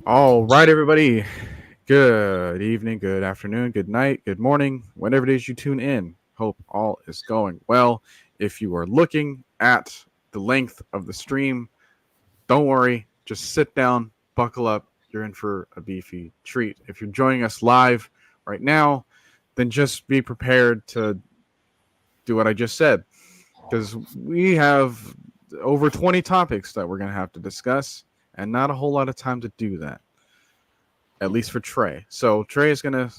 All right, everybody. Good evening, good afternoon, good night, good morning, whenever it is you tune in. Hope all is going well. If you are looking at the length of the stream, don't worry. Just sit down, buckle up. You're in for a beefy treat. If you're joining us live right now, then just be prepared to do what I just said because we have over 20 topics that we're going to have to discuss and not a whole lot of time to do that, at least for Trey. So Trey is going to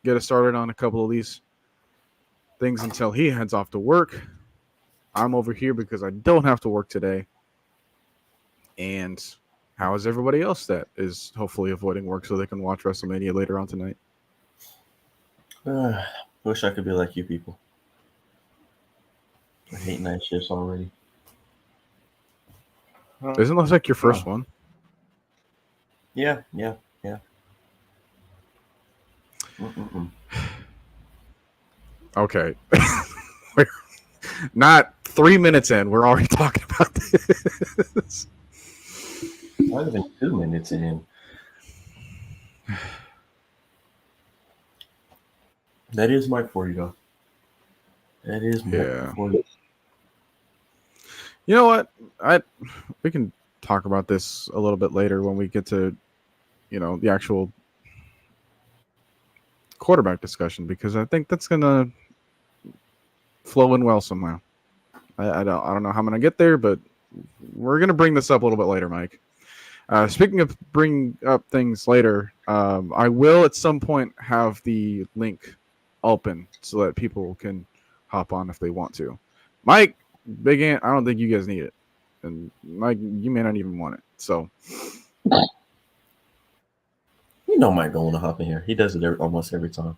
get us started on a couple of these things until he heads off to work. I'm over here because I don't have to work today. And how is everybody else that is hopefully avoiding work so they can watch WrestleMania later on tonight? Wish I could be like you people. I hate night shifts already. Doesn't look like your first Oh, one. yeah. Mm-mm-mm. Okay. We're not 3 minutes in. We're already talking about this. Not even 2 minutes in. That is Mike for you, though. That is Mike Yeah. for you. You know what? I we can talk about this a little bit later when we get to, the actual quarterback discussion because I think that's gonna flow in well somehow. I don't know how I'm gonna get there, but we're gonna bring this up a little bit later, Mike. Speaking of bring up things later, I will at some point have the link open so that people can hop on if they want to. Mike, Big Ant, I don't think you guys need it, and Mike, you may not even want it. So You know Mike don't want to hop in here. He does it almost every time.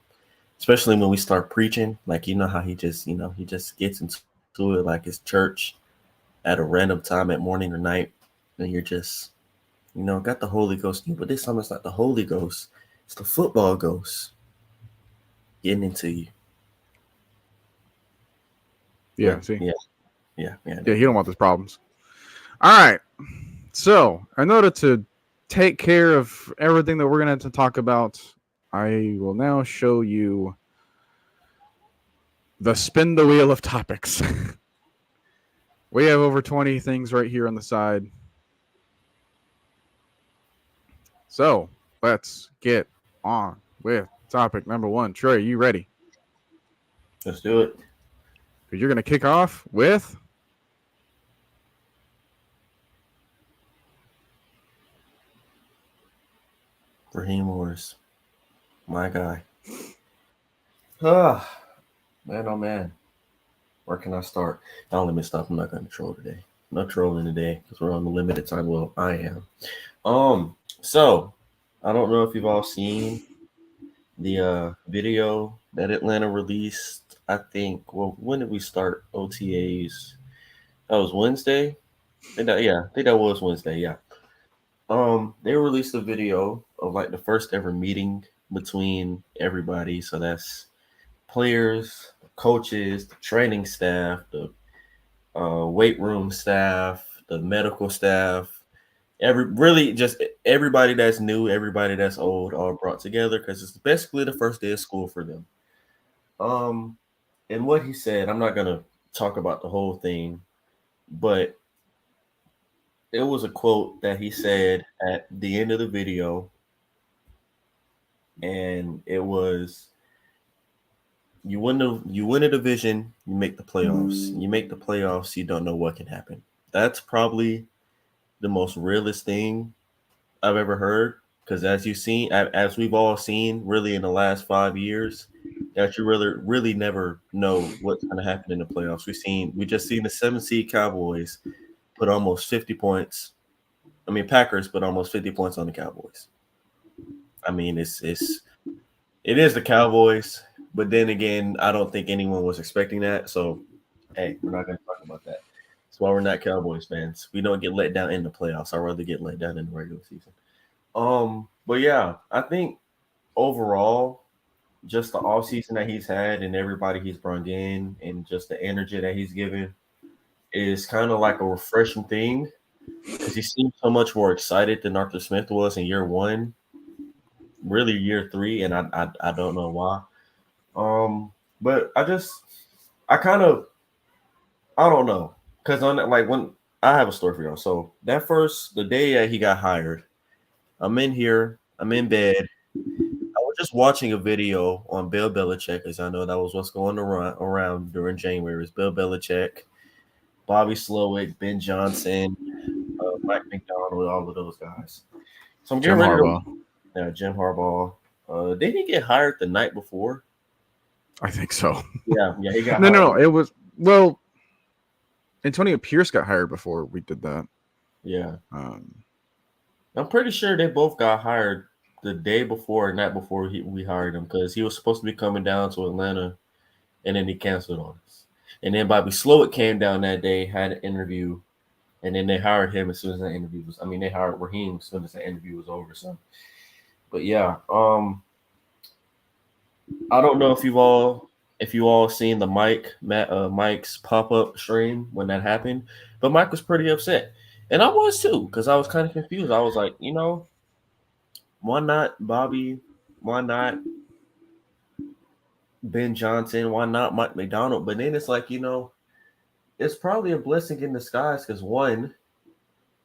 Especially when we start preaching. Like, you know how he just gets into it like it's church at a random time at morning or night. And you're just, got the Holy Ghost. But this time it's not the Holy Ghost. It's the football ghost getting into you. yeah, But see, yeah, yeah, there he you don't go. want those problems. All right, so in order to take care of everything that we're gonna have to talk about, I will now show you the spin the wheel of topics. We have over 20 things right here on the side. So let's get on with topic number one. Trey, you ready? Let's do it. Because you're going to kick off with. Raheem Morris. My guy. Ah, man, oh man. Where can I start? Now let me stop. I'm not going to troll today. I'm not trolling today because we're on the limited time. Well, I am. So I don't know if you've all seen the video that Atlanta released. I think. Well, when did we start OTAs? That was Wednesday. I think that was Wednesday. Yeah. They released a video of like the first ever meeting between everybody. So that's players, coaches, the training staff, the weight room staff, the medical staff, really just everybody that's new, everybody that's old, all brought together because it's basically the first day of school for them. Um, and what he said, I'm not gonna talk about the whole thing, but it was a quote that he said at the end of the video, and it was, you win a division, you make the playoffs. You make the playoffs, you don't know what can happen. That's probably the most realist thing I've ever heard. Because as you've seen, as we've all seen, really in the last 5 years, that you really never know what's going to happen in the playoffs. We just seen the 7 seed Cowboys put almost 50 points. I mean, Packers put almost 50 points on the Cowboys. I mean, it is the Cowboys, but then again, I don't think anyone was expecting that. So, hey, we're not going to talk about that. That's why we're not Cowboys fans. We don't get let down in the playoffs. I'd rather get let down in the regular season. But yeah, I think overall, just the off season that he's had and everybody he's brought in and just the energy that he's given is kind of like a refreshing thing. because he seemed so much more excited than Arthur Smith was in year one, really year three, and I don't know why. But I kind of I don't know because on that, like when I have a story for y'all. So the day that he got hired, I'm in here, I'm in bed. I was just watching a video on Bill Belichick, as I know that was what's going around during January. It's Bill Belichick, Bobby Slowick, Ben Johnson, Mike McDonald, all of those guys. So I'm getting Jim ready to Harbaugh. Jim Harbaugh. Did he get hired the night before? I think so. Yeah, he got No, hired. no, no. It was well. Antonio Pierce got hired before we did that. Yeah, Um, I'm pretty sure they both got hired the day before, not before we hired him, because he was supposed to be coming down to Atlanta, and then he canceled on us. And then Bobby Slowick came down that day, had an interview, and then they hired him as soon as the interview was. I mean, they hired Raheem as soon as the interview was over. So, but yeah, I don't know if you all seen the Mike's pop up stream when that happened, but Mike was pretty upset, and I was too because I was kind of confused. I was like, why not Bobby? Why not Ben Johnson? Why not Mike McDonald? But then it's like, it's probably a blessing in disguise because one,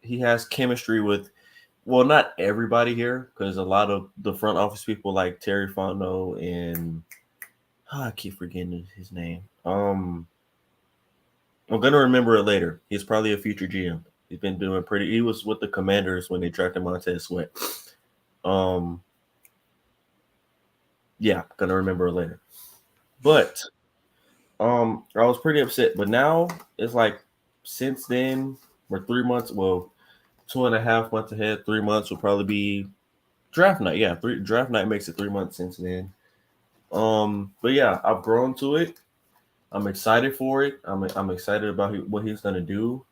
he has chemistry with, well, not everybody here because a lot of the front office people like Terry Fontenot and I keep forgetting his name. I'm gonna remember it later. He's probably a future GM. He's been doing pretty. He was with the Commanders when they drafted Montez Sweat. Um, yeah, gonna remember it later. But I was pretty upset. But now it's like since then we're 3 months. Well, 2.5 months ahead. 3 months will probably be draft night. Yeah, draft night makes it 3 months since then. But yeah, I've grown to it. I'm excited for it. I'm excited about what he's gonna do.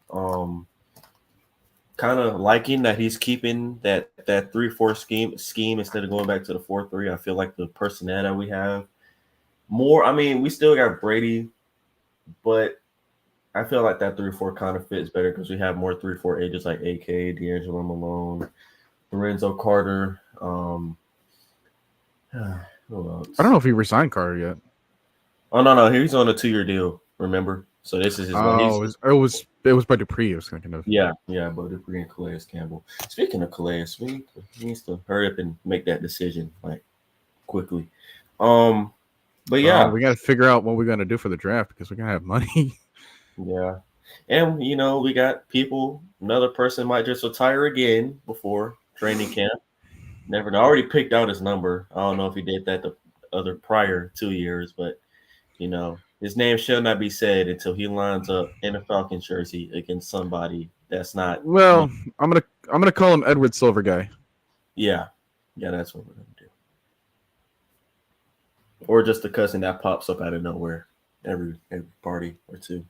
Kind of liking that he's keeping that 3-4 scheme instead of going back to the 4-3. I feel like the personnel that we have more. I mean, we still got Brady, but I feel like that 3-4 kind of fits better because we have more 3-4 agents like AK, D'Angelo Malone, Lorenzo Carter. Who I don't else? know if he resigned Carter yet. Oh no, he's on a 2-year deal. Remember, so this is his. Oh, He's it was by Dupree. I was thinking of. yeah, Bo Dupree and Calais Campbell. Speaking of Calais, he needs to hurry up and make that decision like quickly. Um, but Well, yeah, we got to figure out what we're gonna do for the draft because we're gonna have money. yeah, and we got people. Another person might just retire again before training camp. Never know. I already picked out his number. I don't know if he did that the other prior 2 years, but his name shall not be said until he lines up in a Falcons jersey against somebody that's not. Well, I'm gonna call him Edward Silver Guy. Yeah, yeah, that's what we're gonna do. Or just the cousin that pops up out of nowhere every party or two.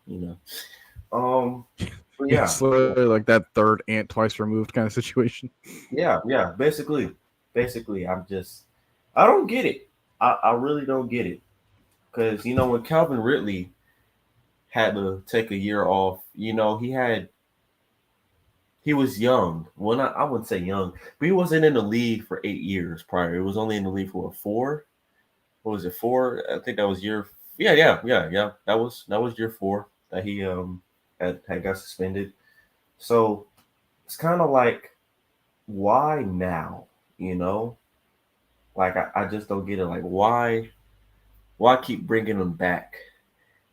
Um, but It's literally like that third aunt twice removed kind of situation. yeah. Basically, I don't get it. I really don't get it because when Calvin Ridley had to take a year off, he was young. Well, not I wouldn't say young, but he wasn't in the league for 8 years prior. He was only in the league for 4. What was it, 4? I think that was year. Yeah. That was year 4 that he had got suspended. So it's kind of like, why now? Like I just don't get it. Like why keep bringing him back?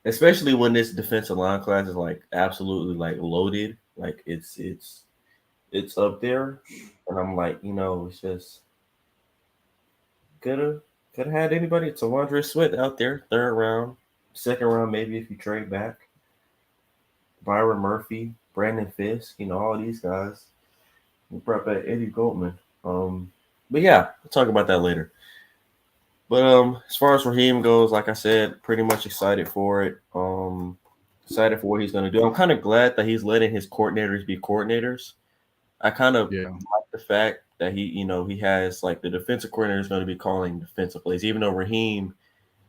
Especially when this defensive line class is like absolutely like loaded. Like it's up there, and I'm like, it's just could have had anybody. It's Tawandre Sweat out there, third round, second round, maybe if you trade back. Byron Murphy, Brandon Fisk, all these guys. We brought back Eddie Goldman. But yeah, we'll talk about that later. But as far as Raheem goes, like I said, pretty much excited for it. Excited for what he's gonna do. I'm kind of glad that he's letting his coordinators be coordinators. I kind of Yeah. like the fact that he has like the defensive coordinator is going to be calling defensive plays, even though Raheem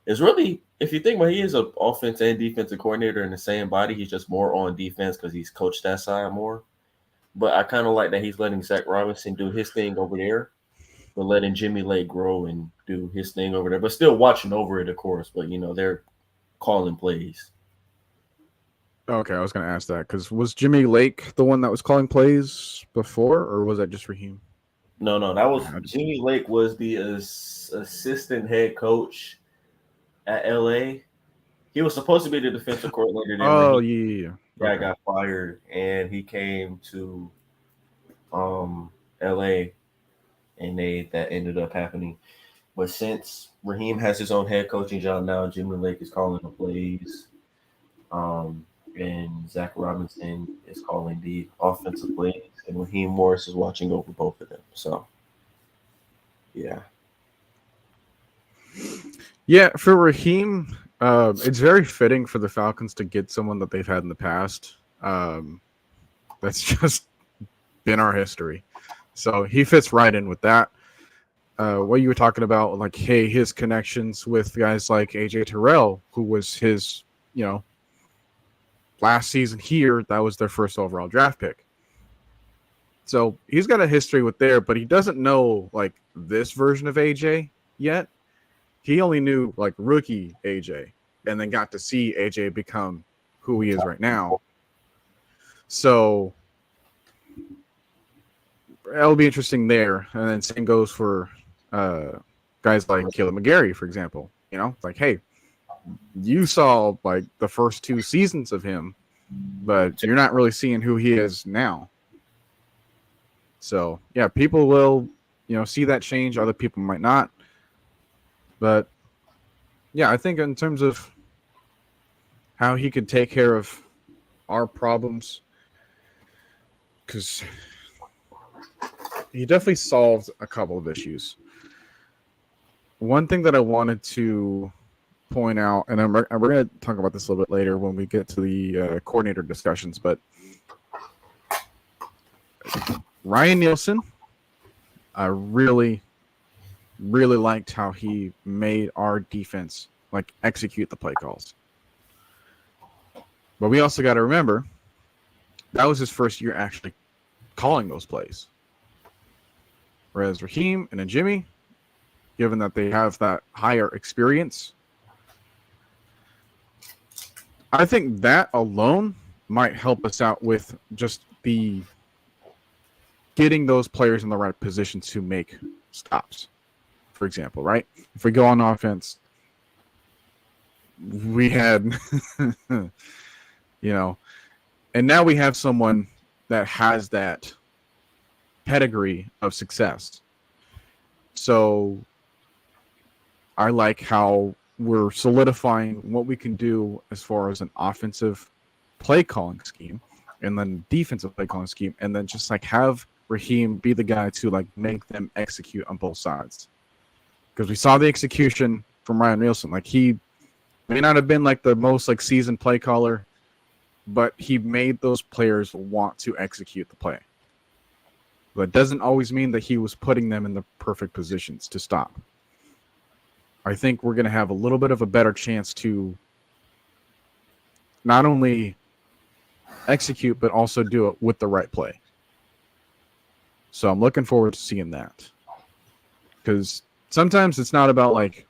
is really, if you think about it, he is an offense and defensive coordinator in the same body. He's just more on defense because he's coached that side more. but I kind of like that he's letting Zach Robinson do his thing over there, but letting Jimmy Lake grow and do his thing over there, but still watching over it, of course. But they're calling plays. Okay, I was going to ask that because was Jimmy Lake the one that was calling plays before, or was that just Raheem? No, that was Jimmy Lake was the assistant head coach at LA. He was supposed to be the defensive coordinator. Then Oh, Raheem yeah. Guy got fired, and he came to LA, and that ended up happening. But since Raheem has his own head coaching job now, Jimmy Lake is calling the plays. And Zach Robinson is calling the offensive plays, and Raheem Morris is watching over both of them. So, yeah. Yeah, for Raheem, it's very fitting for the Falcons to get someone that they've had in the past. That's just been our history. So he fits right in with that. What you were talking about, like, hey, his connections with guys like AJ Terrell, who was his, last season here, that was their first overall draft pick. So he's got a history with there, but he doesn't know like this version of AJ yet. He only knew like rookie AJ and then got to see AJ become who he is right now. So that'll be interesting there. And then same goes for guys like Caleb McGarry, for example. Like, hey, you saw like the first 2 seasons of him, but you're not really seeing who he is now. So yeah, people will, see that change. Other people might not. But yeah, I think in terms of how he could take care of our problems, because he definitely solved a couple of issues. One thing that I wanted to point out, and we're going to talk about this a little bit later when we get to the coordinator discussions, but Ryan Nielsen, I really, really liked how he made our defense like execute the play calls. But we also got to remember that was his first year actually calling those plays. Whereas Raheem and then Jimmy, given that they have that higher experience, I think that alone might help us out with just the getting those players in the right position to make stops. For example, right? If we go on offense, we had, and now we have someone that has that pedigree of success. So I like how we're solidifying what we can do as far as an offensive play calling scheme and then defensive play calling scheme, and then just like have Raheem be the guy to like make them execute on both sides. Because we saw the execution from Ryan Nielsen. Like, he may not have been like the most like seasoned play caller, but he made those players want to execute the play. But it doesn't always mean that he was putting them in the perfect positions to stop. I think we're going to have a little bit of a better chance to not only execute, but also do it with the right play. So I'm looking forward to seeing that. Because sometimes it's not about like,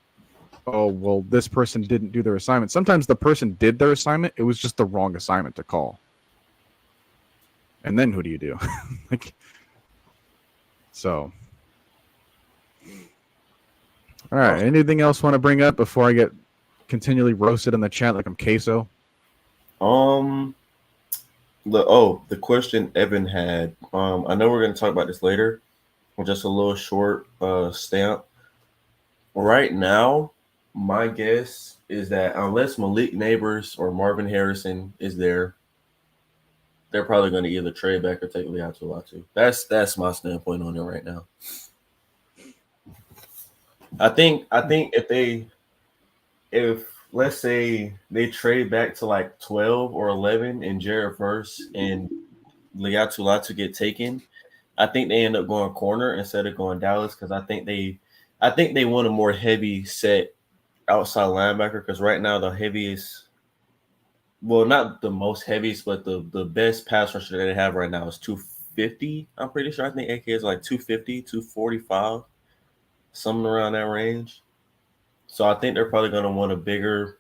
oh, well, this person didn't do their assignment. Sometimes the person did their assignment. It was just the wrong assignment to call. And then who do you do? So. All right. Anything else want to bring up before I get continually roasted in the chat like I'm queso? The question Evan had. I know we're going to talk about this later. Just a little short stamp. Right now, my guess is that unless Malik Neighbors or Marvin Harrison is there, they're probably going to either trade back or take Liatu. That's my standpoint on it right now. I think if let's say they trade back to like 12 or 11 and Jared Verse and Liatu get taken, I think they end up going corner instead of going Dallas, because I think they want a more heavy set outside linebacker, because right now the heaviest, well, not the most heaviest, but the best pass rusher that they have right now is 250. I'm pretty sure. I think AK is like 250, 245, something around that range. So I think they're probably going to want a bigger,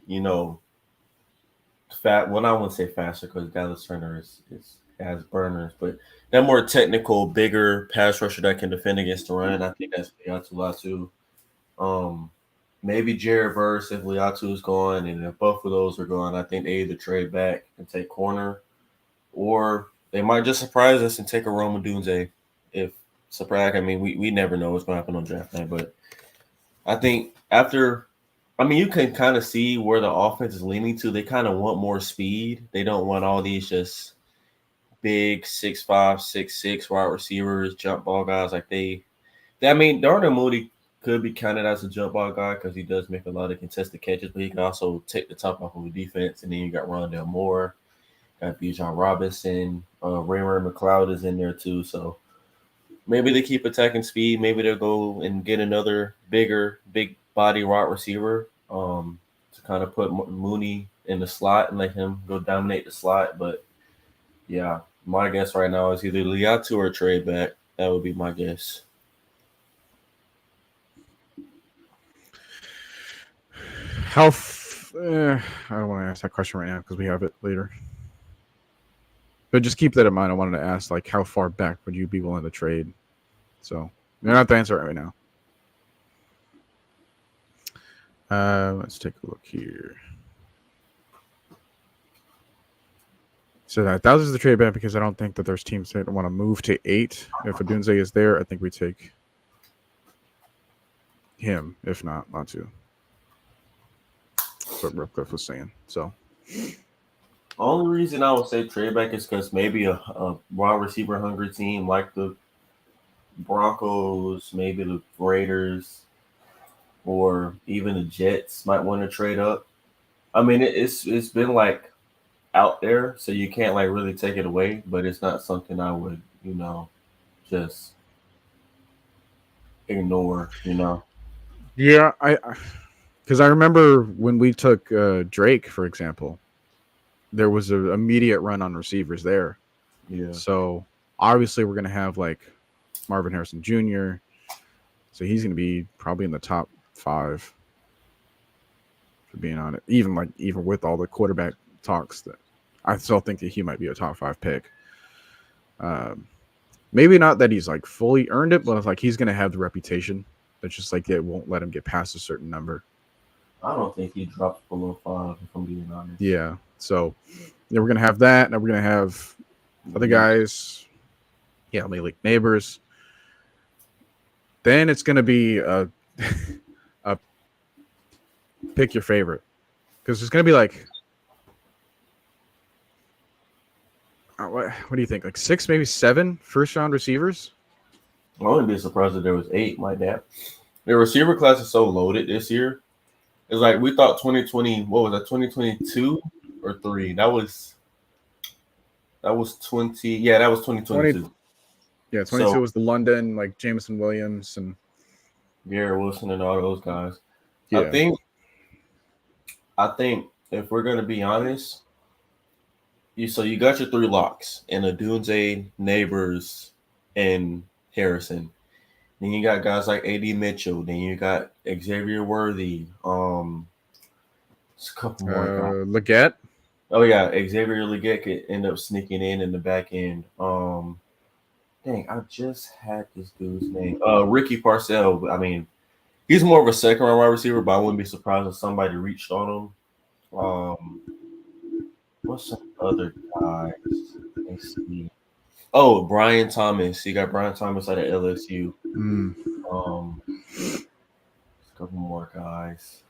you know, fat. Well, I wouldn't say faster because Dallas Turner is has burners, but that more technical, bigger pass rusher that can defend against the run. I think that's Latu. Um, Maybe Jared Verse if Liatu is gone, and if both of those are gone, I think they either trade back and take corner, or they might just surprise us and take a Roma Dunze. If surprise, I mean, we never know what's going to happen on draft night, but I think after, I mean, you can kind of see where the offense is leaning to. They kind of want more speed. They don't want all these just big 6'5", 6'6" wide receivers, jump ball guys. Like I mean, Darnell Mooney could be counted as a jump ball guy because he does make a lot of contested catches, but he can also take the top off of the defense. And then you got Rondell Moore, got Bijan Robinson, Raymond McLeod is in there too. So maybe they keep attacking speed. Maybe they'll go and get another big body wide receiver to kind of put Mooney in the slot and let him go dominate the slot. But yeah, my guess right now is either Liatu or trade back. That would be my guess. I don't want to ask that question right now because we have it later. But just keep that in mind. I wanted to ask, like, how far back would you be willing to trade? So you're not the answer right now. Let's take a look here. So that was the trade back because I don't think that there's teams that want to move to 8. If Adunze is there, I think we take him. If not, Latu. That's what Ripcliffe was saying. So only reason I would say trade back is because maybe a wide receiver hungry team like the Broncos, maybe the Raiders, or even the Jets might want to trade up. I mean, it's been like out there, so you can't like really take it away, but it's not something I would, just ignore, yeah, because I remember when we took Drake, for example, there was an immediate run on receivers there. Yeah. So obviously we're gonna have like Marvin Harrison Jr. So he's gonna be probably in the top 5. For being honest, even with all the quarterback talks, that I still think that he might be a top 5 pick. Maybe not that he's like fully earned it, but it's like he's gonna have the reputation. It's just like it won't let him get past a certain number. I don't think he drops below 5, if I'm being honest. Yeah. So we're gonna have that, and we're gonna have other guys. Yeah, Malik Neighbors. Then it's gonna be a pick your favorite, because it's gonna be like what do you think? Like 6, maybe 7 first round receivers. I wouldn't be surprised if there was 8 like that. The receiver class is so loaded this year. It's like we thought 2020. What was that? 2022 or 3? That was 20. Yeah, that was 2022. Yeah, 22 was the London, like Jameson Williams and Garrett Wilson and all those guys. Yeah. I think if we're gonna be honest, you got your 3 locks and Adunze, Neighbors, and Harrison. Then you got guys like AD Mitchell. Then you got Xavier Worthy. It's a couple more. Leggett. Oh yeah, Xavier Leggett could end up sneaking in the back end. Dang, I just had this dude's name. Ricky Parcell. I mean, he's more of a second round wide receiver, but I wouldn't be surprised if somebody reached on him. What's some other guys? Let's see. Oh, Brian Thomas. You got Brian Thomas out of LSU. A couple more guys.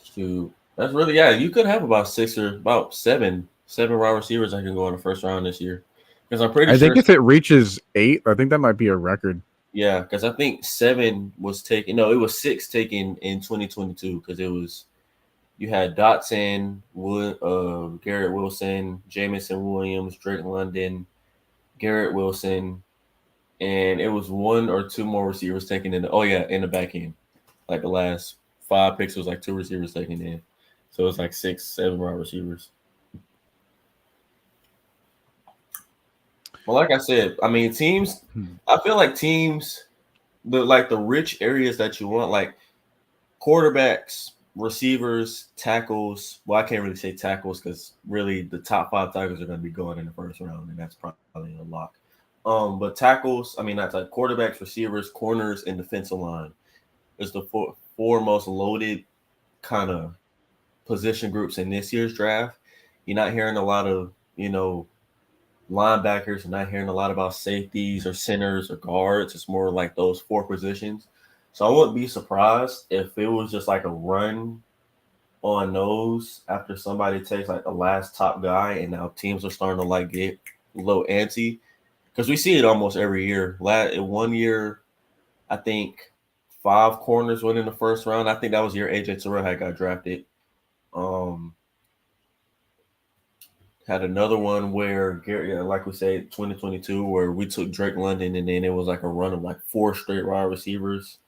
Shoot. That's really you could have about 6 or about 7 wide receivers that can go in the first round this year. Because I'm pretty sure. I think if it reaches 8, I think that might be a record. Yeah, because I think 7 was taken. No, it was 6 taken in 2022 because it was. You had Dotson, Garrett Wilson, Jameson Williams, Drake London, Garrett Wilson, and it was 1 or 2 more receivers taken in the back end. Like the last 5 picks was like 2 receivers taken in. So it was like 6, 7 wide receivers. Well, like I said, I mean, teams. I feel like teams, the rich areas that you want, like quarterbacks, receivers, tackles. Well, I can't really say tackles because really the top 5 tackles are going to be going in the first round, and that's probably a lock. But tackles, I mean, that's like quarterbacks, receivers, corners, and defensive line is the four most loaded kind of position groups in this year's draft. You're not hearing a lot of linebackers. You're not hearing a lot about safeties or centers or guards. It's more like those 4 positions. So I wouldn't be surprised if it was just like a run on those after somebody takes like the last top guy, and now teams are starting to like get a little antsy because we see it almost every year. One year, I think 5 corners went in the first round. I think that was the year AJ Terrell had got drafted. Um, had another one where Gary, like we said, 2022, where we took Drake London, and then it was like a run of like 4 straight wide receivers.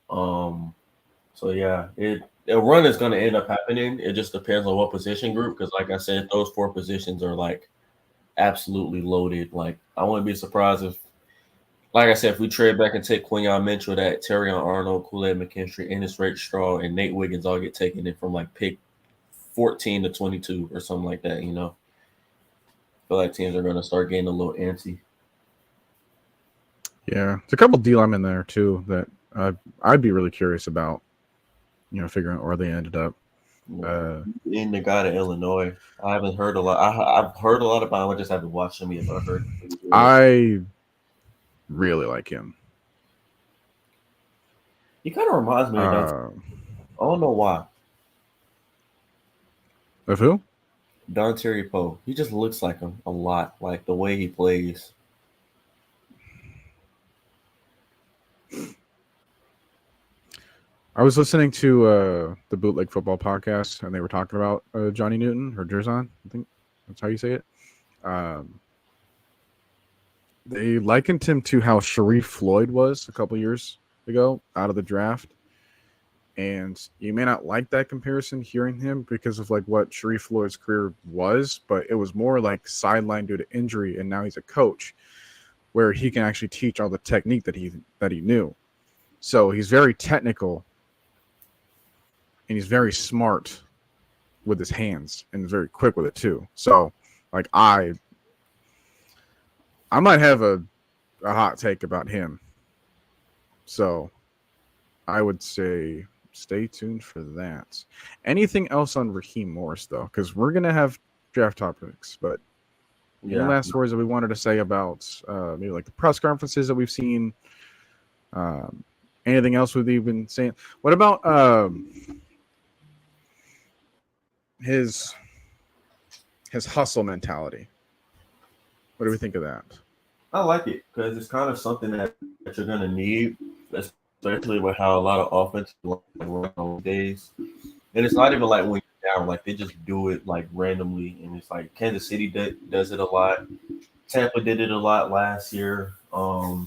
So yeah, a run is going to end up happening. It just depends on what position group, because like I said, those 4 positions are like absolutely loaded. Like I wouldn't be surprised if, like I said, if we trade back and take Quinyon Mitchell, that Terrion Arnold, Kool-Aid McKinstry, Ennis Rate Straw, and Nate Wiggins all get taken in from like pick 14 to 22 or something like that. I feel like teams are going to start getting a little antsy. Yeah, there's a couple D linemen there too that I'd be really curious about. Figuring out where they ended up. In the guy to Illinois, I haven't heard a lot. I've heard a lot about him. I just haven't watched him yet. But I heard. I really like him. He kind of reminds me of Dante. I don't know why. Of who? Dante Poe. He just looks like him a lot. Like the way he plays. I was listening to the Bootleg Football podcast, and they were talking about Johnny Newton or Jerzon. I think that's how you say it. They likened him to how Sharif Floyd was a couple years ago out of the draft. And you may not like that comparison hearing him because of like what Sharif Floyd's career was, but it was more like sidelined due to injury, and now he's a coach where he can actually teach all the technique that he knew. So he's very technical. And he's very smart with his hands and very quick with it too. So, like I might have a hot take about him. So, I would say stay tuned for that. Anything else on Raheem Morris though? Because we're gonna have draft topics, but any last words that we wanted to say about maybe like the press conferences that we've seen? Anything else we've been saying? What about his hustle mentality? What do we think of that? I like it because it's kind of something that you're going to need, especially with how a lot of offense run on days. And it's not even like when you're down, like they just do it like randomly. And it's like Kansas City does it a lot. Tampa did it a lot last year. Now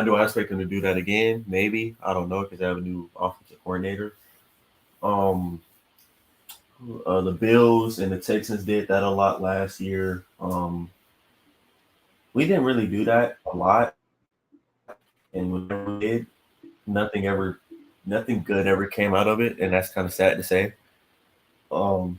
do I expect them to do that again? Maybe. I don't know because they have a new offensive coordinator. The Bills and the Texans did that a lot last year. We didn't really do that a lot, and when we did, nothing good ever came out of it, and that's kind of sad to say. But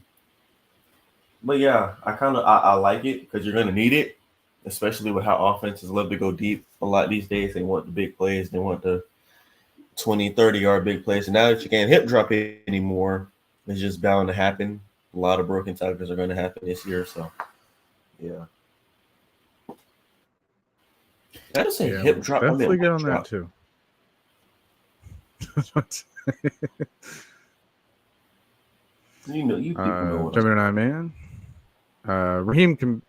yeah, I like it because you're gonna need it, especially with how offenses love to go deep a lot these days. They want the big plays, they want the 20, 30-yard big plays, and now that you can't hip drop it anymore, it's just bound to happen. A lot of broken tackles are going to happen this year. So, yeah. I just say hip drop. Definitely get on that too. You people know. Gemini man. Raheem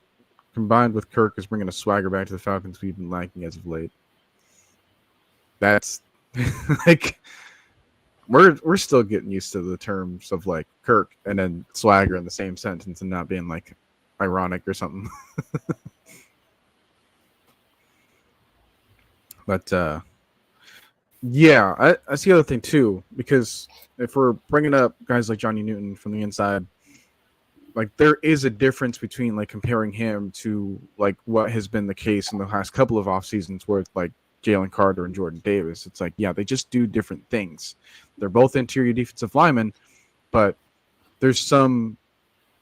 combined with Kirk is bringing a swagger back to the Falcons we've been lacking as of late. That's like. We're still getting used to the terms of like Kirk and then swagger in the same sentence and not being like ironic or something. But yeah, that's the other thing too, because if we're bringing up guys like Johnny Newton from the inside, like there is a difference between like comparing him to like what has been the case in the last couple of off seasons where it's like Jalen Carter and Jordan Davis. It's like, yeah, they just do different things. They're both interior defensive linemen, but there's some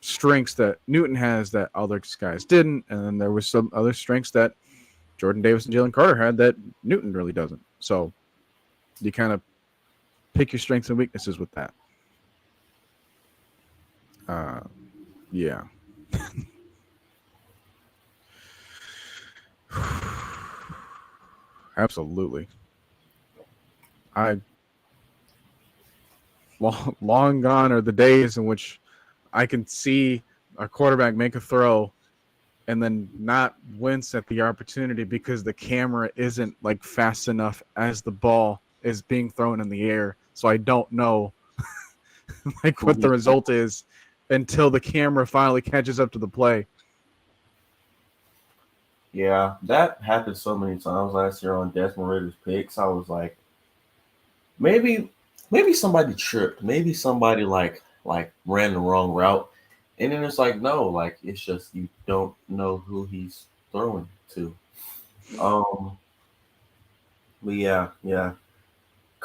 strengths that Newton has that other guys didn't, and then there was some other strengths that Jordan Davis and Jalen Carter had that Newton really doesn't. So you kind of pick your strengths and weaknesses with that. Yeah. Absolutely. Long gone are the days in which I can see a quarterback make a throw and then not wince at the opportunity because the camera isn't like fast enough as the ball is being thrown in the air. So I don't know like what the result is until the camera finally catches up to the play. Yeah, that happened so many times last year on Desmond Ritter's picks. I was like, maybe somebody tripped, maybe somebody like ran the wrong route, and then it's like, no, like it's just you don't know who he's throwing to. But yeah.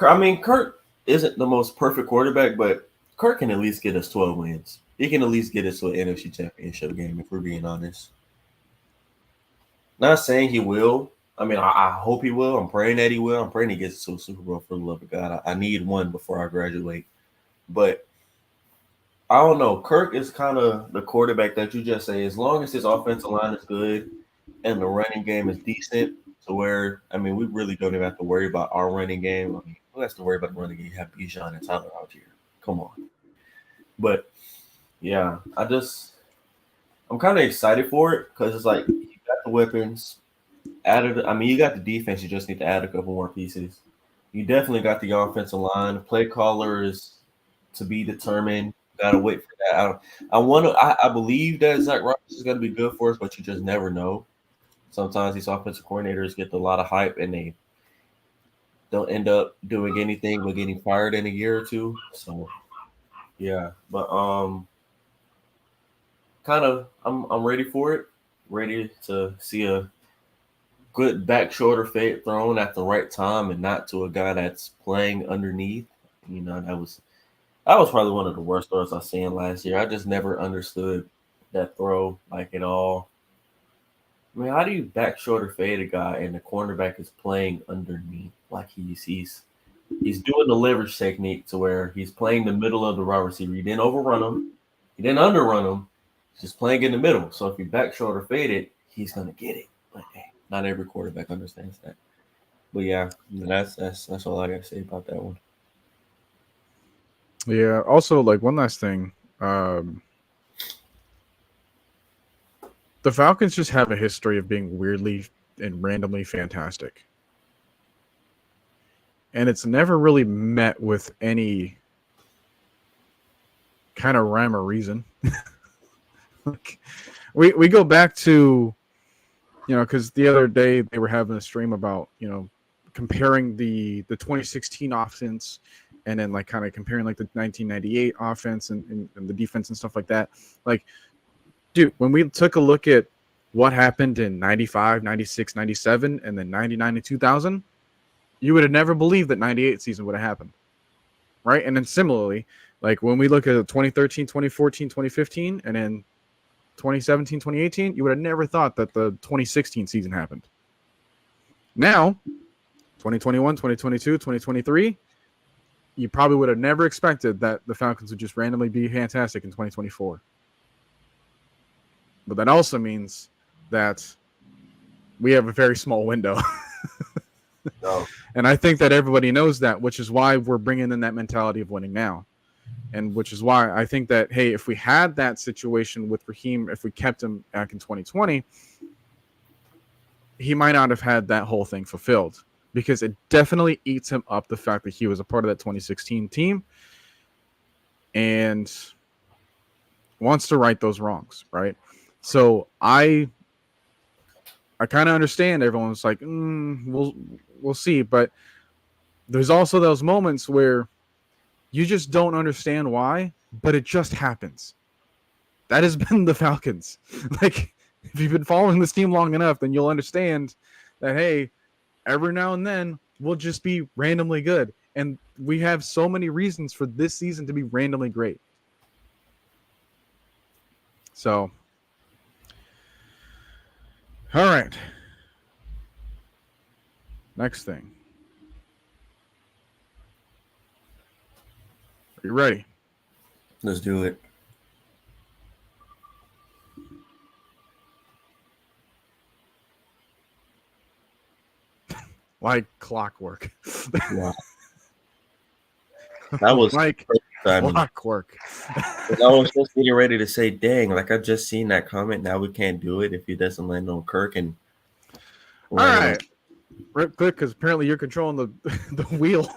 I mean, Kirk isn't the most perfect quarterback, but Kirk can at least get us 12 wins. He can at least get us to an NFC Championship game, if we're being honest. Not saying he will. I mean, I hope he will. I'm praying that he will. I'm praying he gets to a Super Bowl for the love of God. I need one before I graduate. But I don't know. Kirk is kind of the quarterback that you just say, as long as his offensive line is good and the running game is decent, to where, I mean, we really don't even have to worry about our running game. I mean, who has to worry about the running game? You have Bijan and Tyler out here. Come on. But yeah, I'm kind of excited for it because it's like you got the weapons. You got the defense. You just need to add a couple more pieces. You definitely got the offensive line. The play caller is to be determined. Got to wait for that. I believe that Zach Roberts is going to be good for us, but you just never know. Sometimes these offensive coordinators get a lot of hype and they don't end up doing anything but getting fired in a year or two. So yeah, but I'm ready for it. Ready to see a good back shoulder fade thrown at the right time and not to a guy that's playing underneath. That was probably one of the worst throws I've seen last year. I just never understood that throw like at all. I mean, how do you back shoulder fade a guy and the cornerback is playing underneath? Like he's doing the leverage technique to where he's playing the middle of the wide receiver. He didn't overrun him. He didn't underrun him. He's just playing in the middle. So if you back shoulder fade it, he's gonna get it. But hey, not every quarterback understands that. But yeah, that's all I gotta say about that one. Yeah. Also, like one last thing. The Falcons just have a history of being weirdly and randomly fantastic. And it's never really met with any kind of rhyme or reason. Like, we go back to, because the other day they were having a stream about, comparing the 2016 offense and then like kind of comparing like the 1998 offense and the defense and stuff like that. Like, dude, when we took a look at what happened in 95, 96, 97, and then 99 and 2000, you would have never believed that 98 season would have happened. Right? And then similarly, like when we look at 2013, 2014, 2015, and then 2017, 2018, you would have never thought that the 2016 season happened. Now, 2021, 2022, 2023, you probably would have never expected that the Falcons would just randomly be fantastic in 2024. But that also means that we have a very small window. No. And I think that everybody knows that, which is why we're bringing in that mentality of winning now. And which is why I think that, hey, if we had that situation with Raheem, if we kept him back in 2020, he might not have had that whole thing fulfilled, because it definitely eats him up, the fact that he was a part of that 2016 team and wants to right those wrongs, right? So I kind of understand everyone's like, we'll see. But there's also those moments where you just don't understand why, but it just happens. That has been the Falcons. Like, if you've been following this team long enough, then you'll understand that, hey, every now and then we'll just be randomly good. And we have so many reasons for this season to be randomly great. So, all right. Next thing. Are you ready? Let's do it. Like clockwork. Wow. That was like clockwork. I was just getting ready to say, dang, like I just seen that comment. Now we can't do it if he doesn't land on Kirk. And all right, real quick, because apparently you're controlling the wheel.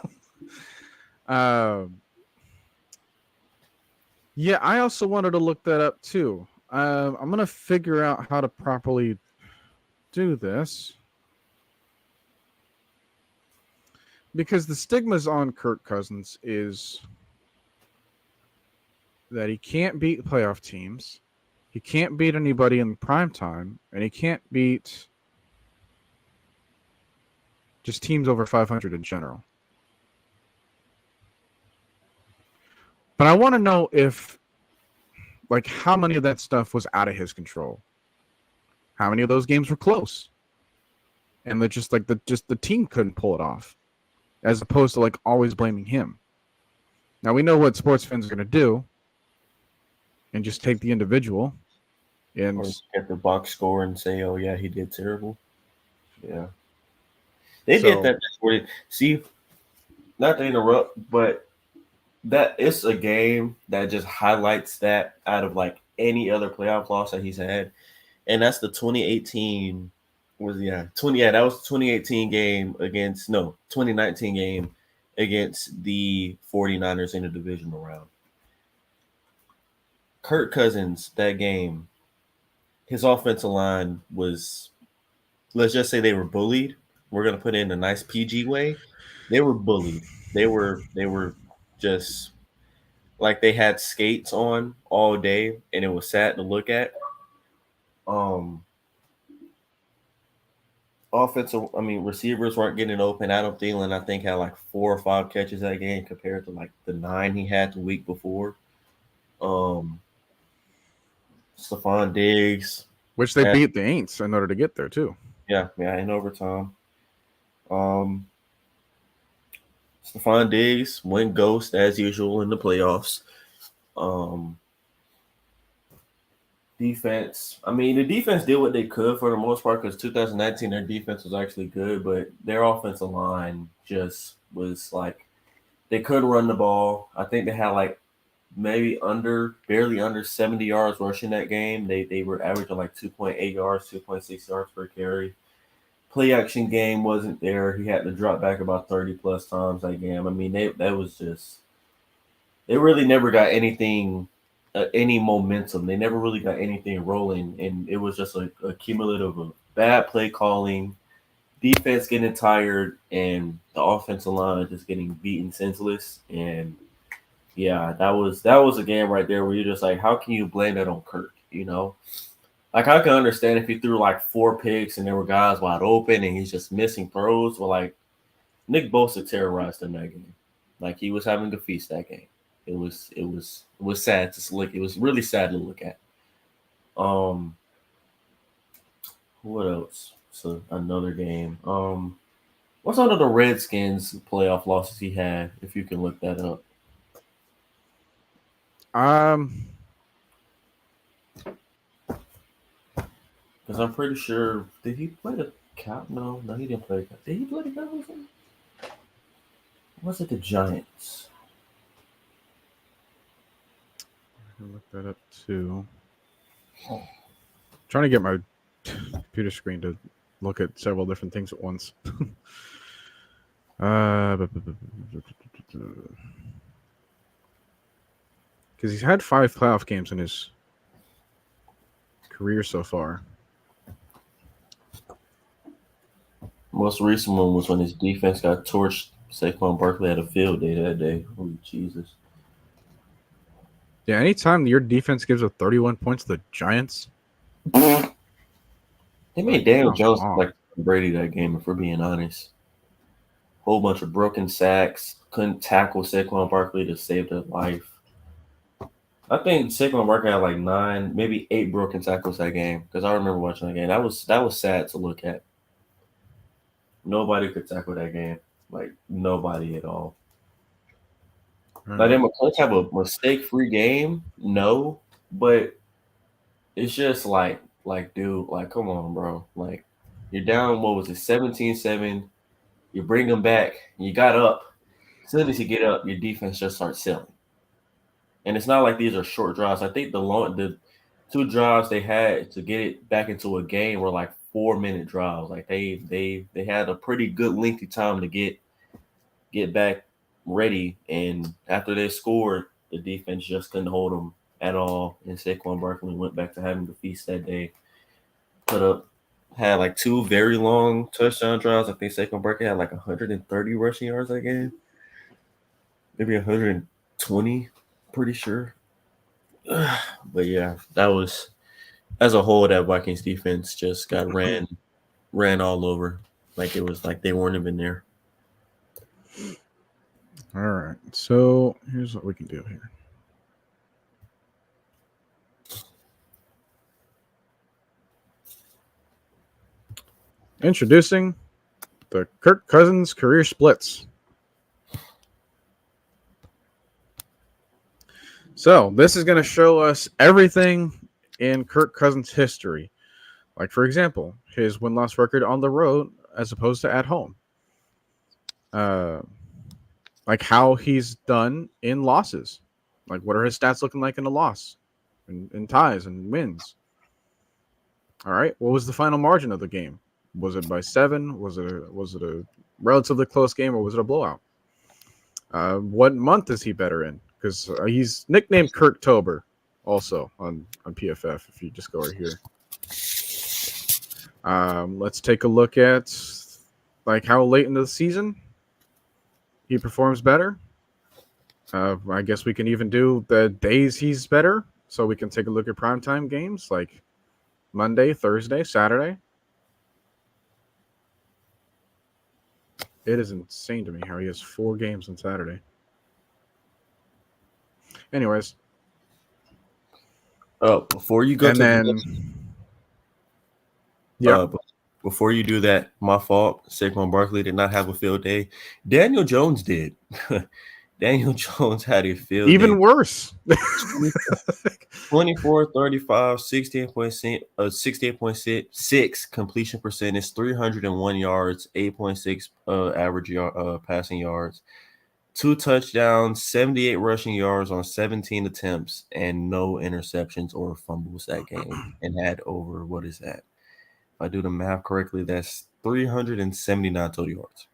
Yeah, I also wanted to look that up too. I'm gonna figure out how to properly do this because the stigmas on Kirk Cousins is that he can't beat playoff teams, he can't beat anybody in prime time, and he can't beat just teams over 500 in general. But I want to know if, like, how many of that stuff was out of his control. How many of those games were close, and that just like the team couldn't pull it off, as opposed to like always blaming him. Now we know what sports fans are going to do, and just take the individual, and or get the box score and say, "Oh yeah, he did terrible." Yeah, they did that. See, not to interrupt, but that it's a game that just highlights that out of like any other playoff loss that he's had, and that's the 2018 that was the 2018 game against 2019 game against the 49ers in the divisional round. Kirk Cousins, that game, his offensive line was, let's just say they were bullied. We're gonna put it in a nice PG way. They were bullied. They were just like they had skates on all day, and it was sad to look at. Receivers weren't getting open. Adam Thielen, I think, had like 4 or 5 catches that game compared to like the 9 he had the week before. Stephon Diggs, which they beat the Aints in order to get there too. Yeah, in overtime. Stephon Diggs went ghost as usual in the playoffs. Defense. I mean, the defense did what they could for the most part because 2019 their defense was actually good, but their offensive line just was like they couldn't run the ball. I think they had like maybe barely under 70 yards rushing that game. They were averaging like 2.8 yards, 2.6 yards per carry. Play action game wasn't there. He had to drop back about 30 plus times that game. I mean, they really never got anything, any momentum. They never really got anything rolling, and it was just a cumulative of bad play calling, defense getting tired, and the offensive line just getting beaten senseless. And yeah, that was a game right there where you're just like, how can you blame that on Kirk? You know, like I can understand if he threw like 4 picks and there were guys wide open and he's just missing throws. But like Nick Bosa terrorized him that game. Like he was having a feast that game. It was sad to look. It was really sad to look at. What else? So another game. What's one of the Redskins playoff losses he had? If you can look that up. Because I'm pretty sure, did he play the Cow? No, he didn't play the Cow. Did he play the Cowboys? Was it the Giants? I can look that up too. Trying to get my computer screen to look at several different things at once. Because he's had 5 playoff games in his career so far. Most recent one was when his defense got torched. Saquon Barkley had a field day that day. Oh, Jesus. Yeah, anytime your defense gives up 31 points to the Giants, They made Daniel come Jones on. like Brady that game, if we're being honest. Whole bunch of broken sacks. Couldn't tackle Saquon Barkley to save their life. I think Saquon Barkley had like 9, maybe 8 broken tackles that game because I remember watching that game. That was sad to look at. Nobody could tackle that game, like nobody at all. All Now, did right. McCoy have a mistake-free game? No, but it's just dude, like, come on, bro. Like, you're down. What was it, 17-7? You bring them back. You got up. As soon as you get up, your defense just starts selling. And it's not like these are short drives. I think the 2 drives they had to get it back into a game were like 4-minute drives. Like they had a pretty good lengthy time to get back ready. And after they scored, the defense just couldn't hold them at all. And Saquon Barkley went back to having the feast that day. Had like 2 very long touchdown drives. I think Saquon Barkley had like 130 rushing yards that game, maybe 120. Pretty sure. But yeah, that was as a whole that Vikings defense just got ran all over. Like it was like they weren't even there. All right. So here's what we can do here. Introducing the Kirk Cousins career splits. So this is going to show us everything in Kirk Cousins' history. Like, for example, his win-loss record on the road as opposed to at home. Like how he's done in losses. Like, what are his stats looking like in a loss, in ties and wins? All right. What was the final margin of the game? Was it by 7? Was it a relatively close game, or was it a blowout? What month is he better in? Because he's nicknamed Kirktober also on PFF. If you just go right here, let's take a look at like how late into the season he performs better. I guess we can even do the days he's better, so we can take a look at primetime games like Monday, Thursday, Saturday. It is insane to me how he has 4 games on Saturday. Anyways, Before you go and to the then next, yeah, before you do that, my fault. Saquon Barkley did not have a field day. Daniel Jones did. Daniel Jones had a field day. even worse. 24, 35, 68.6 completion percentage, 301 yards, 8.6 average passing yards, 2 touchdowns, 78 rushing yards on 17 attempts, and no interceptions or fumbles that game. And had over, what is that? If I do the math correctly, that's 379 total yards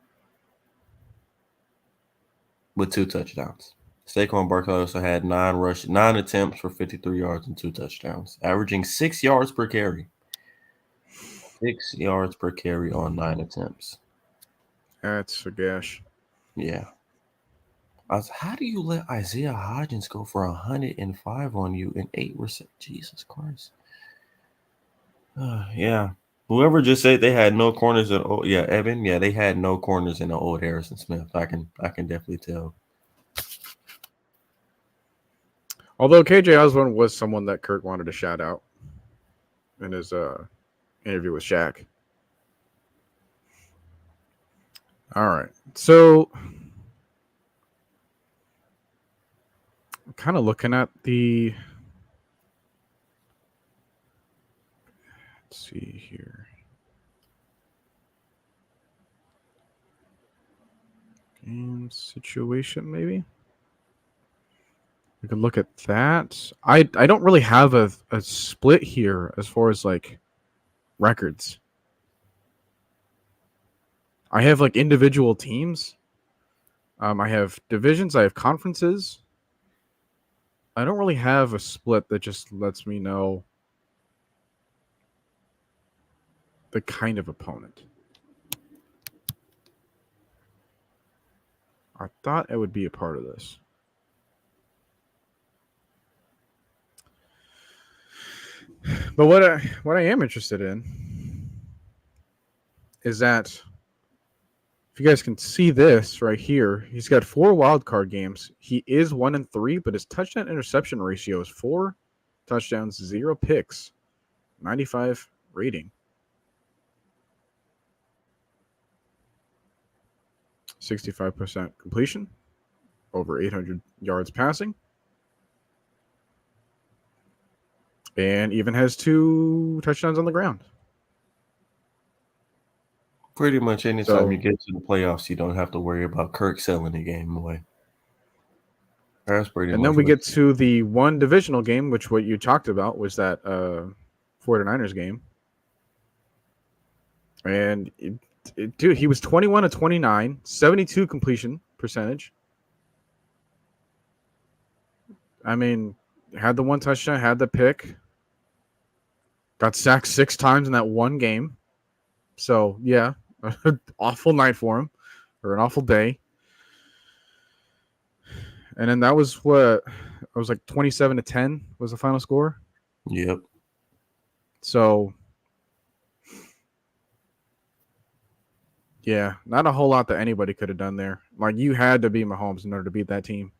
with 2 touchdowns. Saquon Barkley also had 9 attempts for 53 yards and 2 touchdowns, averaging 6 yards per carry. 6 yards per carry on 9 attempts. That's a gash. Yeah. How do you let Isaiah Hodgins go for 105 on you in 8 receptions? Jesus Christ. Yeah. Whoever just said they had no corners in Evan. Yeah, they had no corners in the old Harrison Smith. I can definitely tell. Although KJ Osborne was someone that Kirk wanted to shout out in his interview with Shaq. All right. So I'm kind of looking at the let's see here. Game situation, maybe. We could look at that. I don't really have a split here as far as like records. I have like individual teams. I have divisions. I have conferences. I don't really have a split that just lets me know the kind of opponent. I thought it would be a part of this. But what I am interested in is that if you guys can see this right here, he's got 4 wild card games. He is 1-3, but his touchdown interception ratio is 4 touchdowns, 0 picks, 95 rating. 65% completion, over 800 yards passing, and even has 2 touchdowns on the ground. Pretty much anytime you get to the playoffs, you don't have to worry about Kirk selling the game away. That's pretty much. And then we get to the one divisional game, which what you talked about was that 49ers game. And, dude, he was 21 of 29, 72 completion percentage. I mean, had the 1 touchdown, had the pick. Got sacked 6 times in that one game. So, yeah, awful night for him, or an awful day. And then that was what? It was like 27-10 was the final score. Yep. So, yeah, not a whole lot that anybody could have done there. Like, you had to beat Mahomes in order to beat that team.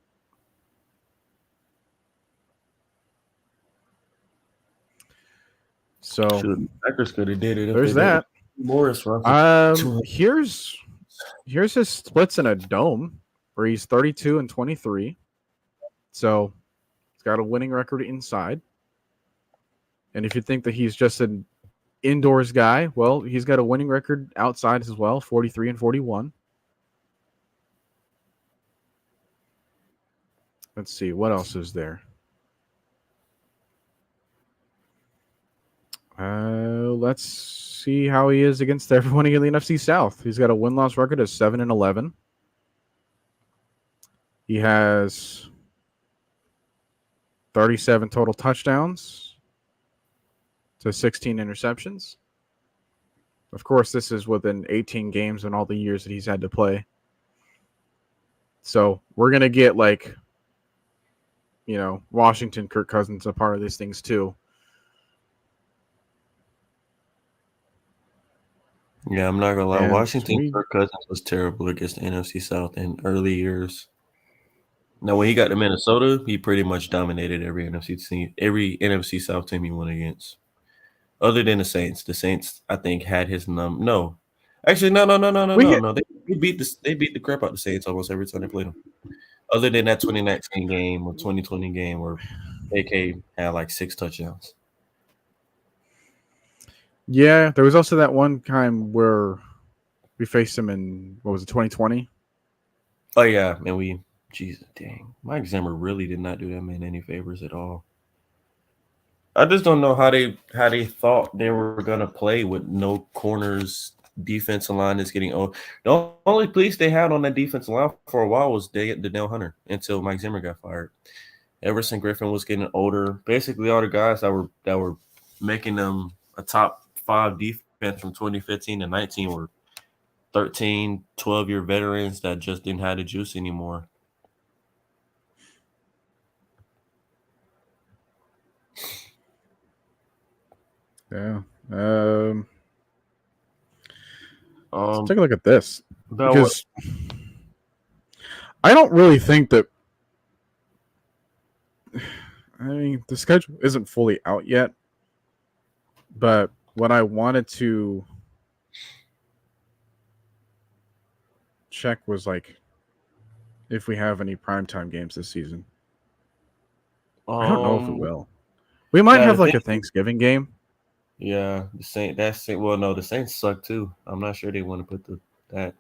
So, Packers could have did it. There's that. Morris. Here's his splits in a dome where he's 32 and 23. So he's got a winning record inside. And if you think that he's just an indoors guy, well, he's got a winning record outside as well, 43 and 41. Let's see, what else is there? Let's see how he is against everyone in the NFC South. He's got a win-loss record of 7 and 11. He has 37 total touchdowns to 16 interceptions. Of course, this is within 18 games and all the years that he's had to play. So we're going to get Washington, Kirk Cousins a part of these things too. Yeah, I'm not going to lie. Washington, Kirk Cousins was terrible against the NFC South in early years. Now, when he got to Minnesota, he pretty much dominated every NFC South team he went against. Other than the Saints. The Saints, I think, had his number. No. Actually, no. They beat the crap out of the Saints almost every time they played them. Other than that 2019 game or 2020 game where AK had like 6 touchdowns. Yeah, there was also that one time where we faced him in, 2020? Oh, yeah, and Jesus, dang. Mike Zimmer really did not do that man any favors at all. I just don't know how they thought they were going to play with no corners. Defensive line is getting old. The only piece they had on that defensive line for a while was Danielle Hunter until Mike Zimmer got fired. Everson Griffin was getting older. Basically, all the guys that were making them a top 5 defense from 2015 to 19 were 13, 12-year veterans that just didn't have the juice anymore. Yeah. Let's take a look at this. Because I don't really think that. I mean, the schedule isn't fully out yet. But what I wanted to check was if we have any primetime games this season. I don't know if it will. We might have a Thanksgiving game. Yeah, the Saints suck too. I'm not sure they want to put that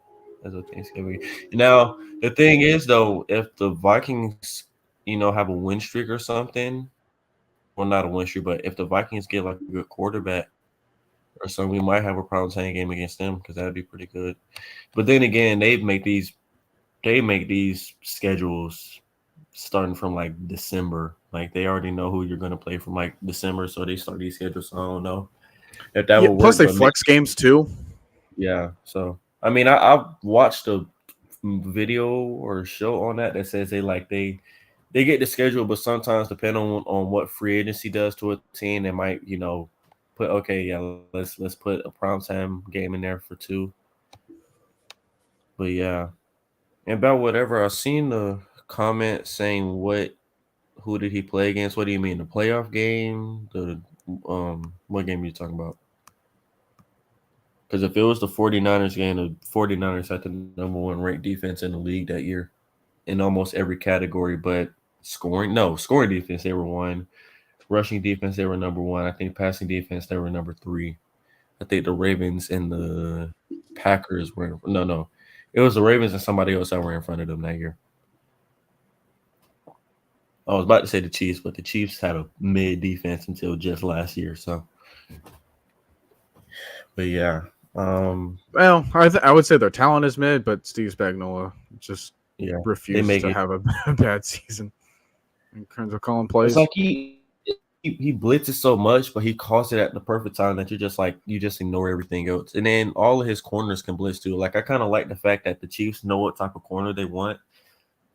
as a Thanksgiving. Now, the thing is though, if the Vikings, have a win streak or something, well, not a win streak, but if the Vikings get a good quarterback or something, we might have a primetime game against them because that'd be pretty good. But then again, they make these schedules starting from December. They already know who you're going to play from December, so they start these schedules. So I don't know if that will work. Plus, they flex games too. Yeah. So I mean, I've watched a video or a show on that says they they get the schedule, but sometimes depending on what free agency does to a team, they might put let's put a primetime game in there for 2. But yeah, and about whatever I've seen the comment saying who did he play against? What do you mean, the playoff game? The what game are you talking about? Because if it was the 49ers game, the 49ers had the number 1 ranked defense in the league that year in almost every category, but scoring defense, they were 1. Rushing defense, they were number 1. I think passing defense, they were number 3. I think the Ravens and the Packers were no. It was the Ravens and somebody else that were in front of them that year. I was about to say the Chiefs, but the Chiefs had a mid defense until just last year. So, but yeah, Well, I would say their talent is mid, but Steve Spagnuolo just yeah, they refuses make to it. have a bad season in terms of calling It's plays. like he blitzes so much, but he calls it at the perfect time that you just ignore everything else. And then all of his corners can blitz too. Like I kind of like the fact that the Chiefs know what type of corner they want.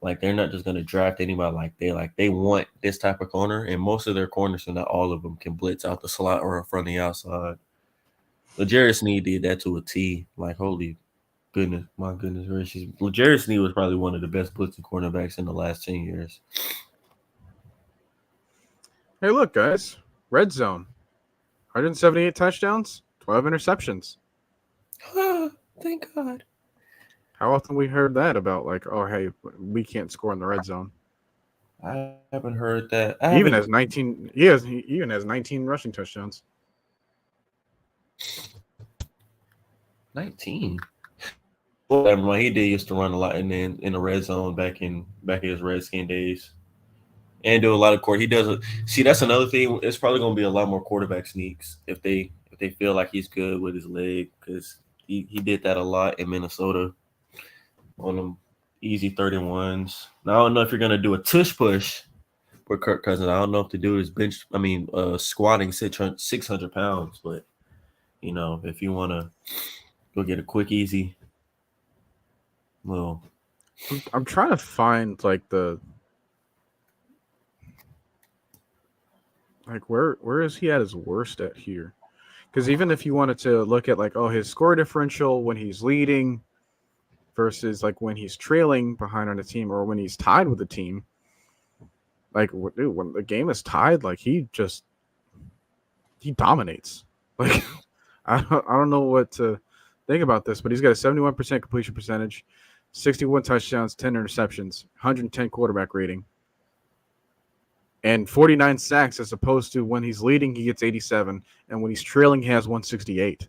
Like they're not just gonna draft anybody. They want this type of corner, and most of their corners, and not all of them, can blitz out the slot or from the outside. L'Jarius Sneed did that to a T. Like holy goodness, my goodness gracious. L'Jarius Sneed was probably one of the best blitzing cornerbacks in the last 10 years. Hey, look, guys, red zone, 178 touchdowns, 12 interceptions. Thank God. How often we heard that about like, oh hey, we can't score in the red zone. I haven't heard that. He even has 19. He even has 19 rushing touchdowns. 19. Well, he did used to run a lot in the red zone back in his Redskin days, and do a lot of court. He does. See, that's another thing. It's probably going to be a lot more quarterback sneaks if they feel like he's good with his leg, because he did that a lot in Minnesota on them easy 31s. Now I don't know if you're going to do a tush push with Kirk Cousins. I don't know if the dude is squatting 600 pounds, but if you want to go get a quick easy. Well, I'm trying to find like where is he at his worst at here? Because even if you wanted to look at like his score differential when he's leading versus like when he's trailing behind on a team or when he's tied with a team, like dude, when the game is tied, like he dominates. Like I don't know what to think about this, but he's got a 71% completion percentage, 61 touchdowns, 10 interceptions, 110 quarterback rating, and 49 sacks, as opposed to when he's leading, he gets 87, and when he's trailing, he has 168.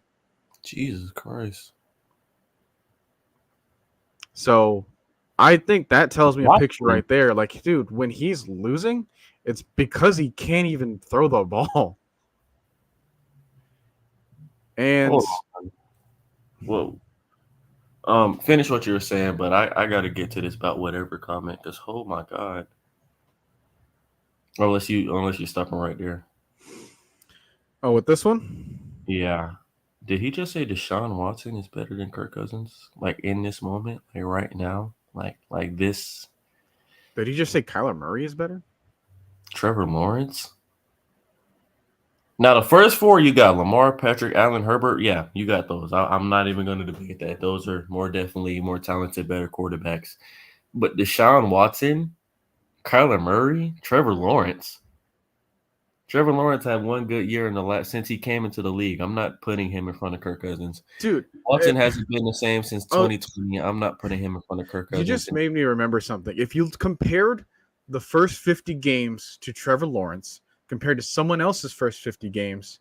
Jesus Christ. So I think that tells me a picture right there. Like, dude, when he's losing, it's because he can't even throw the ball. And whoa. Finish what you were saying, but I got to get to this about whatever comment, because oh my God. Unless you're stopping right there. Oh, with this one? Yeah. Did he just say Deshaun Watson is better than Kirk Cousins? Like in this moment, like right now, like this. Did he just say Kyler Murray is better? Trevor Lawrence. Now the first 4 you got Lamar, Patrick, Allen, Herbert. Yeah, you got those. I'm not even going to debate that. Those are definitely more talented, better quarterbacks. But Deshaun Watson, Kyler Murray, Trevor Lawrence. Trevor Lawrence had one good year in the last since he came into the league. I'm not putting him in front of Kirk Cousins. Dude, Watson hasn't been the same since 2020. I'm not putting him in front of Kirk Cousins. You just made me remember something. If you compared the first 50 games to Trevor Lawrence compared to someone else's first 50 games,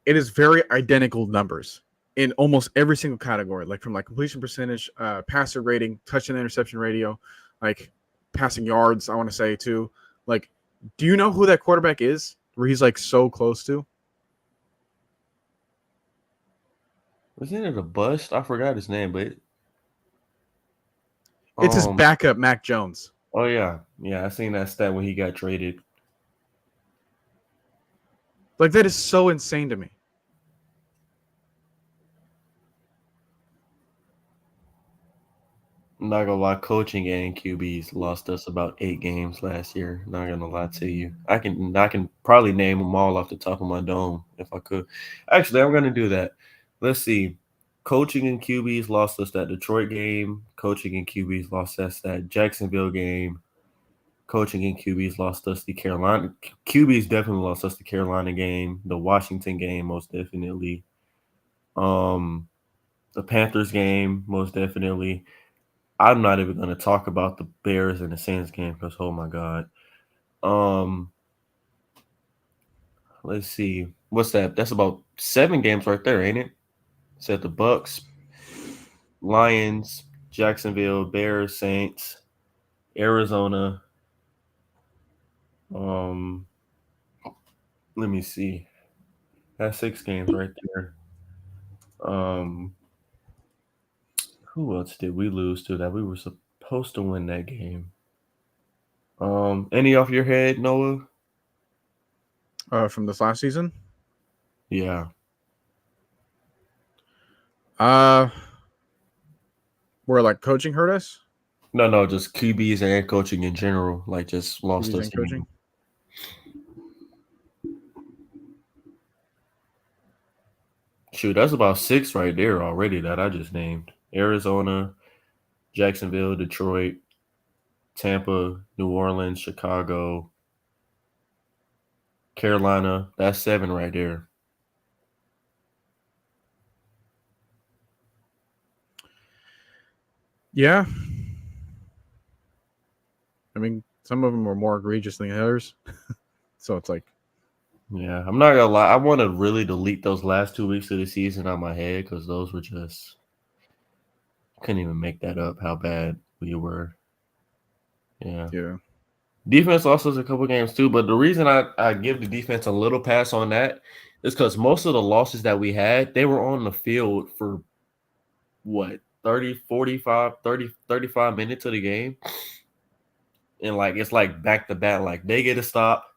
it is very identical numbers in almost every single category, like from like completion percentage, passer rating, touchdown interception ratio, like passing yards, I want to say too. Like, do you know who that quarterback is where he's like so close to? Wasn't it a bust? I forgot his name, but it's his backup, Mac Jones. Oh yeah. I seen that stat when he got traded. Like, that is so insane to me. I'm not gonna lie, coaching and QBs lost us about 8 games last year. Not gonna lie to you. I can probably name them all off the top of my dome if I could. Actually, I'm gonna do that. Let's see. Coaching and QBs lost us that Detroit game. Coaching and QBs lost us that Jacksonville game. Coaching and QBs lost us the Carolina. QBs definitely lost us the Carolina game. The Washington game, most definitely. Um, the Panthers game, most definitely. I'm not even going to talk about the Bears and the Saints game because, oh my God. Um, let's see. What's that? That's about 7 games right there, ain't it? Said the Bucks, Lions, Jacksonville, Bears, Saints, Arizona. Um, let me see. That's 6 games right there. Um, who else did we lose to that we were supposed to win that game? Any off your head, Noah? From this last season. Yeah. Where like coaching hurt us. No, just QBs and coaching in general. Like just lost QBs us. and coaching. Shoot, that's about 6 right there already that I just named. Arizona, Jacksonville, Detroit, Tampa, New Orleans, Chicago, Carolina. That's 7 right there. Yeah. I mean, some of them were more egregious than others. So it's like, Yeah, I'm not gonna lie. I want to really delete those last 2 weeks of the season out of my head because those were just couldn't even make that up. How bad we were. Yeah. yeah. Defense lost us a couple games too, but the reason I give the defense a little pass on that is because most of the losses that we had, they were on the field for what, 30, 45, 30, 35 minutes of the game. And like it's like back to back, like they get a stop,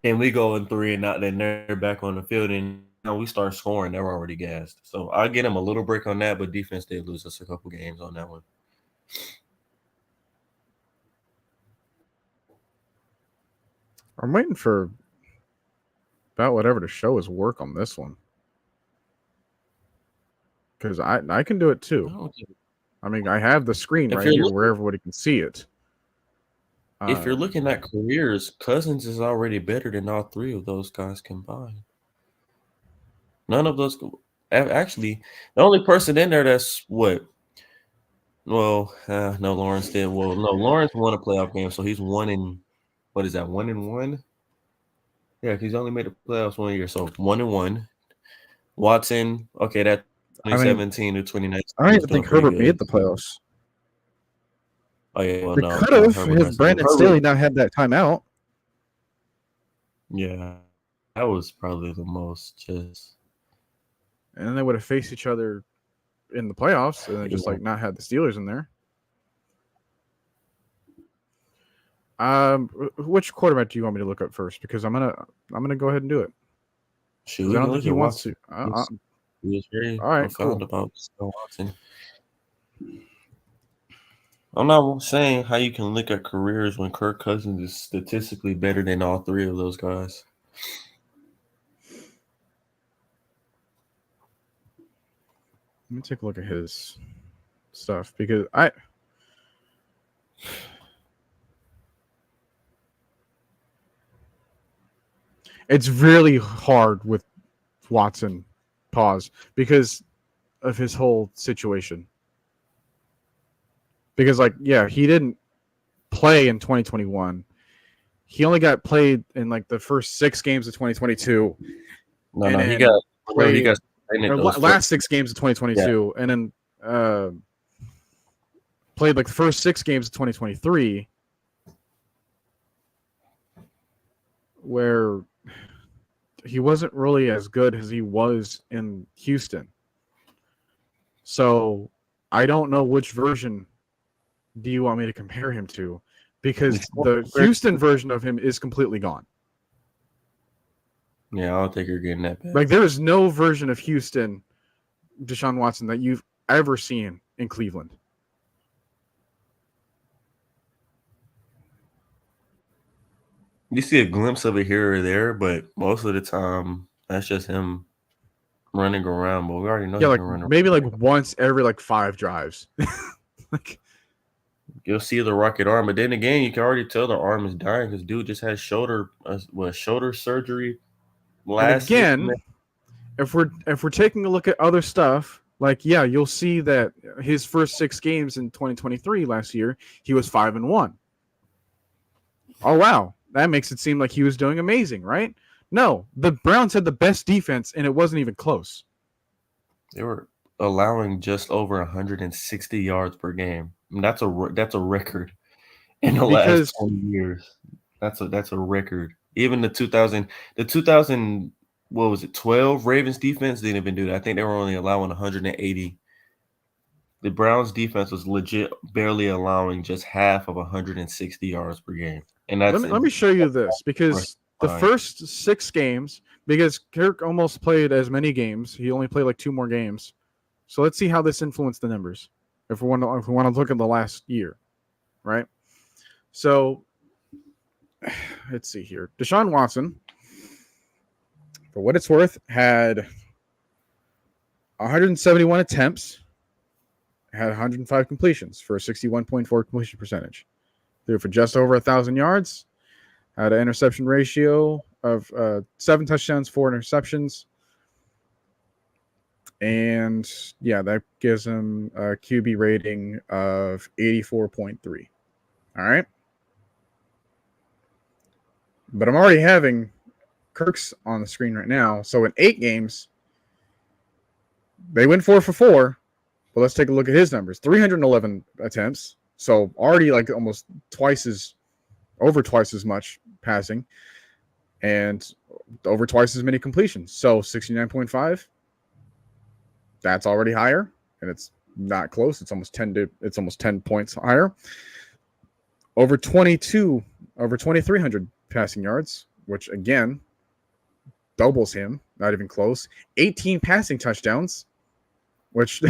and we go in 3 and out, then they're back on the field, and we start scoring, they're already gassed. So I get them a little break on that, but defense did lose us a couple games on that one. I'm waiting for about whatever to show his work on this one. Because I can do it too. I mean, I have the screen right here where everybody can see it. If you're looking at careers, Cousins is already better than all 3 of those guys combined. None of those actually. The only person in there that's what? Well, no, Lawrence did. Well, no, Lawrence won a playoff game, so he's 1 what is that? 1-1. Yeah, he's only made the playoffs 1 year, so 1-1. Watson, okay, that 2017 to 2019. I don't even think Herbert made the playoffs. Oh yeah, well, they no, could have if Brandon Staley not had that timeout. Yeah, that was probably the most just. And then they would have faced each other in the playoffs, and then just like not had the Steelers in there. Which quarterback do you want me to look up first? Because I'm gonna go ahead and do it. Shoot, I don't think he wants to. He was very all right, profound about Watson. I'm not saying how you can look at careers when Kirk Cousins is statistically better than all 3 of those guys. Let me take a look at his stuff because it's really hard with Watson, because of his whole situation. Because, like, yeah, he didn't play in 2021. He only got played in, like, the first 6 games of 2022. No, he got played. Last 6 games of 2022. Yeah. And then played, like, the first 6 games of 2023 where he wasn't really as good as he was in Houston. So I don't know which version do you want me to compare him to, because the Houston version of him is completely gone. Yeah, I don't think you're getting that bad. Like, there is no version of Houston, Deshaun Watson, that you've ever seen in Cleveland. You see a glimpse of it here or there, but most of the time that's just him running around. But we already know Yeah, he like can run around. maybe like once every like 5 drives. Like You'll see the rocket arm, but then again, you can already tell the arm is dying because dude just had shoulder surgery and last season. again, if we're taking a look at other stuff, like yeah, you'll see that his first 6 games in 2023 last year, he was 5-1. Oh wow, that makes it seem like he was doing amazing, right? No, the Browns had the best defense, and it wasn't even close. They were allowing just over 160 yards per game. I mean, that's a record in the last Because 20 years. That's a record. Even the 2000 what was it 12 Ravens defense didn't even do that. I think they were only allowing 180. The Browns defense was legit barely allowing just half of 160 yards per game, and let me show you this, because the fine. first 6 games, because Kirk almost played as many games, he only played like 2 more games. So let's see how this influenced the numbers. If we want to look at the last year, right? So let's see here. Deshaun Watson, for what it's worth, had 171 attempts, had 105 completions for a 61.4 completion percentage. Threw for just over 1,000 yards, had an interception ratio of 7 touchdowns, 4 interceptions. And yeah, that gives him a QB rating of 84.3. All right. But I'm already having Kirk's on the screen right now. So in 8 games, they went 4 for 4. But let's take a look at his numbers. 311 attempts. So already like almost over twice as much passing. And over twice as many completions. So 69.5. That's already higher. And it's not close. It's almost 10 points higher. Over 2,300 passing yards, which again doubles him, not even close. 18 passing touchdowns, which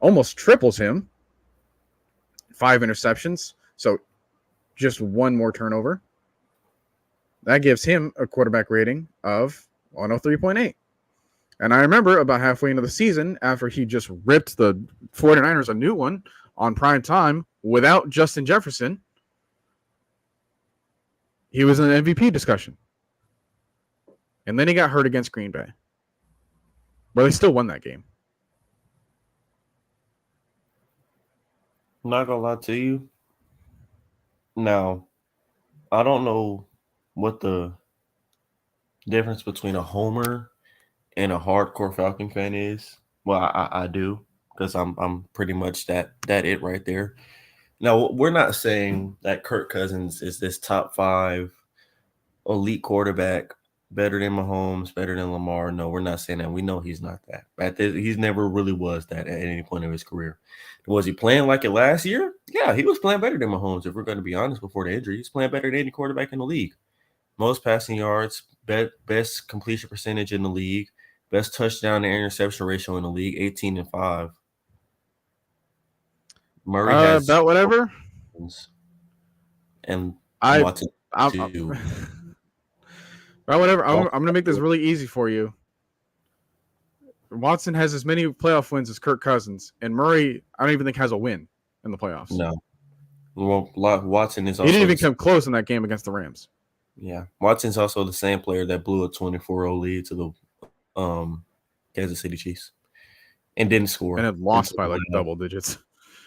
almost triples him. 5 interceptions, so just 1 more turnover. That gives him a quarterback rating of 103.8. And I remember about halfway into the season, after he just ripped the 49ers a new one on prime time without Justin Jefferson, he was in an MVP discussion. And then he got hurt against Green Bay, where they still won that game. I'm not gonna lie to you. Now, I don't know what the difference between a homer and a hardcore Falcon fan is. Well, I do, because I'm pretty much that it right there. Now, we're not saying that Kirk Cousins is this top 5 elite quarterback, better than Mahomes, better than Lamar. No, we're not saying that. We know he's not that. He's never really was that at any point of his career. Was he playing like it last year? Yeah, he was playing better than Mahomes, if we're going to be honest, before the injury. He's playing better than any quarterback in the league. Most passing yards, best completion percentage in the league, best touchdown to interception ratio in the league, 18-5. Murray has about whatever. And I Watson too. About whatever. I'm going to make this really easy for you. Watson has as many playoff wins as Kirk Cousins, and Murray, I don't even think has a win in the playoffs. No. Well, Watson is also. He didn't even come close in that game against the Rams. Yeah, Watson's also the same player that blew a 24-0 lead to the Kansas City Chiefs and didn't score. And it lost by like double digits.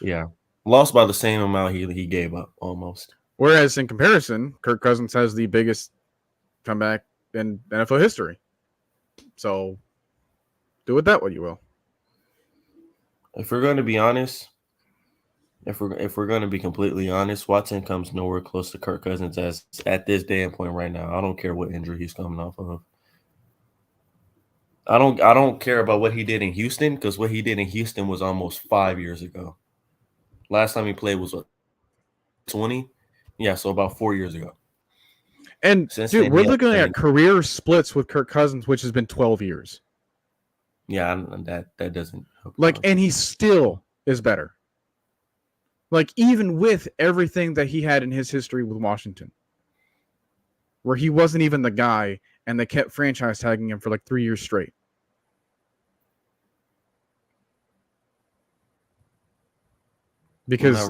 Yeah, lost by the same amount he gave up almost. Whereas in comparison, Kirk Cousins has the biggest comeback in NFL history. So do with that what you will. If we're going to be honest, if we're going to be completely honest, Watson comes nowhere close to Kirk Cousins as at this day and point right now. I don't care what injury he's coming off of. I don't care about what he did in Houston, because what he did in Houston was almost 5 years ago. Last time he played was what, 20? Yeah, so about 4 years ago. And dude, we're looking at career splits with Kirk Cousins, which has been 12 years. Yeah, that doesn't like, and he still is better. Like, even with everything that he had in his history with Washington. where he wasn't even the guy, and they kept franchise tagging him for like 3 years straight. Because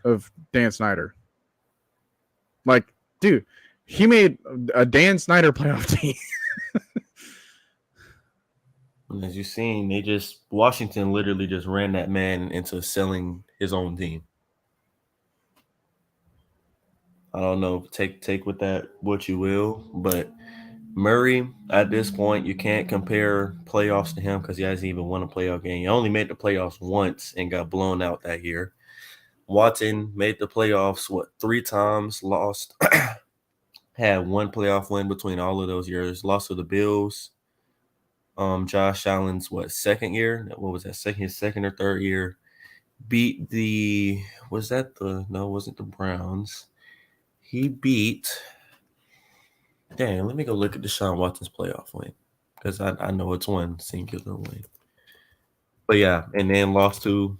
of Dan Snyder. Like, dude, he made a Dan Snyder playoff team. As you've seen, Washington literally just ran that man into selling his own team. I don't know, take with that what you will, but Murray, at this point, you can't compare playoffs to him because he hasn't even won a playoff game. He only made the playoffs once and got blown out that year. Watson made the playoffs, 3 times, lost, had 1 playoff win between all of those years, lost to the Bills. Josh Allen's second year? What was that? Second or third year? Beat it wasn't the Browns. He beat. Damn, let me go look at Deshaun Watson's playoff win because I know it's one singular win. But yeah, and then lost to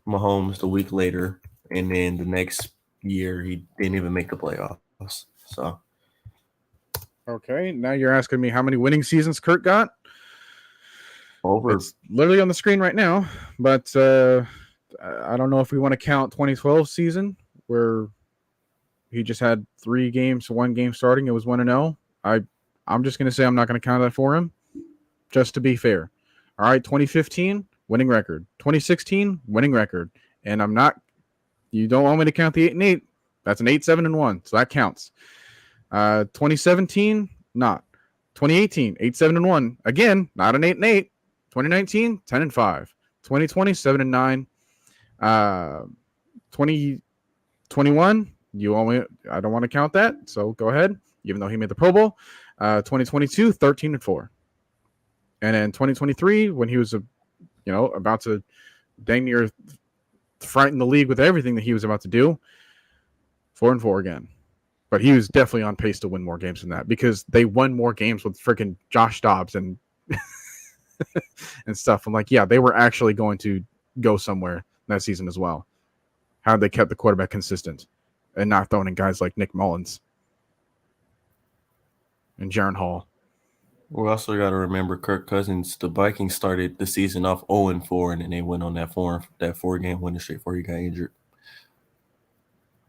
Mahomes the week later, and then the next year he didn't even make the playoffs. So. Okay, now you're asking me how many winning seasons Kirk got? It's literally on the screen right now, but I don't know if we want to count 2012 season where he just had 3 games, 1 game starting. It was 1-0. I'm just going to say I'm not going to count that for him, just to be fair. All right, 2015, winning record. 2016, winning record. And you don't want me to count the 8-8. That's an 8-7-1, so that counts. 2017, not. 2018, 8-7-1. Again, not an 8-8. 2019, 10-5. 2020, 7-9. 2021, I don't want to count that, so go ahead, even though he made the Pro Bowl. 2022, 13-4. And then 2023, when he was about to dang near frighten the league with everything that he was about to do, 4-4 again. But he was definitely on pace to win more games than that because they won more games with freaking Josh Dobbs and and stuff. I'm like, yeah, they were actually going to go somewhere that season as well. How they kept the quarterback consistent and not throwing in guys like Nick Mullins and Jaron Hall. We also got to remember Kirk Cousins. The Vikings started the season off 0-4, and then they went on that 4-game winning streak before he got injured.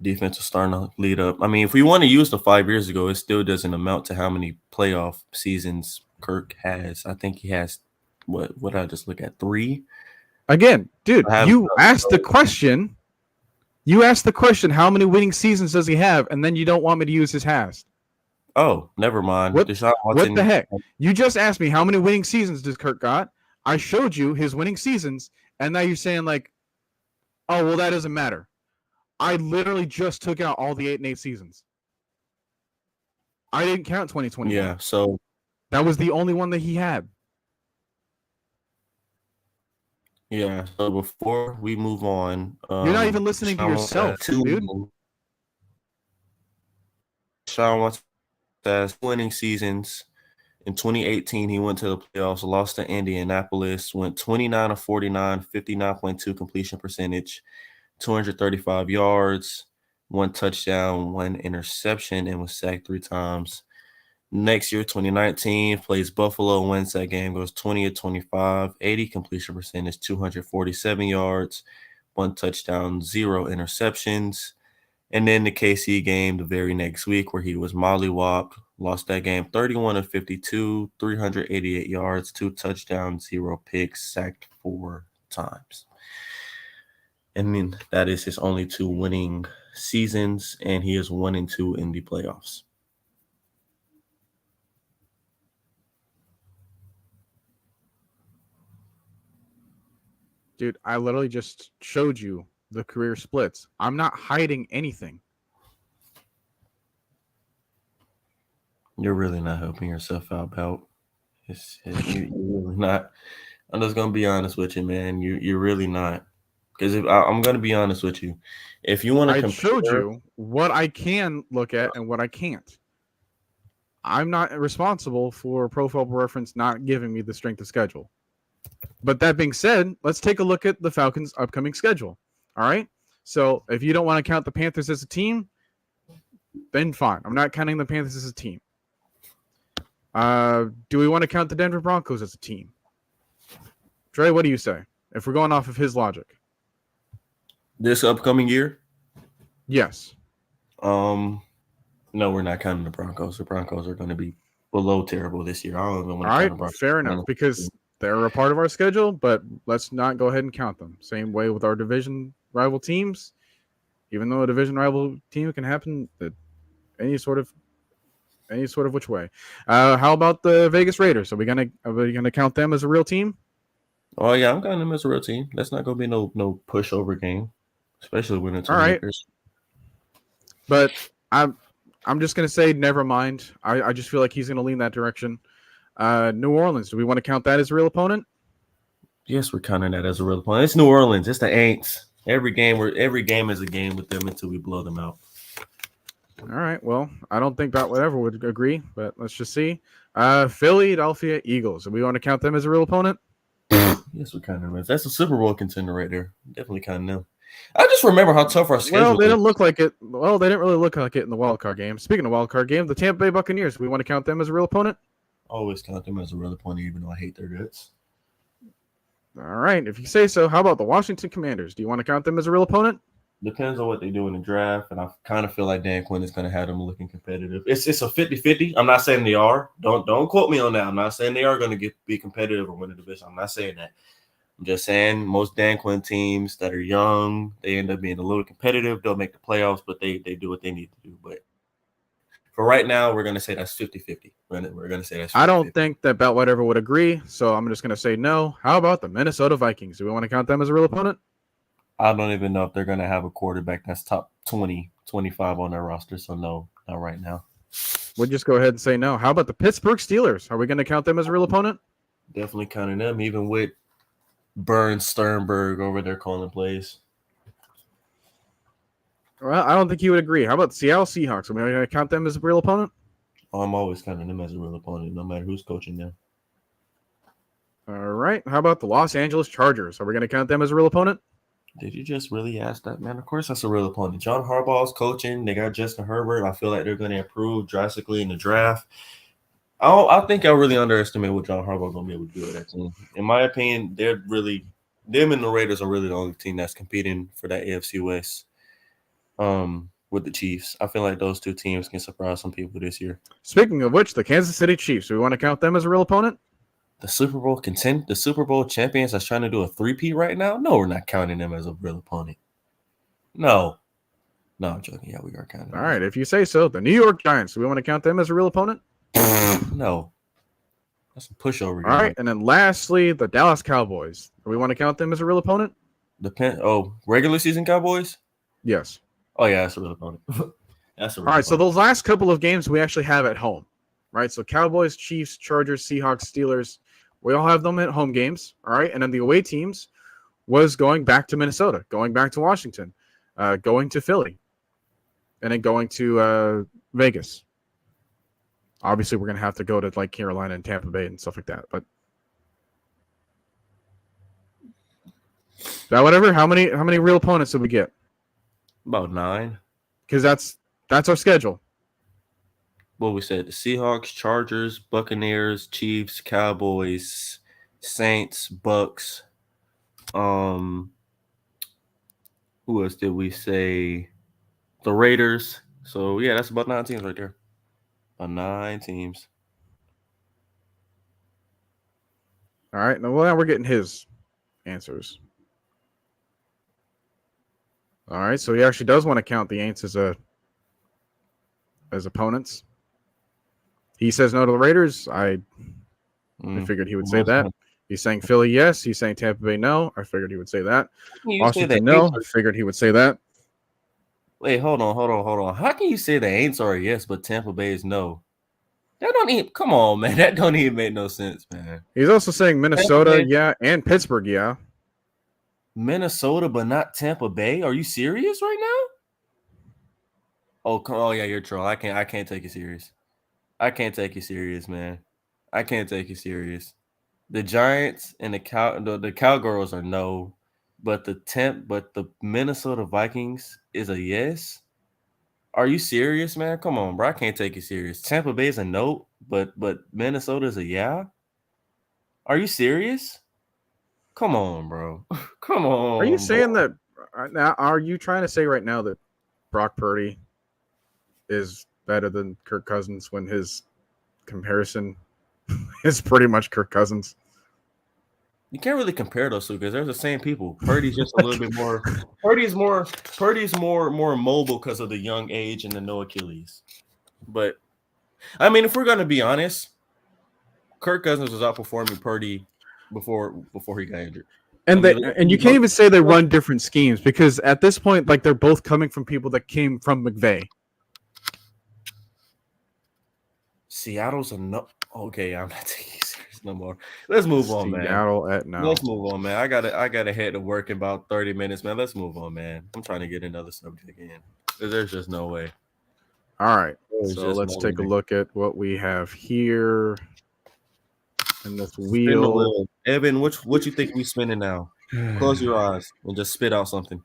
Defense was starting to lead up. I mean, if we want to use the 5 years ago, it still doesn't amount to how many playoff seasons Kirk has. I think he has, what did I just look at, 3? Again, dude, you asked the question. You asked the question, how many winning seasons does he have? And then you don't want me to use his has. Oh, never mind. What the heck? You just asked me how many winning seasons does Kirk got? I showed you his winning seasons, and now you're saying like, oh, well, that doesn't matter. I literally just took out all the 8-8 seasons. I didn't count 2021. Yeah, so that was the only one that he had. Yeah, so before we move on, you're not even listening to yourself, dude. Sean Watson has winning seasons. In 2018, he went to the playoffs, lost to Indianapolis, went 29-49, 59.2 completion percentage, 235 yards, 1 touchdown, 1 interception, and was sacked 3 times. Next year, 2019, plays Buffalo, wins that game, goes 20-25, 80 completion percentage, 247 yards, 1 touchdown, 0 interceptions. And then the KC game the very next week where he was mollywopped, lost that game 31-52, 388 yards, 2 touchdowns, 0 picks, sacked 4 times. And then that is his only 2 winning seasons, and he is 1-2 in the playoffs. Dude, I literally just showed you the career splits. I'm not hiding anything. You're really not helping yourself out, Belt. You're really not. I'm just going to be honest with you, man. You're really not. Because I'm going to be honest with you. If you want to compare. I showed you what I can look at and what I can't. I'm not responsible for Pro Football Reference not giving me the strength of schedule. But that being said, let's take a look at the Falcons' upcoming schedule. All right? So if you don't want to count the Panthers as a team, then fine. I'm not counting the Panthers as a team. Do we want to count the Denver Broncos as a team? Trey, what do you say? If we're going off of his logic. This upcoming year? Yes. No, we're not counting the Broncos. The Broncos are going to be below terrible this year. I don't even want to All count right, the Broncos. fair enough, because they're a part of our schedule, but let's not go ahead and count them. Same way with our division rival teams. Even though a division rival team can happen at any sort of which way. How about the Vegas Raiders? Are we gonna count them as a real team? Oh yeah, I'm counting them as a real team. That's not going to be no pushover game, especially when it's all right. Lakers. But I'm just gonna say never mind. I just feel like he's gonna lean that direction. New Orleans. Do we want to count that as a real opponent? Yes, we're counting that as a real opponent. It's New Orleans. It's the Aints. Every game is a game with them until we blow them out. All right. Well, I don't think that whatever would agree, but let's just see. Philadelphia Eagles. Do we want to count them as a real opponent? Yes, we're counting them. That's a Super Bowl contender right there. Definitely counting them. I just remember how tough our schedule. Well, they didn't look like it. Well, they didn't really look like it in the wild card game. Speaking of wild card game, the Tampa Bay Buccaneers. Do we want to count them as a real opponent? Always count them as a real opponent, even though I hate their guts. All right, if you say so. How about the Washington Commanders? Do you want to count them as a real opponent? Depends on what they do in the draft, and I kind of feel like Dan Quinn is going to have them looking competitive. It's a 50-50. I'm not saying they are. Don't quote me on that. I'm not saying they are going to be competitive or win the division. I'm not saying that. I'm just saying most Dan Quinn teams that are young, they end up being a little competitive. They'll make the playoffs, but they do what they need to do. But for right now, we're going to say that's 50-50. We're going to say that's 50-50. I don't think that Beltwhatever would agree, so I'm just going to say no. How about the Minnesota Vikings? Do we want to count them as a real opponent? I don't even know if they're going to have a quarterback that's top 20, 25 on their roster. So, no, not right now. We'll just go ahead and say no. How about the Pittsburgh Steelers? Are we going to count them as a real opponent? Definitely counting them, even with Burns Sternberg over there calling plays. Well, I don't think he would agree. How about the Seattle Seahawks? Are we going to count them as a real opponent? Oh, I'm always counting them as a real opponent, no matter who's coaching them. All right. How about the Los Angeles Chargers? Are we going to count them as a real opponent? Did you just really ask that, man? Of course, that's a real opponent. John Harbaugh's coaching. They got Justin Herbert. I feel like they're going to improve drastically in the draft. I think I really underestimate what John Harbaugh going to be able to do with that team. In my opinion, them and the Raiders are really the only team that's competing for that AFC West with the Chiefs. I feel like those two teams can surprise some people this year. Speaking of which, the Kansas City Chiefs. Do we want to count them as a real opponent? The Super Bowl champions that's trying to do a three-peat right now? No, we're not counting them as a real opponent. No, I'm joking. Yeah, we are counting them. All right, if you say so. The New York Giants. Do we want to count them as a real opponent? No. That's a pushover. All right, and then lastly, the Dallas Cowboys. Do we want to count them as a real opponent? Regular season Cowboys? Yes. Oh, yeah, that's a real opponent. All right, so those last couple of games we actually have at home, right? So Cowboys, Chiefs, Chargers, Seahawks, Steelers, we all have them at home games, all right? And then the away teams was going back to Minnesota, going back to Washington, going to Philly, and then going to Vegas. Obviously, we're going to have to go to like Carolina and Tampa Bay and stuff like that. But now, whatever. How many real opponents did we get? About 9. Because that's our schedule. Well, we said the Seahawks, Chargers, Buccaneers, Chiefs, Cowboys, Saints, Bucks. Who else did we say? The Raiders. So yeah, that's about 9 teams right there. 9 teams. All right. Now we're getting his answers. All right. So he actually does want to count the Aints as opponents. He says no to the Raiders. I figured he would say that. He's saying Philly, yes. He's saying Tampa Bay, no. I figured he would say that. Washington, no. I figured he would say that. Wait, hold on. How can you say the Aints are a yes, but Tampa Bay is no? That don't even. Come on, man. That don't even make no sense, man. He's also saying Minnesota, yeah, and Pittsburgh, yeah. Minnesota, but not Tampa Bay. Are you serious right now? Oh yeah, you're troll. I can't take you serious. I can't take you serious, man. I can't take you serious. The Giants and the Cowgirls are no, but the Minnesota Vikings is a yes. Are you serious, man? Come on, bro. I can't take you serious. Tampa Bay's a note, but Minnesota's a yeah. Are you serious? Come on, bro. Come Are you on, saying bro. that now? Are you trying to say right now that Brock Purdy is better than Kirk Cousins when his comparison is pretty much Kirk Cousins? You can't really compare those two because they're the same people. Purdy's just a little bit more. Purdy's more mobile because of the young age and the no Achilles. But I mean, if we're gonna be honest, Kirk Cousins was outperforming Purdy before he got injured. I And mean, you can't even say they run different schemes because at this point, like they're both coming from people that came from McVay. Seattle's a no. Okay, I'm not taking you serious no more. Let's move on, man. Seattle at now. Let's move on, man. I gotta head to work in about 30 minutes, man. Let's move on, man. I'm trying to get another subject in. There's just no way. All right, There's so just let's no take a way. look at what we have here in this Spin the wheel. wheel. Evan, what you think we spinning now? Close your eyes and just spit out something.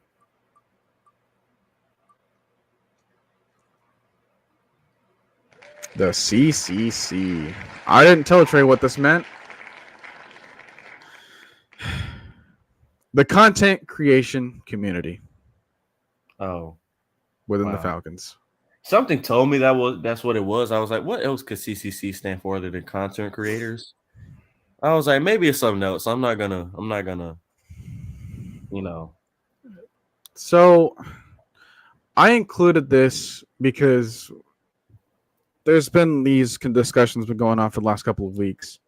The CCC. I didn't tell Trey what this meant. The content creation community Oh, within the wow. Falcons. Something told me that's what it was. I was like, what else could CCC stand for other than content creators? I was like, maybe it's something else. I'm not gonna, you know. So I included this because there's been these discussions been going on for the last couple of weeks.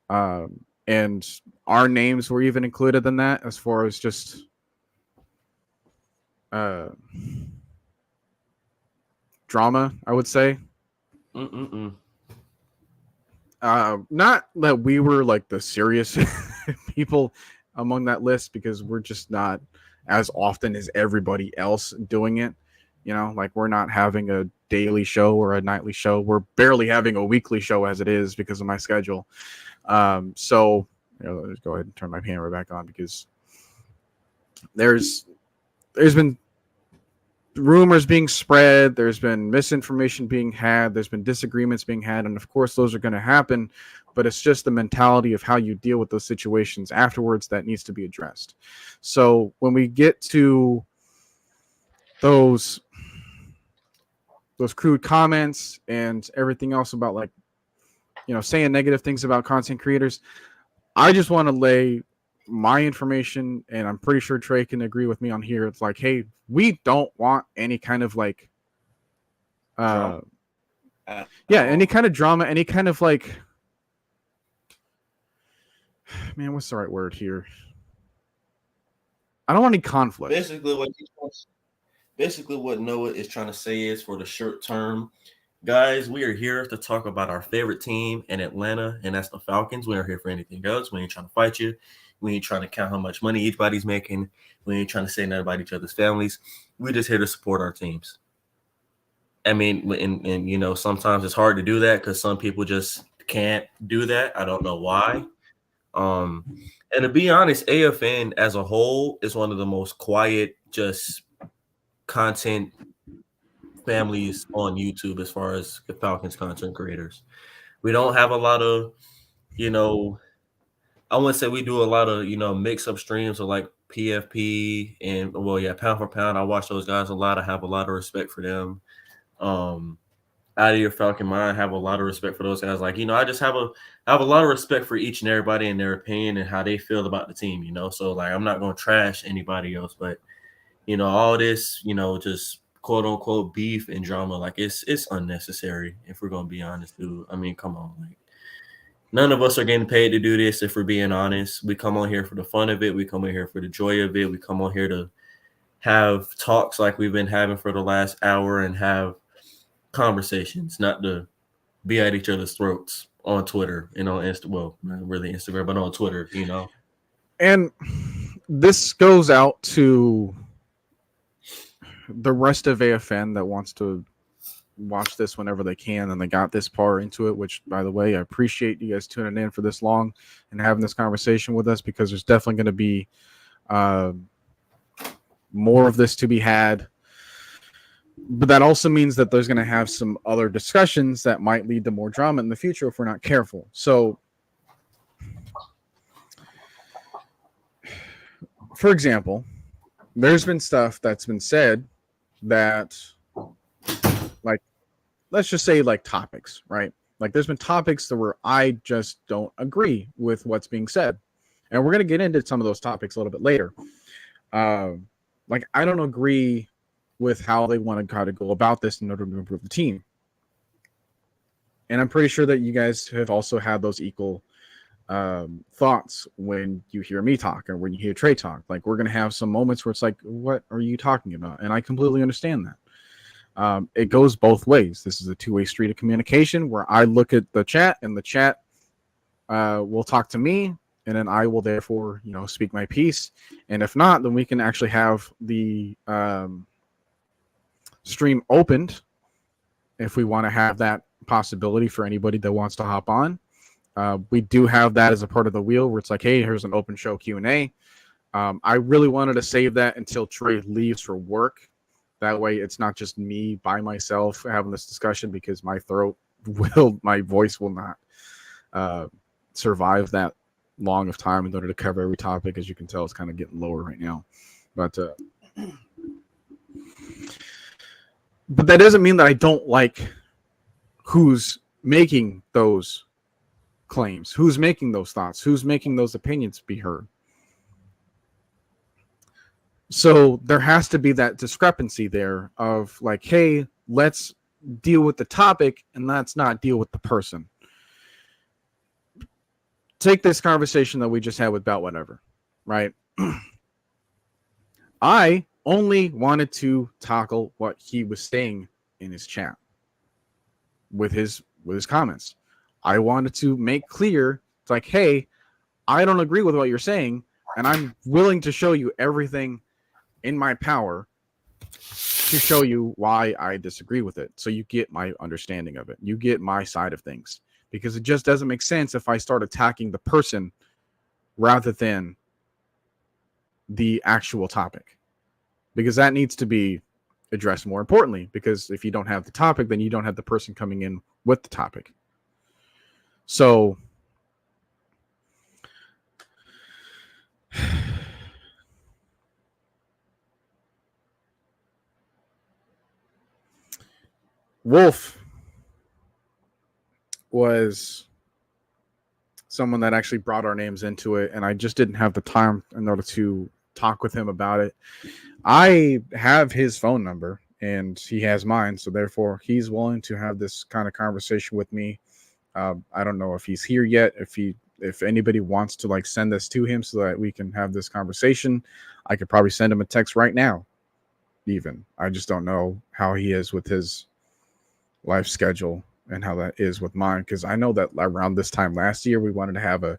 And our names were even included in that as far as just drama, I would say. Not that we were like the serious people among that list because we're just not as often as everybody else doing it. You know, like we're not having a daily show or a nightly show. We're barely having a weekly show as it is because of my schedule. So let's go ahead and turn my camera back on because there's been rumors being spread, there's been misinformation being had, there's been disagreements being had, and of course those are going to happen, but it's just the mentality of how you deal with those situations afterwards that needs to be addressed. So when we get to those crude comments and everything else about like saying negative things about content creators, I just want to lay my information, and I'm pretty sure Trey can agree with me on here. It's like, hey, we don't want any kind of like any kind of drama, any kind of like, man, what's the right word here? I don't want any conflict. Basically what Noah is trying to say is, for the short term, guys, we are here to talk about our favorite team in Atlanta, and that's the Falcons. We aren't here for anything else. We ain't trying to fight you. We ain't trying to count how much money each body's making. We ain't trying to say nothing about each other's families. We're just here to support our teams. I mean, and sometimes it's hard to do that because some people just can't do that. I don't know why. And to be honest, AFN as a whole is one of the most quiet, just content families on YouTube as far as the Falcons content creators. We don't have a lot of, I wouldn't say we do a lot of, mix up streams of like PFP and pound for pound. I watch those guys a lot. I have a lot of respect for them. Out of your Falcon mind, I have a lot of respect for those guys. Like, I just have a lot of respect for each and everybody and their opinion and how they feel about the team, So like I'm not gonna trash anybody else, but all this, just quote unquote beef and drama, like it's unnecessary if we're gonna be honest, dude. I mean, come on, like none of us are getting paid to do this. If we're being honest, we come on here for the fun of it. We come on here for the joy of it. We come on here to have talks like we've been having for the last hour and have conversations, not to be at each other's throats on Twitter and on not really Instagram, but on Twitter, And this goes out to the rest of AFN that wants to watch this whenever they can, and they got this far into it, which, by the way, I appreciate you guys tuning in for this long and having this conversation with us, because there's definitely going to be more of this to be had. But that also means that there's going to have some other discussions that might lead to more drama in the future if we're not careful. So, for example, there's been stuff that's been said that, like, let's just say, like, topics, right? Like, there's been topics where I just don't agree with what's being said. And we're going to get into some of those topics a little bit later. Like, I don't agree with how they want to kind of go about this in order to improve the team. And I'm pretty sure that you guys have also had those equal thoughts when you hear me talk or when you hear Trey talk. Like, we're going to have some moments where it's like, what are you talking about? And I completely understand that. It goes both ways. This is a two-way street of communication where I look at the chat and the chat will talk to me, and then I will therefore, speak my piece. And if not, then we can actually have the stream opened if we want to have that possibility for anybody that wants to hop on. We do have that as a part of the wheel where it's like, hey, here's an open show Q&A. I really wanted to save that until Trey leaves for work. That way it's not just me by myself having this discussion, because my voice will not survive that long of time in order to cover every topic. As you can tell, it's kind of getting lower right now. But that doesn't mean that I don't like who's making those claims, who's making those thoughts, who's making those opinions be heard. So there has to be that discrepancy there of like, hey, let's deal with the topic and let's not deal with the person. Take this conversation that we just had with Belt Whatever, right? I only wanted to tackle what he was saying in his chat with his comments. I wanted to make clear, it's like, hey, I don't agree with what you're saying, and I'm willing to show you everything in my power to show you why I disagree with it. So you get my understanding of it. You get my side of things, because it just doesn't make sense if I start attacking the person rather than the actual topic, because that needs to be addressed more importantly, because if you don't have the topic, then you don't have the person coming in with the topic. So Wolf was someone that actually brought our names into it, and I just didn't have the time in order to talk with him about it. I have his phone number and he has mine, so therefore he's willing to have this kind of conversation with me. I don't know if he's here yet. If anybody wants to like send this to him so that we can have this conversation, I could probably send him a text right now. Even I just don't know how he is with his life schedule and how that is with mine, because I know that around this time last year we wanted to have a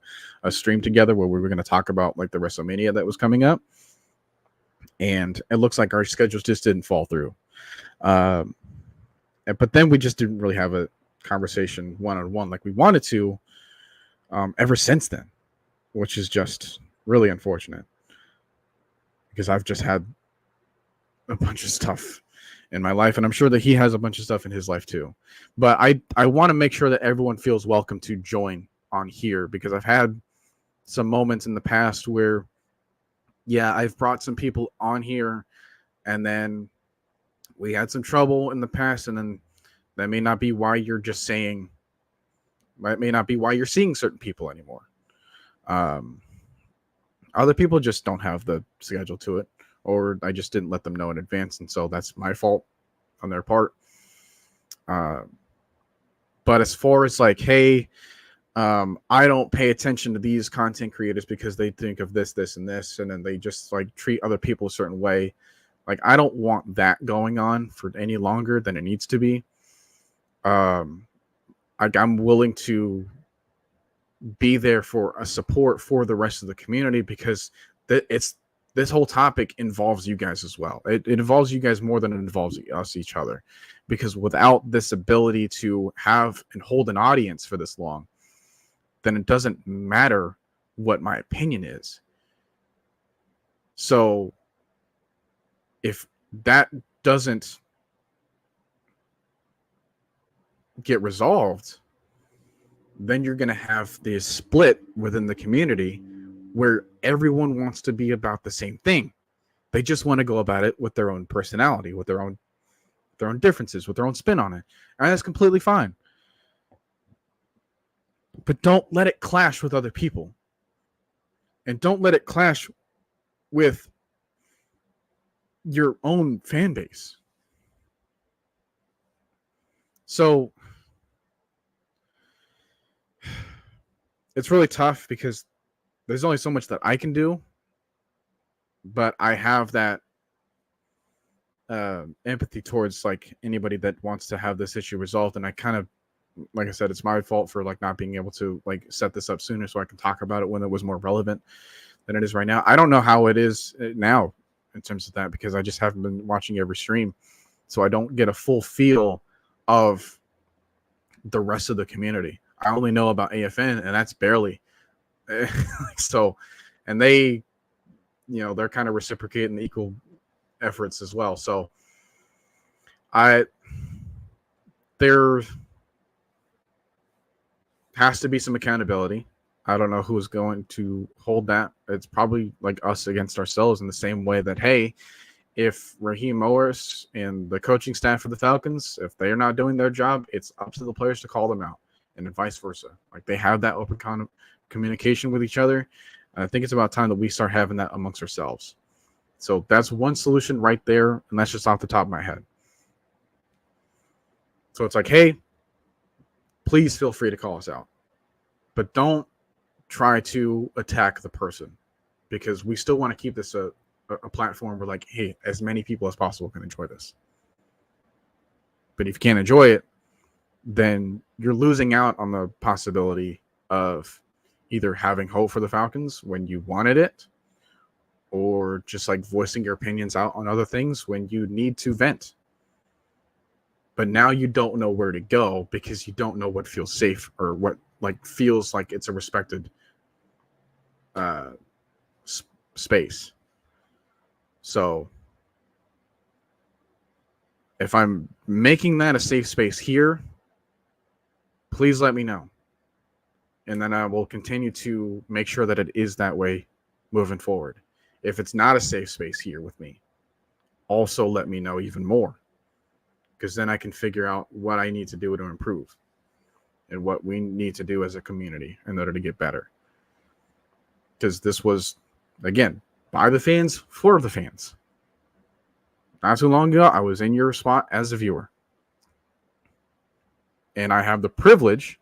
stream together where we were going to talk about like the WrestleMania that was coming up, and it looks like our schedules just didn't fall through. But then we just didn't really have a conversation one-on-one like we wanted to ever since then, which is just really unfortunate, because I've just had a bunch of stuff in my life, and I'm sure that he has a bunch of stuff in his life too. But I want to make sure that everyone feels welcome to join on here, because I've had some moments in the past where, yeah, I've brought some people on here, and then we had some trouble in the past, and then that may not be why you're just saying, that may not be why you're seeing certain people anymore. Other people just don't have the schedule to it, or I just didn't let them know in advance, and so that's my fault on their part. But as far as like, hey, I don't pay attention to these content creators because they think of this, this, and this, and then they just like treat other people a certain way. Like, I don't want that going on for any longer than it needs to be. I'm willing to be there for a support for the rest of the community, because this whole topic involves you guys as well. It involves you guys more than it involves us, each other, because without this ability to have and hold an audience for this long, then it doesn't matter what my opinion is. So if that doesn't get resolved, then you're going to have this split within the community where everyone wants to be about the same thing. They just want to go about it with their own personality, with their own differences, with their own spin on it. And that's completely fine. But don't let it clash with other people. And don't let it clash with your own fan base. So it's really tough because there's only so much that I can do, but I have that empathy towards like anybody that wants to have this issue resolved. And I kind of, like I said, it's my fault for like not being able to like set this up sooner so I can talk about it when it was more relevant than it is right now. I don't know how it is now in terms of that because I just haven't been watching every stream, so I don't get a full feel of the rest of the community. I only know about AFN, and that's barely. So, and they, they're kind of reciprocating the equal efforts as well. So, there has to be some accountability. I don't know who's going to hold that. It's probably like us against ourselves in the same way that, hey, if Raheem Morris and the coaching staff of the Falcons, if they're not doing their job, it's up to the players to call them out, and vice versa. Like they have that open communication with each other. And I think it's about time that we start having that amongst ourselves. So that's one solution right there, and that's just off the top of my head. So it's like, hey, please feel free to call us out, but don't try to attack the person, because we still want to keep this a platform where like, hey, as many people as possible can enjoy this. But if you can't enjoy it, then you're losing out on the possibility of either having hope for the Falcons when you wanted it, or just like voicing your opinions out on other things when you need to vent. But now you don't know where to go because you don't know what feels safe or what like feels like it's a respected space. So if I'm making that a safe space here, please let me know. And then I will continue to make sure that it is that way moving forward. If it's not a safe space here with me, also let me know even more, because then I can figure out what I need to do to improve and what we need to do as a community in order to get better. Because this was, again, by the fans, for the fans. Not too long ago, I was in your spot as a viewer. And I have the privilege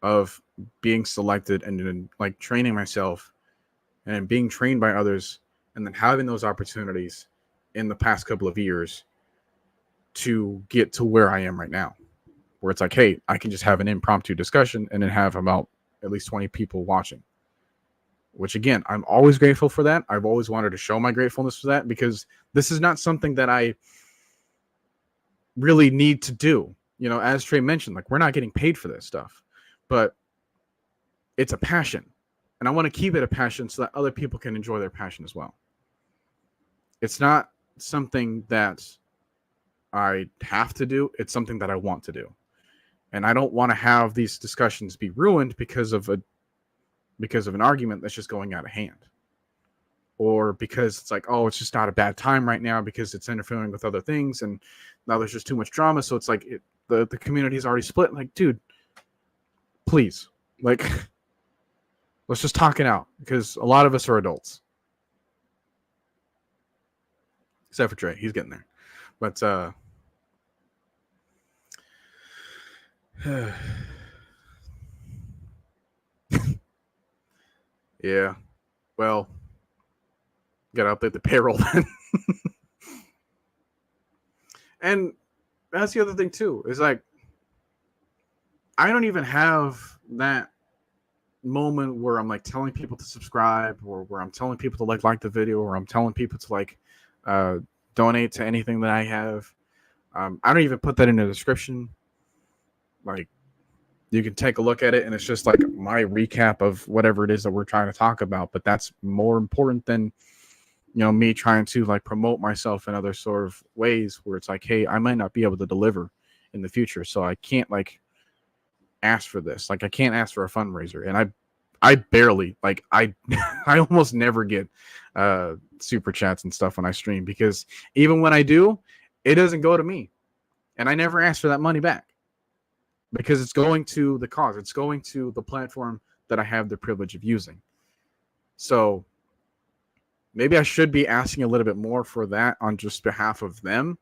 of being selected and then like training myself and being trained by others, and then having those opportunities in the past couple of years to get to where I am right now, where it's like, hey, I can just have an impromptu discussion and then have about at least 20 people watching. Which, again, I'm always grateful for that. I've always wanted to show my gratefulness for that, because this is not something that I really need to do. As Trey mentioned, like, we're not getting paid for this stuff, but it's a passion. And I want to keep it a passion so that other people can enjoy their passion as well. It's not something that I have to do. It's something that I want to do. And I don't want to have these discussions be ruined because of an argument that's just going out of hand, or because it's like, oh, it's just not a bad time right now because it's interfering with other things, and now there's just too much drama. So it's like the community is already split. Like, dude, please, like, let's just talk it out, because a lot of us are adults, except for Trey. He's getting there, but yeah, well, gotta update the payroll then. And that's the other thing too, is like, I don't even have that moment where I'm like telling people to subscribe, or where I'm telling people to like the video, or I'm telling people to like donate to anything that I have. I don't even put that in the description. Like, you can take a look at it, and it's just like my recap of whatever it is that we're trying to talk about. But that's more important than, me trying to like promote myself in other sort of ways where it's like, hey, I might not be able to deliver in the future. So I can't like ask for this. Like I can't ask for a fundraiser. And I barely like I I almost never get super chats and stuff when I stream, because even when I do, it doesn't go to me. And I never ask for that money back, because it's going to the cause. It's going to the platform that I have the privilege of using. So maybe I should be asking a little bit more for that on just behalf of them.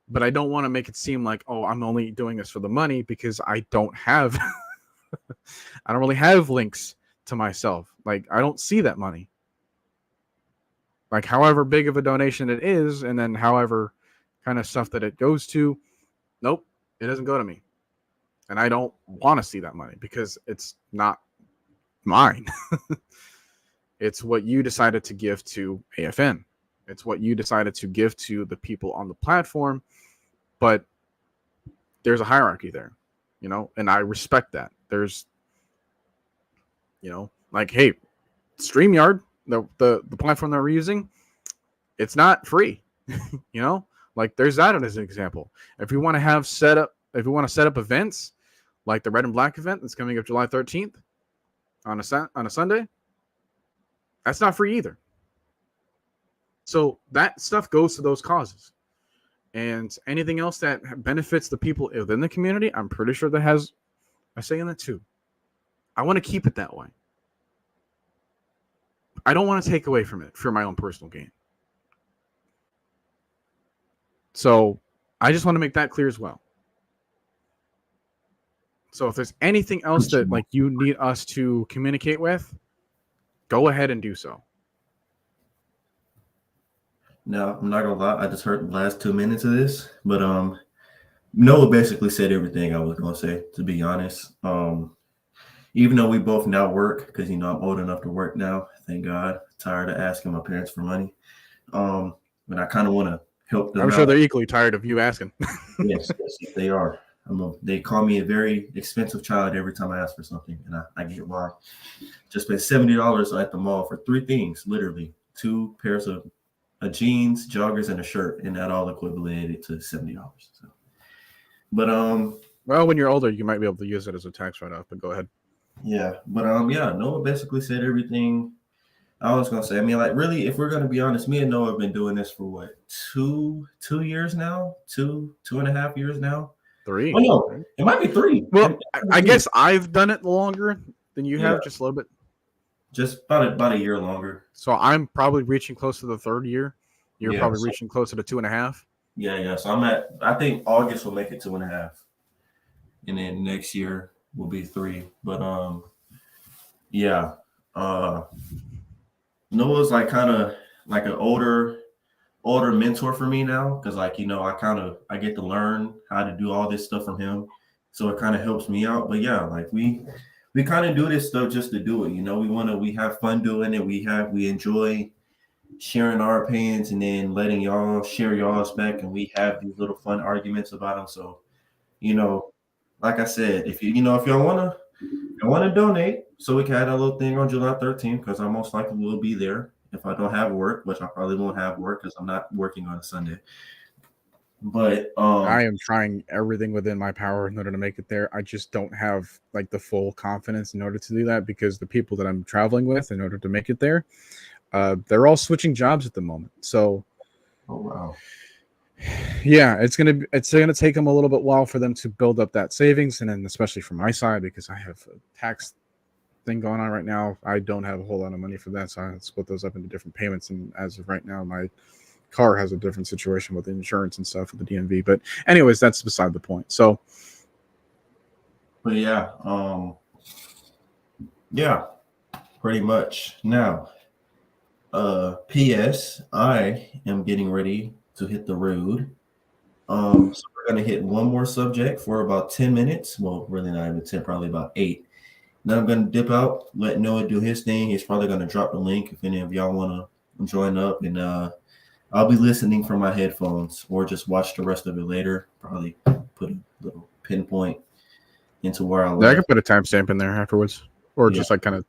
But I don't want to make it seem like, oh, I'm only doing this for the money, because I don't have I don't really have links to myself. Like I don't see that money. Like however big of a donation it is, and then however kind of stuff that it goes to, nope, it doesn't go to me. And I don't want to see that money, because it's not mine. It's what you decided to give to AFN. It's what you decided to give to the people on the platform. But there's a hierarchy there, you know, and I respect that. There's, you know, like, hey, StreamYard, the platform that we're using, it's not free. You know, like there's that as an example. If we want to set up events like the Red and Black event that's coming up July 13th on a Sunday, that's not free either. So that stuff goes to those causes. And anything else that benefits the people within the community, I'm pretty sure that has a say in that too. I want to keep it that way. I don't want to take away from it for my own personal gain. So I just want to make that clear as well. So if there's anything else that like you need us to communicate with, go ahead and do so. No, I'm not gonna lie. I just heard the last 2 minutes of this, but Noah basically said everything I was gonna say. To be honest, even though we both now work, because you know I'm old enough to work now. Thank God. Tired of asking my parents for money. But I kind of want to help them. I'm sure they're equally tired of you asking. yes, they are. They call me a very expensive child every time I ask for something, and I get why. Just spent $70 at the mall for 3 things, literally 2 pairs of jeans, joggers, and a shirt, and that all equated to $70. So, but well, when you're older, you might be able to use it as a tax write-off. But go ahead. Yeah, but yeah, Noah basically said everything I was gonna say. I mean, like, really, if we're gonna be honest, me and Noah have been doing this for what, 2 years now, 2.5 years now. 3. Oh no, it might be 3. Well, I guess I've done it longer than you have, just a little bit. Just about a year longer. So I'm probably reaching close to the 3rd year. You're probably reaching closer to 2.5. Yeah. So I think August will make it 2.5, and then next year will be 3. But yeah. Noah's like kind of like an older mentor for me now, because like, you know, I get to learn how to do all this stuff from him, so it kind of helps me out. But yeah, like we kind of do this stuff just to do it, you know. We have fun doing it. We enjoy sharing our opinions and then letting y'all share y'all's back, and we have these little fun arguments about them. So, you know, like I said, if y'all want to donate, so we can have a little thing on July 13th, because I most likely will be there if I don't have work, which I probably won't have work because I'm not working on a Sunday. But I am trying everything within my power in order to make it there. I just don't have like the full confidence in order to do that, because the people that I'm traveling with in order to make it there, they're all switching jobs at the moment. So, oh wow. Yeah, it's gonna take them a little bit while for them to build up that savings, and then especially from my side, because I have a tax thing going on right now. I don't have a whole lot of money for that, so I split those up into different payments. And as of right now, my car has a different situation with insurance and stuff with the DMV. But anyways, that's beside the point. So, but yeah, yeah, pretty much. Now, P.S. I am getting ready to hit the road. So we're gonna hit one more subject for about 10 minutes. Well, really not even 10, probably about 8. Then I'm gonna dip out, let Noah do his thing. He's probably gonna drop the link if any of y'all wanna join up, and I'll be listening from my headphones or just watch the rest of it later. Probably put a little pinpoint into where I was. Yeah, I can put a timestamp in there afterwards, or just like kind of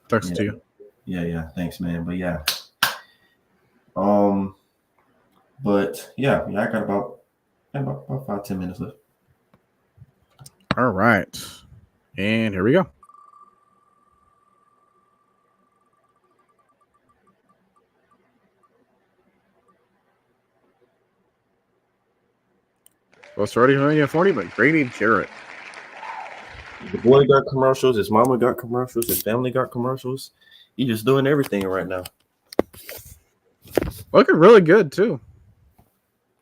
text it to you. Yeah. Thanks, man. But yeah. But yeah, I got about 5-10 minutes left. All right. And here we go. Well, starting from 40, but Grady Jarrett. The boy got commercials. His mama got commercials. His family got commercials. He's just doing everything right now. Looking really good, too.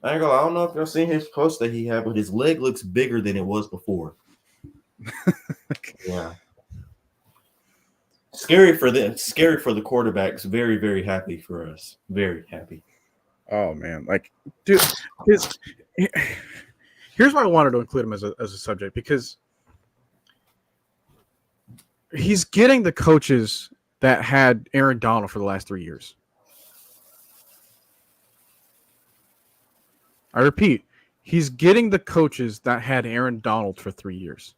I don't know if y'all seen his post that he had, but his leg looks bigger than it was before. Yeah. Scary for them. Scary for the quarterbacks. Very, very happy for us. Very happy. Oh, man. Like, dude, here's why I wanted to include him as a subject, because he's getting the coaches that had Aaron Donald for the last 3 years. I repeat, he's getting the coaches that had Aaron Donald for 3 years.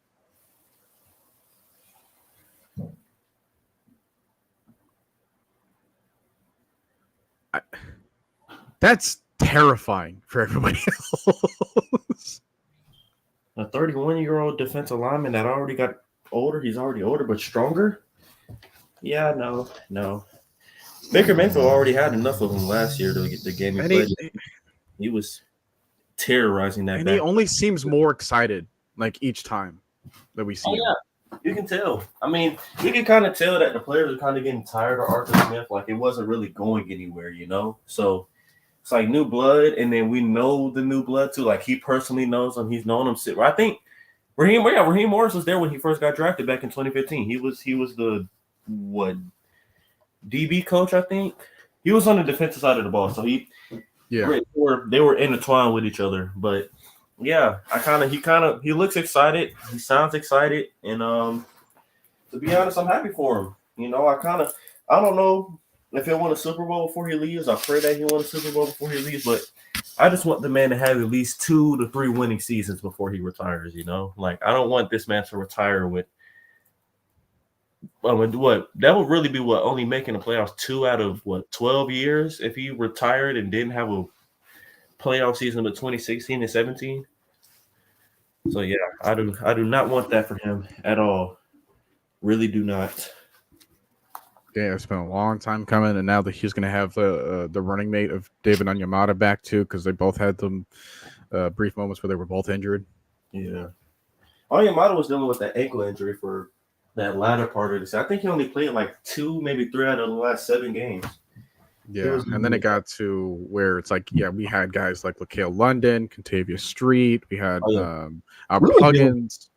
That's terrifying for everybody else. A 31-year-old defensive lineman that already got older. He's already older, but stronger. Yeah, no. Baker Mayfield already had enough of him last year to get the game he played. He was terrorizing that. And he only seems more excited, like, each time that we see him. Yeah, you can tell. I mean, you can kind of tell that the players are kind of getting tired of Arthur Smith. Like, it wasn't really going anywhere, you know? So it's like new blood, and then we know the new blood, too. Like, he personally knows him. He's known him. I think Raheem Morris was there when he first got drafted back in 2015. He was the, DB coach, I think? He was on the defensive side of the ball, so they were intertwined with each other. But yeah, he looks excited. He sounds excited, and to be honest, I'm happy for him. You know, I don't know if he'll win a Super Bowl before he leaves. I pray that he won a Super Bowl before he leaves, but I just want the man to have at least 2 to 3 winning seasons before he retires. You know, like, I don't want this man to retire with. What that would really be only making the playoffs 2 out of 12 years if he retired and didn't have a playoff season with 2016 and 17. So yeah, I do not want that for him at all. Really do not. Yeah, it's been a long time coming, and now that he's going to have the running mate of David Onyemata back too, because they both had them brief moments where they were both injured. Yeah, Onyemata was dealing with that ankle injury for that latter part of this. I think he only played like 2, maybe 3 out of the last 7 games. Yeah, and then it got to where it's like, yeah, we had guys like LaCale London, Contavious Street, we had Albert Huggins.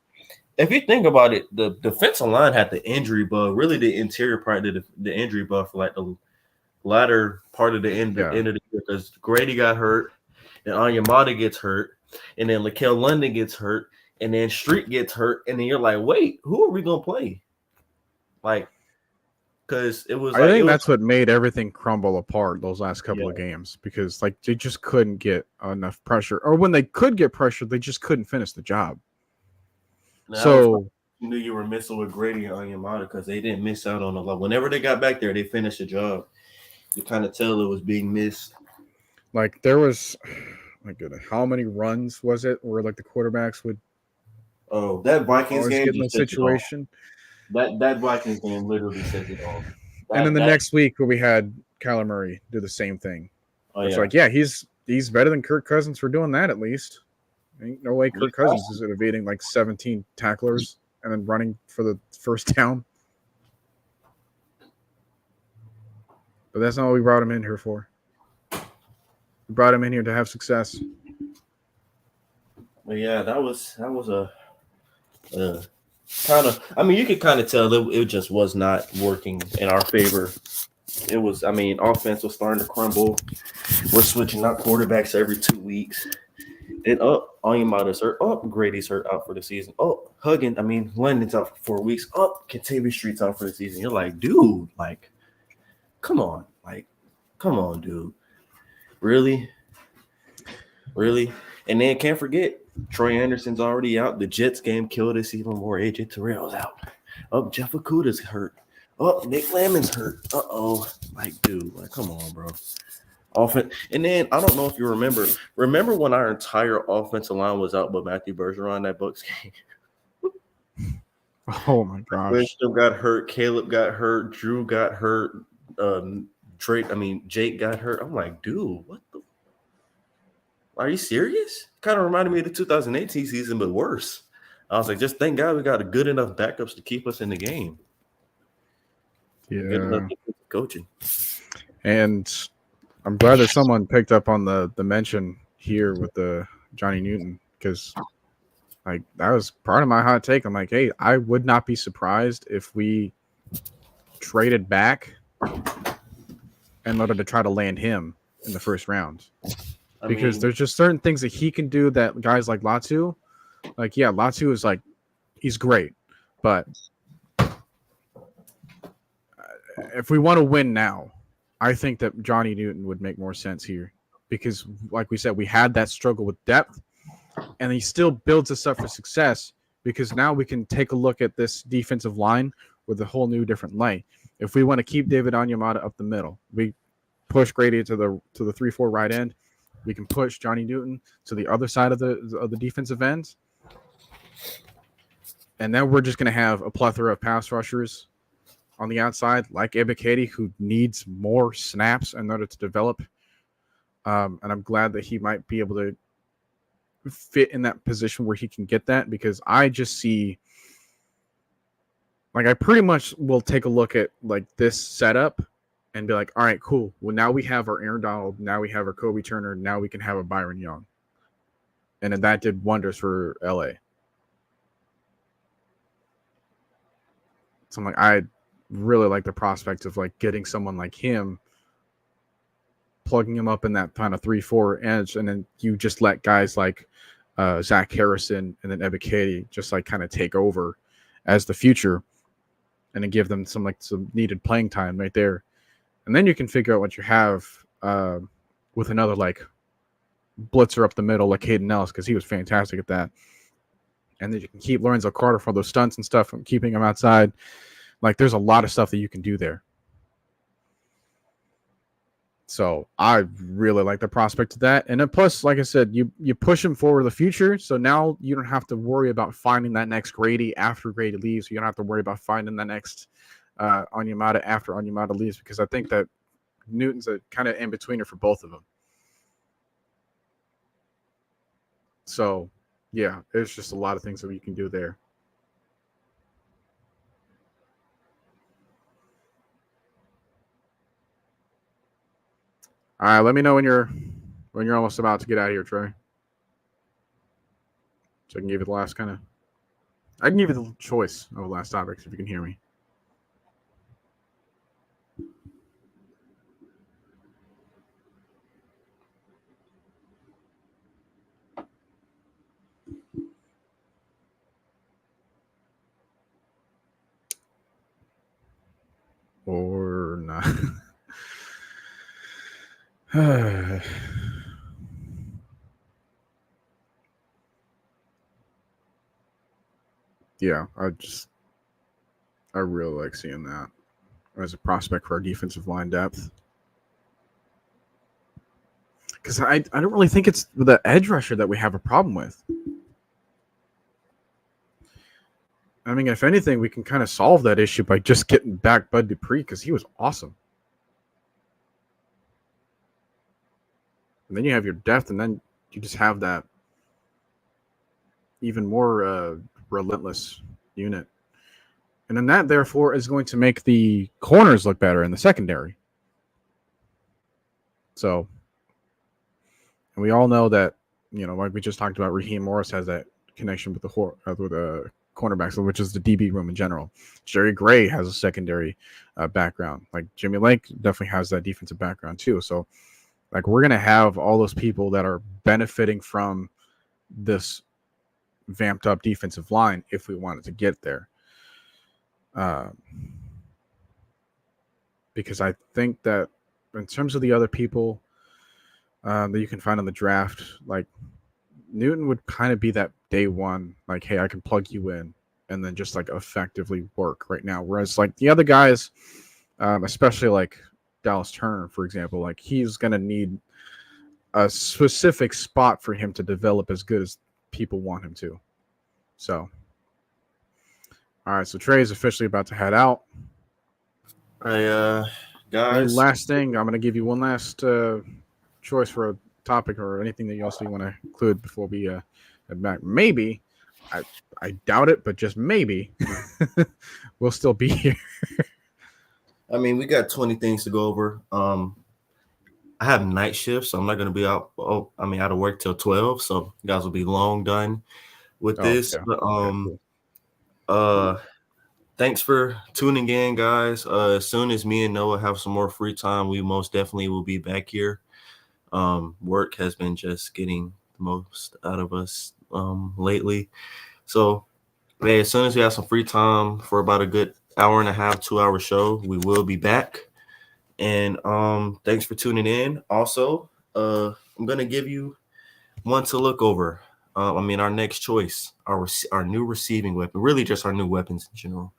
If you think about it, the defensive line had the injury bug. Really, the interior part of the injury bug for like the latter part of the end of the year, because Grady got hurt, and Onyemata gets hurt, and then LaCale London gets hurt, and then Street gets hurt, and then you're like, wait, who are we gonna play? Like, because it was. I think that's what made everything crumble apart those last couple of games, because like they just couldn't get enough pressure, or when they could get pressure, they just couldn't finish the job. Now, so you knew you were missing with Grady and Onyemata because they didn't miss out on a lot. Whenever they got back there, they finished the job. You kind of tell it was being missed. Like there was, my goodness, how many runs was it where like the quarterbacks would? Oh, that Vikings game get in the situation. That Vikings game literally said it all. And then the next week where we had Kyler Murray do the same thing. It's like, yeah, he's better than Kirk Cousins for doing that at least. Ain't no way Kirk Cousins is evading like 17 tacklers and then running for the first down. But that's not what we brought him in here for. We brought him in here to have success. But yeah, that was a kind of. I mean, you could kind of tell that it just was not working in our favor. It was. I mean, offense was starting to crumble. We're switching out quarterbacks every 2 weeks. Then Onyemata's hurt. Grady's hurt out for the season. London's out for 4 weeks. Contavious Street's out for the season. You're like, dude, like, come on, dude. Really? And then can't forget, Troy Anderson's already out. The Jets game killed us even more. AJ Terrell's out. Jeff Okudah's hurt. Nick Lamon's hurt. Like, dude, like, come on, bro. Offense, and then I don't know if you remember when our entire offensive line was out, but Matthew Bergeron that Bucs game. Oh my gosh. Lindstrom got hurt. Caleb got hurt. Drew got hurt. Jake got hurt. I'm like, dude, what the? Are you serious? Kind of reminded me of the 2018 season, but worse. I was like, just thank God we got a good enough backups to keep us in the game. Yeah. Good enough coaching. And I'm glad that someone picked up on the mention here with the Johnny Newton, because like that was part of my hot take. I'm like, hey, I would not be surprised if we traded back in order to try to land him in the first round. Because there's just certain things that he can do that guys like Latu, like, yeah, Latu is like, he's great. But if we want to win now, I think that Johnny Newton would make more sense here. Because, like we said, we had that struggle with depth, and he still builds us up for success because now we can take a look at this defensive line with a whole new different light. If we want to keep David Onyemata up the middle, we push Grady to the 3-4 right end. We can push Johnny Newton to the other side of the defensive end. And then we're just going to have a plethora of pass rushers on the outside, like Ebiketie, who needs more snaps in order to develop. And I'm glad that he might be able to fit in that position where he can get that, because I just see, like, I pretty much will take a look at like this setup and be like, all right, cool. Well, now we have our Aaron Donald. Now we have our Kobe Turner. Now we can have a Byron Young. And then that did wonders for LA. So I'm like, I really like the prospect of like getting someone like him, plugging him up in that kind of 3-4 edge, and then you just let guys like Zach Harrison and then Ebiketie just like kind of take over as the future, and then give them some needed playing time right there. And then you can figure out what you have with another like blitzer up the middle like Hayden Ellis, because he was fantastic at that. And then you can keep Lorenzo Carter for those stunts and stuff and keeping him outside. Like, there's a lot of stuff that you can do there. So I really like the prospect of that. And then plus, like I said, you push him forward the future. So now you don't have to worry about finding that next Grady after Grady leaves. You don't have to worry about finding the next Onyemata after Onyemata leaves, because I think that Newton's a kind of in-betweener for both of them. So, yeah, there's just a lot of things that you can do there. All right, let me know when you're almost about to get out of here, Trey. So I can give you the last kind of. I can give you the choice of the last topics if you can hear me. Or not. Yeah, I really like seeing that as a prospect for our defensive line depth. Because I don't really think it's the edge rusher that we have a problem with. I mean, if anything, we can kind of solve that issue by just getting back Bud Dupree, because he was awesome. And then you have your depth, and then you just have that even more relentless unit. And then that, therefore, is going to make the corners look better in the secondary. So, and we all know that, like we just talked about, Raheem Morris has that connection with the cornerbacks, which is the DB room in general. Jerry Gray has a secondary background. Like Jimmy Lake definitely has that defensive background too. So, like, we're going to have all those people that are benefiting from this vamped up defensive line if we wanted to get there. Because I think that in terms of the other people that you can find on the draft, like Newton would kind of be that day one, like, hey, I can plug you in and then just like effectively work right now. Whereas like the other guys, especially like Dallas Turner, for example, like he's going to need a specific spot for him to develop as good as people want him to. So, All right, so Trey is officially about to head out. Hey, Any guys. last thing? I'm going to give you one last choice for a topic or anything that you also want to include before we head back. Maybe, I I doubt it, but just maybe, we'll still be here. I mean, we got 20 things to go over. I have night shifts, so I'm not going to be out. Out of work till 12, so you guys will be long done with Oh this. yeah. But Okay. Cool. uh, thanks for tuning in, guys. As soon as me and Noah have some more free time, we most definitely will be back here. Work has been just getting the most out of us lately. So, hey, as soon as we have some free time for about a good hour and a half, 2 hour show, we will be back. And thanks for tuning in. Also, I'm gonna give you one to look over. Our next choice, our new receiving weapon, really just our new weapons in general,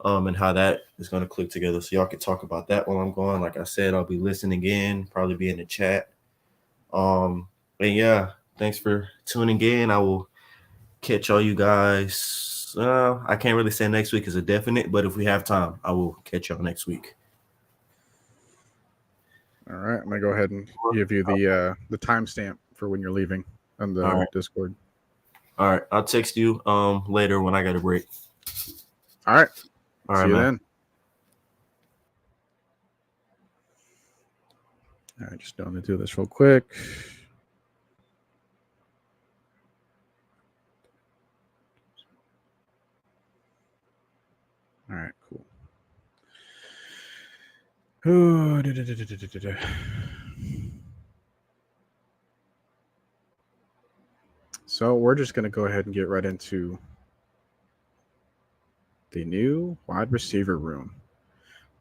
and how that is gonna click together. So y'all can talk about that while I'm going. Like I said, I'll be listening in, probably be in the chat. And yeah, thanks for tuning in. I will catch all you guys. I can't really say next week is a definite, but if we have time, I will catch y'all next week. All right, I'm gonna go ahead and give you the timestamp for when you're leaving on All the right. Discord. All right. I'll text you later when I got a break. All right. All See right, you man. then. All right, just going to do this real quick. All right, cool. So we're just going to go ahead and get right into the new wide receiver room.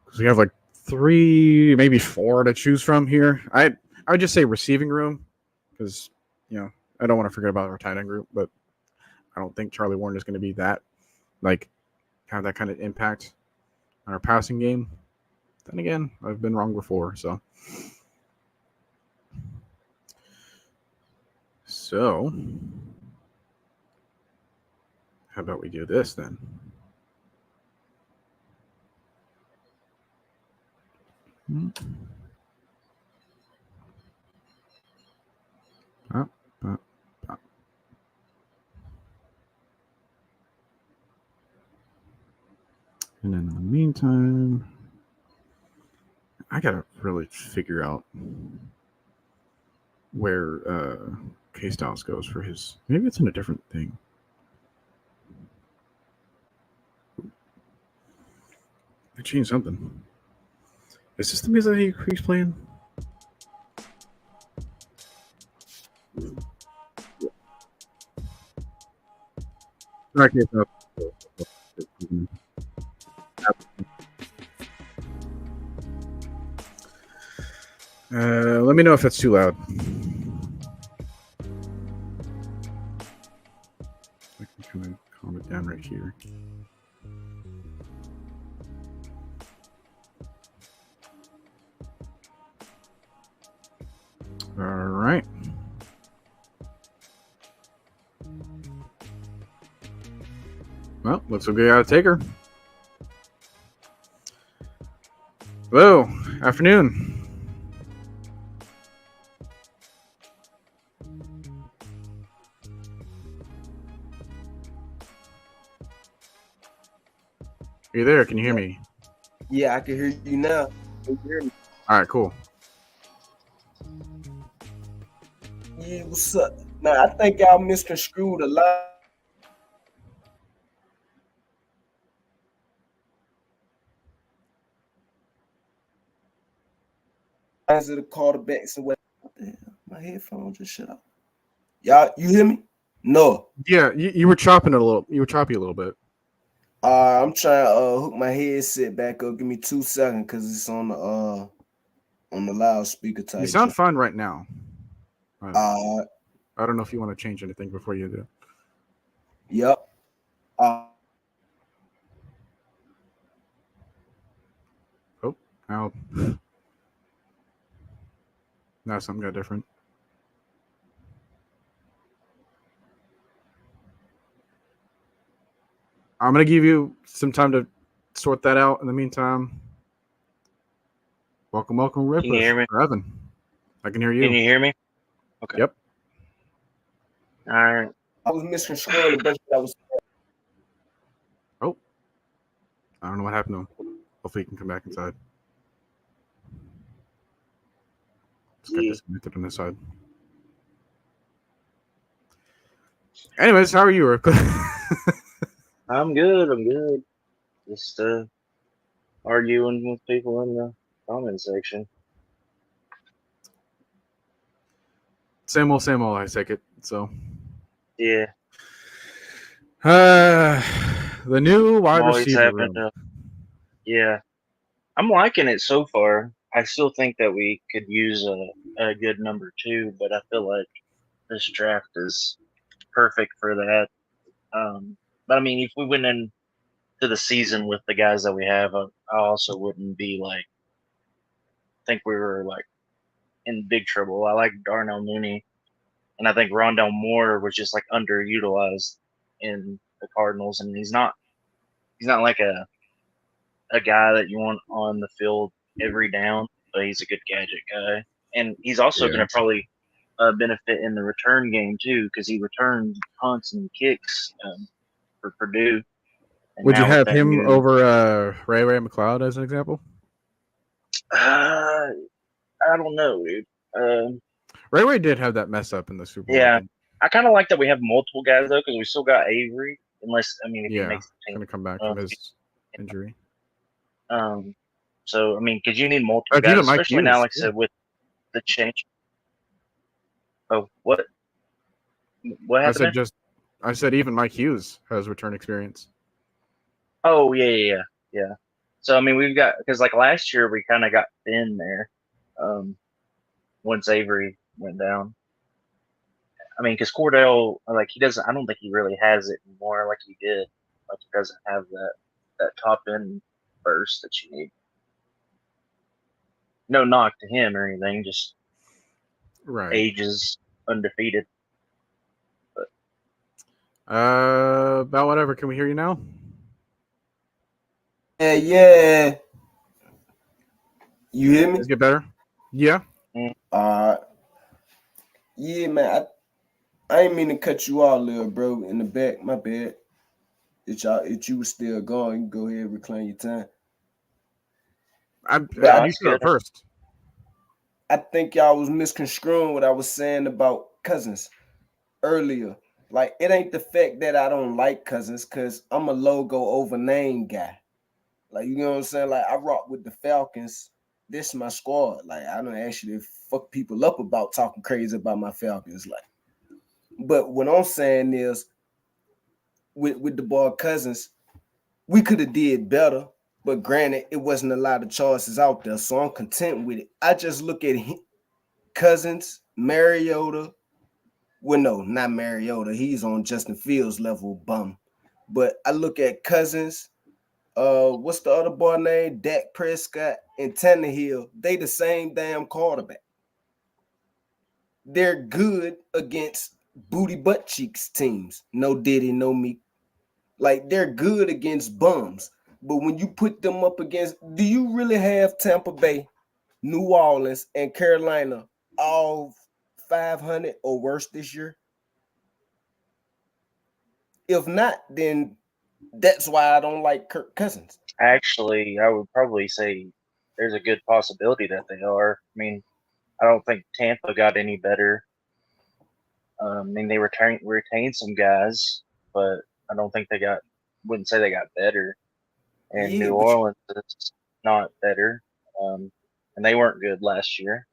Because we have like 3, maybe 4 to choose from here. I would just say receiving room because, I don't want to forget about our tight end group, but I don't think Charlie Warren is going to be that, have that kind of impact on our passing game. Then again, I've been wrong before, so. So, how about we do this then? Up, up, up. And then in the meantime, I gotta really figure out where K Styles goes for his. Maybe it's in a different thing. I changed something. Is this the music that he's playing? Not K Styles. Let me know if that's too loud. I can kind of calm it down right here. All right. Well, looks like we got a taker. Hello, afternoon. Are you there? Can you hear me? Yeah, I can hear you now. Can you hear me? All right, cool. Yeah, what's up? Now, I think y'all misconstrued a lot. Of the quarterbacks and what the hell? My headphones just shut off. Y'all, you hear me? No. Yeah, you were chopping it a little. You were choppy a little bit. I'm trying to hook my headset back up. Give me 2 seconds because it's on the loudspeaker type. You sound fine right now. I don't know if you want to change anything before you do. Yep. Now, now something got different. I'm gonna give you some time to sort that out. In the meantime, welcome, Can you Ritter, hear me? or Evan. I can hear Can you. you hear me? Okay. Yep. All right. I was misconstruing a bunch of what I was. Oh, I don't know what happened to him. Hopefully, he can come back inside. Just got Yeah. disconnected on this side. Anyways, how are you, Rick? I'm good. I'm good. Just arguing with people in the comment section. Same old, I take it. So, Yeah. the new I'm wide always receiver having room. to. Yeah. I'm liking it so far. I still think that we could use a good number 2, but I feel like this draft is perfect for that. But I mean, if we went into the season with the guys that we have, I also wouldn't be like think we were like in big trouble. I like Darnell Mooney, and I think Rondell Moore was just like underutilized in the Cardinals, and he's not like a guy that you want on the field every down, but he's a good gadget guy, and he's also going Yeah. to probably benefit in the return game too because he returned punts and kicks for Purdue, and Would you now with have that him new, over Ray McLeod as an example? I don't know, dude. Ray did have that mess up in the Super Bowl. I Yeah, think. I kind of like that we have multiple guys though because we still got Avery, unless I mean if he Yeah, makes the he's team. gonna come back from his injury. Um, so I mean, because you need multiple But guys, even Mike especially now, Hughes. like I said, with the change. Oh, what I happened said there? just. I said even Mike Hughes has return experience. Oh yeah. So I mean, we've got because like last year we kind of got thin there. Once Avery went down. I mean, because Cordell, like he doesn't. I don't think he really has it anymore like he did. Like he doesn't have that top end burst that you need. No knock to him or anything, just Right. age is undefeated. But About whatever. Can we hear you now? Yeah. You hear me? Does it get better? Yeah. Uh, yeah, man. I ain't mean to cut you off, little bro. In the back, my bad. If you was still going, you go ahead and reclaim your time. But no, I, You that's start good. first. I think y'all was misconstruing what I was saying about Cousins earlier. Like it ain't the fact that I don't like Cousins, cause I'm a logo over name guy. Like you know what I'm saying? Like I rock with the Falcons. This my squad. Like I don't actually fuck people up about talking crazy about my Falcons. Like, but what I'm saying is with the boy Cousins, we could have did better. But granted, it wasn't a lot of choices out there, so I'm content with it. I just look at Cousins, Mariota. Well, no, not Mariota. He's on Justin Fields level bum. But I look at Cousins. What's the other boy name? Dak Prescott and Tannehill. They the same damn quarterback. They're good against booty butt cheeks teams. No Diddy, no me. Like they're good against bums. But when you put them up against, do you really have Tampa Bay, New Orleans, and Carolina all 500 or worse this year? If not, then that's why I don't like Kirk Cousins. Actually, I would probably say there's a good possibility that they are. I mean, I don't think Tampa got any better. I mean, they retained some guys, but I don't think they got. Wouldn't say they got better. And Yeah, New but Orleans is not better, and they weren't good last year.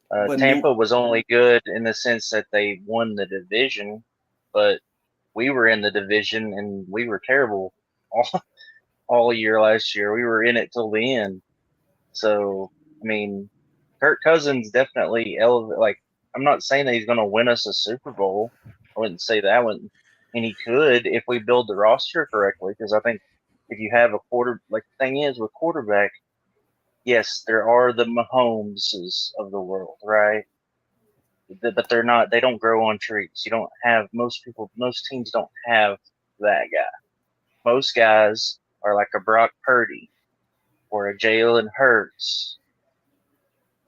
but Tampa was only good in the sense that they won the division, but we were in the division and we were terrible all, all year last year. We were in it till the end. So, I mean, Kirk Cousins definitely elevate. Like, I'm not saying that he's going to win us a Super Bowl. I wouldn't say that one. And he could if we build the roster correctly. Because I think if you have a like the thing is with quarterback, yes, there are the Mahomeses of the world, right? But they're not. They don't grow on trees. You don't have most teams don't have that guy. most guys are like a Brock Purdy or a Jalen Hurts.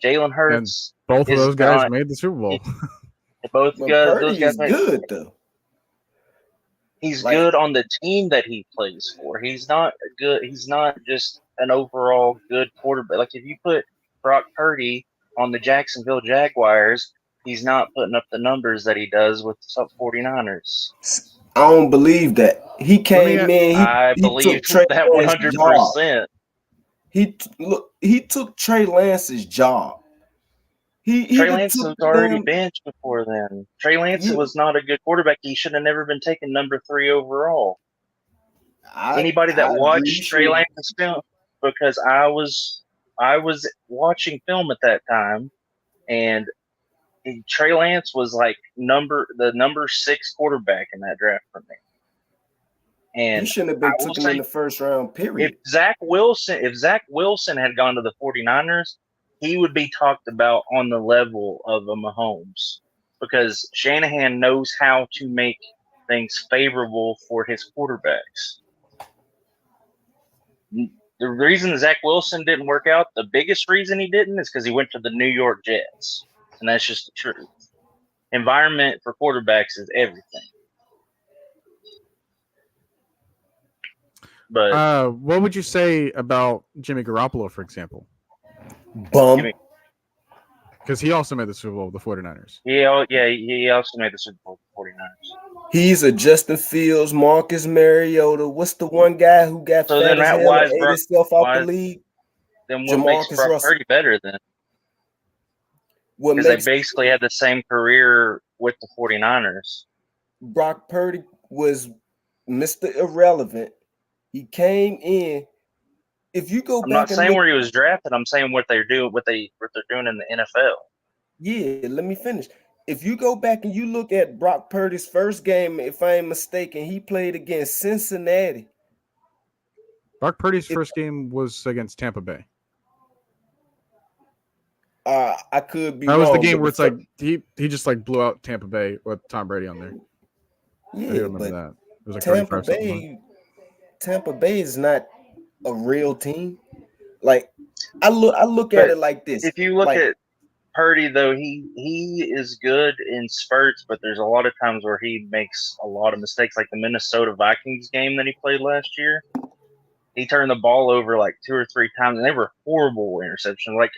Jalen Hurts Both of is those guys not. made the Super Bowl. Both But those Purdy guys is made. good though. He's Like- good on the team that he plays for. He's not good. He's not just an overall good quarterback. Like if you put Brock Purdy on the Jacksonville Jaguars, he's not putting up the numbers that he does with the 49ers. I don't believe that. He came in. I He believe took Trey that Lance's job. 100%. He took Trey Lance's job. Trey Lance was already benched before then. Trey Lance was not a good quarterback. He should have never been taken number 3 overall. Anybody that watched Trey Lance's film, because I was watching film at that time, and Trey Lance was like the number 6 quarterback in that draft for me. And he shouldn't have been taken in the first round, period. If Zach Wilson had gone to the 49ers, he would be talked about on the level of a Mahomes, because Shanahan knows how to make things favorable for his quarterbacks. The reason Zach Wilson didn't work out, the biggest reason he didn't, is because he went to the New York Jets. And that's just the truth. Environment for quarterbacks is everything. But what would you say about Jimmy Garoppolo, for example? Bum. Because he also made the Super Bowl with the 49ers. He also made the Super Bowl with the 49ers. He's a Justin Fields, Marcus Mariota. What's the one guy who got so fat then as that hell why and ate himself out the league? Then what makes Brock Purdy better then? Because they basically had the same career with the 49ers. Brock Purdy was Mr. Irrelevant. He came in. If you go I'm back, not saying where he was drafted. I'm saying what they're doing in the NFL. Yeah, let me finish. If you go back and you look at Brock Purdy's first game, if I ain't mistaken, he played against Cincinnati. Brock Purdy's first game was against Tampa Bay. I could be that wrong. Was the game where it's like he just like blew out Tampa Bay with Tom Brady on there. Yeah, I do remember that. It was like Tampa Bay is not a real team. Like I look at it like this. If you look at Purdy, though, he is good in spurts, but there's a lot of times where he makes a lot of mistakes, like the Minnesota Vikings game that he played last year. He turned the ball over like 2 or 3 times, and they were horrible interceptions. Like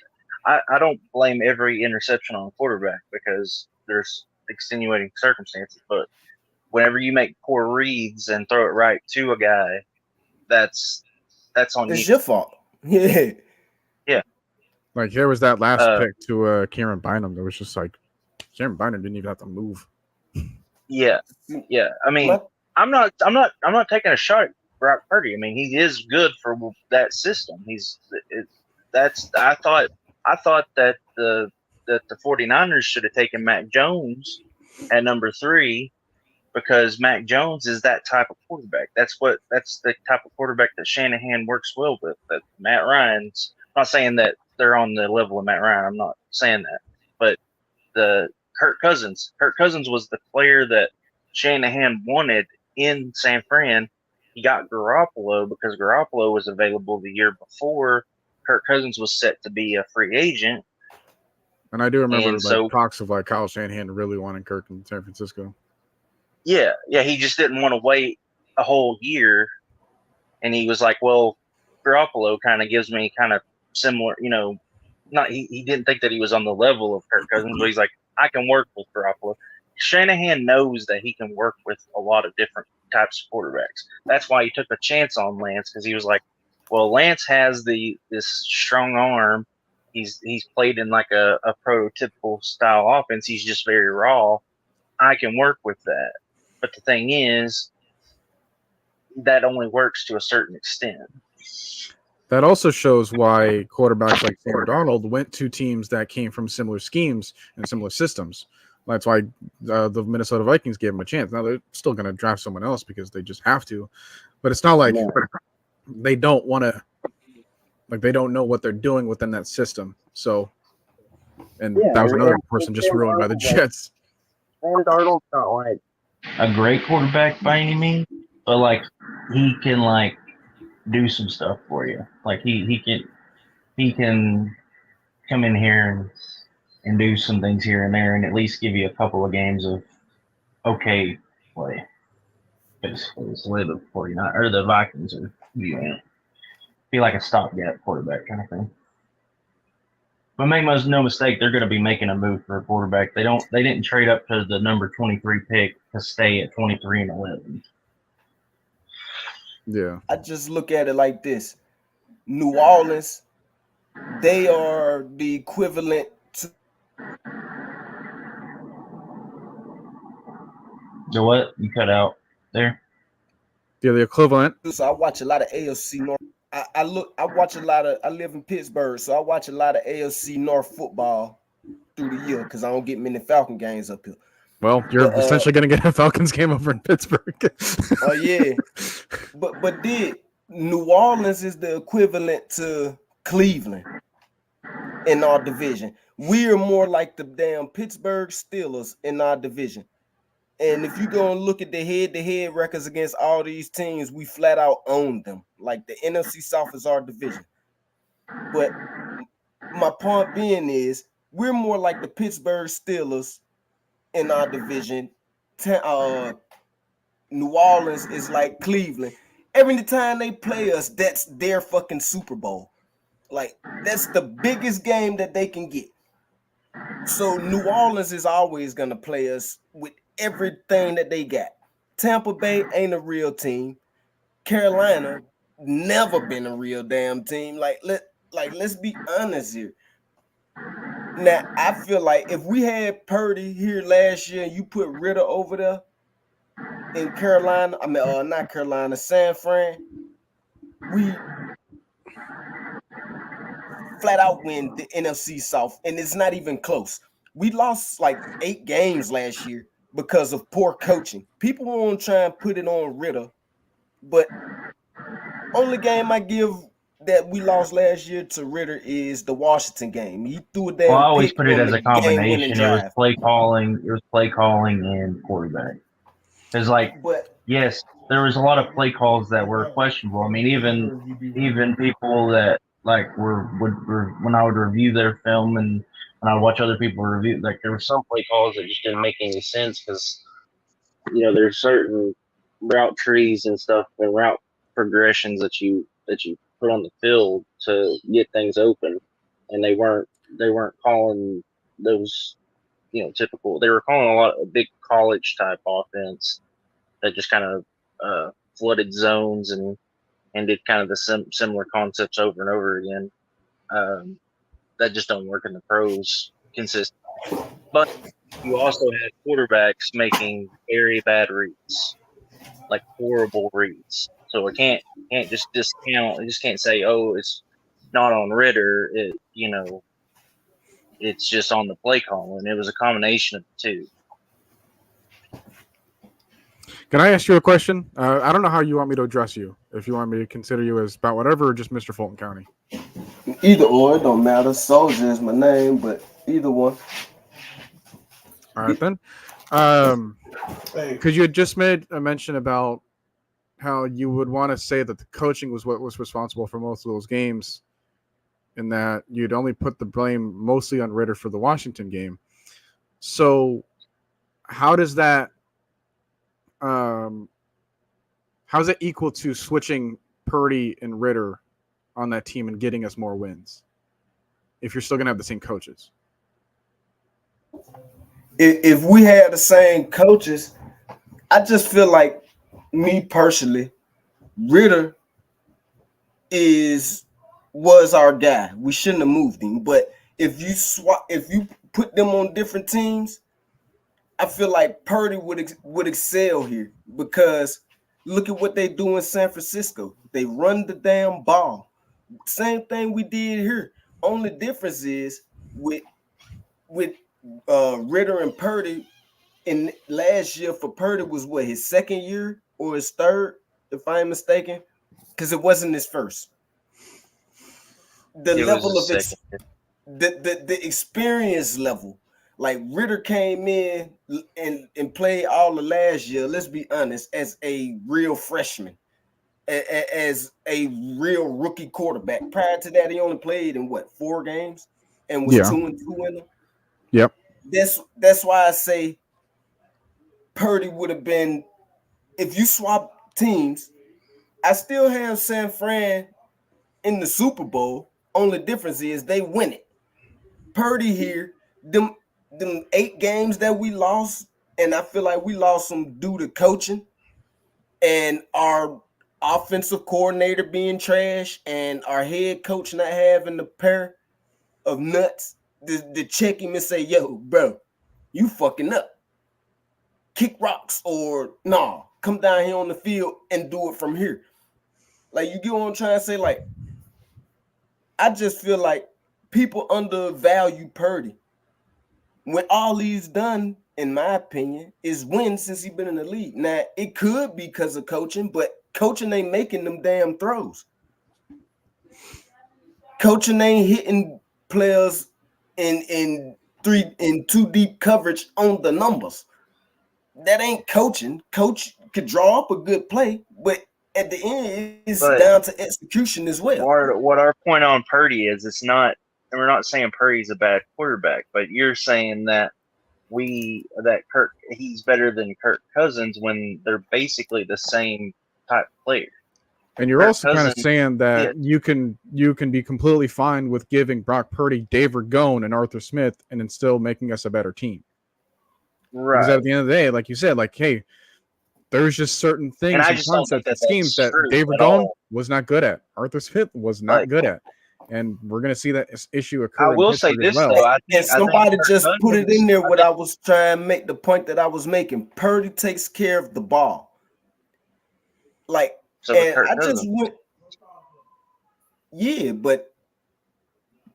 I don't blame every interception on a quarterback because there's extenuating circumstances, but whenever you make poor reads and throw it right to a guy, that's on you. It's your fault. Yeah. Yeah. Like there was that last pick to Kieran Bynum that was just like Kieran Bynum didn't even have to move. Yeah. Yeah. I mean, I'm not taking a shot at Brock Purdy. I mean, he is good for that system. I thought that the 49ers should have taken Mac Jones at number 3 because Mac Jones is that type of quarterback. That's the type of quarterback that Shanahan works well with. That Matt Ryan's. I'm not saying that they're on the level of Matt Ryan. I'm not saying that. But the Kirk Cousins was the player that Shanahan wanted in San Fran. He got Garoppolo because Garoppolo was available the year before. Kirk Cousins was set to be a free agent. And I do remember talks of like Kyle Shanahan really wanting Kirk in San Francisco. Yeah, he just didn't want to wait a whole year. And he was like, well, Garoppolo kind of gives me kind of similar, he didn't think that he was on the level of Kirk Cousins, but he's like, I can work with Garoppolo. Shanahan knows that he can work with a lot of different types of quarterbacks. That's why he took a chance on Lance, because he was like, well, Lance has this strong arm. He's played in like a prototypical style offense. He's just very raw. I can work with that. But the thing is, that only works to a certain extent. That also shows why quarterbacks like Sam Darnold went to teams that came from similar schemes and similar systems. That's why the Minnesota Vikings gave him a chance. Now they're still going to draft someone else because they just have to. But it's not like they don't want to, like they don't know what they're doing within that system. So, and that was another person just ruined by the Jets. Sam Darnold's not like a great quarterback by any means, but like he can like do some stuff for you. Like he can come in here and do some things here and there, and at least give you a couple of games of okay play. It's the way the 49 or the Vikings are viewing it. Be like a stopgap quarterback kind of thing. But make no mistake, they're going to be making a move for a quarterback. They didn't trade up to the number 23 pick to stay at 23 and 11. Yeah. I just look at it like this. New Orleans, they are the equivalent to So what? You cut out there? Yeah, the equivalent. so I watch a lot of AFC North. I live in Pittsburgh, so I watch a lot of AFC North football through the year because I don't get many Falcon games up here. Well, you're essentially going to get a Falcons game over in Pittsburgh. Oh yeah, but New Orleans is the equivalent to Cleveland in our division. We are more like the damn Pittsburgh Steelers in our division. And if you go and look at the head-to-head records against all these teams, we flat out own them. Like the NFC South is our division. But my point being is, we're more like the Pittsburgh Steelers in our division. New Orleans is like Cleveland. Every time they play us, that's their fucking Super Bowl. Like, that's the biggest game that they can get. So New Orleans is always going to play us with everything that they got. Tampa Bay ain't a real team. Carolina never been a real damn team. Let's be honest here. Now, I feel like if we had Purdy here last year and you put Ritter over there in Carolina, not Carolina, San Fran, we flat out win the NFC South, and it's not even close. We lost like 8 games last year because of poor coaching. People want to try and put it on Ritter, but only game I give that we lost last year to Ritter is the Washington game. He threw a damn. Well, I always pick put it on as the a combination. game-winning It was drive. play calling. It was play calling and quarterback. Because yes, there was a lot of play calls that were questionable. I mean, even people that like when I would review their film and when I would watch other people review, like there were some play calls that just didn't make any sense because there's certain route trees and stuff and route progressions that you put on the field to get things open, and they weren't calling those typical. They were calling a lot of big college type offense that just kind of flooded zones and did kind of the similar concepts over and over again. That just don't work in the pros consistently. But you also had quarterbacks making very bad reads, like horrible reads. So I can't just discount. I just can't say, oh, it's not on Ritter. It's just on the play calling. It was a combination of the two. Can I ask you a question? I don't know how you want me to address you. If you want me to consider you as about whatever or just Mr. Fulton County. Either or, it don't matter. Soldier is my name, but either one. All right, then. Because you had just made a mention about how you would want to say that the coaching was what was responsible for most of those games and that you'd only put the blame mostly on Ritter for the Washington game. So how does that how's it equal to switching Purdy and Ritter on that team and getting us more wins if you're still going to have the same coaches? If we had the same coaches, I just feel like, me personally, Ritter was our guy. We shouldn't have moved him. But if you put them on different teams, I feel like Purdy would excel here because look at what they do in San Francisco. They run the damn ball. Same thing we did here. Only difference is with Ritter and Purdy. In last year for Purdy was what, his second year or his third, if I'm mistaken, because it wasn't his first. The level of the experience level Like Ritter came in and played all the last year, let's be honest, as a real freshman, as a real rookie quarterback. Prior to that, he only played in 4 games and was 2-2 in them. Yep. That's why I say Purdy would have been, if you swap teams, I still have San Fran in the Super Bowl. Only difference is they win it. Purdy here, them 8 games that we lost, and I feel like we lost them due to coaching and our offensive coordinator being trash and our head coach not having the pair of nuts to check him and say, yo, bro, you fucking up. Kick rocks or nah, come down here on the field and do it from here. Like, you get what I'm trying to say? Like, I just feel like people undervalue Purdy. When all he's done, in my opinion, is win since he's been in the league. Now, it could be because of coaching, but coaching ain't making them damn throws. Coaching ain't hitting players in 2 deep coverage on the numbers. That ain't coaching. Coach could draw up a good play, but at the end, it's down to execution as well. What our point on Purdy is, it's not, and we're not saying Purdy's a bad quarterback, but you're saying that he's better than Kirk Cousins when they're basically the same type of player. And you're also kind of saying that you can be completely fine with giving Brock Purdy, Dave Ragone, and Arthur Smith, and then still making us a better team. Right. Because at the end of the day, like you said, like, hey, there's just certain things and concepts and schemes that Dave Ragone was not good at. Arthur Smith was not good at. And we're going to see that issue occur. I will say this, though. And somebody just put it in there what I was trying to make, the point that I was making. Purdy takes care of the ball. Like, so and I just went, yeah, but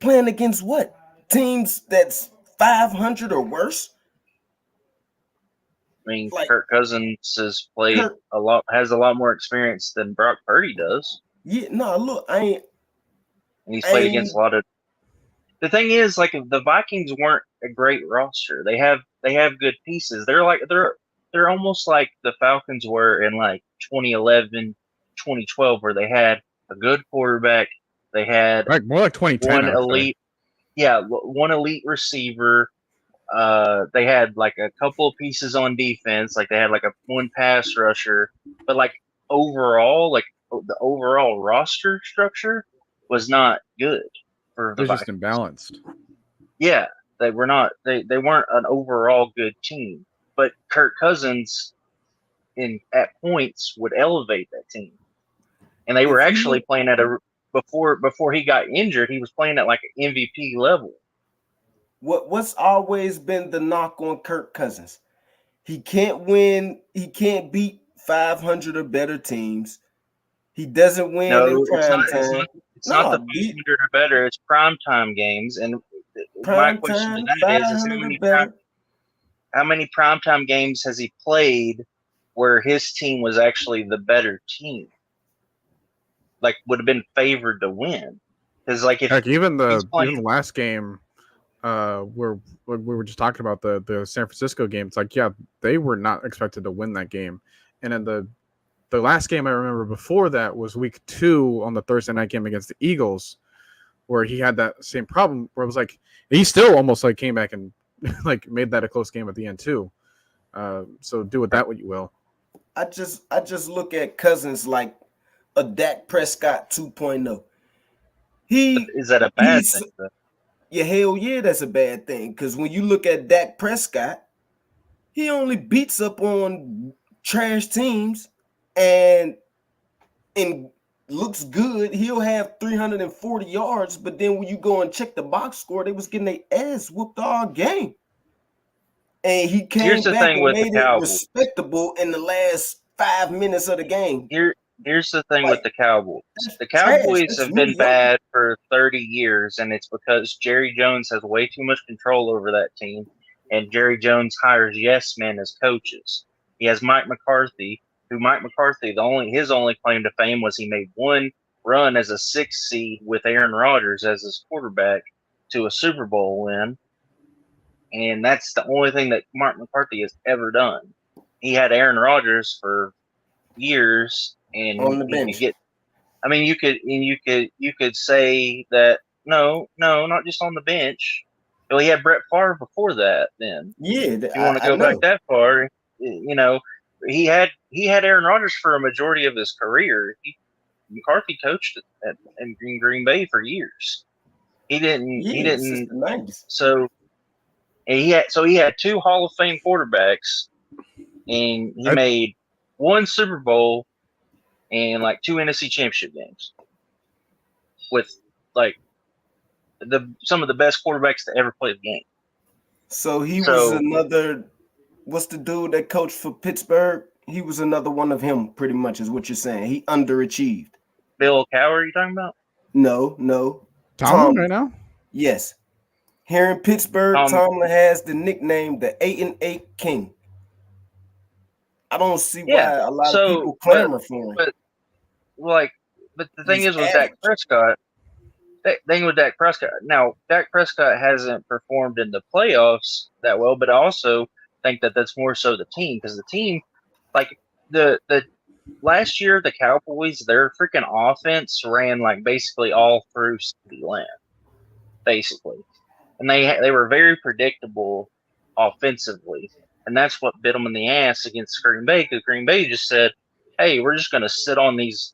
playing against what? Teams that's 500 or worse? I mean, like, Kirk Cousins has played has a lot more experience than Brock Purdy does. Yeah, no, look, and he's played against a lot of. The thing is, like, the Vikings weren't a great roster. They have good pieces. They're almost like the Falcons were in like 2011, 2012, where they had a good quarterback. They had more like 2010. One elite receiver. They had like a couple of pieces on defense, like they had like one pass rusher, but like overall, like the overall roster structure was not good for the Vikings. Just imbalanced. Yeah, they were not. They weren't an overall good team. But Kirk Cousins, at points, would elevate that team, and they were actually playing at before he got injured. He was playing at like an MVP level. What's always been the knock on Kirk Cousins? He can't win. He can't beat 500 or better teams. He doesn't win in prime time. It's not the 500 or better. It's primetime games. And my question to that is how many primetime games has he played where his team was actually the better team? Like, would have been favored to win. Because like even the last game. Where we were just talking about the San Francisco game. It's like, yeah, they were not expected to win that game. And then the last game I remember before that was week 2 on the Thursday night game against the Eagles, where he had that same problem where it was like, he still almost like came back and like made that a close game at the end too. So do with that what you will. I just look at Cousins like a Dak Prescott 2.0. Is that a bad thing? Yeah, hell yeah, that's a bad thing. Because when you look at Dak Prescott, he only beats up on trash teams and looks good. He'll have 340 yards, but then when you go and check the box score, they was getting their ass whooped all game. And he came back and made it respectable in the last 5 minutes of the game. Here's the thing with the Cowboys. The Cowboys have been bad for 30 years, and it's because Jerry Jones has way too much control over that team, and Jerry Jones hires yes men as coaches. He has Mike McCarthy, his only claim to fame was he made one run as a 6th seed with Aaron Rodgers as his quarterback to a Super Bowl win. and that's the only thing that Mark McCarthy has ever done. He had Aaron Rodgers for years, and On the he could bench. get. I mean, you could say that no, not just on the bench. Well, he had Brett Favre before that. Then, Yeah, if you want to I go back know. that far, you know, he had Aaron Rodgers for a majority of his career. McCarthy coached in Green Bay for years. He Yeah, since didn't. the 90s. So he had 2 Hall of Fame quarterbacks, and he made 1 Super Bowl and like 2 NFC Championship games with like some of the best quarterbacks to ever play the game. So he was another. What's the dude that coached for Pittsburgh? He was another one of him, pretty much, is what you're saying. He underachieved. Bill Cowher, are you talking about? No. Tomlin right now? Yes. Here in Pittsburgh, Tomlin has the nickname the 8-8 King. I don't see why a lot of people clamor for him. But the thing is with Dak Prescott, now Dak Prescott hasn't performed in the playoffs that well, but I also think that that's more so the team, because the team, like the last year, the Cowboys, their freaking offense ran like basically all through CeeDee Lamb, basically, and they were very predictable offensively, and that's what bit them in the ass against Green Bay, because Green Bay just said, "Hey, we're just going to sit on these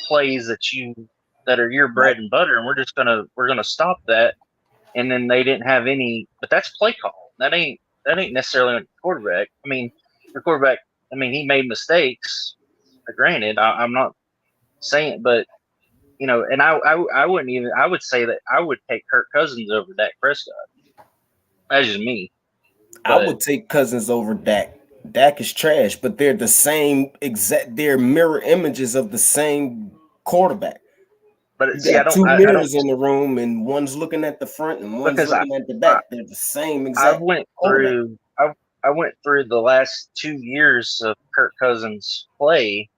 plays that are your bread and butter, and we're gonna stop that." And then they didn't have any, but that's play call. That ain't necessarily a quarterback. I mean, your quarterback. I mean, he made mistakes. Granted, I'm not saying, but and I wouldn't even. I would say that I would take Kirk Cousins over Dak Prescott. That's just me. I would take Cousins over Dak. Dak is trash, but they're the same exact. They're mirror images of the same quarterback. But you got 2 mirrors in the room, and one's looking at the front, and one's looking at the back. They're the same exact. I went through the last 2 years of Kirk Cousins' play,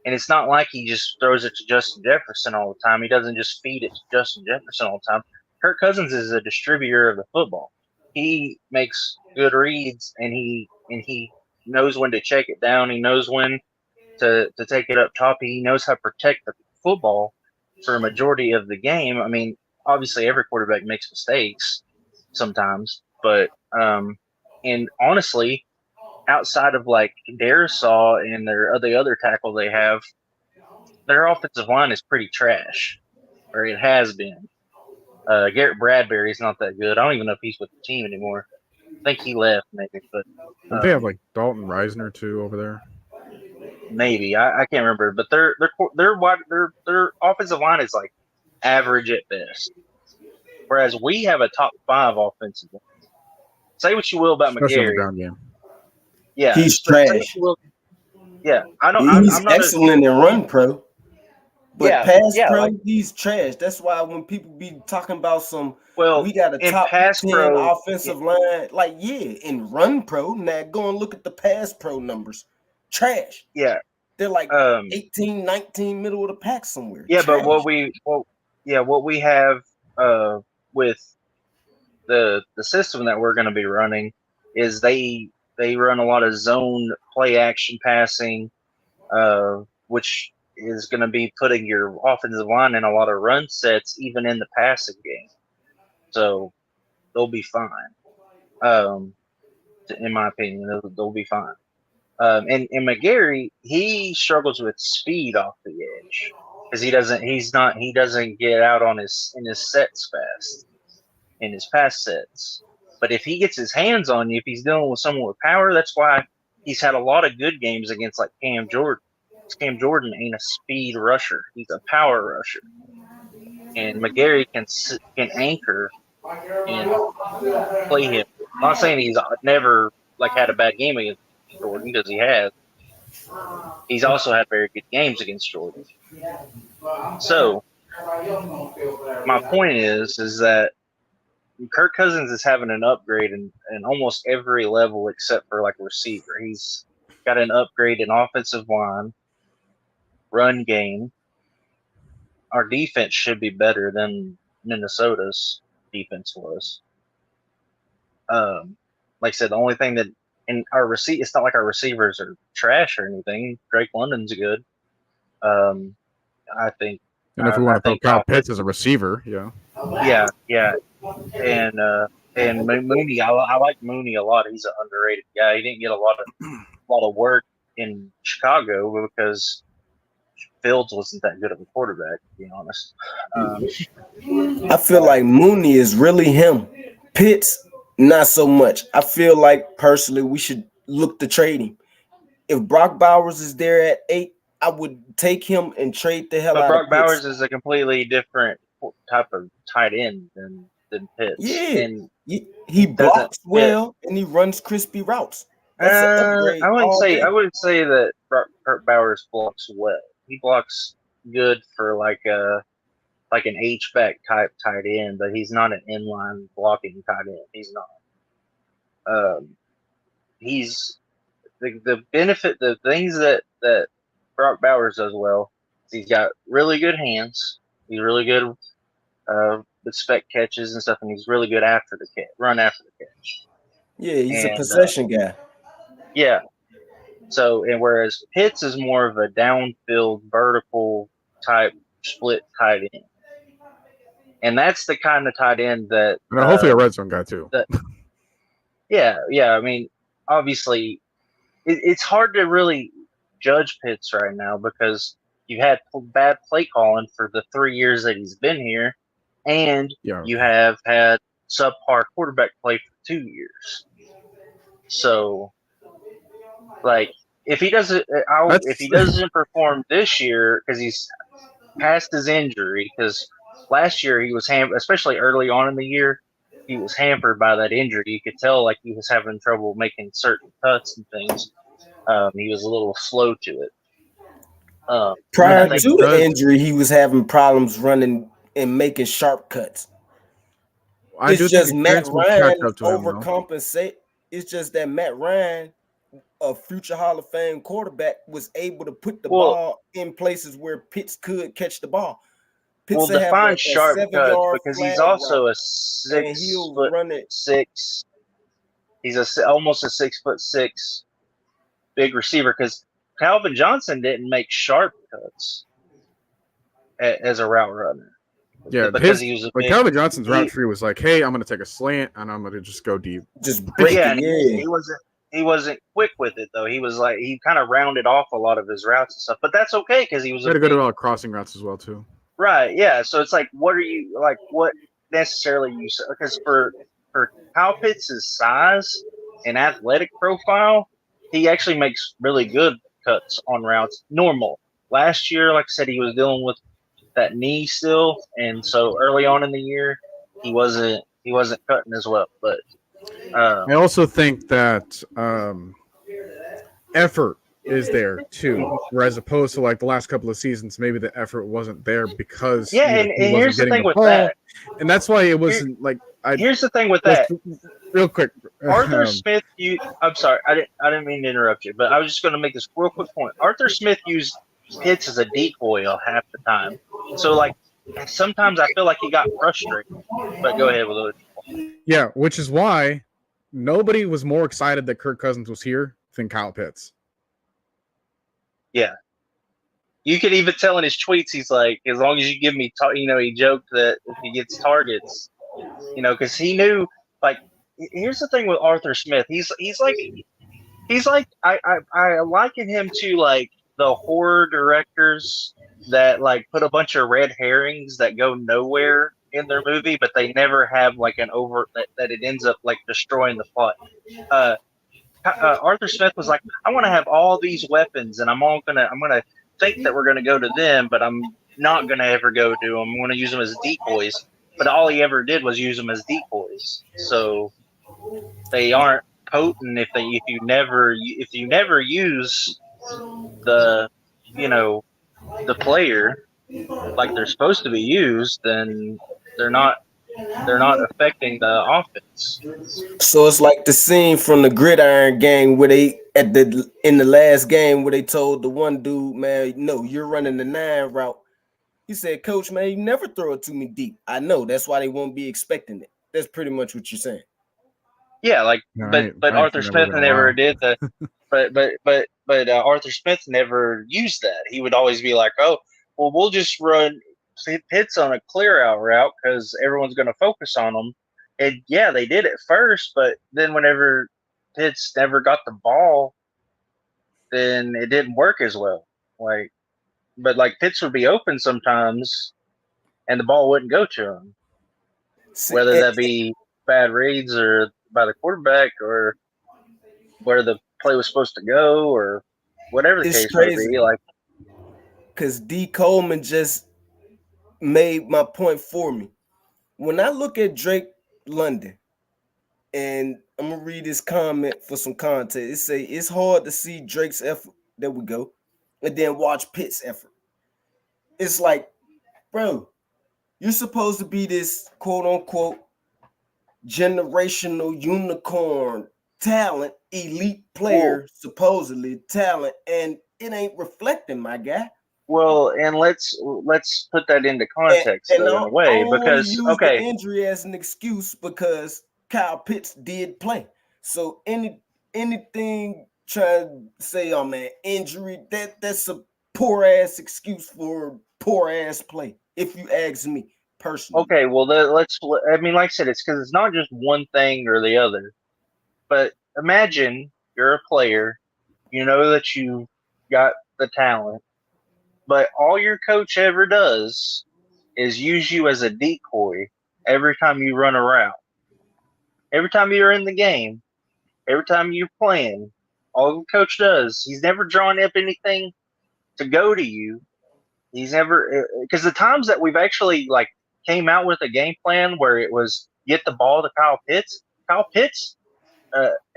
and it's not like he just throws it to Justin Jefferson all the time. He doesn't just feed it to Justin Jefferson all the time. Kirk Cousins is a distributor of the football. He makes good reads, and he knows when to check it down. He knows when to take it up top. He knows how to protect the football for a majority of the game. I mean, obviously every quarterback makes mistakes sometimes, but and honestly, outside of like Darisaw and the other tackle they have, their offensive line is pretty trash, or it has been. Garrett Bradbury's not that good. I don't even know if he's with the team anymore. I think he left, maybe. But don't they have like Dalton Reisner too over there? Maybe I can't remember. But their offensive line is like average at best, whereas we have a top 5 offensive line. Say what you will about Especially McGarry. on the ground game. Yeah, he's trash. Yeah, I don't. He's I'm not excellent in run pro. But pass pro, like, he's trash. That's why when people be talking about we got a in top pass 10 pro, offensive line. Like, in run pro, now go and look at the pass pro numbers. Trash. Yeah. They're like 18, 19, middle of the pack somewhere. Yeah, trash. but what we have with the system that we're going to be running is they run a lot of zone play action passing, which is going to be putting your offensive line in a lot of run sets, even in the passing game. So they'll be fine. In my opinion, they'll be fine. And McGarry, he struggles with speed off the edge because he doesn't get out in his sets fast, in his pass sets. But if he gets his hands on you, if he's dealing with someone with power, that's why he's had a lot of good games against like Cam Jordan. Cam Jordan ain't a speed rusher; he's a power rusher. And McGarry can anchor and play him. I'm not saying he's never like had a bad game against Jordan, because he has. He's also had very good games against Jordan. So my point is that Kirk Cousins is having an upgrade in almost every level except for like receiver. He's got an upgrade in offensive line, run game. Our defense should be better than Minnesota's defense was. Like I said, the only thing that in our it's not like our receivers are trash or anything. Drake London's good. I think. And if we want to throw Kyle Pitts as a receiver, yeah, and Mooney, I like Mooney a lot. He's an underrated guy. He didn't get a lot of work in Chicago because Fields wasn't that good of a quarterback, to be honest. I feel like Mooney is really him. Pitts, not so much. I feel like personally we should look to trade him. If Brock Bowers is there at 8, I would take him and trade the hell out Brock of Pitts. Bowers is a completely different type of tight end than Pitts. Yeah, and he blocks well and he runs crispy routes. That's an upgrade. I wouldn't say that Brock Bowers blocks well. He blocks good for like an H-back type tight end, but he's not an inline blocking tight end. He's not. He's the benefit, the things that Brock Bowers does well. He's got really good hands. He's really good with spec catches and stuff, and he's really good after the catch, run after the catch. Yeah, he's a possession guy. Yeah. So, and whereas Pitts is more of a downfield, vertical type split tight end, and that's the kind of tight end that hopefully a red zone guy too. Yeah. I mean, obviously, it's hard to really judge Pitts right now because you've had bad play calling for the 3 years that he's been here, and you have had subpar quarterback play for 2 years. So, like, if he doesn't perform this year because he's past his injury, because last year he was especially early on in the year, he was hampered by that injury. You could tell like he was having trouble making certain cuts and things. He was a little slow to it. Prior to the injury, he was having problems running and making sharp cuts. It's just Matt Ryan overcompensate. It's just that Matt Ryan, a future Hall of Fame quarterback, was able to put the ball in places where Pitts could catch the ball. Pitts define sharp cuts because he's also a 6'6". He's almost a 6'6" big receiver because Calvin Johnson didn't make sharp cuts as a route runner. Yeah, because Calvin Johnson's route tree was like, "Hey, I'm going to take a slant and I'm going to just go deep." Just break it. He wasn't quick with it though. He was like he kind of rounded off a lot of his routes and stuff, but that's okay because he was. Had to go to a lot of crossing routes as well too. Right. Yeah. So it's like, what necessarily you? Because for Kyle Pitts' size and athletic profile, he actually makes really good cuts on routes. Normal. Last year, like I said, he was dealing with that knee still, and so early on in the year, he wasn't cutting as well. But I also think that effort is there too, whereas opposed to like the last couple of seasons, maybe the effort wasn't there because and here's the thing with that, and that's why it wasn't here's the thing with that. Real quick, Arthur Smith. I'm sorry, I didn't mean to interrupt you, but I was just going to make this real quick point. Arthur Smith used Pitts as a decoy half the time, so like sometimes I feel like he got frustrated. But go ahead with it. Yeah, which is why nobody was more excited that Kirk Cousins was here than Kyle Pitts. Yeah. You could even tell in his tweets, he's like, as long as you give me, he joked that if he gets targets, because he knew, like, here's the thing with Arthur Smith. He's like, I liken him to, like, the horror directors that, like, put a bunch of red herrings that go nowhere in their movie, but they never have, like, that it ends up, like, destroying the plot. Arthur Smith was like, I want to have all these weapons, and I'm gonna think that we're gonna go to them, but I'm not gonna ever go to them. I'm gonna use them as decoys. But all he ever did was use them as decoys. So they aren't potent if you never use the player like they're supposed to be used, then they're not affecting the offense. So it's like the scene from the Gridiron Gang where they in the last game where they told the one dude, man, no, you're running the 9 route. He said, Coach, man, you never throw it to me deep. I know, that's why they won't be expecting it. That's pretty much what you're saying. Yeah, like, All but right, but all right, Arthur for never Smith been a never while. did the, but Arthur Smith never used that. He would always be like, oh, well, we'll just run hits on a clear out route because everyone's going to focus on them. And yeah, they did it first, but then whenever Pitts never got the ball, then it didn't work as well. Like, but like Pitts would be open sometimes, and the ball wouldn't go to him, See, whether that be bad reads or by the quarterback or where the play was supposed to go or whatever the it's case may crazy be. Like, because D. Coleman just made my point for me. When I look at Drake London, and I'm gonna read this comment for some context. It say it's hard to see Drake's effort. There we go, and then watch Pitt's effort. It's like, bro, you're supposed to be this quote unquote generational unicorn talent, elite player, supposedly talent, and it ain't reflecting, my guy. and let's put that into And, context and though, in I, a I way, don't want to because use the okay, injury as an excuse because Kyle Pitts did play. So anything trying to say, oh man, injury, that's a poor ass excuse for poor ass play. If you ask me personally. okay, well, let's. I mean, like I said, it's because it's not just one thing or the other. But imagine you're a player, you know that you got the talent, but all your coach ever does is use you as a decoy every time you run a route. Every time you're in the game, every time you're playing, all the coach does, he's never drawn up anything to go to you. He's never, because the times that we've actually like came out with a game plan where it was get the ball to Kyle Pitts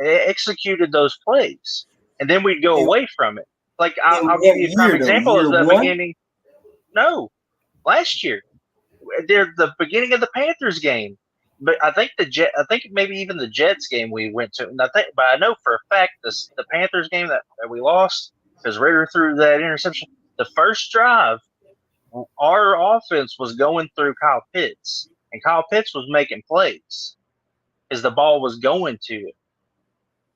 executed those plays, and then we'd go In, away from it. Like in I'll give what you a prime year though? example of Year the one? beginning. No, last year, they're the beginning of the Panthers game. But I think I think maybe even the Jets game we went to. And but I know for a fact the Panthers game that we lost because Ritter threw that interception. The first drive, our offense was going through Kyle Pitts, and Kyle Pitts was making plays as the ball was going to it,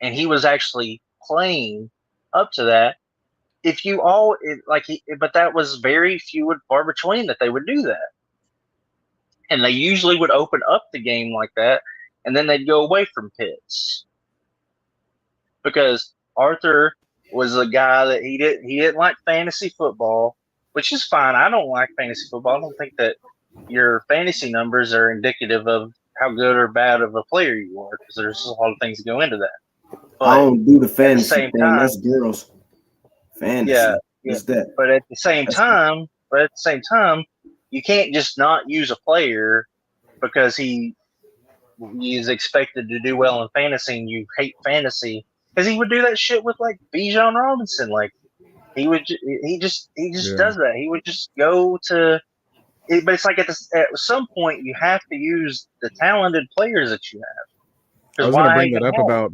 and he was actually playing up to that. If you all but that was very few and far between that they would do that, and they usually would open up the game like that, and then they'd go away from Pitts because Arthur was a guy that he didn't like fantasy football, which is fine. I don't like fantasy football. I don't think that your fantasy numbers are indicative of how good or bad of a player you are because there's a lot of things that go into that. I But don't do the at the fantasy same thing. time, That's girls. yeah, Fantasy. yeah. What's that? But at the same That's time, you can't just not use a player because he is expected to do well in fantasy and you hate fantasy because he would do that shit with like Bijan Robinson. Like he just Yeah. does that. He would just go to it, but it's like at some point you have to use the talented players that you have. I Because was gonna why bring even that up have them? about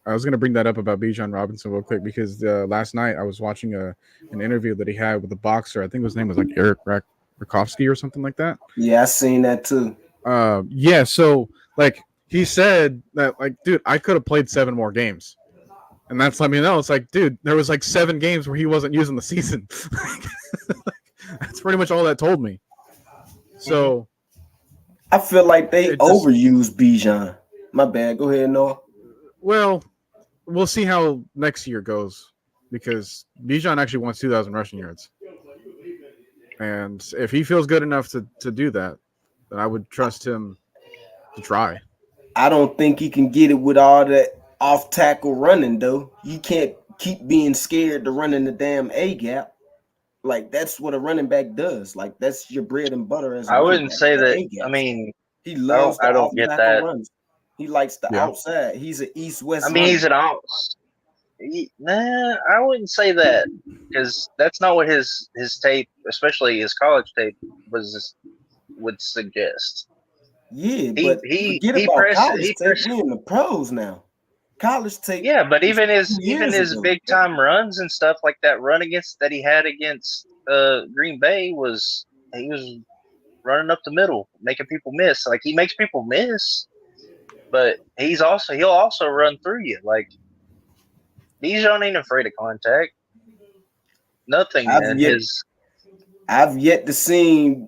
I was gonna bring that up about Bijan Robinson real quick because last night I was watching an interview that he had with a boxer. I think his name was like Eric Rakovsky or something like that. Yeah, I seen that too. Yeah, so like he said that like, dude, I could have played 7 more games. And that's let me know. It's like, dude, there was like 7 games where he wasn't using the season. That's pretty much all that told me. So I feel like they it just overused Bijan. My bad. Go ahead, Noah. well, we'll see how next year goes because Bijan actually wants 2,000 rushing yards. And if he feels good enough to do that, then I would trust him to try. I don't think he can get it with all that off tackle running though. You can't keep being scared to run in the damn A gap. Like that's what a running back does. Like that's your bread and butter as a I running wouldn't back. say The that. A I gaps. mean, He loves the I off don't get tackle that. runs. He likes the Yeah. outside. He's an east-west I mean, runner. he's an out. Nah, I wouldn't say that because that's not what his tape, especially his college tape, would suggest. Yeah, but forget He about press college he tape. press. We in the pros now. College tape Yeah, but was even 2 even years his ago. big time runs and stuff like that run against that he had against Green Bay was he was running up the middle, making people miss. Like he makes people miss, but he'll also run through you. Like Bijan ain't afraid of contact. Nothing, man. I've yet to see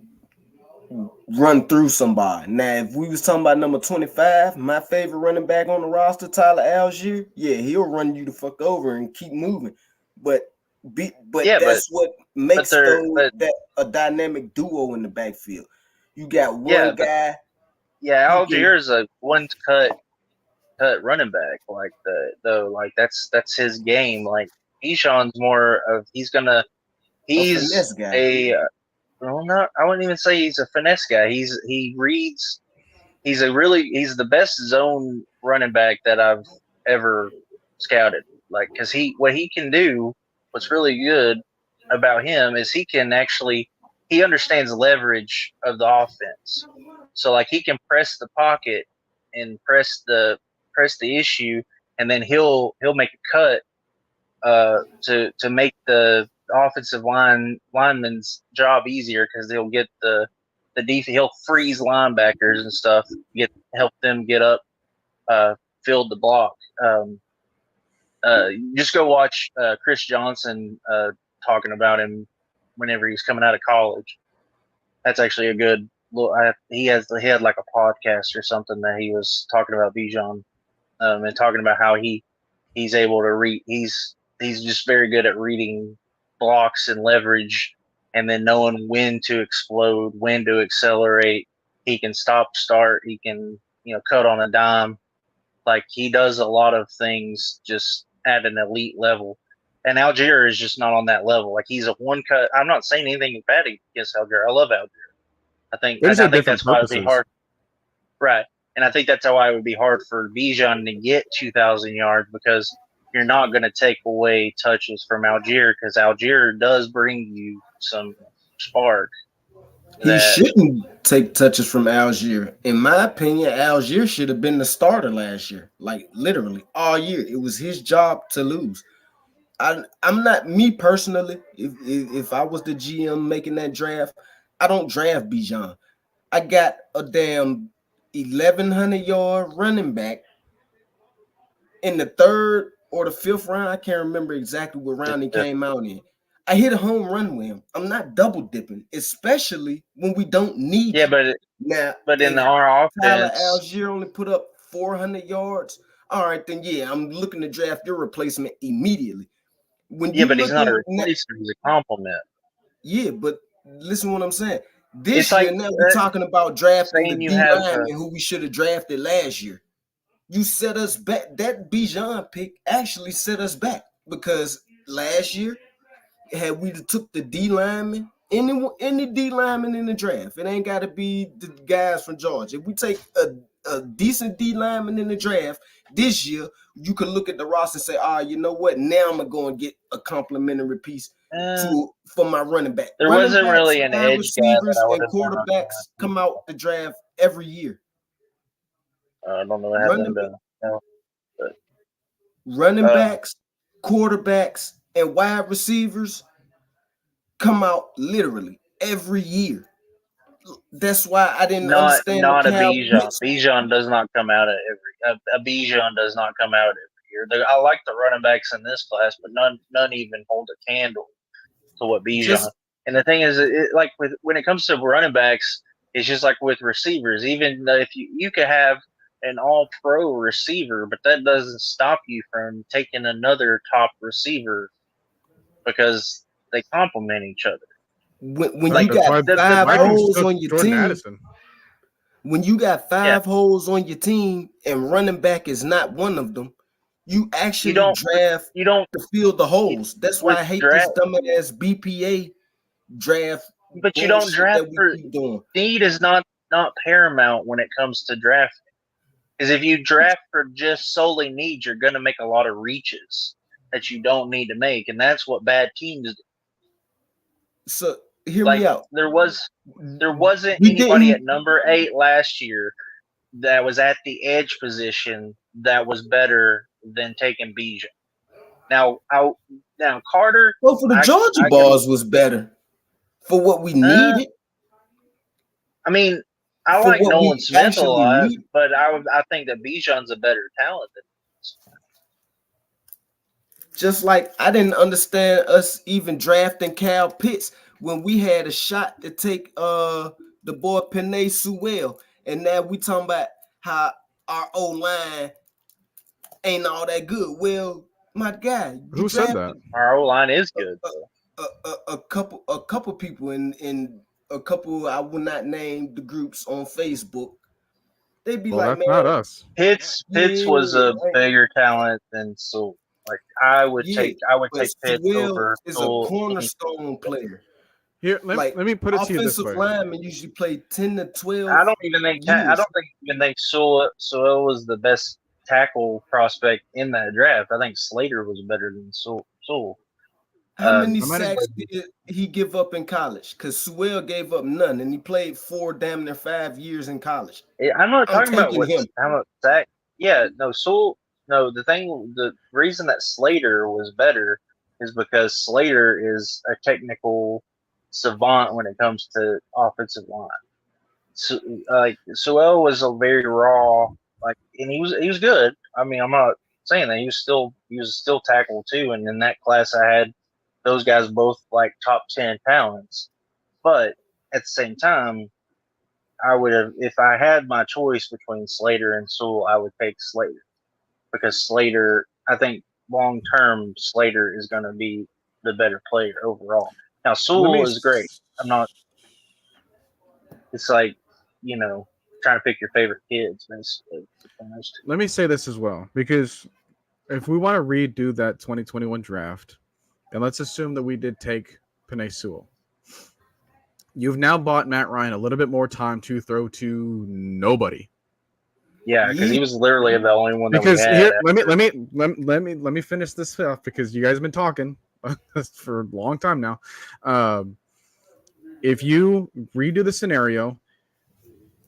run through somebody. Now, if we was talking about number 25, my favorite running back on the roster, Tyler Algier, yeah, he'll run you the fuck over and keep moving. But that's what makes that a dynamic duo in the backfield. You got one guy. Yeah, Algier is a one cut running back. Like that's his game. Like Bijan's more of he's a finesse guy. I wouldn't even say he's a finesse guy. He reads. He's the best zone running back that I've ever scouted. Like, because what he can do, what's really good about him is he understands leverage of the offense. So like he can press the pocket and press the issue, and then he'll make a cut to make the offensive lineman's job easier because he'll get the he'll freeze linebackers and stuff, help them get up, field the block. Just go watch Chris Johnson talking about him whenever he's coming out of college. That's actually a good look. He had like a podcast or something that he was talking about Bijan, and talking about how he's able to read. He's just very good at reading blocks and leverage, and then knowing when to explode, when to accelerate. He can stop, start. He can cut on a dime. Like he does a lot of things just at an elite level. And Algier is just not on that level. Like he's a one cut. I'm not saying anything bad against Algier. I love Algier. I think that's why it would be hard. Right. And I think that's why it would be hard for Bijan to get 2,000 yards, because you're not going to take away touches from Algier, because Algier does bring you some spark. He shouldn't take touches from Algier. In my opinion, Algier should have been the starter last year. Like literally all year. It was his job to lose. I'm not, me personally, if I was the GM making that draft, I don't draft Bijan. I got a damn 1,100-yard running back in the third or the fifth round. I can't remember exactly what round he came out in. I hit a home run with him. I'm not double dipping, especially when we don't need it. But in our offense, Tyler Algier only put up 400 yards. All right, then I'm looking to draft your replacement immediately. But he's not a replacement; he's a compliment. Yeah, but listen to what I'm saying. This year, now we're talking about drafting the D lineman who we should have drafted last year. You set us back. That Bijan pick actually set us back, because last year, had we took the D lineman, any D lineman in the draft, it ain't got to be the guys from Georgia. If we take a decent D lineman in the draft this year, you could look at the roster and say, you know what? Now I'm going to go and get a complimentary piece for my running back. There wasn't really an edge receivers and quarterbacks come out the draft every year. I don't know what happened to running backs, quarterbacks, and wide receivers come out literally every year. That's why I didn't understand. Not a Bijan. Bijan does not come out a Bijan does not come out every year. I like the running backs in this class, but none even hold a candle to what Bijan. And the thing is, when it comes to running backs, it's just like with receivers. Even if you could have an all-pro receiver, but that doesn't stop you from taking another top receiver, because they complement each other. When you got 5 holes on your team, when you got 5 holes on your team and running back is not one of them, you actually draft to fill the holes. That's why I hate this dumbass BPA draft. But you don't draft for need is not paramount when it comes to drafting. Because if you draft for just solely need, you're going to make a lot of reaches that you don't need to make, and that's what bad teams do. So hear me out. There wasn't anybody at number 8 last year that was at the edge position that was better than taking Bijan. Now Carter. Well, for the Georgia balls was better for what we needed. I mean, I for like what Nolan we Smith a actually lot, need. but I think that Bijan's a better talent than. Just like I didn't understand us even drafting Cal Pitts when we had a shot to take the boy Penei Sewell, and now we talking about how our O line ain't all that good. Well, my guy, you Who said that? drafted Our O line is good though. a couple people in a couple I will not name the groups on Facebook. They be Well, like, that's not man, us. Pitts yeah, was a bigger talent than Sewell. Like I would yeah, take but Pitts Sewell over is a Sewell. cornerstone player. Here, Like let me put it to you this offensive way. linemen usually play 10 to 12 I don't even think years. Sewell was the best tackle prospect in that draft. I think Slater was better than Sewell. How many I might have- sacks did he give up in college? Because Sewell gave up none, and he played 4 damn near 5 years in college. I'm not I'm talking about taking him. how much sack. Yeah, no, Sewell. No, the reason that Slater was better is because Slater is a technical savant when it comes to offensive line. So, Sewell was a very raw, and he was good. I mean, I'm not saying that he was still tackle too. And in that class, I had those guys both like top 10 talents. But at the same time, I would have, if I had my choice between Slater and Sewell, I would take Slater because Slater, I think long term, Slater is going to be the better player overall. Now, Sewell is great. I'm not. It's like, trying to pick your favorite kids. Let me say this as well, because if we want to redo that 2021 draft, and let's assume that we did take Penei Sewell, you've now bought Matt Ryan a little bit more time to throw to nobody. Yeah, because he was literally the only one that Because we had. here, let me finish this off because you guys have been talking for a long time now. If you redo the scenario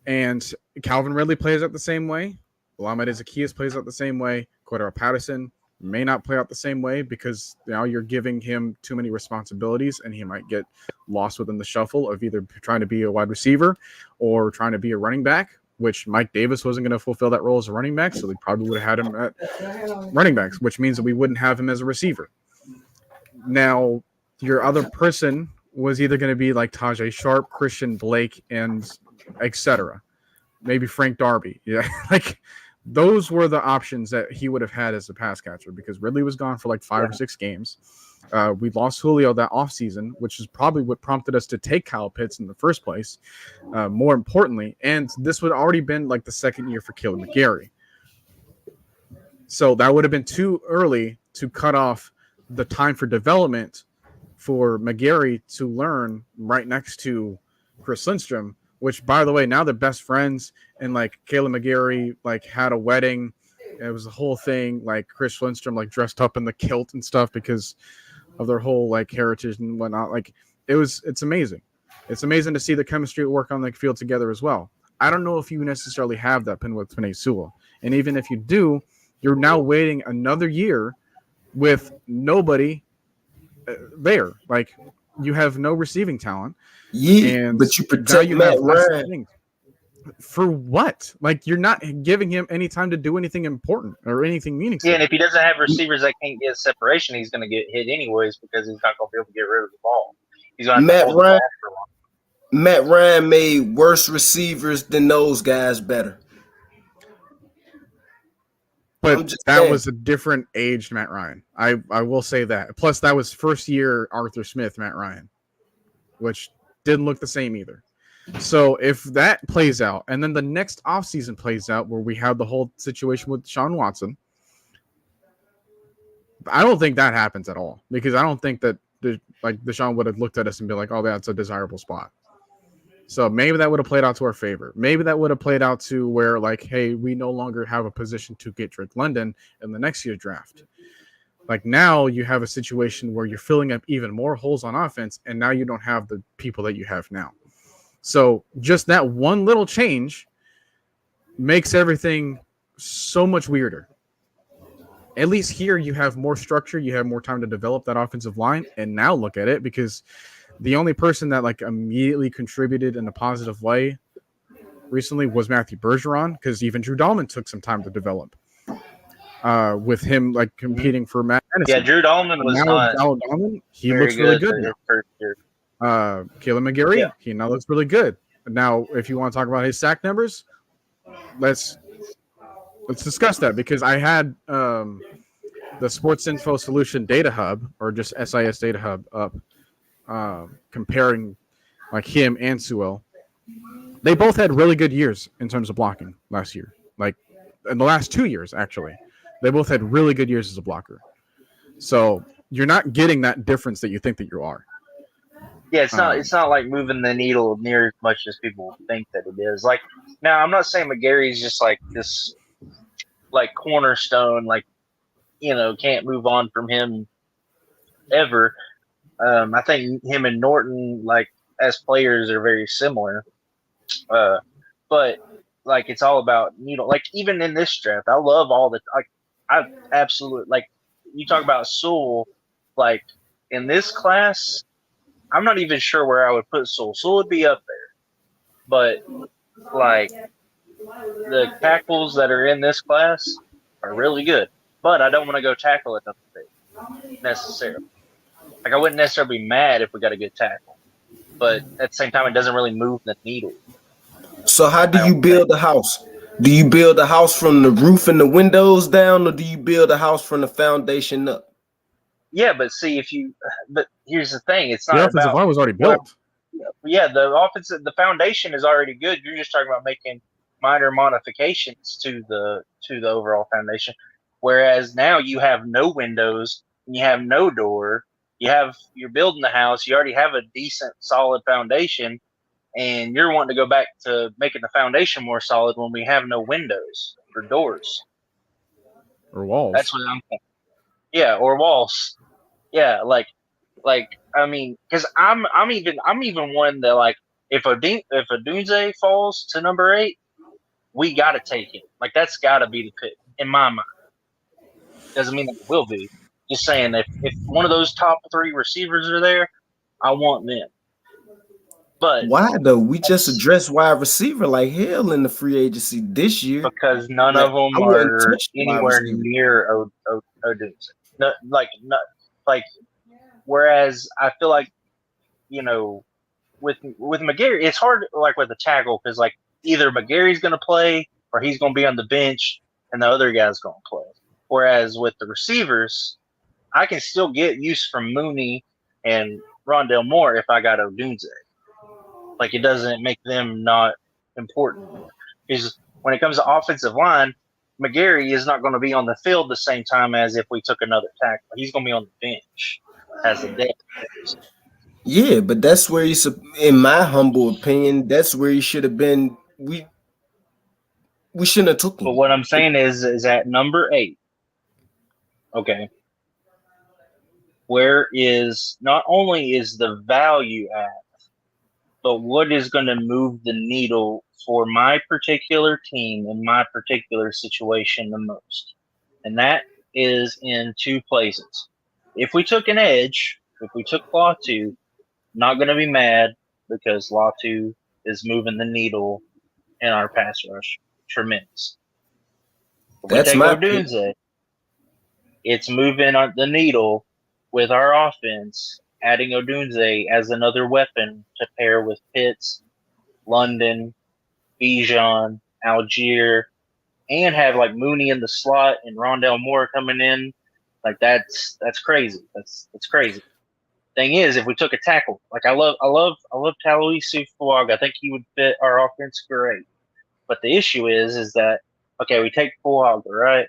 and Calvin Ridley plays out the same way, Olamide Zaccheaus plays out the same way, Cordero Patterson may not play out the same way because now you're giving him too many responsibilities and he might get lost within the shuffle of either trying to be a wide receiver or trying to be a running back, which Mike Davis wasn't going to fulfill that role as a running back, so we probably would have had him at running backs, which means that we wouldn't have him as a receiver. Now, your other person was either going to be like Tajay Sharp, Christian Blake, and etc. Maybe Frank Darby. Yeah, like those were the options that he would have had as a pass catcher because Ridley was gone for like 5 or 6 games. We lost Julio that offseason, which is probably what prompted us to take Kyle Pitts in the first place, more importantly. And this would have already been like the second year for Caleb McGarry. So that would have been too early to cut off the time for development for McGarry to learn right next to Chris Lindstrom, which, by the way, now they're best friends. And like Caleb McGarry like had a wedding. It was a whole thing. Like Chris Lindstrom like dressed up in the kilt and stuff because of their whole like heritage and whatnot. Like it's amazing. It's amazing to see the chemistry work on the field together as well. I don't know if you necessarily have that with Penei Sewell. And even if you do, you're now waiting another year with nobody there. Like you have no receiving talent. Yeah, but you protect Matt Ryan. For what? Like you're not giving him any time to do anything important or anything meaningful. Yeah, and if he doesn't have receivers that can't get separation, he's going to get hit anyways because he's not going to be able to get rid of the ball. He's going to have to hold the ball for long. Matt Ryan made worse receivers than those guys better. But that was a different aged Matt Ryan. I will say that. Plus, that was first year Arthur Smith Matt Ryan, which didn't look the same either. So if that plays out, and then the next offseason plays out where we have the whole situation with Deshaun Watson, I don't think that happens at all because I don't think that Deshaun would have looked at us and be like, oh, that's a desirable spot. So maybe that would have played out to our favor. Maybe that would have played out to where like, hey, we no longer have a position to get Drake London in the next year's draft. Like now you have a situation where you're filling up even more holes on offense, and now you don't have the people that you have now. So just that one little change makes everything so much weirder. At least here you have more structure. You have more time to develop that offensive line. And now look at it because the only person that like immediately contributed in a positive way recently was Matthew Bergeron, because even Drew Dahlman took some time to develop. With him like competing for Matt Anderson. Yeah, Drew Dahlman was not Dahlman, he very looks really good good his now. first year. Caleb McGarry, Yeah. he now looks really good. Now, if you want to talk about his sack numbers, let's discuss that, because I had the Sports Info Solution Data Hub, or just SIS Data Hub, up comparing like him and Sewell. They both had really good years in terms of blocking last year. Like in the last 2 years, actually, they both had really good years as a blocker. So you're not getting that difference that you think that you are. Yeah, it's not like moving the needle near as much as people think that it is. Like, now I'm not saying McGarry's just like this, like cornerstone, like, you know, can't move on from him ever. I think him and Norton, like as players, are very similar. But like it's all about needle. Like even in this draft, I love all the like. I absolutely like. You talk about Sewell, like in this class. I'm not even sure where I would put Sewell. Sewell would be up there, but like the tackles that are in this class are really good. But I don't want to go tackle at number 8 necessarily. Like I wouldn't necessarily be mad if we got a good tackle, but at the same time, it doesn't really move the needle. So how do you build a house? Do you build a house from the roof and the windows down, or do you build a house from the foundation up? Yeah, but see, but here's the thing: it's not the offensive line was already built. Yeah, the foundation is already good. You're just talking about making minor modifications to the overall foundation. Whereas now you have no windows, and you have no door. You're building the house. You already have a decent, solid foundation, and you're wanting to go back to making the foundation more solid when we have no windows or doors or walls. That's what I'm thinking. Yeah, or walls. Yeah, like I mean, because I'm even one that like if a Dunze falls to number 8, we got to take it. Like that's got to be the pick in my mind. Doesn't mean that it will be. Just saying if one of those top 3 receivers are there, I want them. But why though? We just addressed wide receiver like hell in the free agency this year because none of them are anywhere near Odunze. No, like. Whereas I feel like, you know, with McGarry, it's hard like with the tackle because like either McGarry's going to play or he's going to be on the bench and the other guy's going to play. Whereas with the receivers, I can still get use from Mooney and Rondale Moore if I got Odunze. Like it doesn't make them not important. Because when it comes to offensive line, McGarry is not going to be on the field the same time as if we took another tackle. He's going to be on the bench as a depth. Yeah, but that's where he's, in my humble opinion, that's where he should have been. We shouldn't have took him. But what I'm saying is at number 8, okay, where is not only is the value at, but what is going to move the needle for my particular team in my particular situation the most? And that is in 2 places. If we took an edge, if we took Latu, not going to be mad because Latu is moving the needle in our pass rush. Tremendous. If That's we take my Odunze, it's moving the needle with our offense, adding Odunze as another weapon to pair with Pitts, London, Bijan, Algier, and have like Mooney in the slot and Rondale Moore coming in. Like that's crazy. That's crazy. Thing is, if we took a tackle, like I love Taloisu Fuaga. I think he would fit our offense great. But the issue is that okay, we take Fuaga, right?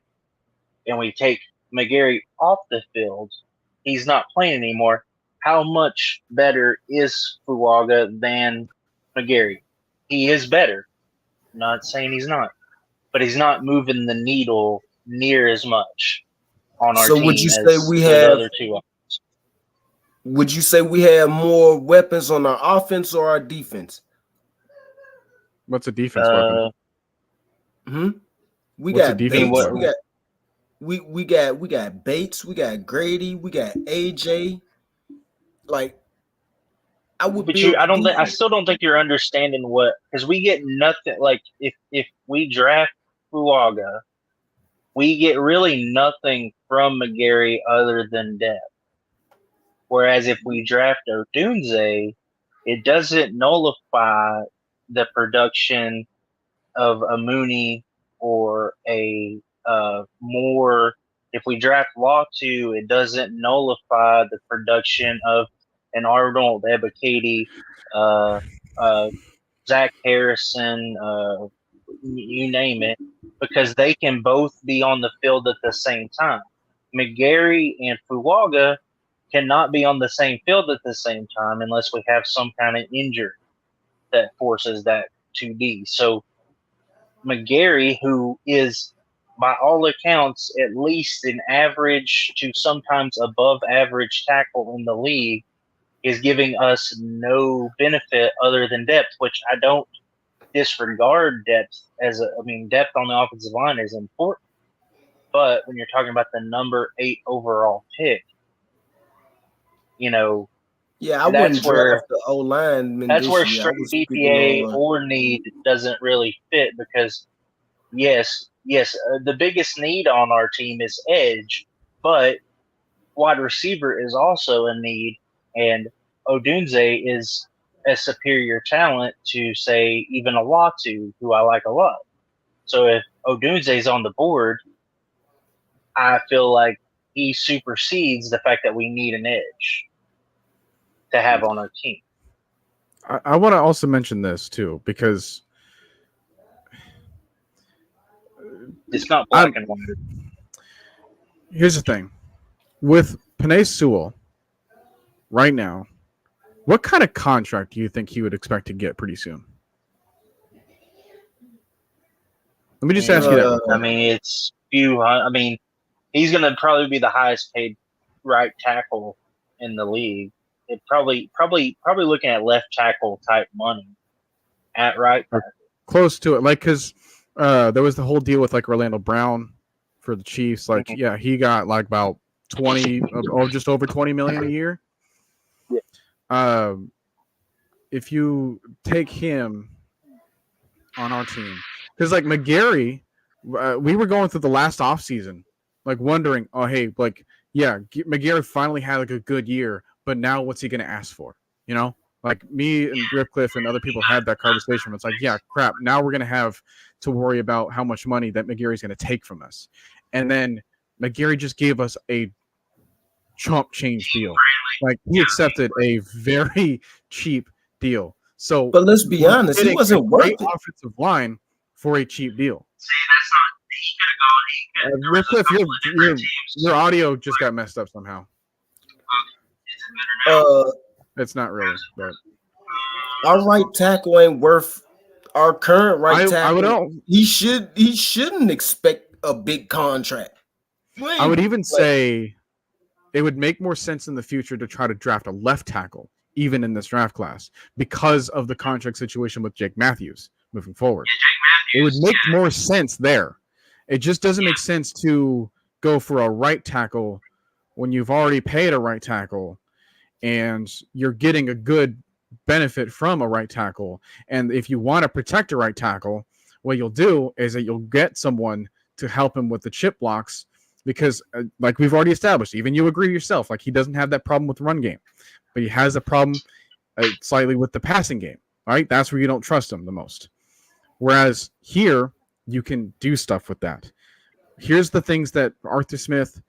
And we take McGarry off the field. He's not playing anymore. How much better is Fuaga than McGarry? He is better. I'm not saying he's not, but he's not moving the needle near as much on our team. So would you say we have other 2 options. Would you say we have more weapons on our offense or our defense? What's a defense weapon? We What's got a defense Bates. weapon? We got Bates. We got Grady. We got AJ. Like, I would But build I don't think I defense. still don't think you're understanding what, because we get nothing. Like if we draft Fuaga, we get really nothing from McGarry other than depth. Whereas if we draft Odunze, it doesn't nullify the production of a Mooney or a more. If we draft Latu, it doesn't nullify the production of an Arnold Ebiketie, uh, uh, Zach Harrison, you name it, because they can both be on the field at the same time. McGarry and Fuaga cannot be on the same field at the same time unless we have some kind of injury that forces that to be. So McGarry, who is by all accounts at least an average to sometimes above average tackle in the league, is giving us no benefit other than depth, which I don't disregard depth depth on the offensive line is important. But when you're talking about the number 8 overall pick, Yeah, I wouldn't that's where draft the O-lineman that's this where year. I straight was speaking BPA on or need doesn't really fit because yes, the biggest need on our team is edge, but wide receiver is also a need, and Odunze is a superior talent to say even Alatu, who I like a lot. So if Odunze is on the board, I feel like he supersedes the fact that we need an edge to have on our team. I want to also mention this too because It's not black and white. Here's the thing. With Penei Sewell right now, what kind of contract do you think he would expect to get pretty soon? Let me just ask you that. I mean, it's few. I mean, he's going to probably be the highest paid right tackle in the league. It probably looking at left tackle type money at right tackle. Close to it, like because there was the whole deal with like Orlando Brown for the Chiefs. Like, yeah, he got like about 20 or just over 20 million a year. Yeah. If you take him on our team, because like McGarry, we were going through the last offseason, like wondering, oh hey, like yeah, McGarry finally had like a good year, but now what's he going to ask for? You know, like me and Riffcliffe and other people had that conversation. It's like, yeah, crap. Now we're going to have to worry about how much money that McGarry's going to take from us. And then McGarry just gave us a chump change deal. Like he accepted a very cheap deal. So, but let's be honest, he wasn't worth it. Offensive line for a cheap deal. See, that's not. He could have gone. Riffcliffe, your audio just got messed up somehow. It's not really, but our right tackle ain't worth our current right tackle. I would know. He shouldn't expect a big contract. I would even say it would make more sense in the future to try to draft a left tackle, even in this draft class, because of the contract situation with Jake Matthews moving forward. It would make more sense there. It just doesn't make sense to go for a right tackle when you've already paid a right tackle and you're getting a good benefit from a right tackle. And if you want to protect a right tackle, what you'll do is that you'll get someone to help him with the chip blocks because, like we've already established, even you agree yourself, like he doesn't have that problem with the run game, but he has a problem slightly with the passing game. All right, that's where you don't trust him the most. Whereas here, you can do stuff with that. Here's the things that Arthur Smith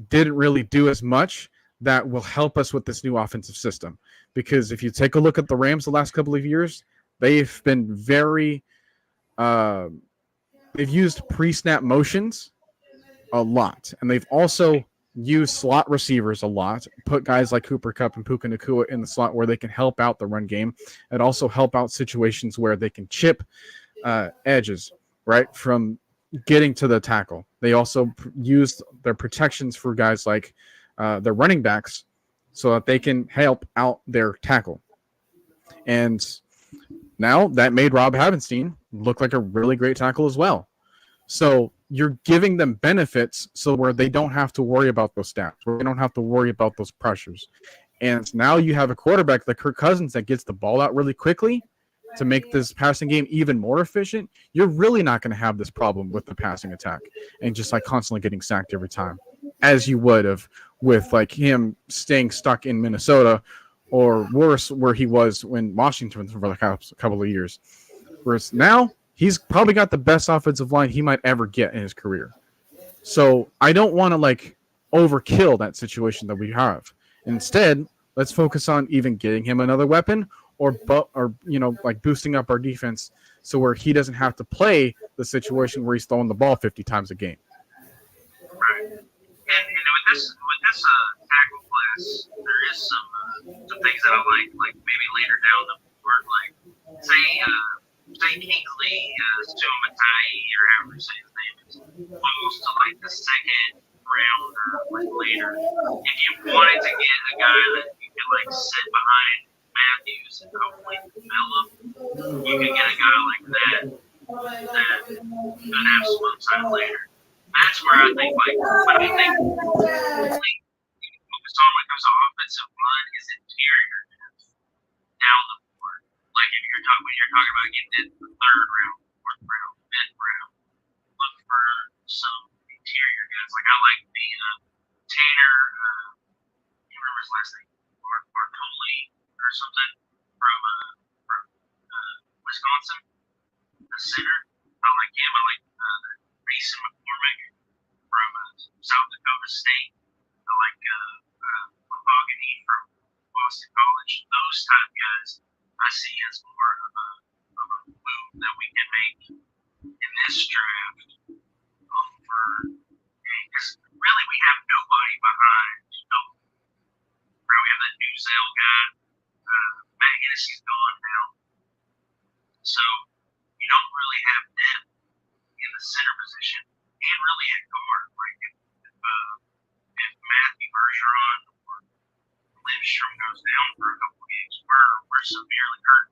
didn't really do as much that will help us with this new offensive system. Because if you take a look at the Rams the last couple of years, they've been very they've used pre-snap motions a lot. And they've also used slot receivers a lot, put guys like Cooper Kupp and Puka Nacua in the slot where they can help out the run game and also help out situations where they can chip edges, right, from getting to the tackle. They also used their protections for guys like their running backs so that they can help out their tackle. And now that made Rob Havenstein look like a really great tackle as well. So you're giving them benefits so where they don't have to worry about those stats, where they don't have to worry about those pressures. And now you have a quarterback like Kirk Cousins that gets the ball out really quickly to make this passing game even more efficient. You're really not going to have this problem with the passing attack and just like constantly getting sacked every time, as you would have with like him staying stuck in Minnesota or worse, where he was when Washington for the couple of years. Whereas now he's probably got the best offensive line he might ever get in his career. So I don't want to like overkill that situation that we have. Instead, let's focus on even getting him another weapon or like boosting up our defense so where he doesn't have to play the situation where he's throwing the ball 50 times a game. Right. And with this tackle class, there is some things that I like maybe later down the board, like say Kingsley Suamatai or however you say his name is, falls to like the second round or like later. If you wanted to get a guy that you could like sit behind Matthews and hopefully develop, you could get a guy like that could have some upside later. That's where I think what I think really focus on when it comes to offensive line is interior depth down the board. Like when you're talking about getting in the third round, fourth round, fifth round, look for some interior guys. Like I like the Tanner, I can't remember his last name, Bartoli or something from Wisconsin, the center. I like him. I like Mason McCormick from South Dakota State. I like Mahogany from Boston College. Those type guys I see as more of a move that we can make in this draft. Because really we have nobody behind. We have that new Zale guy. Matt Hennessy's gone now. So you don't really have depth in the center position and really at guard. Like if Matthew Bergeron or Lindstrom goes down for a couple of games, we're severely hurt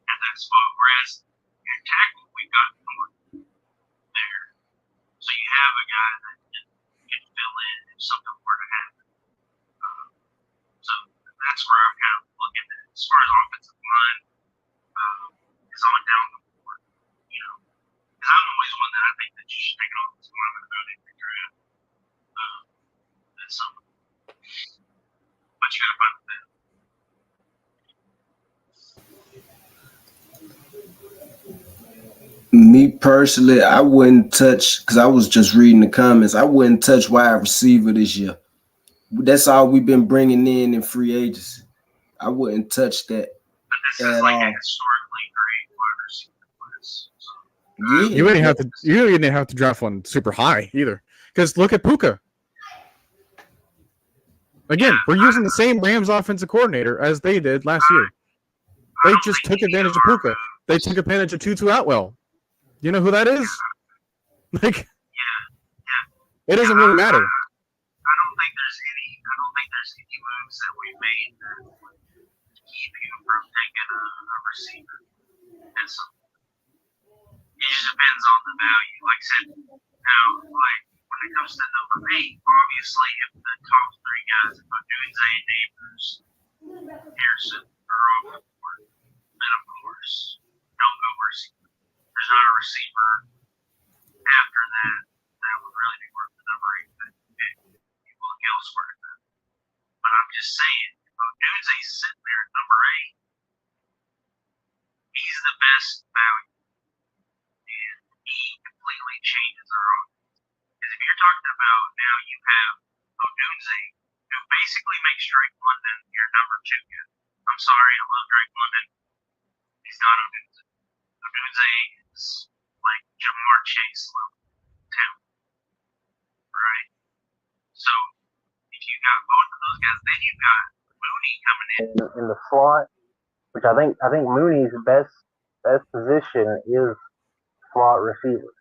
at that spot. Whereas at tackle, we've got North there. So you have a guy that can fill in if something were to happen. So that's where I'm kind of looking at as far as offensive line is on down the board. Because I'm always one that I think that you should take an offensive lineman out in your draft. That's something. But you got to find the fit. Me personally, I wouldn't touch, because I was just reading the comments, I wouldn't touch wide receiver this year. That's all we've been bringing in free agency. I wouldn't touch that. But this is like a historically great wide receiver class. Yeah. You really didn't have to draft one super high either. Because look at Puka. Again, we're using the same Rams offensive coordinator as they did last year. They just took advantage of Puka. They took advantage of Tutu Atwell. You know who that is? Like, it doesn't really matter. I don't think there's any moves that we made that would keep you from taking a receiver. It just depends on the value. Like I said, now, like when it comes to number 8, obviously if the top 3 guys, if Odunze and Neighbors, Harrison are off the board, then of course don't go receiver. There's not a receiver after that would really be worth the number 8 pick. You look elsewhere. But I'm just saying, if Odunze's sitting there at number 8, he's the best value. And he completely changes our offense. Because if you're talking about now you have Odunze, who basically makes Drake London your number 2 guy. I'm sorry, I love Drake London. He's not Odunze. Odunze is like Jamar Chase level talent. Right? So if you got both of those guys, then you've got Mooney coming in the slot, which I think Mooney's best position is slot receiver.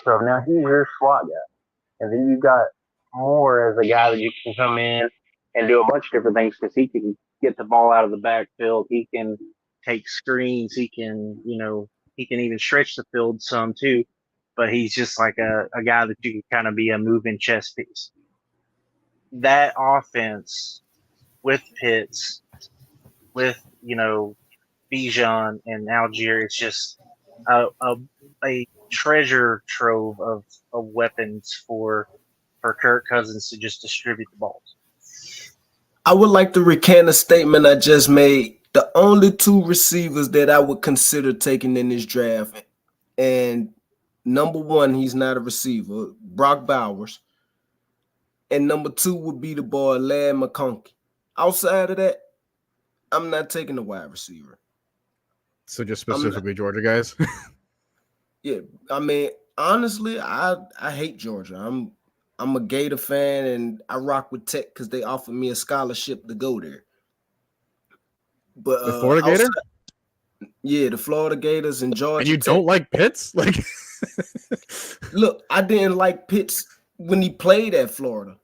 So now he's your slot guy, and then you've got Moore as a guy that you can come in and do a bunch of different things because he can get the ball out of the backfield. He can take screens. He can even stretch the field some too. But he's just like a guy that you can kind of be a moving chess piece. That offense with Pitts, with Bijan and Algier. It's just a treasure trove of weapons for Kirk Cousins to just distribute the balls. I would like to recant a statement I just made. The only two receivers that I would consider taking in this draft, and number one, he's not a receiver, Brock Bowers. And number two would be the boy, Lad McConkey. Outside of that, I'm not taking a wide receiver. So just specifically Georgia guys? Yeah, I mean, honestly, I hate Georgia. I'm a Gator fan, and I rock with Tech because they offered me a scholarship to go there. But the Florida Gator? Yeah, the Florida Gators and Georgia. And you Tech. don't like Pitts? Like, look, I didn't like Pitts when he played at Florida,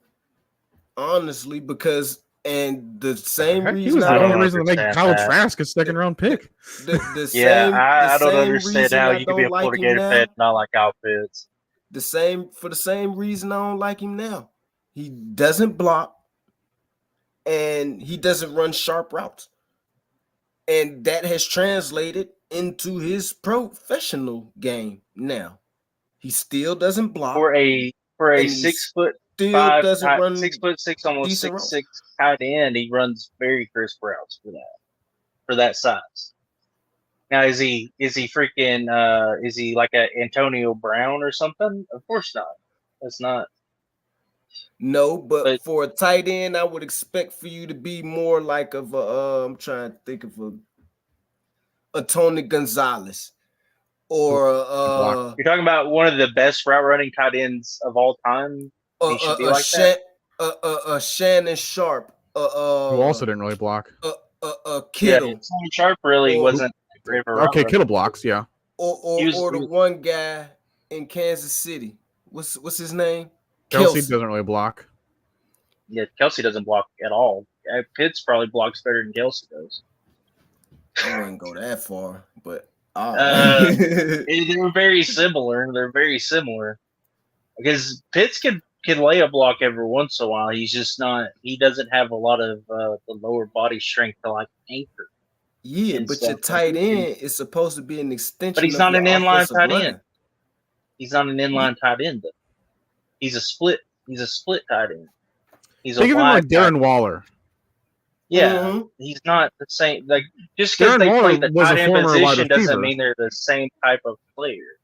honestly, because the same reason he was the only reason to make Kyle Trask a second-round pick. I don't understand how you can be a Florida Gator fan and not like Kyle Pitts. For the same reason I don't like him now. He doesn't block, and he doesn't run sharp routes. And that has translated into his professional game now. He still doesn't block. For a 6 foot still 5, doesn't run 6'6", almost 6'6" routes. tight end, he runs very crisp routes for that size. Now is he freaking is he like a Antonio Brown or something? Of course not. That's not. No, but for a tight end, I would expect for you to be more like of a. I'm trying to think of a Tony Gonzalez, or you're talking about one of the best route running tight ends of all time. He should be like that. Shannon Sharp, who also didn't really block. Kittle. Yeah, Shannon Sharp really wasn't. Okay, Kittle blocks, yeah. Or the one guy in Kansas City. What's his name? Kelsey doesn't really block. Yeah, Kelsey doesn't block at all. Pitts probably blocks better than Kelsey does. I wouldn't go that far, but they're very similar. They're very similar because Pitts can lay a block every once in a while. He's just not. He doesn't have a lot of the lower body strength to like anchor. Yeah, but your tight end is supposed to be an extension. But he's not an inline tight end. He's not an inline tight end. Though. He's a split tight end. He's think of him like Darren Waller. Yeah, he's not the same. Like just because they play the tight end position doesn't mean they're the same type of player.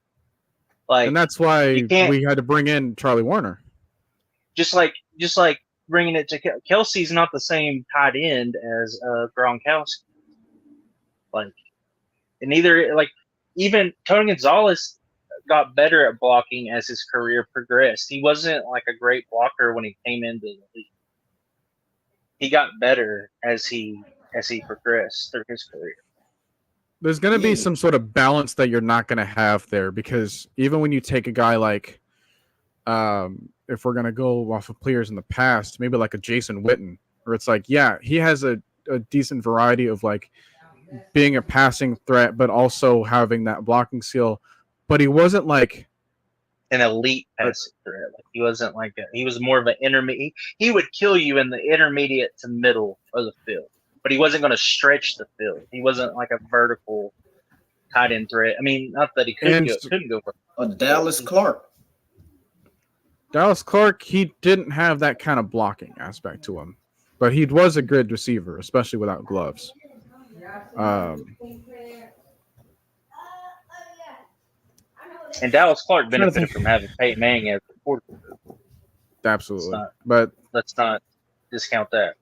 Like, and that's why we had to bring in Charlie Warner. Just like bringing it to Kelsey's not the same tight end as Gronkowski. Like, and neither even Tony Gonzalez got better at blocking as his career progressed. He wasn't like a great blocker when he came into the league. He got better as he progressed through his career. There's going to be some sort of balance that you're not going to have there, because even when you take a guy like, if we're going to go off of players in the past, maybe like a Jason Witten, where it's like, yeah, he has a decent variety of like being a passing threat, but also having that blocking skill. But he wasn't like an elite passing threat. Like he wasn't like he was more of an intermediate. He would kill you in the intermediate to middle of the field, but he wasn't going to stretch the field. He wasn't like a vertical tight end threat. I mean, not that he couldn't go for Dallas Clark. Dallas Clark, he didn't have that kind of blocking aspect to him, but he was a good receiver, especially without gloves. And Dallas Clark benefited from having Peyton Manning as the quarterback. Absolutely. But let's not discount that.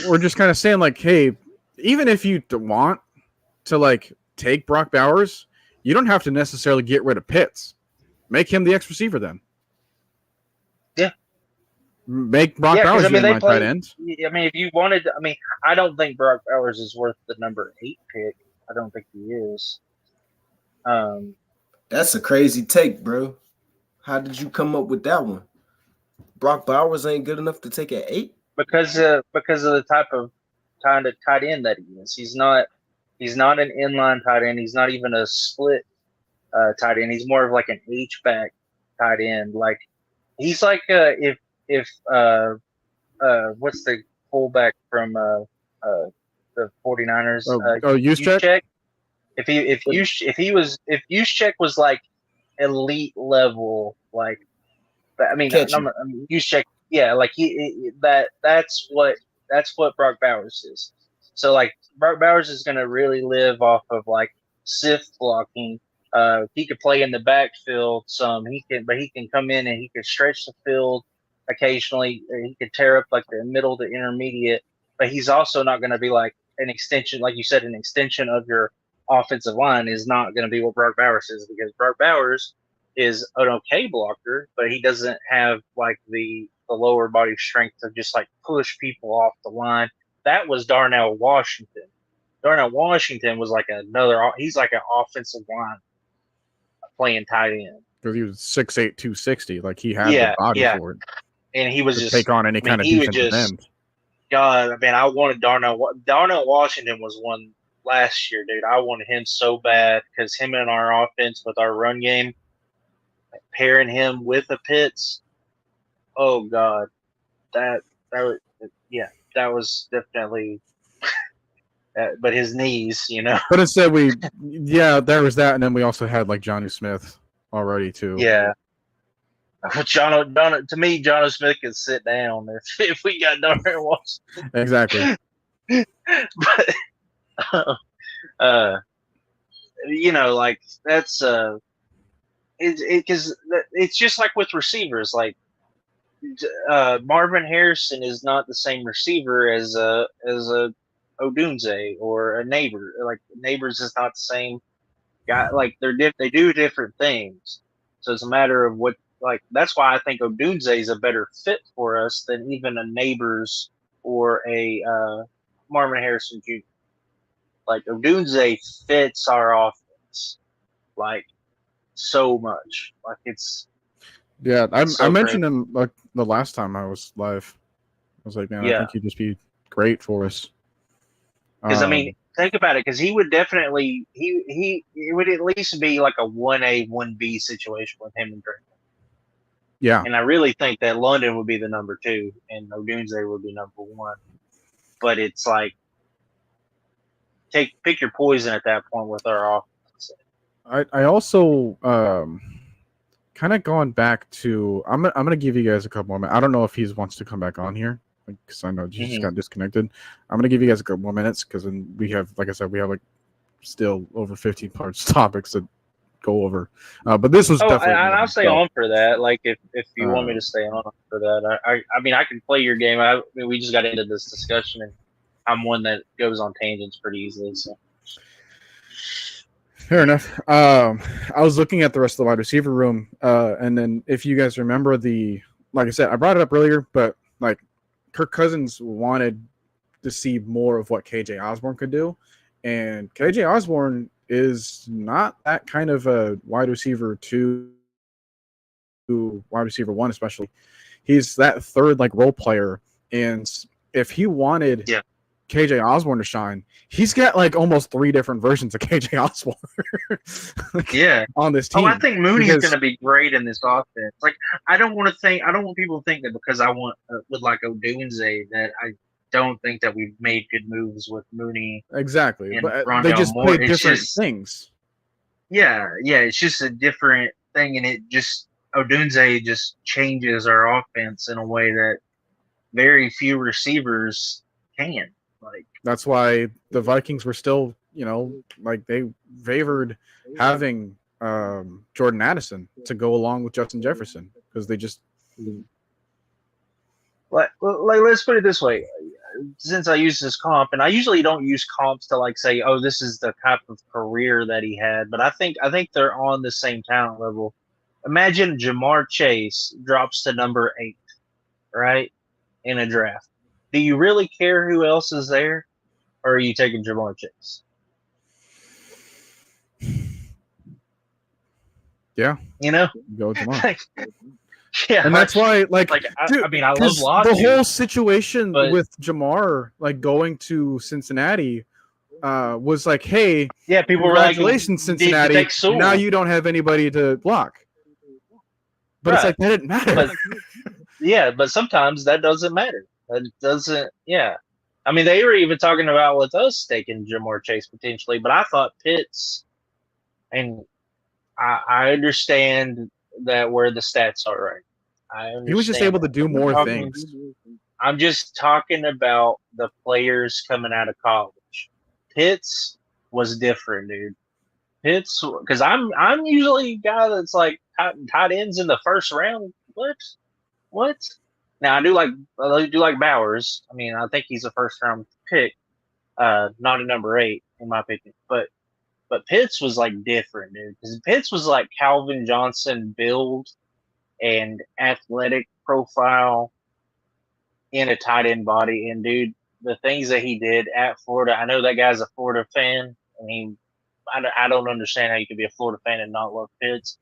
We're just kind of saying, like, hey, even if you want to, like, take Brock Bowers, you don't have to necessarily get rid of Pitts. Make him the X receiver then. Yeah. Make Brock Bowers your tight end. I mean, if you wanted, I don't think Brock Bowers is worth the number 8 pick. I don't think he is. That's a crazy take, bro. How did you come up with that one? Brock Bowers ain't good enough to take at 8? Because of the type of kind of tight end that he is. He's not an inline tight end. He's not even a split tight end. He's more of like an H-back tight end. Like he's like if what's the fullback from the 49ers. Juszczyk? If Juszczyk was like elite level, like I mean Juszczyk, yeah, like that's what Brock Bowers is. So like Brock Bowers is gonna really live off of like sift blocking. He could play in the backfield some. He can come in and he can stretch the field occasionally. He could tear up like the middle to intermediate, but he's also not going to be like an extension, like you said, an extension of your offensive line is not going to be what Brock Bowers is, because Brock Bowers is an okay blocker, but he doesn't have like the lower body strength to just like push people off the line. That was Darnell Washington. Darnell Washington was like he's like an offensive line playing tight end. Because he was 6'8", 260. Like he had the body for it. And he was just take on any kind of defensive end. God, man, I wanted Darnell Washington was one last year, dude. I wanted him so bad because him and our offense with our run game, pairing him with the Pitts. Oh God, that was definitely. But his knees, you know. But instead, there was that, and then we also had like Jonnu Smith already too. Yeah. To me, Jonnu Smith can sit down if we got Darnell Washington. Exactly. But you know, like that's because it's just like with receivers, like Marvin Harrison is not the same receiver as a Odunze or a Neighbor. Like Neighbors is not the same guy. Like they do different things. So it's a matter of what. Like that's why I think Odunze is a better fit for us than even a Neighbors or a Marvin Harrison Jr. Like Odunze fits our offense like so much. Like it's. Yeah, I mentioned him like the last time I was live. I was like, man, I think he'd just be great for us. Because I mean, think about it. Because he would definitely he would at least be like a 1A 1B situation with him and Trey. Yeah, and I really think that London would be the number 2 and Odunze would be number 1. But it's like pick your poison at that point with our offense. I also kind of going back to I'm gonna give you guys a couple more minutes. I don't know if he wants to come back on here because I know he just got disconnected. I'm gonna give you guys a couple more minutes because then we have, like I said, we have like still over 15 parts topics to go over. But this was definitely. I'll stay on for that. Like if you want me to stay on for that, I mean I can play your game. I mean, we just got into this discussion, and I'm one that goes on tangents pretty easily. So. Fair enough. I was looking at the rest of the wide receiver room, and then if you guys remember like I said, I brought it up earlier, but like Kirk Cousins wanted to see more of what KJ Osborne could do, and KJ Osborne is not that kind of a wide receiver 2, wide receiver 1 especially. He's that third like role player, and if he wanted KJ Osborne to shine, he's got like almost 3 different versions of KJ Osborne. On this team. I think Mooney is going to be great in this offense. Like I don't want people to think that because I want with like Odunze that I don't think that we've made good moves with Mooney. Exactly, but they just play different things. Yeah, it's just a different thing, and it just Odunze just changes our offense in a way that very few receivers can. Like that's why the Vikings were still, like they favored having Jordan Addison to go along with Justin Jefferson because they just. Like let's put it this way. Since I use this comp, and I usually don't use comps to like say, oh, this is the type of career that he had, but I think they're on the same talent level. Imagine Jamar Chase drops to number 8, right, in a draft. Do you really care who else is there, or are you taking Jamar Chase? Yeah, go with Jamar. Yeah, and that's why, dude, I love Locke. The whole situation with Jamar, like going to Cincinnati, was like, hey, people were like, congratulations, Cincinnati. Now you don't have anybody to block. But it's like that didn't matter. But sometimes that doesn't matter. That doesn't. Yeah, I mean they were even talking about with us taking Jamar Chase potentially, but I thought Pitts, and I understand that where the stats are right. I understand. He was just able to do more things. I'm just talking about the players coming out of college. Pitts was different, dude. Pitts, because I'm usually a guy that's like tight ends in the first round. What? Now I do like Bowers. I mean, I think he's a first round pick, not a number 8 in my opinion. But Pitts was like different, dude. Because Pitts was like Calvin Johnson build and athletic profile in a tight end body. And dude, the things that he did at Florida, I know that guy's a Florida fan. I don't understand how you could be a Florida fan and not love Pitts,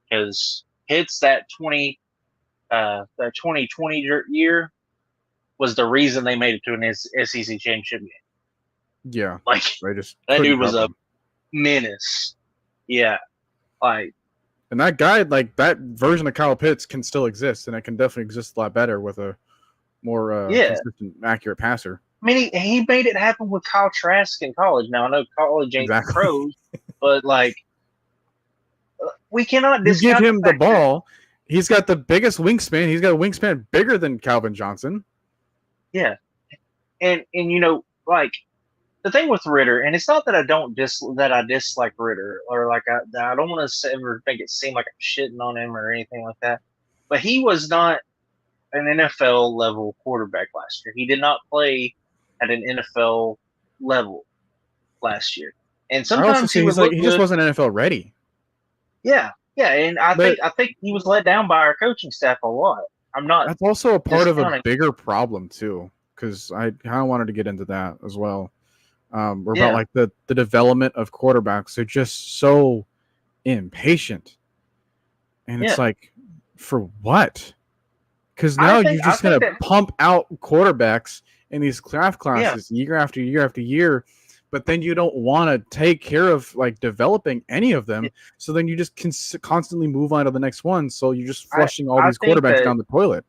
because Pitts that 2020 year was the reason they made it to an SEC championship game. Yeah, like that dude was a menace. Yeah, like, and that guy, like that version of Kyle Pitts, can still exist, and it can definitely exist a lot better with a more consistent, accurate passer. I mean, he made it happen with Kyle Trask in college. Now I know college ain't pros, but like, we cannot discount. You give him the ball. He's got the biggest wingspan. He's got a wingspan bigger than Calvin Johnson. Yeah, and you know, like, the thing with Ritter, and it's not that I dislike Ritter, or like I don't want to ever make it seem like I'm shitting on him or anything like that, but he was not an NFL level quarterback last year. He did not play at an NFL level last year, and sometimes he just wasn't NFL ready. Yeah, and I think he was let down by our coaching staff a lot. I'm not. That's also a part of a bigger problem too, because I kind of wanted to get into that as well. About like the development of quarterbacks. They're just so impatient, and it's like, for what? Because now you're just going to pump out quarterbacks in these draft classes year after year after year, but then you don't want to take care of like developing any of them. So then you just constantly move on to the next one. So you're just flushing all these quarterbacks down the toilet.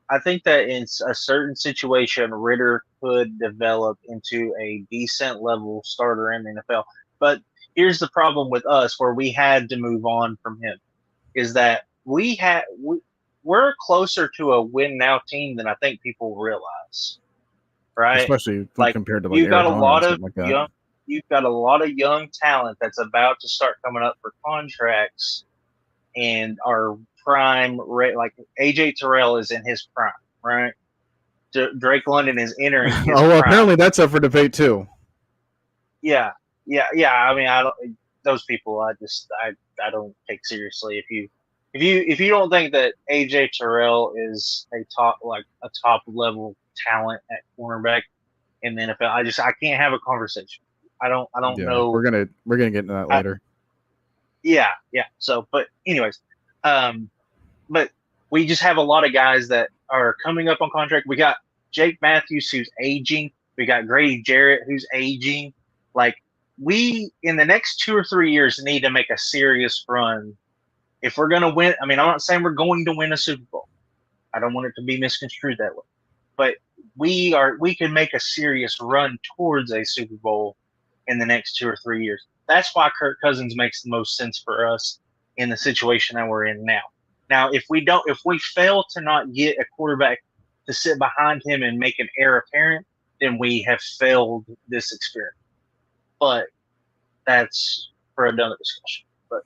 I think that in a certain situation, Ritter could develop into a decent level starter in the NFL. But here's the problem with us, where we had to move on from him, is that we're closer to a win now team than I think people realize, right? Especially compared to you've got a lot of you've got a lot of young talent that's about to start coming up for contracts, and are prime, like AJ Terrell is in his prime, right? Drake London is entering his prime. Apparently that's up for debate too. Yeah. I mean, those people, I don't take seriously. If you don't think that AJ Terrell is a top level talent at cornerback in the NFL, I can't have a conversation. I don't know. We're gonna get into that later. Yeah. So, but anyways, but we just have a lot of guys that are coming up on contract. We got Jake Matthews, who's aging. We got Grady Jarrett, who's aging. Like, we, in the next 2 or 3 years, need to make a serious run if we're going to win. I mean, I'm not saying we're going to win a Super Bowl. I don't want it to be misconstrued that way. But we can make a serious run towards a Super Bowl in the next 2 or 3 years. That's why Kirk Cousins makes the most sense for us in the situation that we're in now. Now, if we fail to not get a quarterback to sit behind him and make an heir apparent, then we have failed this experiment. But that's for another discussion. But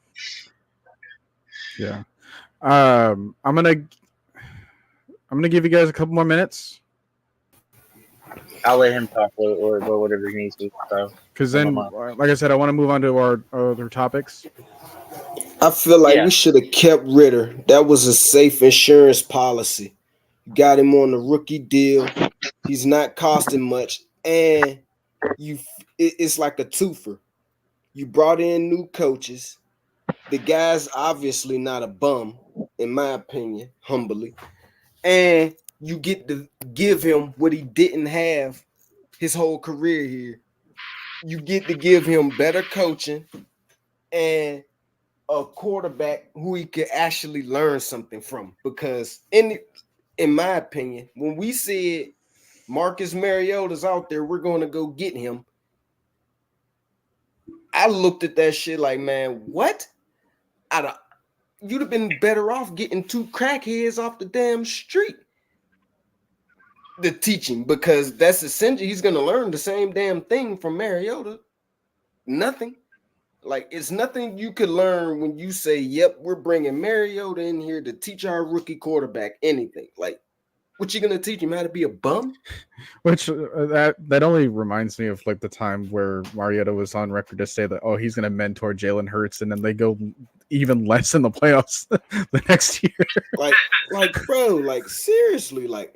yeah, I'm gonna give you guys a couple more minutes. I'll let him talk or whatever he needs to. Because then, like I said, I want to move on to our other topics. I feel like we should have kept Ritter. That was a safe insurance policy. Got him on the rookie deal. He's not costing much, and it's like a twofer. You brought in new coaches. The guy's obviously not a bum, in my opinion, humbly. And you get to give him what he didn't have his whole career here. You get to give him better coaching and a quarterback who he could actually learn something from. Because in in my opinion, when we said Marcus Mariota's out there, we're going to go get him. I looked at that shit like, man, what? You'd have been better off getting 2 crackheads off the damn street to teach him, because that's essentially he's going to learn the same damn thing from Mariota. Nothing. Like, it's nothing you could learn when you say, yep, we're bringing Mariota in here to teach our rookie quarterback anything. Like, what you going to teach him, how to be a bum? Which that only reminds me of like the time where Mariota was on record to say that, oh, he's going to mentor Jalen Hurts, and then they go even less in the playoffs the next year. Like, bro, like, seriously, like,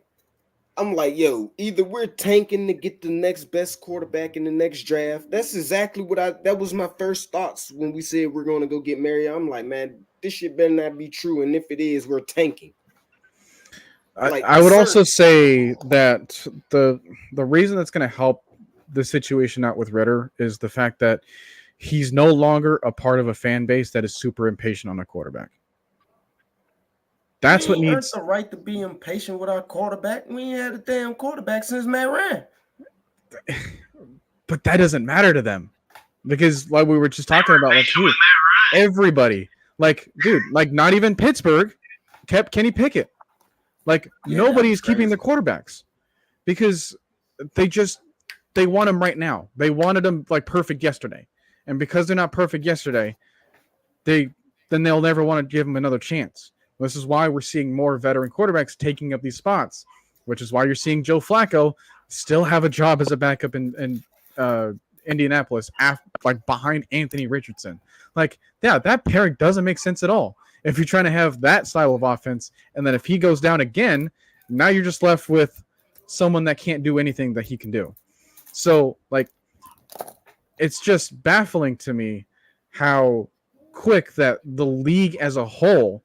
I'm like, yo, either we're tanking to get the next best quarterback in the next draft. That's exactly that was my first thoughts when we said we're going to go get Mariota. I'm like, man, this shit better not be true. And if it is, we're tanking. I would also say that the reason that's going to help the situation out with Ritter is the fact that he's no longer a part of a fan base that is super impatient on a quarterback. That's what needs the right to be impatient with our quarterback. We ain't had a damn quarterback since Matt Ryan. But that doesn't matter to them, because like we were just talking about, like everybody, like, dude, like not even Pittsburgh kept Kenny Pickett. Like, nobody's keeping the quarterbacks because they want him right now. They wanted him like perfect yesterday. And because they're not perfect yesterday, they'll never want to give him another chance. This is why we're seeing more veteran quarterbacks taking up these spots, which is why you're seeing Joe Flacco still have a job as a backup in Indianapolis, like behind Anthony Richardson. Like, yeah, that pairing doesn't make sense at all. If you're trying to have that style of offense, and then if he goes down again, now you're just left with someone that can't do anything that he can do. So, like, it's just baffling to me how quick that the league as a whole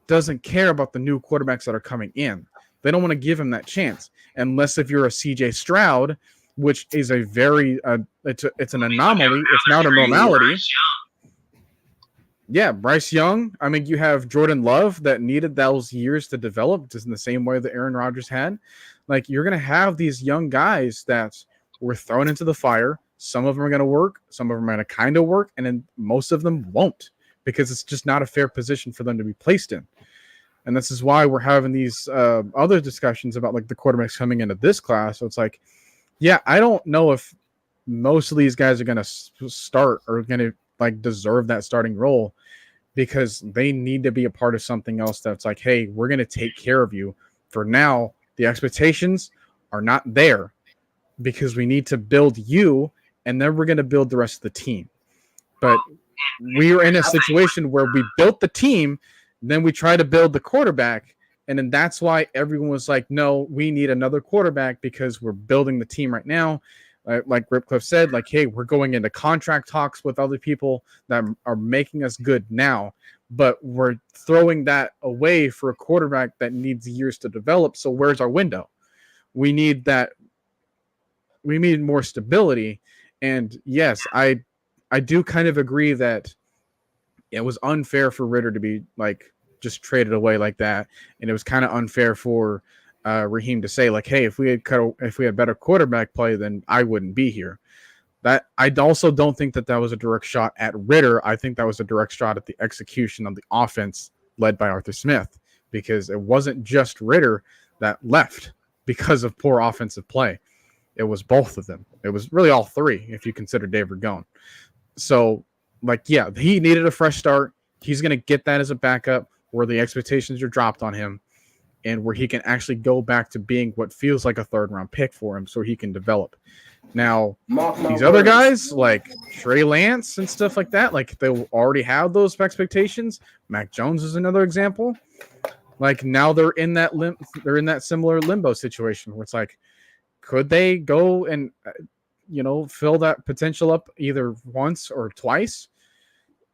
doesn't care about the new quarterbacks that are coming in. They don't want to give him that chance, unless if you're a CJ Stroud, which is a very it's an anomaly. It's not a normality. Yeah, Bryce Young. I mean, you have Jordan Love that needed those years to develop, just in the same way that Aaron Rodgers had. Like, you're going to have these young guys that were thrown into the fire. Some of them are going to work. Some of them are going to kind of work. And then most of them won't, because it's just not a fair position for them to be placed in. And this is why we're having these other discussions about like the quarterbacks coming into this class. So it's like, yeah, I don't know if most of these guys are going to start or going to like deserve that starting role, because they need to be a part of something else that's like, hey, we're going to take care of you. For now, the expectations are not there because we need to build you, and then we're going to build the rest of the team. But we are in a situation where we built the team, then we try to build the quarterback, and then that's why everyone was like, no, we need another quarterback because we're building the team right now. Like Ripcliffe said, like, hey, we're going into contract talks with other people that are making us good now, but we're throwing that away for a quarterback that needs years to develop. So where's our window? We need that. We need more stability. And yes, I do kind of agree that it was unfair for Ritter to be like just traded away like that, and it was kind of unfair for Raheem to say like, hey, if we had better quarterback play, then I wouldn't be here. That I also don't think that was a direct shot at Ritter. I think that was a direct shot at the execution of the offense led by Arthur Smith, because it wasn't just Ritter that left because of poor offensive play. It was both of them. It was really all three, if you consider Dave Ragone. So, like, yeah, he needed a fresh start. He's going to get that as a backup where the expectations are dropped on him, and where he can actually go back to being what feels like a third-round pick for him so he can develop. Now, these other guys, like Trey Lance and stuff like that, like they already have those expectations. Mac Jones is another example. Like, now they're in that similar limbo situation where it's like, could they go and fill that potential up either once or twice?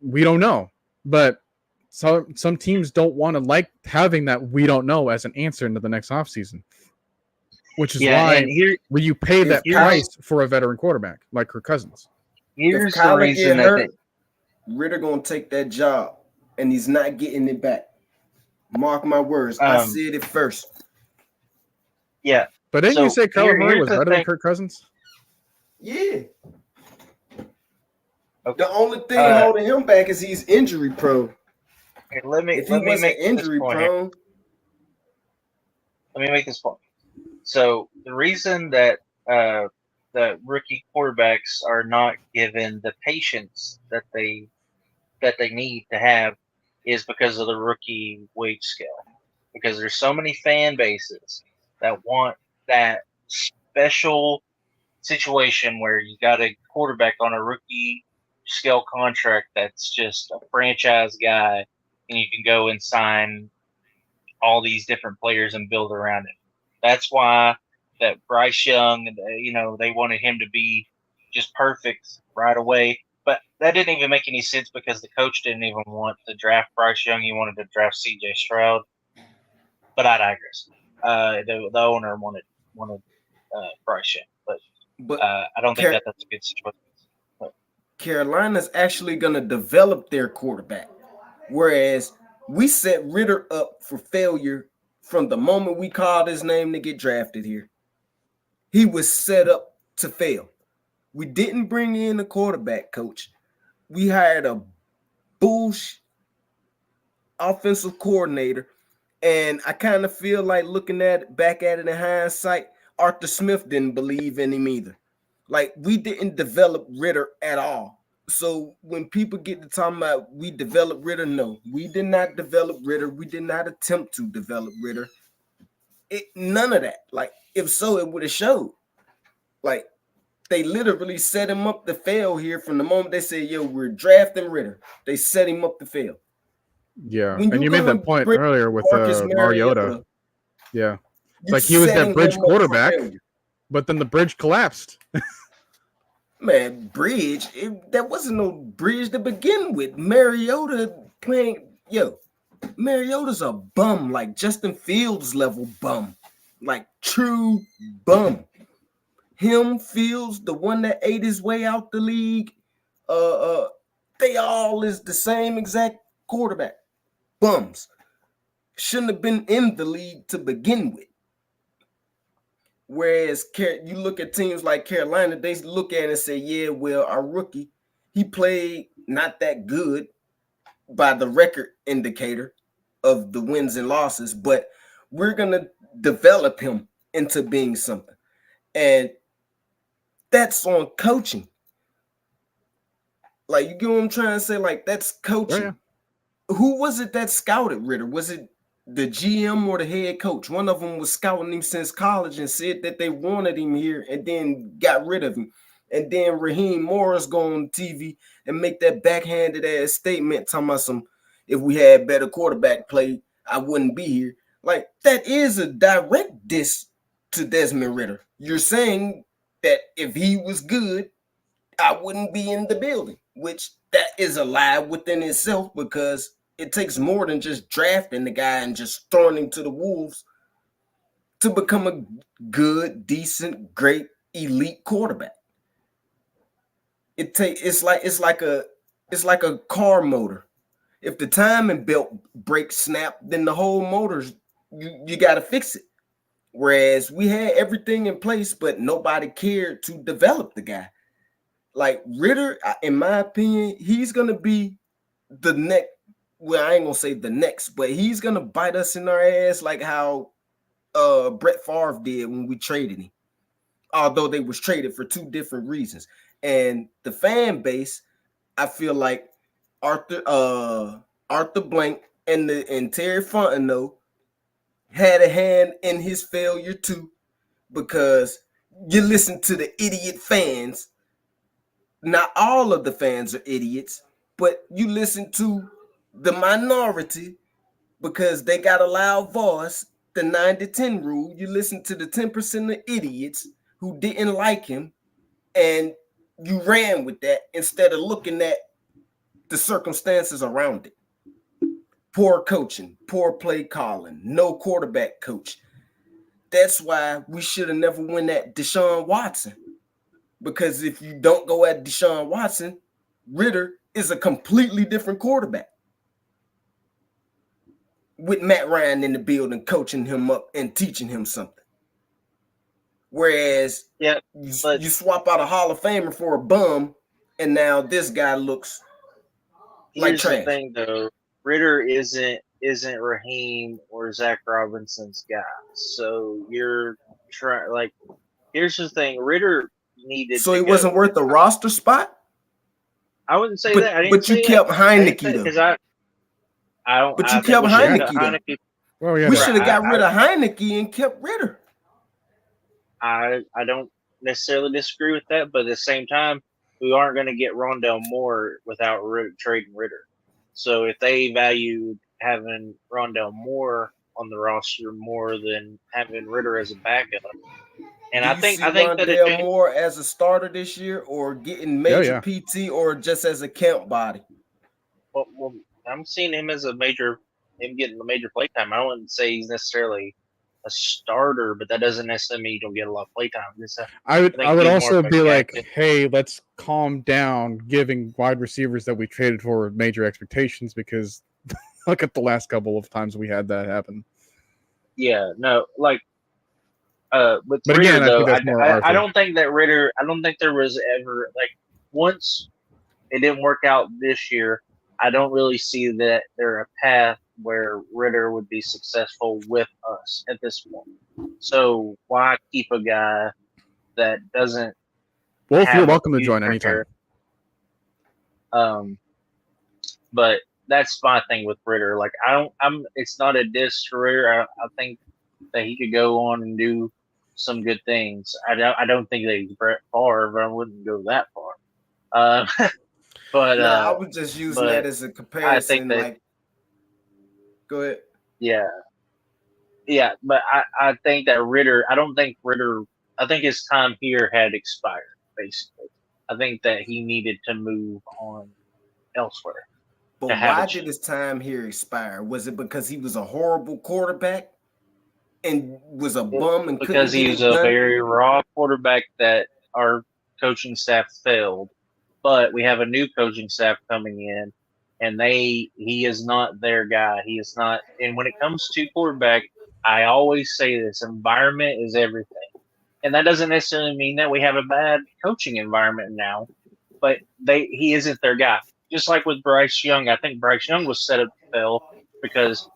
We don't know. But some teams don't want to like having that we don't know as an answer into the next offseason, which is why when you pay that price for a veteran quarterback like Kirk Cousins. Here's the reason I think Ritter going to take that job, and he's not getting it back. Mark my words. I said it first. Yeah. But didn't you So say Kyler Murray here's was the better than thing. Kirk Cousins? Yeah. Okay. The only thing holding him back is he's injury prone. Here, let me If he wasn't make this injury point here. prone, Let me make this point. So the reason that the rookie quarterbacks are not given the patience that they need to have is because of the rookie wage scale. Because there's so many fan bases that want that special situation where you got a quarterback on a rookie scale contract that's just a franchise guy, and you can go and sign all these different players and build around it. That's why that Bryce Young, they wanted him to be just perfect right away. But that didn't even make any sense because the coach didn't even want to draft Bryce Young. He wanted to draft C.J. Stroud. But I digress. The owner wanted Bryce Young, but I don't think that's a good situation. But Carolina's actually going to develop their quarterback, whereas we set Ritter up for failure from the moment we called his name to get drafted here. He was set up to fail. We didn't bring in a quarterback coach. We hired a bullshit offensive coordinator, and I kind of feel like looking back at it in hindsight, Arthur Smith didn't believe in him either. Like, we didn't develop Ritter at all. So when people get to talking about we developed Ritter, no, we did not develop Ritter. We did not attempt to develop Ritter. None of that. Like, if so, it would have showed. Like, they literally set him up to fail here from the moment they said, yo, we're drafting Ritter. They set him up to fail. Yeah, and you made that point earlier with Mariota. Yeah, it's like he was that bridge quarterback, but then the bridge collapsed. Man, bridge? That wasn't no bridge to begin with. Mariota's a bum, like Justin Fields level bum, like true bum. Him, Fields, the one that ate his way out the league, they all is the same exact quarterback. Bums. Shouldn't have been in the league to begin with. Whereas you look at teams like Carolina, they look at it and say, yeah, well, our rookie, he played not that good by the record indicator of the wins and losses, but we're going to develop him into being something. And that's on coaching. Like, you get what I'm trying to say? Like, that's coaching. Yeah. Who was it that scouted Ritter? Was it the GM or the head coach? One of them was scouting him since college and said that they wanted him here and then got rid of him. And then Raheem Morris go on TV and make that backhanded ass statement talking about if we had better quarterback play, I wouldn't be here. Like, that is a direct diss to Desmond Ritter. You're saying that if he was good, I wouldn't be in the building, which that is a lie within itself, because it takes more than just drafting the guy and just throwing him to the wolves to become a good, decent, great, elite quarterback. It's like a car motor. If the timing belt breaks snap, then the whole motor's you got to fix it. Whereas we had everything in place, but nobody cared to develop the guy. Like Ritter, in my opinion, he's gonna be the next. Well, I ain't gonna say the next, but he's gonna bite us in our ass like how Brett Favre did when we traded him. Although they was traded for two different reasons, and the fan base, I feel like Arthur Blank and Terry Fontenot had a hand in his failure too, because you listen to the idiot fans. Not all of the fans are idiots, but you listen to the minority because they got a loud voice, the 9-10 rule. You listen to the 10% of idiots who didn't like him, and you ran with that instead of looking at the circumstances around it. Poor coaching, poor play calling, no quarterback coach. That's why we should have never won at Deshaun Watson. Because if you don't go at Deshaun Watson, Ritter is a completely different quarterback. With Matt Ryan in the building, coaching him up and teaching him something. Whereas Yeah, but you swap out a Hall of Famer for a bum, and now this guy looks like here's the trash. thing, though. Ritter isn't Raheem or Zach Robinson's guy. So you're trying like. Here's the thing. Ritter needed. So to he go. wasn't worth the roster spot. I wouldn't say that. I didn't But say you that. kept Heineke though. Because I don't. But I you think kept we should have Heineke, got though. Heineke. Well, yeah, We that- should have got I- rid of Heineke and kept Ritter. I don't necessarily disagree with that, but at the same time, we aren't going to get Rondell Moore without trading Ritter. So if they value having Rondell Moore on the roster more than having Ritter as a backup, and Do I you think see that Rondell Moore as a starter this year, or getting major yeah. PT, or just as a camp body? well, I'm seeing him as him getting the major playtime. I wouldn't say he's necessarily a starter, but that doesn't necessarily mean you don't get a lot of playtime. I would think he's also more of a be like, captain. hey, let's calm down giving wide receivers that we traded for major expectations, because look at the last couple of times we had that happen. Yeah, no, like with But Ritter again, I though, think that's more our I thing. don't think that Ritter. I don't think there was ever like once it didn't work out this year. I don't really see that there a path where Ritter would be successful with us at this point. So why keep a guy that doesn't? Well, have you're a welcome to future join anytime. here? But that's my thing with Ritter. Like it's not a diss to Ritter. I think that he could go on and do some good things. I don't think that he's Brett Favre. I wouldn't go that far. But I was just using that as a comparison. I think that, like, go ahead. Yeah, but I think that Ritter. I don't think Ritter. I think his time here had expired. Basically, I think that he needed to move on elsewhere. But why did his time here expire? Was it because he was a horrible quarterback and was a bum and because he was a very raw quarterback that our coaching staff failed? But we have a new coaching staff coming in, and he is not their guy. He is not. And when it comes to quarterback, I always say this: environment is everything. And that doesn't necessarily mean that we have a bad coaching environment now, but he isn't their guy. Just like with Bryce Young, I think Bryce Young was set up to fail because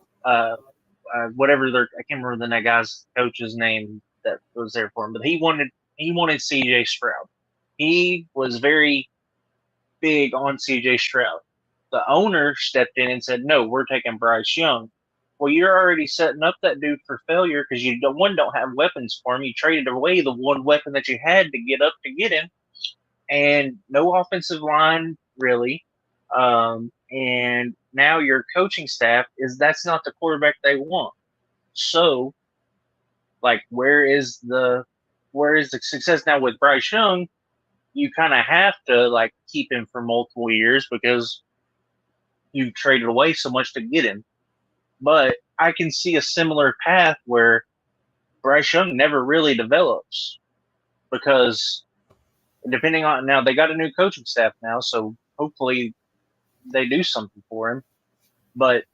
whatever I can't remember the guy's coach's name that was there for him, but he wanted CJ Stroud. He was very big on CJ Stroud. The owner stepped in and said, "No, we're taking Bryce Young." Well, you're already setting up that dude for failure because you don't have weapons for him. You traded away the one weapon that you had to get up to get him, and no offensive line really. And now your coaching staff that's not the quarterback they want. So, like, where is the success now with Bryce Young? You kind of have to like keep him for multiple years because you traded away so much to get him. But I can see a similar path where Bryce Young never really develops because depending on now they got a new coaching staff now, so hopefully they do something for him. But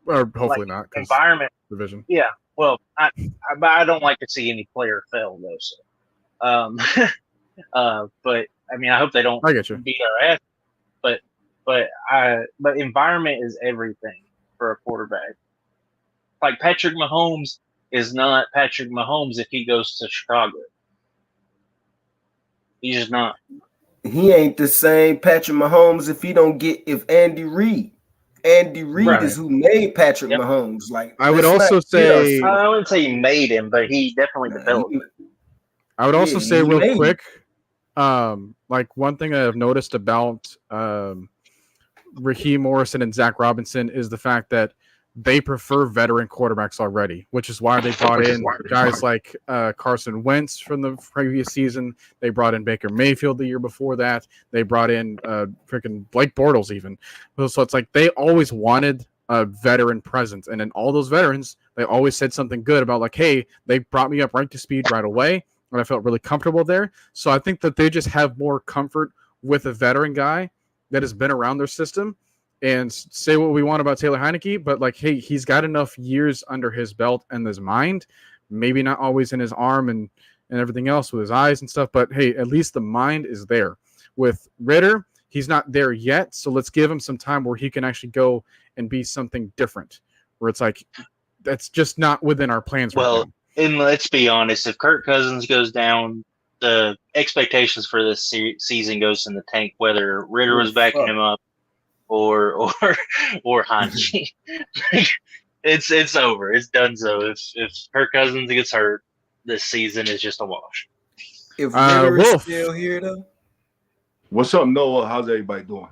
or hopefully not. Environment division. Yeah. Well, I don't like to see any player fail though. So, but I mean, I hope they don't I get you. beat our ass. But environment is everything for a quarterback. Like Patrick Mahomes is not Patrick Mahomes if he goes to Chicago. He's just not. He ain't the same Patrick Mahomes if Andy Reid. Andy Reid is who made Patrick Mahomes. Like, I would also say I wouldn't say he made him, but he definitely developed him. I would also say real quick, like one thing I've noticed about Raheem Morris and Zach Robinson is the fact that they prefer veteran quarterbacks already, which is why they brought in guys like Carson Wentz from the previous season. They brought in Baker Mayfield the year before that. They brought in freaking Blake Bortles even. So it's like they always wanted a veteran presence. And in all those veterans, they always said something good about like, hey, they brought me up right to speed right away. And I felt really comfortable there. So I think that they just have more comfort with a veteran guy that has been around their system. And say what we want about Taylor Heineke, but like, hey, he's got enough years under his belt and his mind, maybe not always in his arm and and everything else with his eyes and stuff. But hey, at least the mind is there. With Ritter, he's not there yet. So let's give him some time where he can actually go and be something different, where it's like, that's just not within our plans right now. And let's be honest, if Kirk Cousins goes down, the expectations for this season goes in the tank, whether Ritter was backing him up or Hanji. It's over. It's done. So if Kirk Cousins gets hurt, this season is just a wash. If Ritter is still here, though. What's up, Noah? How's everybody doing?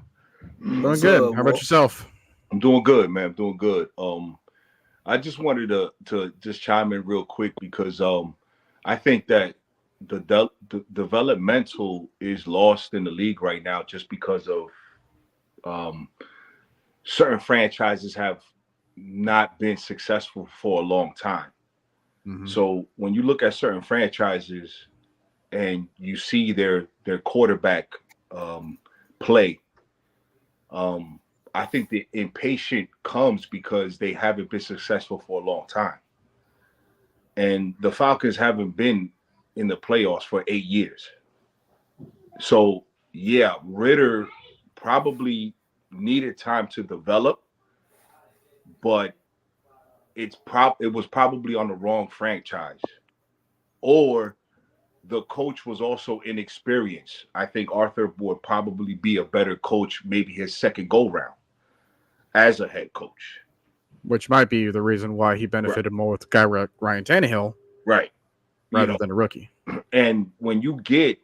Doing good. How about yourself? I'm doing good, man. I'm doing good. I just wanted to just chime in real quick because I think that the developmental is lost in the league right now just because of certain franchises have not been successful for a long time. Mm-hmm. So when you look at certain franchises and you see their quarterback play, I think the impatient comes because they haven't been successful for a long time. And the Falcons haven't been in the playoffs for 8 years. So, yeah, Ritter probably needed time to develop, but it was probably on the wrong franchise. Or the coach was also inexperienced. I think Arthur would probably be a better coach, maybe his second go-round as a head coach. Which might be the reason why he benefited more with a guy Ryan Tannehill, right, rather than a rookie. And when you get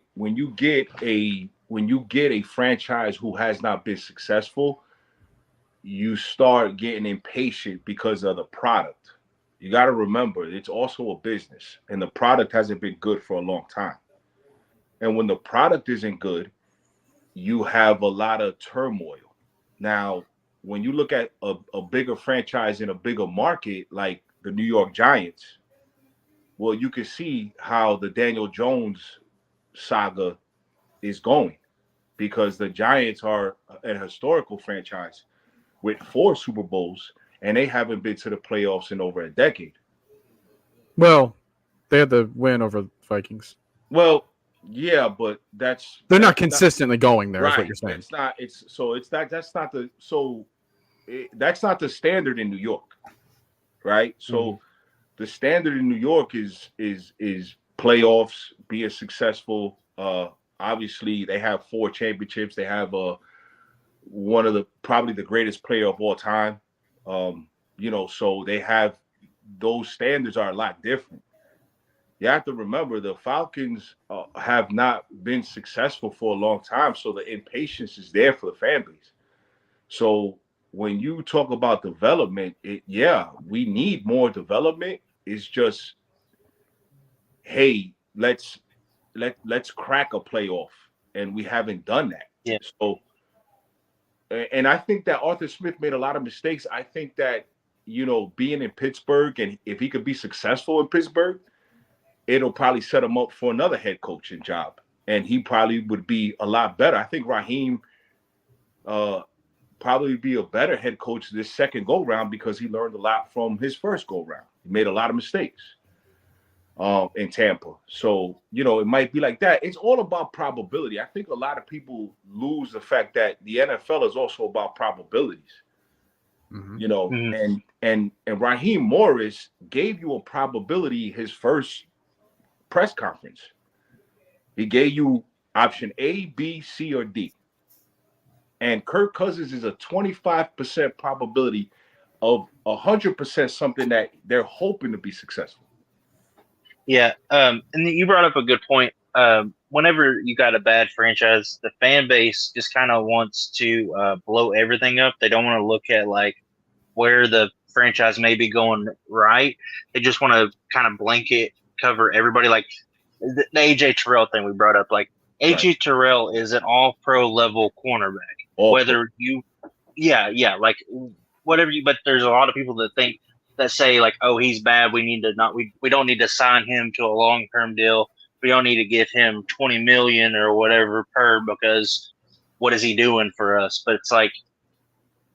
a franchise who has not been successful, you start getting impatient because of the product. You got to remember, it's also a business, and the product hasn't been good for a long time. And when the product isn't good, you have a lot of turmoil. Now, when you look at a bigger franchise in a bigger market like the New York Giants, well, you can see how the Daniel Jones saga is going, because the Giants are a historical franchise with 4 Super Bowls, and they haven't been to the playoffs in over a decade. Well, they had the win over the Vikings. Well, yeah, but they're not consistently going there. Right. Is what you're saying. That's not the standard in New York, right? So the standard in New York is playoffs, being successful. Obviously, they have 4 championships. They have one of probably the greatest player of all time. So they have, those standards are a lot different. You have to remember the Falcons have not been successful for a long time, so the impatience is there for the fan base. So when you talk about development, we need more development. It's just, hey, let's crack a playoff, and we haven't done that. Yeah. So, and I think that Arthur Smith made a lot of mistakes. I think that, being in Pittsburgh, and if he could be successful in Pittsburgh, it'll probably set him up for another head coaching job, and he probably would be a lot better. I think Raheem probably be a better head coach this second go-round because he learned a lot from his first go-round. He made a lot of mistakes in Tampa. So, it might be like that. It's all about probability. I think a lot of people lose the fact that the NFL is also about probabilities. Mm-hmm. And Raheem Morris gave you a probability his first press conference. He gave you option A, B, C, or D. And Kirk Cousins is a 25% probability of 100% something that they're hoping to be successful. Yeah, and you brought up a good point. Whenever you got a bad franchise, the fan base just kind of wants to blow everything up. They don't want to look at like where the franchise may be going right. They just want to kind of blanket cover everybody. Like the AJ Terrell thing we brought up. Like AJ Terrell is an all-pro level cornerback. Whether you, like whatever you. But there's a lot of people that say like, oh, he's bad. We don't need to sign him to a long-term deal. We don't need to give him $20 million or whatever per, because what is he doing for us? But it's like,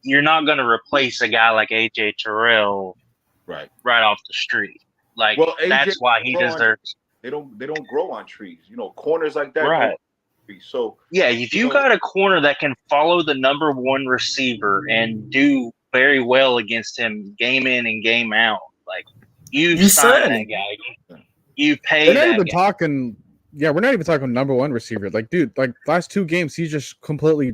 you're not going to replace a guy like AJ Terrell right off the street. Like, that's why he deserves. They don't grow on trees. You know, corners like that. Right. So yeah, if you got a corner that can follow the number one receiver and do very well against him game in and game out, like you sign that guy, you pay We're not that even guy. talking. Yeah, we're not even talking number one receiver. Like, dude, like last 2 games, he just completely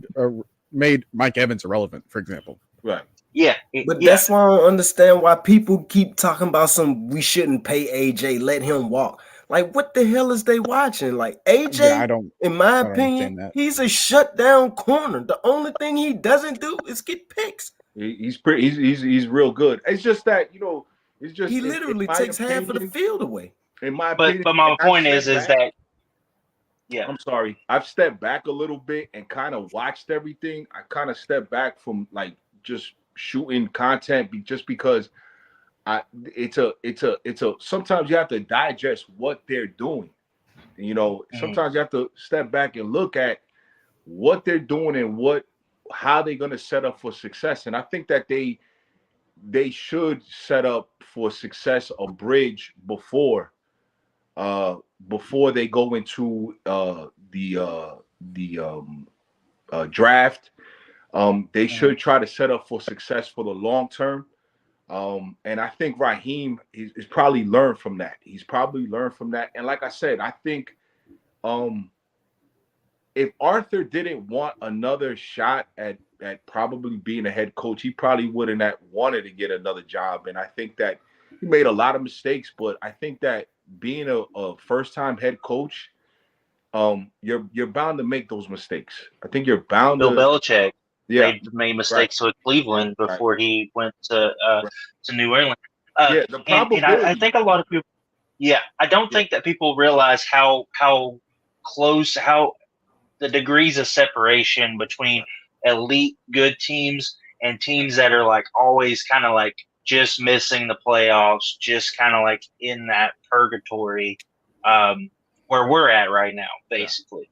made Mike Evans irrelevant, for example. Right. Yeah, but that's why I don't understand why people keep talking about we shouldn't pay AJ, let him walk. Like, what the hell is they watching? Like, AJ, Yeah, in my opinion, he's a shutdown corner. The only thing he doesn't do is get picks. He's real good. It's just that, you know, it's just he literally takes half of the field away. In my opinion, but my point is that I'm sorry. I've stepped back a little bit and kind of watched everything. I kind of stepped back from like just shooting content just because it's a sometimes you have to digest what they're doing. You know, sometimes you have to step back and look at what they're doing and how they're going to set up for success. And I think that they should set up for success a bridge before they go into the draft. They should try to set up for success for the long term. And I think Raheem is probably learned from that. He's probably learned from that. And like I said, I think if Arthur didn't want another shot at probably being a head coach, he probably wouldn't have wanted to get another job. And I think that he made a lot of mistakes, but I think that being a first-time head coach, you're bound to make those mistakes. I think you're bound Bill Belichick made mistakes with Cleveland before he went to New England. The probability. And I think a lot of people, I don't think that people realize how close, how the degrees of separation between elite good teams and teams that are like always kind of like just missing the playoffs, just kind of like in that purgatory where we're at right now, basically.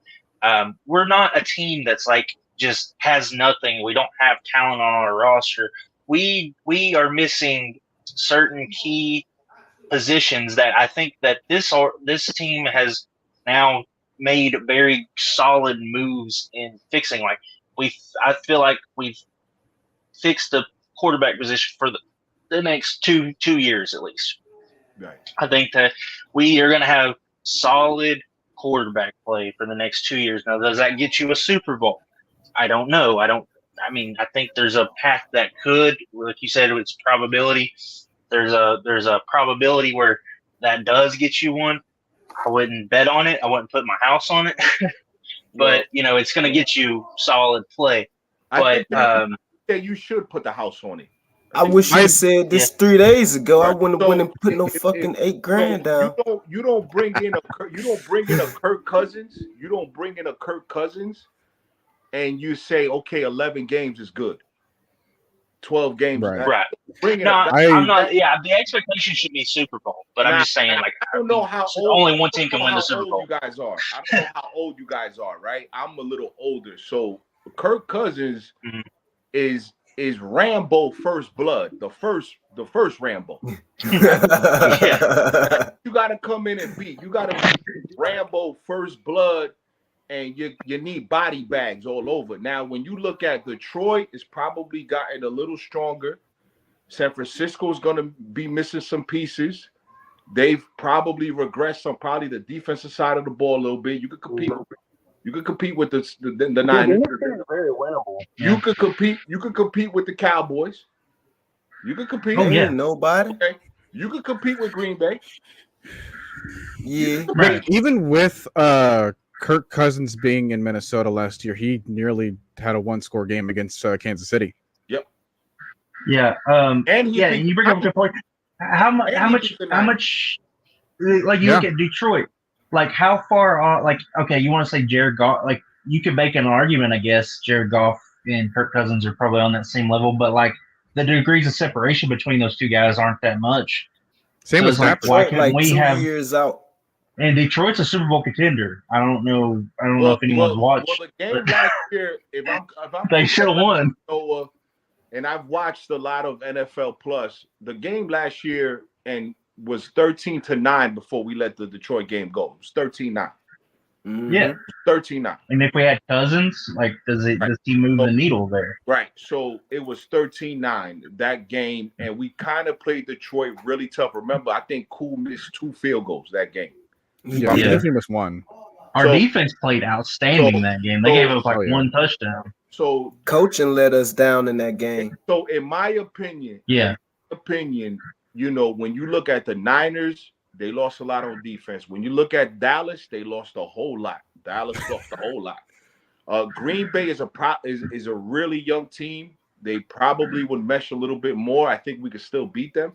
We're not a team that's like just has nothing. We don't have talent on our roster. We are missing certain key positions that I think that this team has now made very solid moves in fixing. Like I feel like we've fixed the quarterback position for the next two years at least. Right. I think that we are going to have solid quarterback play for the next 2 years. Now, does that get you a Super Bowl? I don't know. I think there's a path that could, like you said, it's probability. There's a probability where that does get you one. I wouldn't bet on it. I wouldn't put my house on it. But you know, it's going to get you solid play. But you should put the house on it. I wish you said this 3 days ago. I wouldn't have went and put no fucking $8,000 down. You don't bring in a Kirk Cousins. You don't bring in a Kirk Cousins, and you say, okay, 11 games is good. 12 games, right? I'm not. Yeah, the expectation should be Super Bowl, but I'm just saying, like, I don't know how old, only one team can win the Super Bowl. You guys are. I don't know how old you guys are, right? I'm a little older, so Kirk Cousins is Rambo first blood, the first Rambo. You got to come in and beat. You got to be Rambo first blood. And you need body bags all over. Now, when you look at Detroit, it's probably gotten a little stronger. San Francisco's going to be missing some pieces. They've probably regressed on probably the defensive side of the ball a little bit. You could compete. You could compete with the Niners. Very winnable. You could compete. You could compete with the Cowboys. You could compete. Oh yeah, nobody. Okay. You could compete with Green Bay. Yeah, right. Even with Kirk Cousins being in Minnesota last year, he nearly had a one-score game against Kansas City. Yep. Yeah. And you bring up a good point. How much? Like you look at Detroit. Like how far? Like okay, you want to say Jared Goff? Like you could make an argument, I guess. Jared Goff and Kirk Cousins are probably on that same level, but like the degrees of separation between those two guys aren't that much. Same as like 2 years out. And Detroit's a Super Bowl contender. I don't know if anyone's watched. Well, the game last year, if I'm they should have won. And I've watched a lot of NFL Plus. The game last year, and was 13-9 before we let the Detroit game go. It was 13-9. Yeah, 13-9. and if we had Cousins, like, does he move the needle there? Right. So it was 13-9 that game, and we kind of played Detroit really tough. Remember, I think Cool missed 2 field goals that game. Yeah, I think he missed one. Our defense played outstanding that game. They gave up like one touchdown. So coaching let us down in that game. So in my opinion, you know, when you look at the Niners, they lost a lot on defense. When you look at Dallas, they lost a whole lot. Dallas lost a whole lot. Green Bay is a really young team. They probably would mesh a little bit more. I think we could still beat them.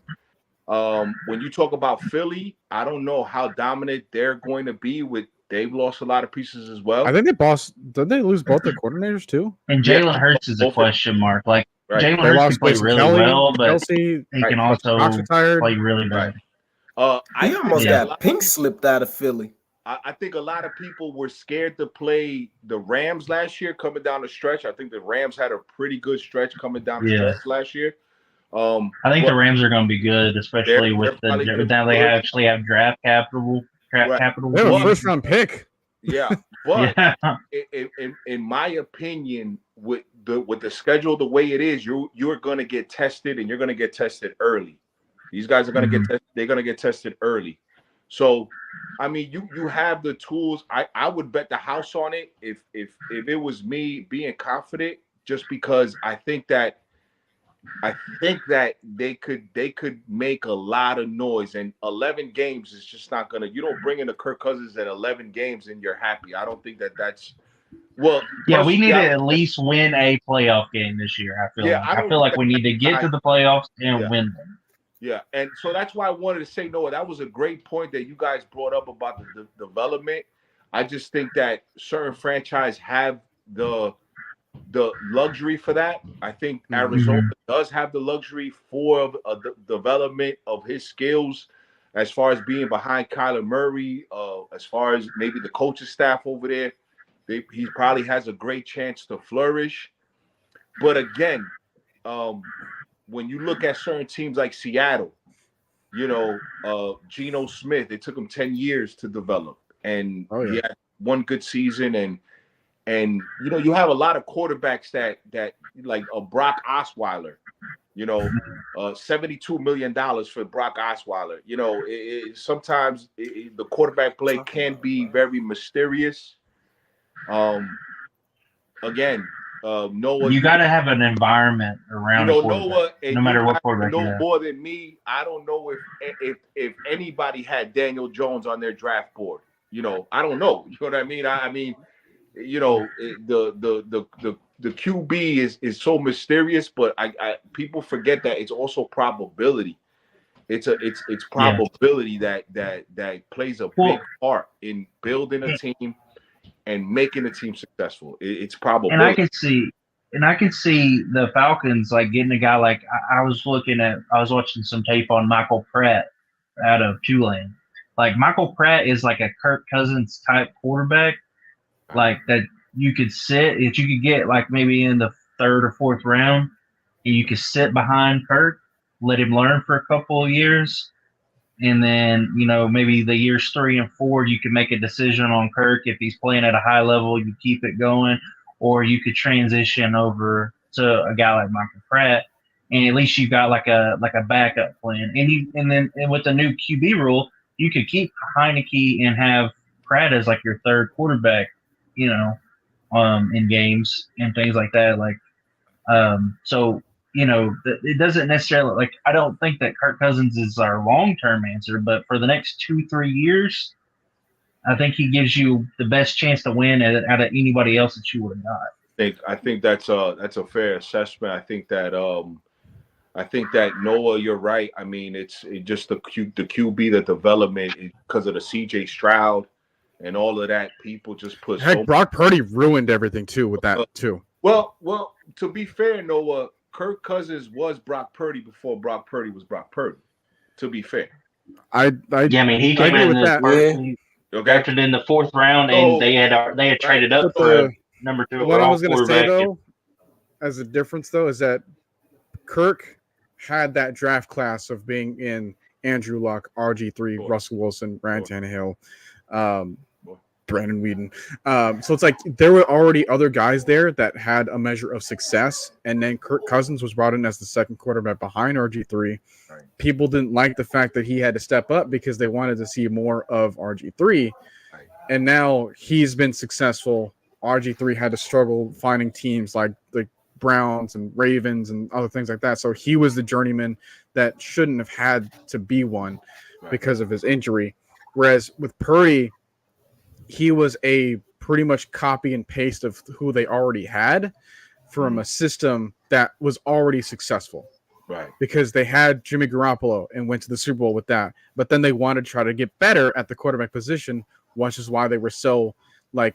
When you talk about Philly, I don't know how dominant they're going to be. They've lost a lot of pieces as well. I think did they lose both their coordinators too? And Jalen Hurts is a question mark. Like Jalen Hurts can play really well, but Kelsey, he can also play really bad. He almost got pink slipped out of Philly. I think a lot of people were scared to play the Rams last year coming down the stretch. I think the Rams had a pretty good stretch coming down the stretch last year. I think the Rams are going to be good, especially with now they actually have draft capital. They have a first round pick. Yeah, but in my opinion, with the schedule the way it is, you're going to get tested, and you're going to get tested early. These guys are going to get tested. They're going to get tested early. So, I mean, you have the tools. I would bet the house on it if it was me being confident, just because I think that they could make a lot of noise, and 11 games is just not gonna. You don't bring in a Kirk Cousins at 11 games and you're happy. I don't think that's well. Yeah, we need to at least win a playoff game this year. I feel like we need to get to the playoffs and win them. Yeah, and so that's why I wanted to say, Noah, that was a great point that you guys brought up about the development. I just think that certain franchises have the luxury for that. I think Arizona does have the luxury for the development of his skills, as far as being behind Kyler Murray, as far as maybe the coaching staff over there. He probably has a great chance to flourish. But again, when you look at certain teams like Seattle, you know, Geno Smith, it took him 10 years to develop, and he had one good season, and you know, you have a lot of quarterbacks that like Brock Osweiler, you know, $72 million for Brock Osweiler. You know, sometimes the quarterback play can be very mysterious. Again, Noah, you got to have an environment around. You know, Noah, no matter what quarterback. No more than me. I don't know if anybody had Daniel Jones on their draft board. You know, I don't know. You know what I mean? I mean, you know, the QB is so mysterious, but I people forget that it's also probability. It's probability that plays a big part in building a team and making a team successful. It's probability. And I can see the Falcons like getting a guy like I was watching some tape on Michael Pratt out of Tulane. Like Michael Pratt is like a Kirk Cousins type quarterback. Like that you could get like maybe in the 3rd or 4th round, and you could sit behind Kirk, let him learn for a couple of years, and then, you know, maybe the years 3 and 4, you can make a decision on Kirk. If he's playing at a high level, you keep it going, or you could transition over to a guy like Michael Pratt, and at least you got like a backup plan. And then with the new QB rule, you could keep Heineke and have Pratt as like your 3rd quarterback, you know, in games and things like that. Like, so, you know, it doesn't necessarily, like, I don't think that Kirk Cousins is our long-term answer, but for the next 2-3 years, I think he gives you the best chance to win out of anybody else that you would have got. I think that's a fair assessment. I think that Noah, you're right. I mean, it's just the QB, the development, because of the CJ Stroud and all of that. People just put. Heck, Brock Purdy ruined everything too with that too. Well, to be fair, Noah, Kirk Cousins was Brock Purdy before Brock Purdy was Brock Purdy. To be fair, I mean, he came in drafted in the 4th round, and they had traded up for number 2. What I was going to say though, as a difference though, is that Kirk had that draft class of being in Andrew Luck, RG3, Sure. Russell Wilson, Ryan Sure. Tannehill, Sure. Brandon Whedon. So it's like there were already other guys there that had a measure of success, and then Kirk Cousins was brought in as the second quarterback behind RG3. Right. People didn't like the fact that he had to step up because they wanted to see more of RG3, Right. and now he's been successful. RG3 had to struggle finding teams like the Browns and Ravens and other things like that. So he was the journeyman that shouldn't have had to be one because of his injury. Whereas with Purdy, he was a pretty much copy and paste of who they already had from a system that was already successful. Right. Because they had Jimmy Garoppolo and went to the Super Bowl with that. But then they wanted to try to get better at the quarterback position, which is why they were so they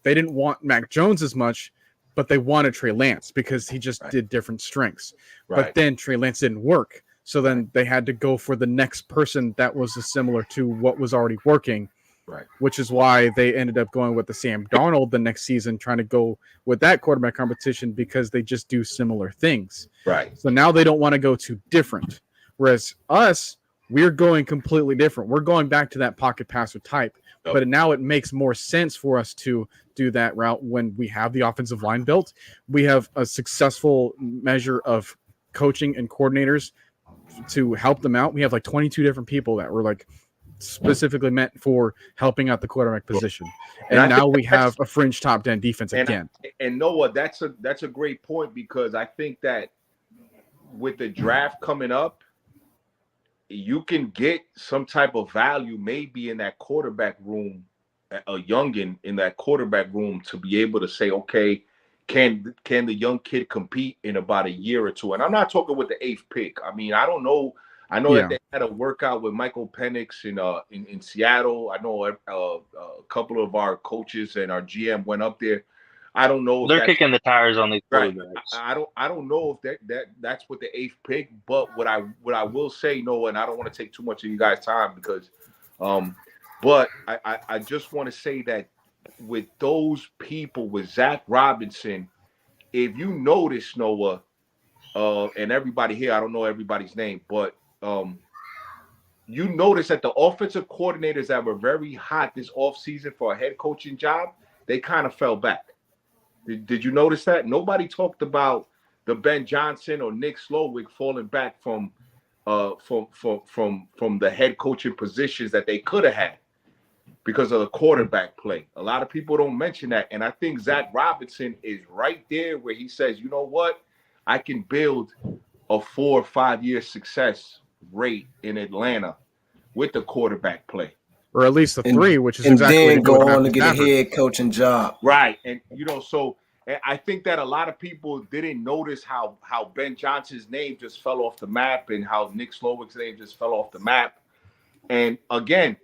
didn't want Mac Jones as much, but they wanted Trey Lance because he just did different strengths. Right. But then Trey Lance didn't work. So then they had to go for the next person that was similar to what was already working. Right. Which is why they ended up going with the Sam Darnold the next season, trying to go with that quarterback competition because they just do similar things. Right. So now they don't want to go too different. Whereas us, we're going completely different. We're going back to that pocket passer type. Yep. But now it makes more sense for us to do that route when we have the offensive line built. We have a successful measure of coaching and coordinators to help them out. We have 22 different people that were specifically meant for helping out the quarterback position. And now we have a fringe top 10 defense again. And Noah, that's a great point because I think that with the draft coming up, you can get some type of value maybe in that quarterback room, a youngin in that quarterback room to be able to say, okay, can the young kid compete in about a year or two? And I'm not talking with the 8th pick. I mean, I don't know. I know that they had a workout with Michael Penix in Seattle. I know a couple of our coaches and our GM went up there. I don't know. They're kicking the tires on these quarterbacks. I don't know if that's what the 8th pick. But what I will say, Noah, and I don't want to take too much of you guys' time because, but I just want to say that with those people, with Zach Robinson, if you notice, Noah, and everybody here, I don't know everybody's name, but you notice that the offensive coordinators that were very hot this offseason for a head coaching job, they kind of fell back. Did you notice that? Nobody talked about the Ben Johnson or Nick Slowick falling back from the head coaching positions that they could have had because of the quarterback play. A lot of people don't mention that. And I think Zach Robinson is right there where he says, you know what? I can build a 4 or 5 year success rate in Atlanta with the quarterback play. Or at least the 3, which is and exactly then what go on to get Stafford. a head coaching job. Right. And, so I think that a lot of people didn't notice how Ben Johnson's name just fell off the map and how Nick Slowick's name just fell off the map. And again,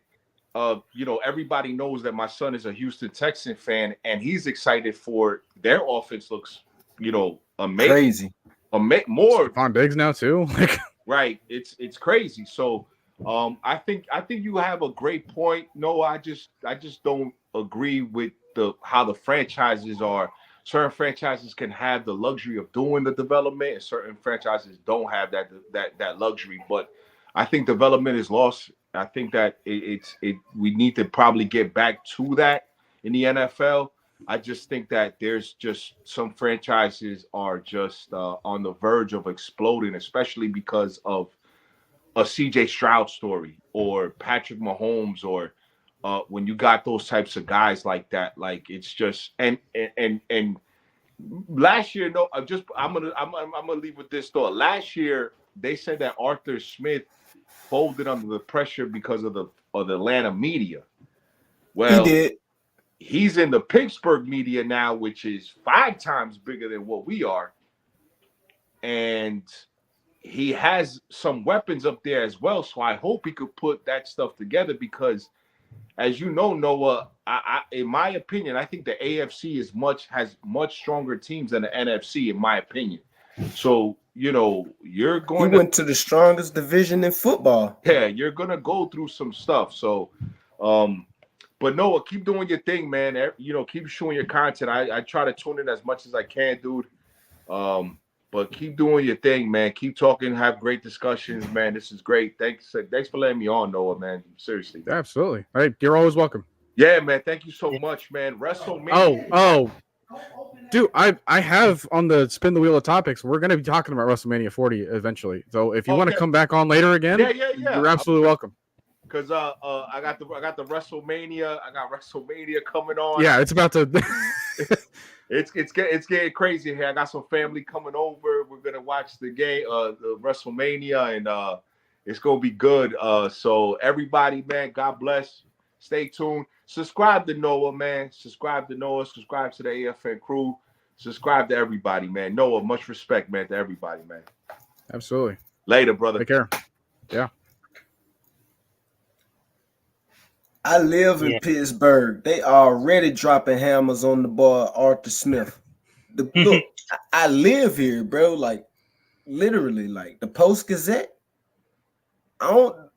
everybody knows that my son is a Houston Texan fan and he's excited for their offense looks, amazing. Crazy. More Stephon Diggs now too. Right. It's crazy. So I think you have a great point. No, I just don't agree with how the franchises are. Certain franchises can have the luxury of doing the development, and certain franchises don't have that luxury. But I think development is lost. I think that we need to probably get back to that in the NFL. I just think that there's just some franchises are just on the verge of exploding, especially because of a CJ Stroud story or Patrick Mahomes or when you got those types of guys like that. Like it's just and last year, I'm gonna leave with this thought. Last year they said that Arthur Smith folded under the pressure because of the Atlanta media. Well, he did. He's in the Pittsburgh media now, which is 5 times bigger than what we are. And he has some weapons up there as well. So I hope he could put that stuff together because, as you know, Noah, in my opinion, I think the AFC has much stronger teams than the NFC, in my opinion. So, you're going went to the strongest division in football. Yeah, you're going to go through some stuff. So, but Noah, keep doing your thing, man. Keep showing your content. I try to tune in as much as I can, dude. But But keep doing your thing, man. Keep talking, have great discussions, man. This is great. Thanks for letting me on, Noah, man. Seriously. Yeah, absolutely. All right, you're always welcome. Yeah, man. Thank you so much, man. WrestleMania. Dude, I have on the spin the wheel of topics. We're gonna be talking about WrestleMania 40 eventually. So if you want to come back on later again, you're absolutely welcome. Because I got the WrestleMania. I got WrestleMania coming on. Yeah, it's about to. It's getting crazy here. I got some family coming over. We're gonna watch the game, the WrestleMania, and it's gonna be good. So everybody, man, God bless. Stay tuned. Subscribe to Noah, man. Subscribe to Noah. Subscribe to the AFN crew. Subscribe to everybody, man. Noah, much respect, man, to everybody, man. Absolutely. Later, brother. Take care. Yeah. I live in Pittsburgh. They already dropping hammers on the boy Arthur Smith. Look, I live here, bro. Like literally, like the Post Gazette. Bro,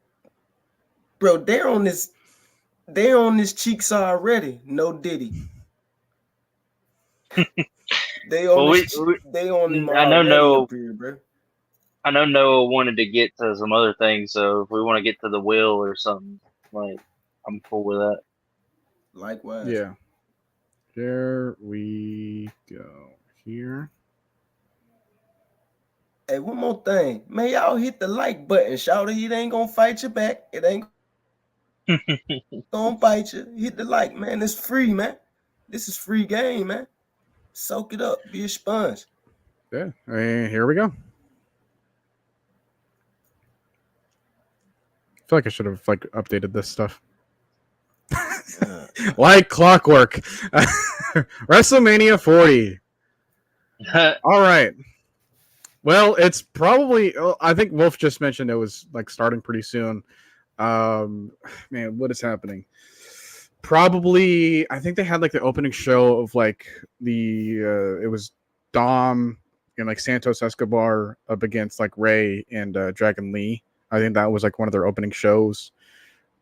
they're on this cheeks already. No Diddy. They on him I know already Noah. up here, bro. I know Noah wanted to get to some other things, so if we want to get to the will or something, like I'm cool with that. Likewise. Yeah. There we go. Here. Hey, one more thing. Man, y'all hit the like button. Shout it ain't gonna fight you back. It ain't gonna bite you. Hit the like, man. It's free, man. This is free game, man. Soak it up. Be a sponge. Yeah. And here we go. I feel like I should have updated this stuff. Like clockwork. WrestleMania 40. All right. Well, it's probably. I think Wolf just mentioned it was starting pretty soon. Man, what is happening? Probably, I think they had the opening show of it was Dom and Santos Escobar up against Ray and Dragon Lee. I think that was one of their opening shows.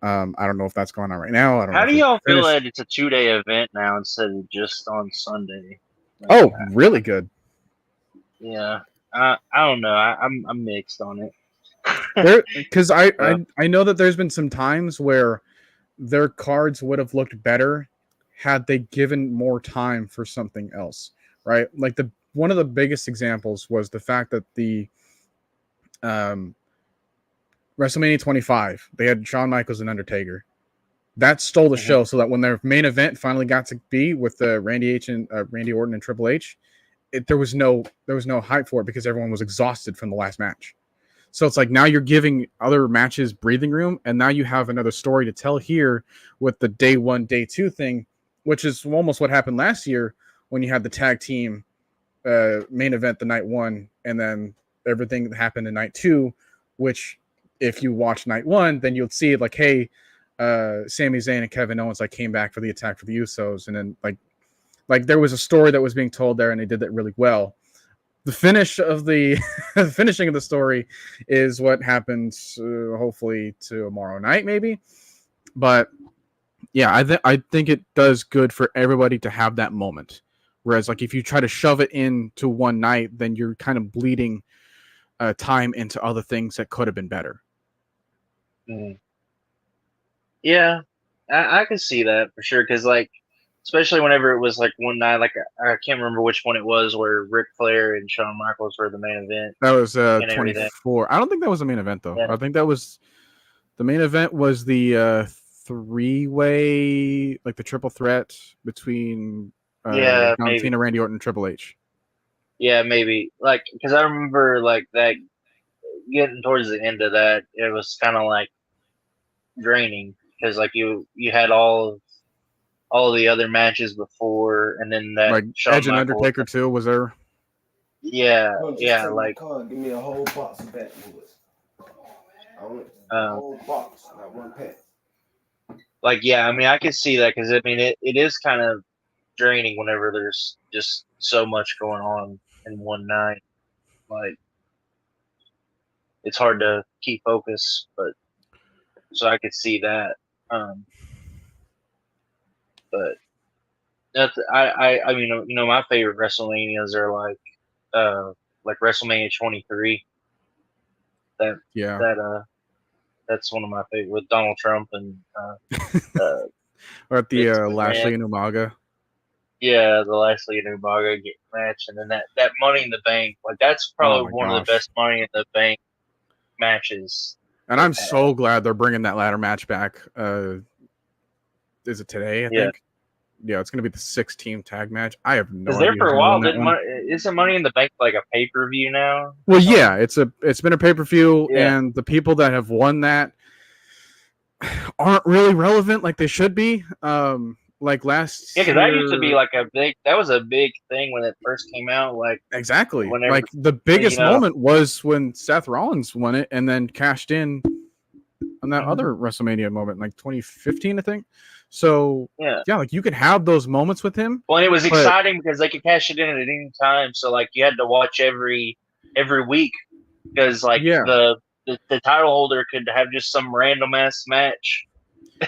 I don't know if that's going on right now. I don't know. How do y'all feel that it's a 2-day event now instead of just on Sunday? Really good. Yeah, I don't know. I'm mixed on it. Because I know that there's been some times where their cards would have looked better had they given more time for something else, right? One of the biggest examples was the fact that the WrestleMania 25, they had Shawn Michaels and Undertaker. That stole the show, so that when their main event finally got to be with Randy Orton and Triple H, there was no hype for it because everyone was exhausted from the last match. So it's now you're giving other matches breathing room, and now you have another story to tell here with the day 1, day 2 thing, which is almost what happened last year when you had the tag team main event the night 1, and then everything that happened in night 2, which if you watch night 1, then you'll see hey, Sami Zayn and Kevin Owens came back for the attack for the Usos, and then there was a story that was being told there, and they did that really well. The finish of the finishing of the story is what happens hopefully tomorrow night, maybe. But yeah, I think it does good for everybody to have that moment. Whereas if you try to shove it into one night, then you're kind of bleeding time into other things that could have been better. Yeah, I can see that for sure. Because especially whenever it was one night, I can't remember which one it was where Ric Flair and Shawn Michaels were the main event. That was 24. I don't think that was the main event though. Yeah. I think that was the main event was the 3-way, the triple threat between John Cena, Randy Orton, and Triple H. Yeah, maybe because I remember that getting towards the end of that, it was kind of draining because you had all the other matches before, and then that Edge and Undertaker too was there. Yeah, yeah, give me a whole box of backwoods. I want a whole box, not one pack. Yeah, I mean, I can see that because I mean, it is kind of draining whenever there's just so much going on in one night. It's hard to keep focus, but so I could see that. But that's I mean, my favorite WrestleManias are like WrestleMania 23. Yeah. That's one of my favorite with Donald Trump and Or at the Vince Lashley McMahon. and Umaga. Yeah, the Lashley and Umaga match, and then that Money in the Bank, like that's probably one of the best Money in the Bank matches. And I'm so glad they're bringing that ladder match back. Is it today? I think. Yeah, it's going to be the 6-team tag match. I have no idea. Because there for a while, isn't Money in the Bank like a pay-per-view now? Well, yeah, it's been a pay-per-view, and the people that have won that aren't really relevant like they should be. Like last year, because that used to be like that was a big thing when it first came out. Like exactly, like the biggest moment was when Seth Rollins won it and then cashed in on that other WrestleMania moment, like 2015, I think. So yeah, like you could have those moments with him. Well, and it was exciting because they could cash it in at any time. So like you had to watch every week because like the title holder could have just some random ass match.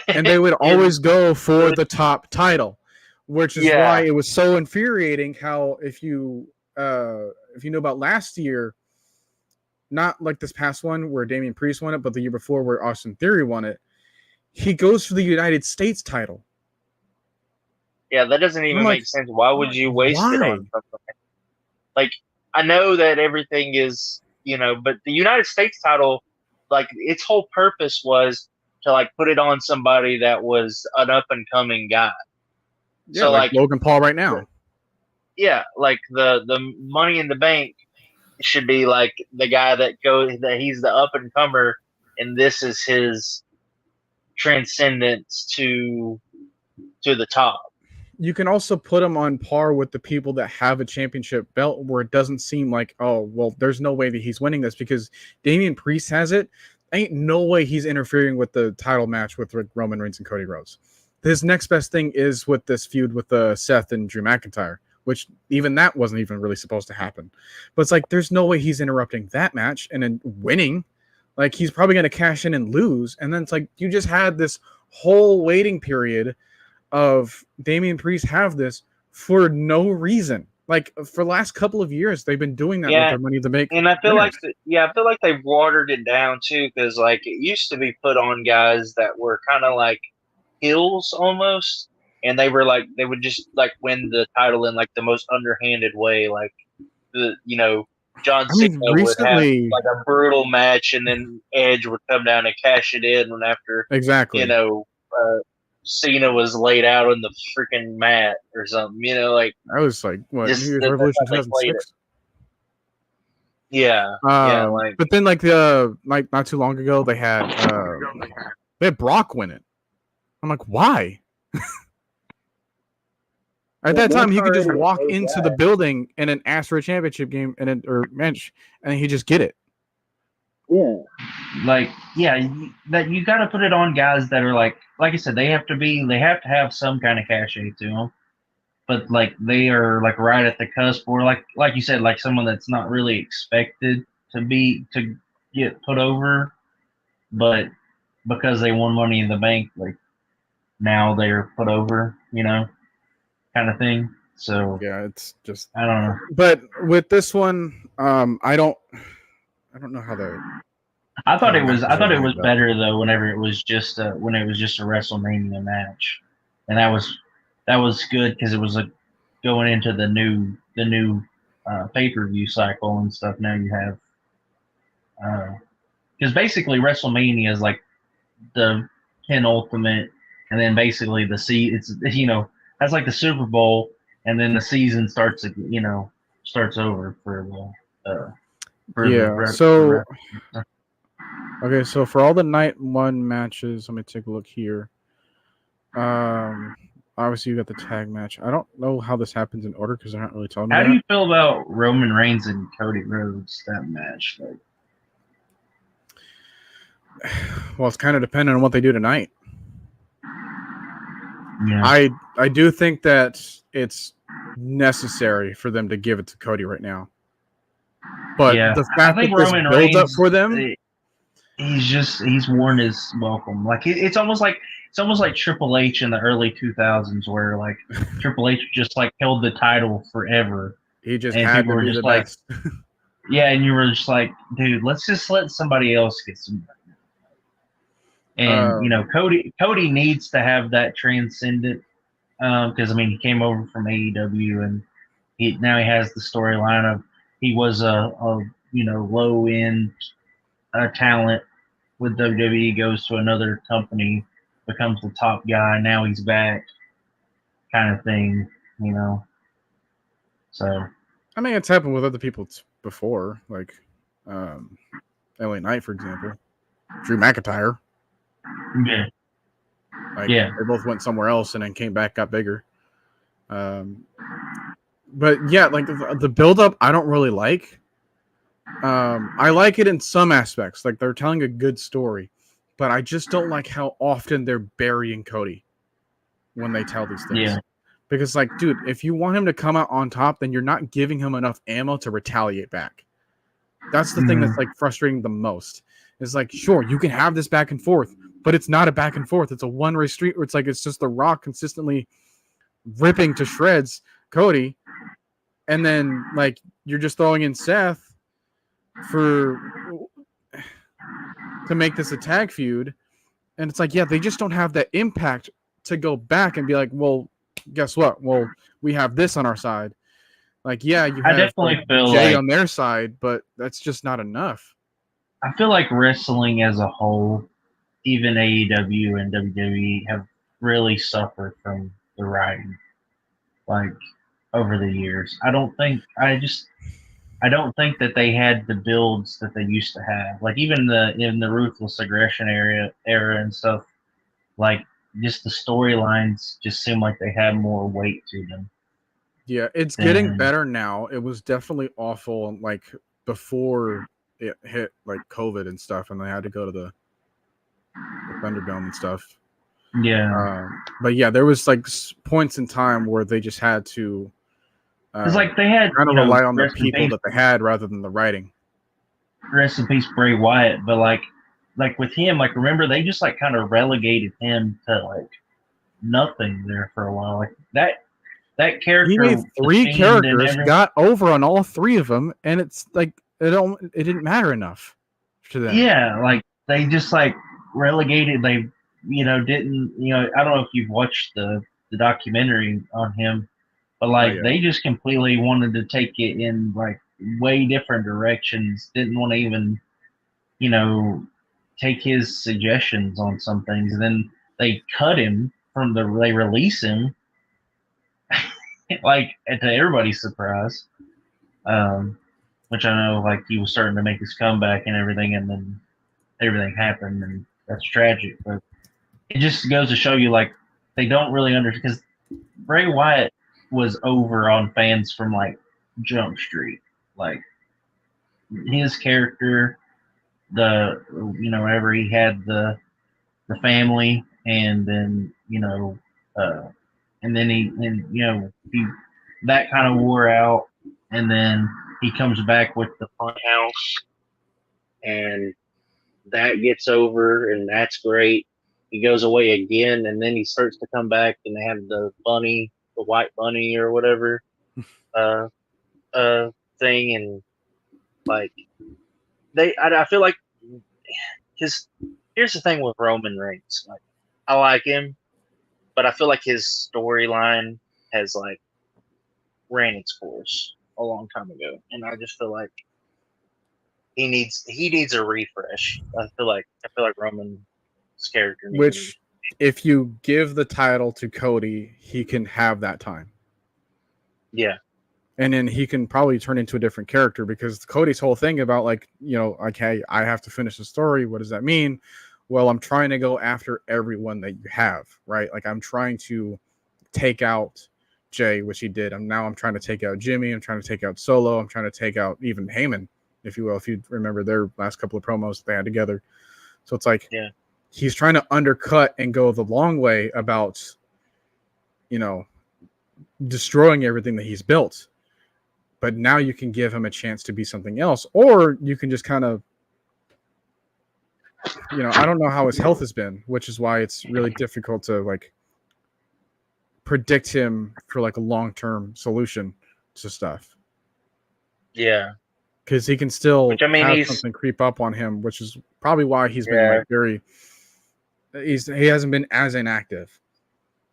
And they would always go for the top title, which is why it was so infuriating. How if you know about last year, not like this past one where Damian Priest won it, but the year before where Austin Theory won it, he goes for the United States title. Yeah, that doesn't even make sense. Why would you waste it on something? Like, I know that everything is, but the United States title, like, its whole purpose was to, like, put it on somebody that was an up-and-coming guy. Yeah, so, like Logan Paul right now. Yeah, like, the Money in the Bank should be, like, the guy that he's the up-and-comer, and this is his transcendence to the top. You can also put him on par with the people that have a championship belt where it doesn't seem like, oh, well, there's no way that he's winning this because Damian Priest has it. Ain't no way he's interfering with the title match with Roman Reigns and Cody Rhodes. His next best thing is with this feud with Seth and Drew McIntyre, which even that wasn't even really supposed to happen. But it's like, there's no way he's interrupting that match and then winning. Like, he's probably going to cash in and lose. And then it's like, you just had this whole waiting period of Damian Priest have this for no reason. Like, for the last couple of years, they've been doing that with their Money in the Bank. And I feel like they've watered it down, too, because, like, it used to be put on guys that were kind of like heels almost. And they would just, like, win the title in, like, the most underhanded way. Like, John Cena would have like a brutal match, and then Edge would come down and cash it in. And after Cena was laid out on the freaking mat or something, like I was like, what? New Year's Revolution 2006. Yeah, but then like not too long ago they had Brock win it. I'm like, why? At that time, he could just walk into the building and then ask for a championship game or match, and then he just get it. Yeah, that you got to put it on guys that are like I said, they have to have some kind of cachet to them, but like they are like right at the cusp, or like you said, like someone that's not really expected to get put over, but because they won Money in the Bank, like now they're put over, kind of thing. So yeah, it's just I don't know. But with this one, I don't know how to. I thought it was better though whenever it was just a WrestleMania match, and that was good because it was like going into the new pay-per-view cycle and stuff. Now you have because basically WrestleMania is like the penultimate, and then basically it's that's like the Super Bowl, and then the season starts over for the okay, so for all the night one matches, let me take a look here. Obviously you got the tag match. I don't know how this happens in order because they're not really telling me. How do you feel about Roman Reigns and Cody Rhodes, that match? Well, it's kind of dependent on what they do tonight. Yeah. I do think that it's necessary for them to give it to Cody right now. But the fact that this build up for them, he's worn his welcome. Like it's almost like Triple H in the early 2000s, where like Triple H just like held the title forever. He just had to be the best. Yeah, and you were just like, dude, let's just let somebody else get some. And Cody needs to have that transcendent because he came over from AEW and now he has the storyline of he was a low end talent with WWE, goes to another company, becomes the top guy. Now he's back, kind of thing, So I mean, it's happened with other people before, like LA Knight, for example, Drew McIntyre. Yeah. They both went somewhere else and then came back, got bigger. But yeah, like the build-up, I don't really like. I like it in some aspects, like they're telling a good story, but I just don't like how often they're burying Cody when they tell these things. Yeah. Because, like, dude, if you want him to come out on top, then you're not giving him enough ammo to retaliate back. That's the thing that's like frustrating the most. It's like, sure, you can have this back and forth, but it's not a back and forth. It's a one-way street where it's just The Rock consistently ripping to shreds Cody, and then like you're just throwing in Seth to make this a tag feud, and it's like, yeah, they just don't have that impact to go back and be like, well, guess what? Well, we have this on our side. Like, yeah, you have definitely feel Jay like on their side, but that's just not enough. I feel like wrestling as a whole, even AEW and WWE, have really suffered from the writing, like over the years. I don't think that they had the builds that they used to have. Like even in the ruthless aggression era and stuff, like just the storylines just seem like they had more weight to them. Yeah, it's getting better now. It was definitely awful, like before it hit like COVID and stuff, and they had to go to the Thunderdome and stuff. Yeah, but yeah, there was like points in time where they just had to. It's like they had kind of rely on the people that they had rather than the writing. Rest in peace, Bray Wyatt. But like with him, like remember they just like kind of relegated him to like nothing there for a while. Like that character. He made 3 characters, got over on all 3 of them, and it's like it didn't matter enough to them. Yeah, like they just like relegated. They didn't I don't know if you've watched the documentary on him, but like they just completely wanted to take it in like way different directions. Didn't want to even take his suggestions on some things, and then they cut him from they release him like to everybody's surprise. Which I know like he was starting to make his comeback and everything, and then everything happened, and that's tragic. But it just goes to show you like they don't really understand, because Bray Wyatt was over on fans from like Jump Street. Like his character, whenever he had the family, and then and then he that kind of wore out, and then he comes back with the Funhouse, and that gets over, and that's great. He goes away again, and then he starts to come back, and they have the bunny, the white bunny or whatever thing, and like I feel like here's the thing with Roman Reigns. Like I like him, but I feel like his storyline has like ran its course a long time ago, and I just feel like he needs a refresh. I feel like Roman's character needs Which, if you give the title to Cody, he can have that time. Yeah. And then he can probably turn into a different character, because Cody's whole thing about like, okay, I have to finish the story. What does that mean? Well, I'm trying to go after everyone that you have, right? Like I'm trying to take out Jay, which he did. I'm trying to take out Jimmy. I'm trying to take out Solo. I'm trying to take out even Heyman, if you will, if you remember their last couple of promos they had together. So it's like, he's trying to undercut and go the long way about, destroying everything that he's built. But now you can give him a chance to be something else, or you can just kind of, I don't know how his health has been, which is why it's really difficult to like predict him for like a long-term solution to stuff. Yeah. because he can still Which, I mean, have he's- something creep up on him, which is probably why he's been Yeah. like very. He hasn't been as inactive,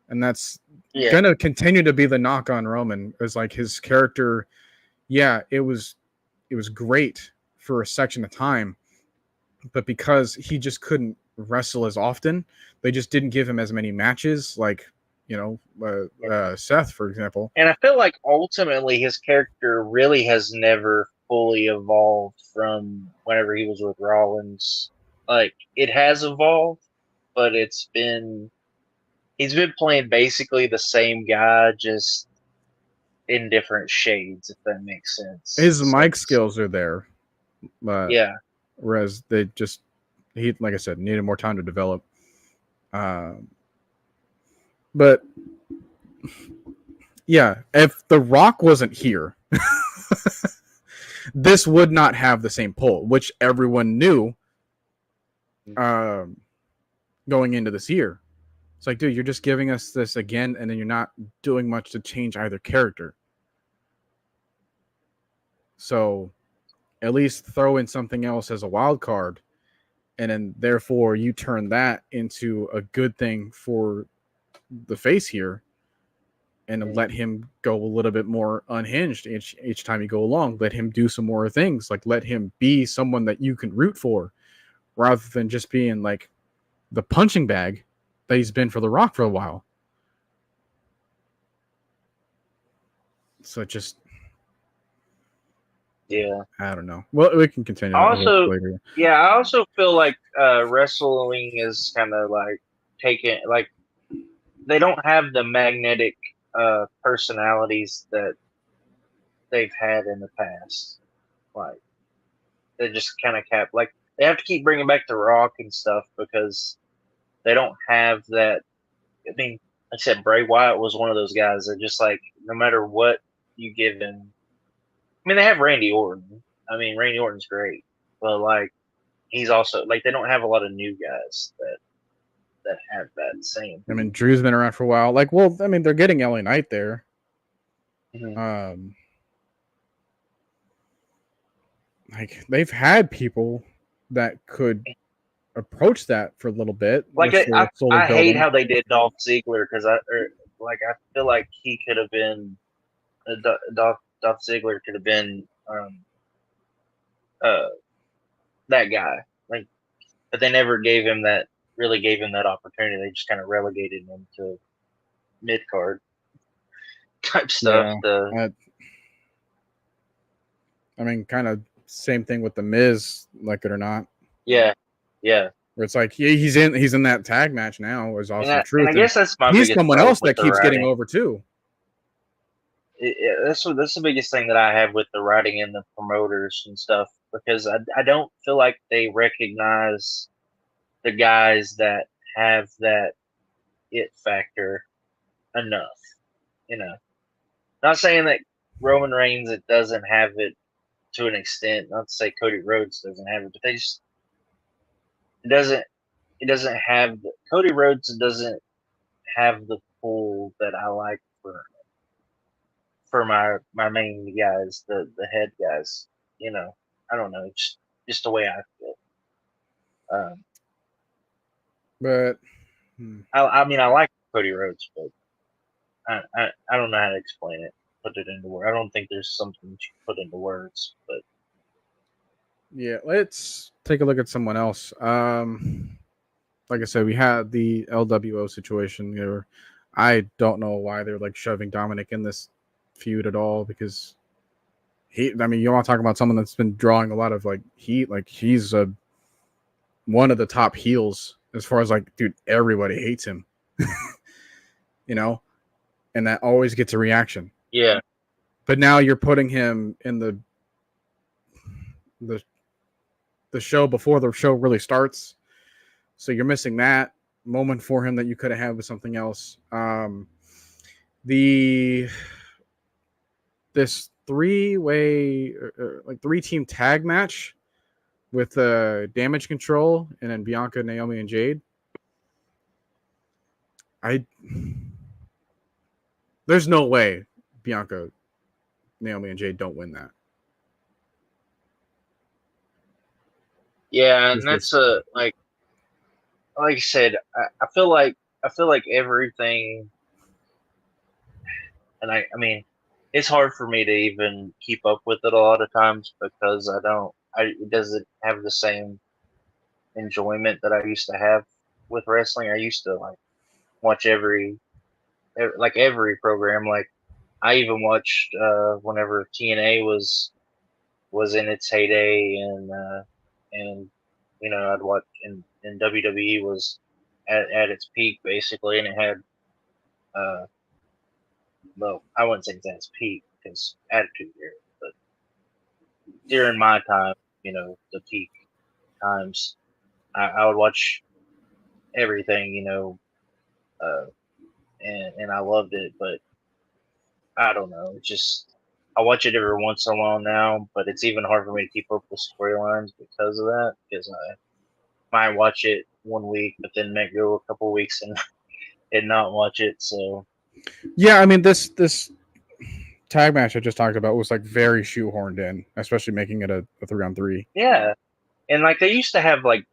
and that's Yeah. gonna continue to be the knock on Roman. Is like his character. Yeah, it was great for a section of time, but because he just couldn't wrestle as often, they just didn't give him as many matches. Like, Seth, for example. And I feel like ultimately his character really has never fully evolved from whenever he was with Rollins. Like, it has evolved, but he's been playing basically the same guy, just in different shades, if that makes sense. His mic skills are there, but Yeah. whereas he, like I said, needed more time to develop. But yeah, if The Rock wasn't here, this would not have the same pull, which everyone knew going into this year. It's like, dude, you're just giving us this again, and then you're not doing much to change either character. So at least throw in something else as a wild card, and then therefore you turn that into a good thing for the face here, and let him go a little bit more unhinged each time you go along. Let him do some more things. Like, let him be someone that you can root for, rather than just being like the punching bag that he's been for The Rock for a while. So just, Yeah. I don't know. Well, we can continue Also, later. yeah, I also feel like wrestling is kind of like taking, like, they don't have the magnetic personalities that they've had in the past. Like, they just kind of like, they have to keep bringing back The Rock and stuff because they don't have that. I mean, like I said, Bray Wyatt was one of those guys that just, like, no matter what you give him. I mean, they have Randy Orton. I mean, Randy Orton's great, but like, he's also like, they don't have a lot of new guys that have that same. I mean, Drew's been around for a while. Like, well, I mean, they're getting LA Knight there. Mm-hmm. Like, they've had people that could approach that for a little bit. Like, which they're slowly I hate building. how they did Dolph Ziggler because I feel like he could have been Dolph Ziggler could have been that guy. Like, but they never gave him that opportunity. They just kind of relegated him to mid card type stuff. Yeah, I mean, kind of same thing with The Miz, like it or not. Yeah, yeah. Where it's like he's in that tag match now. Is Awesome Truth. And I guess that's my he's biggest someone problem else with that the keeps getting writing. over too. That's the biggest thing that I have with the writing and the promoters and stuff, because I don't feel like they recognize the guys that have that it factor enough. You know, not saying that Roman Reigns it doesn't have it to an extent. Not to say Cody Rhodes doesn't have it, but it doesn't have Cody Rhodes doesn't have the pull that I like for my main guys, the head guys. You know, I don't know. It's just the way I feel. But I mean, I like Cody Rhodes, but I don't know how to explain it. Put it into words. I don't think there's something you can put into words, but yeah, let's take a look at someone else. Like I said, we had the LWO situation. I don't know why they're like shoving Dominic in this feud at all, because you want to talk about someone that's been drawing a lot of like heat. Like, he's one of the top heels as far as like, dude, everybody hates him. And that always gets a reaction. yeah. But now you're putting him in the show before the show really starts, so you're missing that moment for him that you could have had with something else. This 3-way like 3-team tag match with Damage Control and then Bianca, Naomi, and Jade. There's no way Bianca, Naomi, and Jade don't win that. Yeah, and that's like I said, I feel like everything, and I mean, it's hard for me to even keep up with it a lot of times because it doesn't have the same enjoyment that I used to have with wrestling. I used to like watch every program. Like I even watched whenever TNA was in its heyday, and I'd watch and WWE was at its peak basically, and it had well, I wouldn't say it's at its peak because Attitude Era, but during my time, the peak times, I would watch everything, and I loved it, but I don't know. It's just I watch it every once in a while now, but it's even hard for me to keep up with storylines because of that. Because I might watch it one week, but then might go a couple weeks and not watch it. So yeah, I mean this tag match I just talked about was like very shoehorned in, especially making it a 3-on-3. yeah, and like they used to have like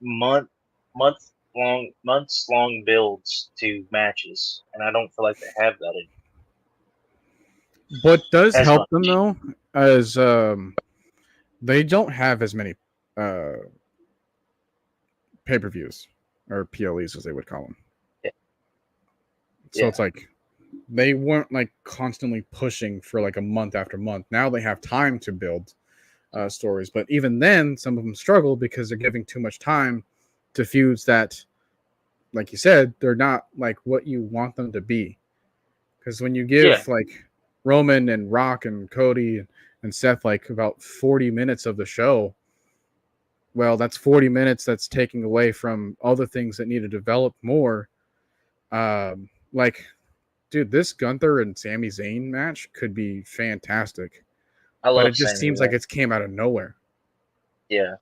months long builds to matches, and I don't feel like they have that anymore. What does As help much. them though is they don't have as many pay-per-views or PLEs as they would call them. Yeah. So it's like they weren't like constantly pushing for like a month after month. Now they have time to build stories, but even then some of them struggle because they're giving too much time to feuds that, like you said, they're not like what you want them to be. Because when you give like Roman and Rock and Cody and Seth like about 40 minutes of the show, well, that's 40 minutes that's taking away from other things that need to develop more. Like, dude, this Gunther and Sami Zayn match could be fantastic. But it just seems like it's came out of nowhere. Yeah.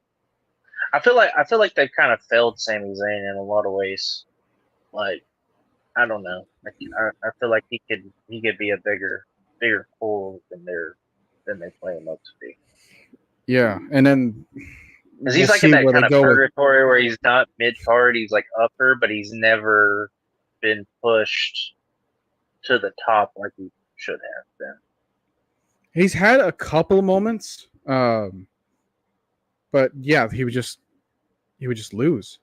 I feel like they've kind of failed Sami Zayn in a lot of ways. Like, I don't know. I feel like he could be a bigger pull than they play him up to be. Yeah, and then because he's like in that kind of purgatory where he's not mid card, he's like upper, but he's never been pushed to the top like he should have been. He's had a couple moments, but yeah, he would just lose,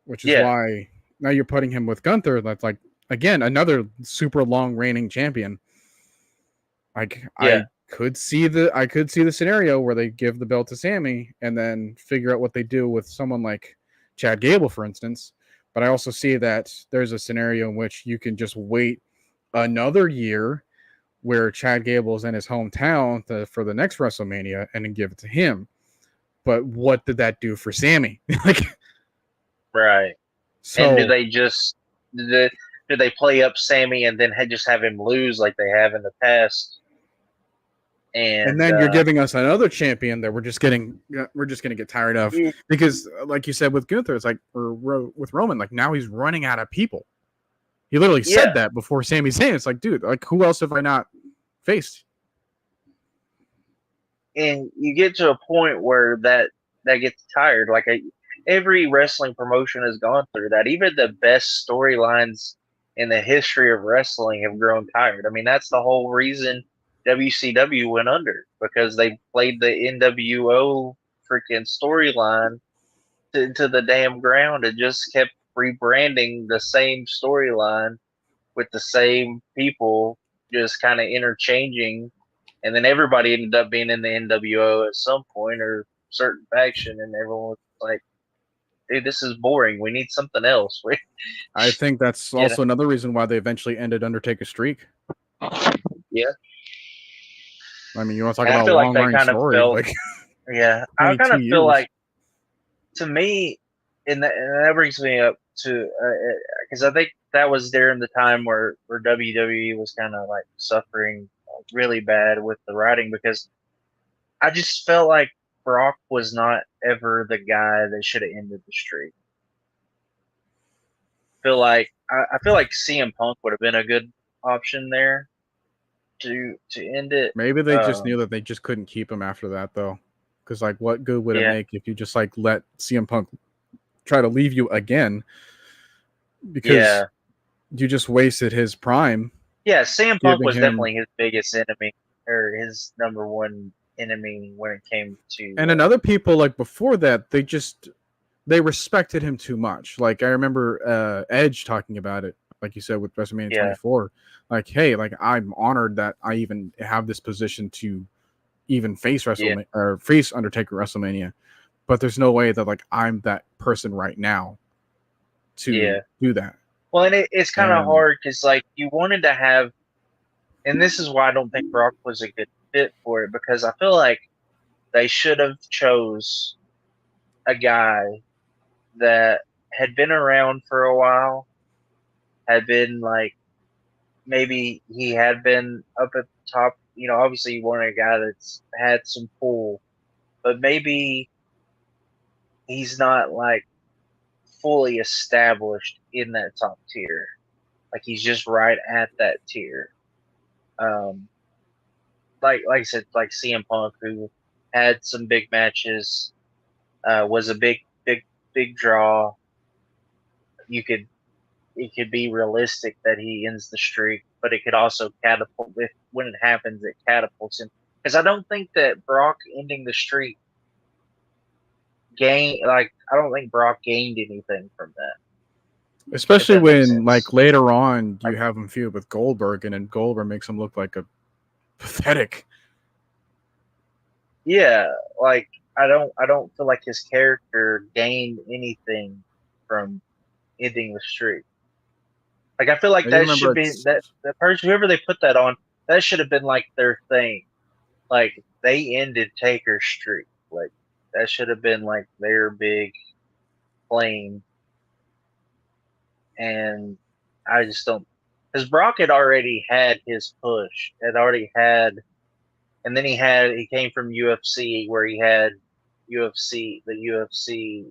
which is why now you're putting him with Gunther. That's like, again, another super long reigning champion. Like I could see the scenario where they give the belt to Sammy and then figure out what they do with someone like Chad Gable, for instance. But I also see that there's a scenario in which you can just wait another year where Chad Gable's in his hometown for the next WrestleMania and then give it to him. But what did that do for Sammy? Right. So, and do they play up Sammy and then just have him lose like they have in the past? And then you're giving us another champion that we're just going to get tired of because, like you said with Gunther, it's like with Roman, like now he's running out of people. He literally said that before Sami Zayn. It's like, dude, like who else have I not faced? And you get to a point where that gets tired. Like every wrestling promotion has gone through that. Even the best storylines in the history of wrestling have grown tired. I mean, that's the whole reason WCW went under, because they played the NWO freaking storyline to the damn ground and just kept rebranding the same storyline with the same people, just kind of interchanging. And then everybody ended up being in the NWO at some point or certain faction, and everyone was like, dude, this is boring. We need something else. I think that's also another reason why they eventually ended Undertaker's streak. Yeah. I mean, you want to talk about a long-running story? I kind of feel like, to me, and that brings me up to, because I think that was during the time where WWE was kind of like suffering really bad with the writing, because I just felt like Brock was not ever the guy that should have ended the streak. I feel like CM Punk would have been a good option there to end it. Maybe they just knew that they just couldn't keep him after that, though. because like, what good would it Yeah. make if you just like let CM Punk try to leave you again? Because Yeah. you just wasted his prime. Yeah, Sam Punk Giving was him- definitely his biggest enemy, or his number one enemy when it came to. And then other people like before that, they respected him too much. Like I remember Edge talking about it, like you said with WrestleMania Yeah. 24. Like, hey, like I'm honored that I even have this position to even face WrestleMania or face Undertaker WrestleMania, but there's no way that like I'm that person right now to do that. Well, and it's kind of And- hard because like you wanted to have, and this is why I don't think Brock was a good fit for it, because I feel like they should have chose a guy that had been around for a while, had been like, maybe he had been up at the top. You know, obviously you want a guy that's had some pull, but maybe he's not like fully established in that top tier. Like he's just right at that tier. Like I said, like CM Punk, who had some big matches, was a big draw. It could be realistic that he ends the streak, but it could also catapult. When it happens, it catapults him. Because I don't think that Brock ending the streak I don't think Brock gained anything from that. Especially If that makes when sense. like later on you have him feud with Goldberg, and then Goldberg makes him look like a pathetic. Yeah, like I don't feel like his character gained anything from ending the streak. Like I feel like that should be that the person, whoever they put that on, that should have been like their thing. Like they ended Taker's streak. Like that should have been like their big claim. And I just don't, because Brock had already had his push, and then he came from UFC where he had the UFC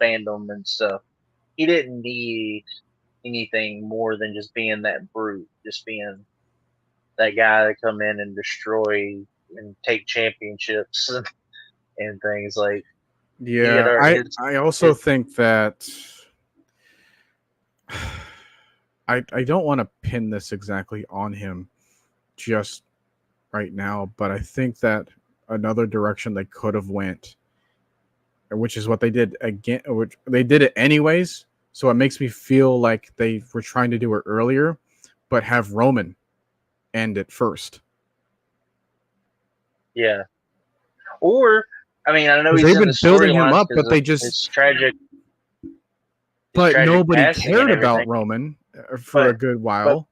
fandom and stuff. He didn't need anything more than just being that brute, just being that guy to come in and destroy and take championships and things like. Yeah, I also think that I don't want to pin this exactly on him just right now, but I think that another direction they could have went, which is what they did again, which they did it anyways. So it makes me feel like they were trying to do it earlier, but have Roman end it first. Yeah. Or, I mean, I know They've been building him up, but they just it's tragic. But tragic nobody passing cared and about everything. Roman for a good while.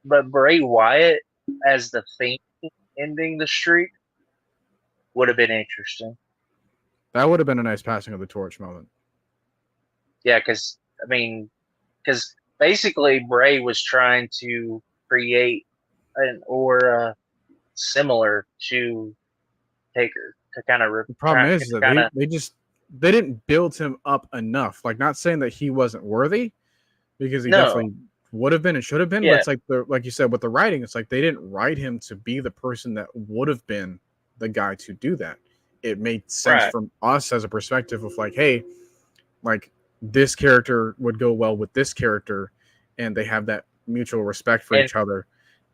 But Bray Wyatt as the Fiend ending the streak would have been interesting. That would have been a nice passing of the torch moment. Yeah, because basically Bray was trying to create an aura similar to Taker to kind of. The problem is that they didn't build him up enough. Like, not saying that he wasn't worthy, because he definitely would have been and should have been. Yeah. But it's like like you said with the writing, it's like they didn't write him to be the person that would have been the guy to do that. It made sense from us as a perspective of like, hey, like this character would go well with this character, and they have that mutual respect for each other.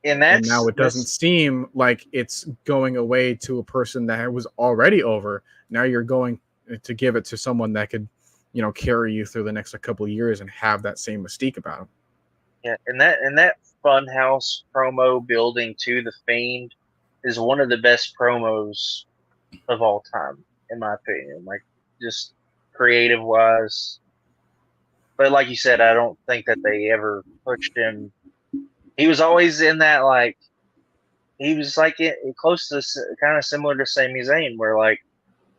And now it doesn't seem like it's going away to a person that was already over. Now you're going to give it to someone that could, carry you through the next couple of years and have that same mystique about him. Yeah, and that Funhouse promo building to the Fiend is one of the best promos of all time, in my opinion. Like, just creative wise. But like you said, I don't think that they ever pushed him. He was always in that, like, he was like close to kind of similar to Sami Zayn, where like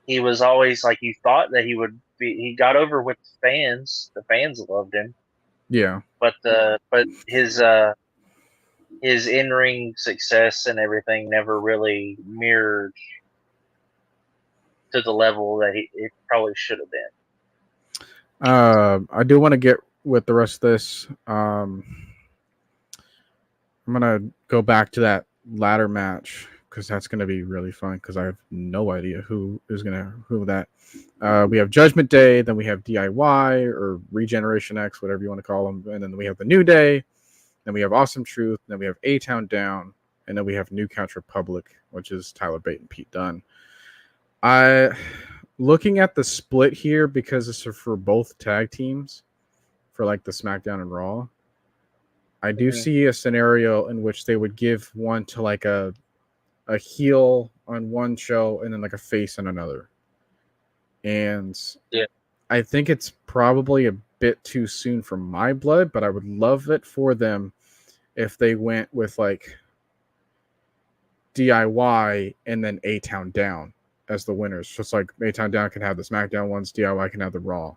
he was always like, you thought that he got over with the fans. The fans loved him. Yeah. But his in-ring success and everything never really mirrored to the level that it probably should have been. I do want to get with the rest of this. I'm gonna go back to that ladder match because that's going to be really fun because I have no idea who that. We have Judgment Day, then we have DIY or Regeneration X, whatever you want to call them, and then we have the New Day, then we have Awesome Truth, then we have A-Town Down, and then we have New Couch Republic, which is Tyler Bate and Pete Dunne. Looking at the split here, because it's for both tag teams, for like the SmackDown and Raw, I do see a scenario in which they would give one to like a heel on one show and then like a face on another. And I think it's probably a bit too soon for my blood, but I would love it for them if they went with like DIY and then A-Town Down as the winners. Just like A-Town Down can have the SmackDown ones, DIY can have the Raw.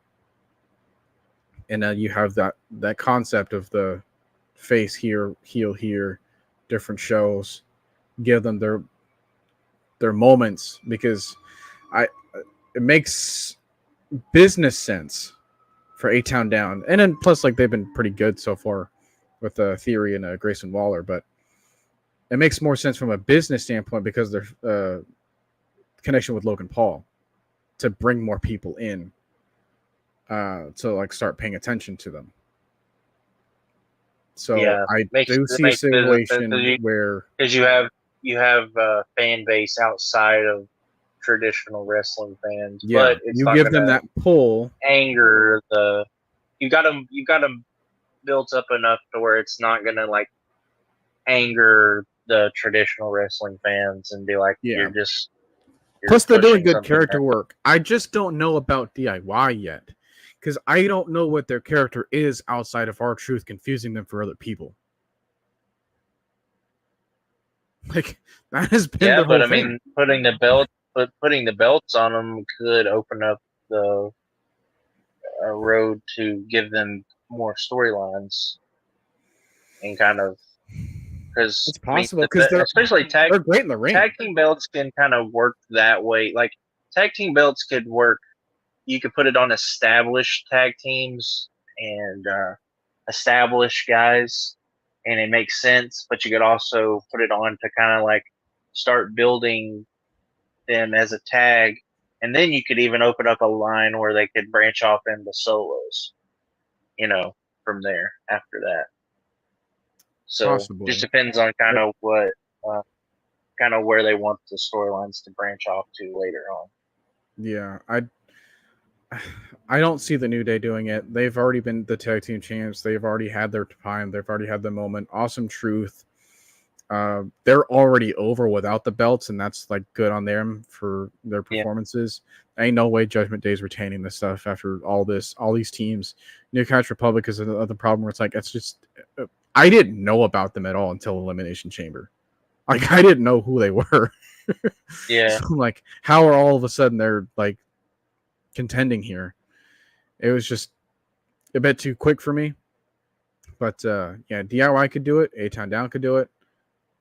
And then you have that concept of the face here, heel here, different shows, give them their moments, because it makes business sense for A-Town Down. And then plus, like, they've been pretty good so far with Theory and Grayson Waller, but it makes more sense from a business standpoint because of their connection with Logan Paul to bring more people in to like start paying attention to them. So I do see a situation where because you have fan base outside of traditional wrestling fans, but it's you not give them that pull. Anger you got them built up enough to where it's not gonna like anger the traditional wrestling fans and be like you're Plus, they're doing good character work. I just don't know about DIY yet, because I don't know what their character is outside of R-Truth confusing them for other people. Like, that has been the whole thing. I mean, putting the belts on them could open up the road to give them more storylines and kind of. Because it's possible because especially they're great in the ring. Tag team belts can kind of work that way. Like tag team belts could work. You could put it on established tag teams and established guys, and it makes sense. But you could also put it on to kind of like start building them as a tag, and then you could even open up a line where they could branch off into solos. From there after that. So possibly. Just depends on kind of what, kind of where they want the storylines to branch off to later on. Yeah, I don't see the New Day doing it. They've already been the tag team champs. They've already had their time. They've already had the moment. Awesome Truth. They're already over without the belts, and that's like good on them for their performances. Ain't no way Judgment Day's retaining this stuff after all these teams. New Couch Republic is another problem where it's like it's just. I didn't know about them at all until Elimination Chamber. Like, I didn't know who they were. Yeah. So I'm like, how are all of a sudden they're like contending here? It was just a bit too quick for me. But DIY could do it. A-Town Down could do it.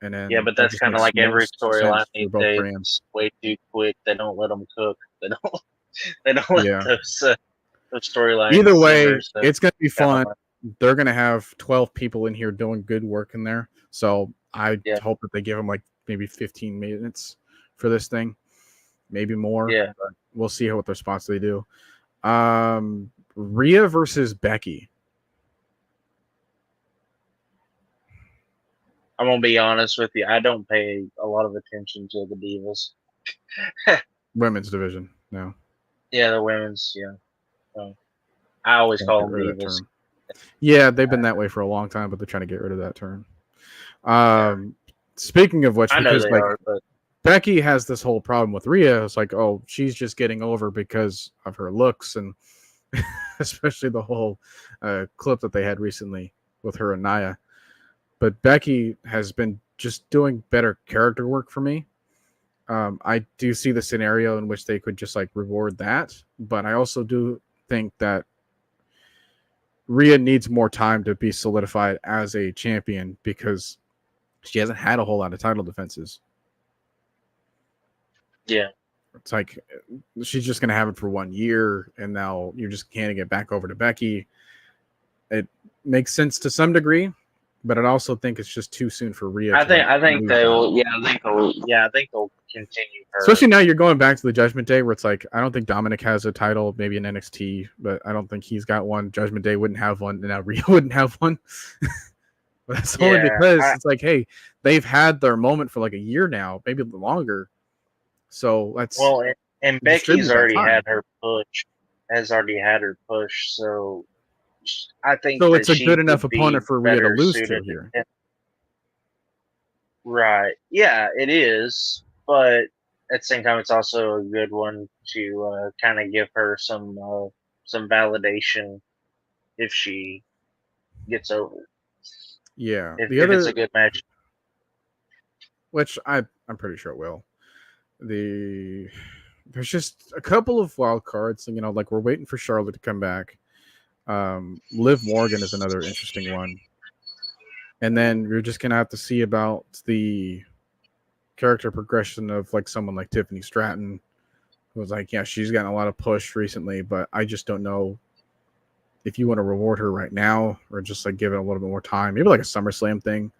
And then but that's kind of like every storyline these days. It's way too quick. They don't let them cook. They don't let those storylines. Either way, it's gonna be fun. They're going to have 12 people in here doing good work in there. So I hope that they give them like maybe 15 minutes for this thing. Maybe more. Yeah. But we'll see what response they do. Rhea versus Becky. I'm going to be honest with you. I don't pay a lot of attention to the Divas. Women's division, no. Yeah, the women's, So, I always call them Divas. Yeah, they've been that way for a long time, but they're trying to get rid of that term. Speaking of which, because Becky has this whole problem with Rhea. It's like, oh, she's just getting over because of her looks, and especially the whole clip that they had recently with her and Nia. But Becky has been just doing better character work for me. I do see the scenario in which they could just like reward that, but I also do think that Rhea needs more time to be solidified as a champion because she hasn't had a whole lot of title defenses. Yeah. It's like she's just going to have it for 1 year, and now you're just handing it back over to Becky. It makes sense to some degree, but I also think it's just too soon for Rhea. I to, think like, I think lose they'll that. I think they'll continue her. Especially now you're going back to the Judgment Day where it's like I don't think Dominic has a title, maybe in NXT, but I don't think he's got one. Judgment Day wouldn't have one, and now Rhea wouldn't have one. But that's only because it's like, hey, they've had their moment for like a year now, maybe longer. So let's and distribute Becky's that already time. had her push, so I think So that it's a she good enough would be opponent for Rhea to better lose to suited here. Right. Yeah, it is. But at the same time, it's also a good one to kind of give her some validation if she gets over. Yeah. If The it's a other, good match. which I'm pretty sure it will. There's just a couple of wild cards, you know, like we're waiting for Charlotte to come back. Liv Morgan is another interesting one. And then you're just gonna have to see about the character progression of like someone like Tiffany Stratton, who was like, yeah, she's gotten a lot of push recently, but I just don't know if you want to reward her right now or just like give it a little bit more time, maybe like a SummerSlam thing.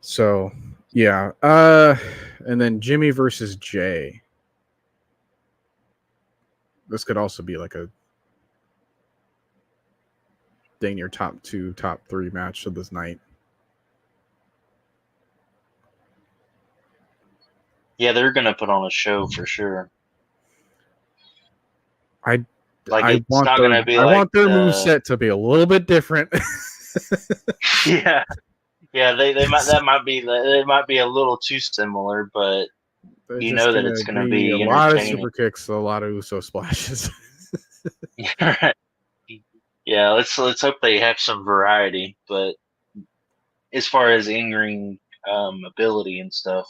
So yeah, and then Jimmy versus Jay. This could also be like a dang near top 2, top 3 match of this night. Yeah, they're gonna put on a show for sure. I It's want not their gonna be I like want their moveset to be a little bit different. yeah. Yeah, they might be a little too similar, but They're you just know that gonna it's gonna be a be lot of entertaining. super kicks, a lot of Uso splashes. Yeah, let's hope they have some variety. But as far as in-ring ability and stuff,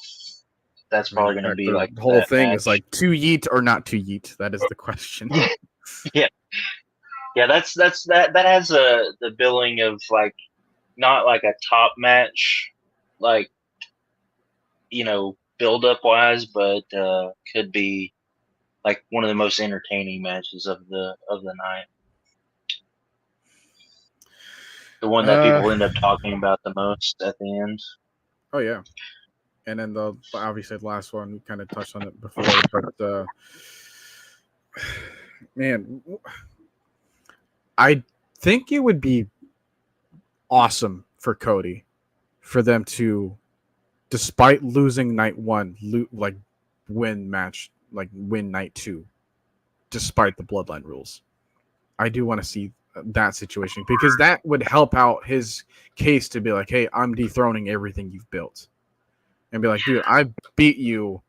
that's I mean, probably going to be the like whole that thing match. is like to yeet or not to yeet. That is the question. Yeah. That has the billing of like not like a top match, like build up wise, but could be like one of the most entertaining matches of the night. The one that people end up talking about the most at the end. Oh yeah, and then obviously the last one we kind of touched on it before, but man, I think it would be awesome for Cody for them to, despite losing night 1, win night 2, despite the bloodline rules. I do want to see that situation because that would help out his case to be like, hey, I'm dethroning everything you've built. And be like, dude, I beat you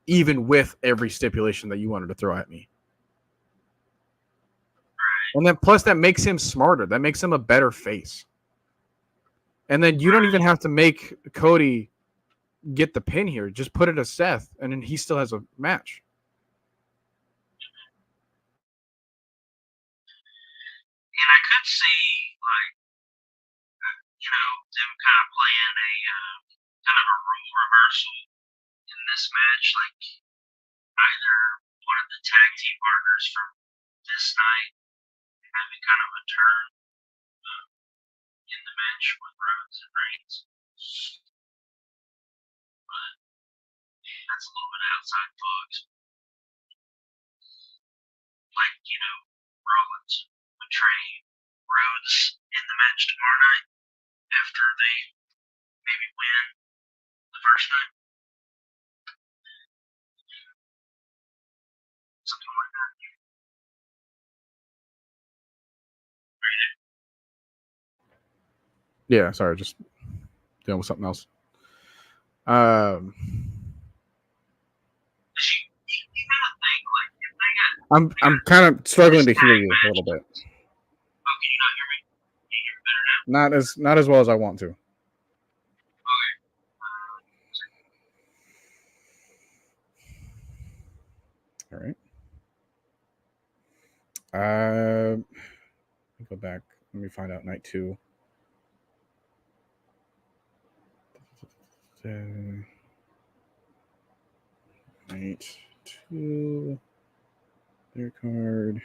even with every stipulation that you wanted to throw at me. And then plus that makes him smarter. That makes him a better face. And then you don't even have to make Cody get the pin here. Just put it to Seth, and then he still has a match. And I could see, like, them kind of playing a kind of a role reversal in this match. Like, either one of the tag team partners from this night having kind of a turn in the match with Rhodes and Reigns. But that's a little bit outside the box. Like, Rollins would train Rhodes in the match tomorrow night after they maybe win the first night. Something like that. Yeah, sorry, just dealing with something else. You gotta think, like, if they got. I'm kind of struggling to hear you a little bit. Oh, can you not hear me? Can you hear me better now? Not as well as I want to. Okay. All right. Go back. Let me find out night 2. Night 2. Their card.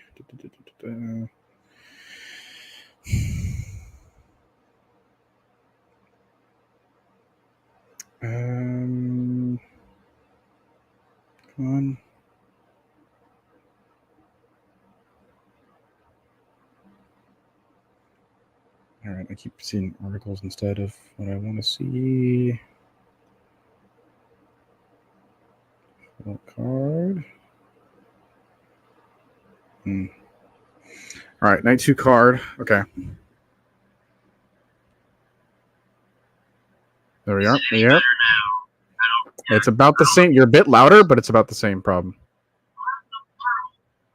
All right, I keep seeing articles instead of what I want to see. What card? All right, night 2 card. Okay. There we are. Yeah. It's about the same. You're a bit louder, but it's about the same problem.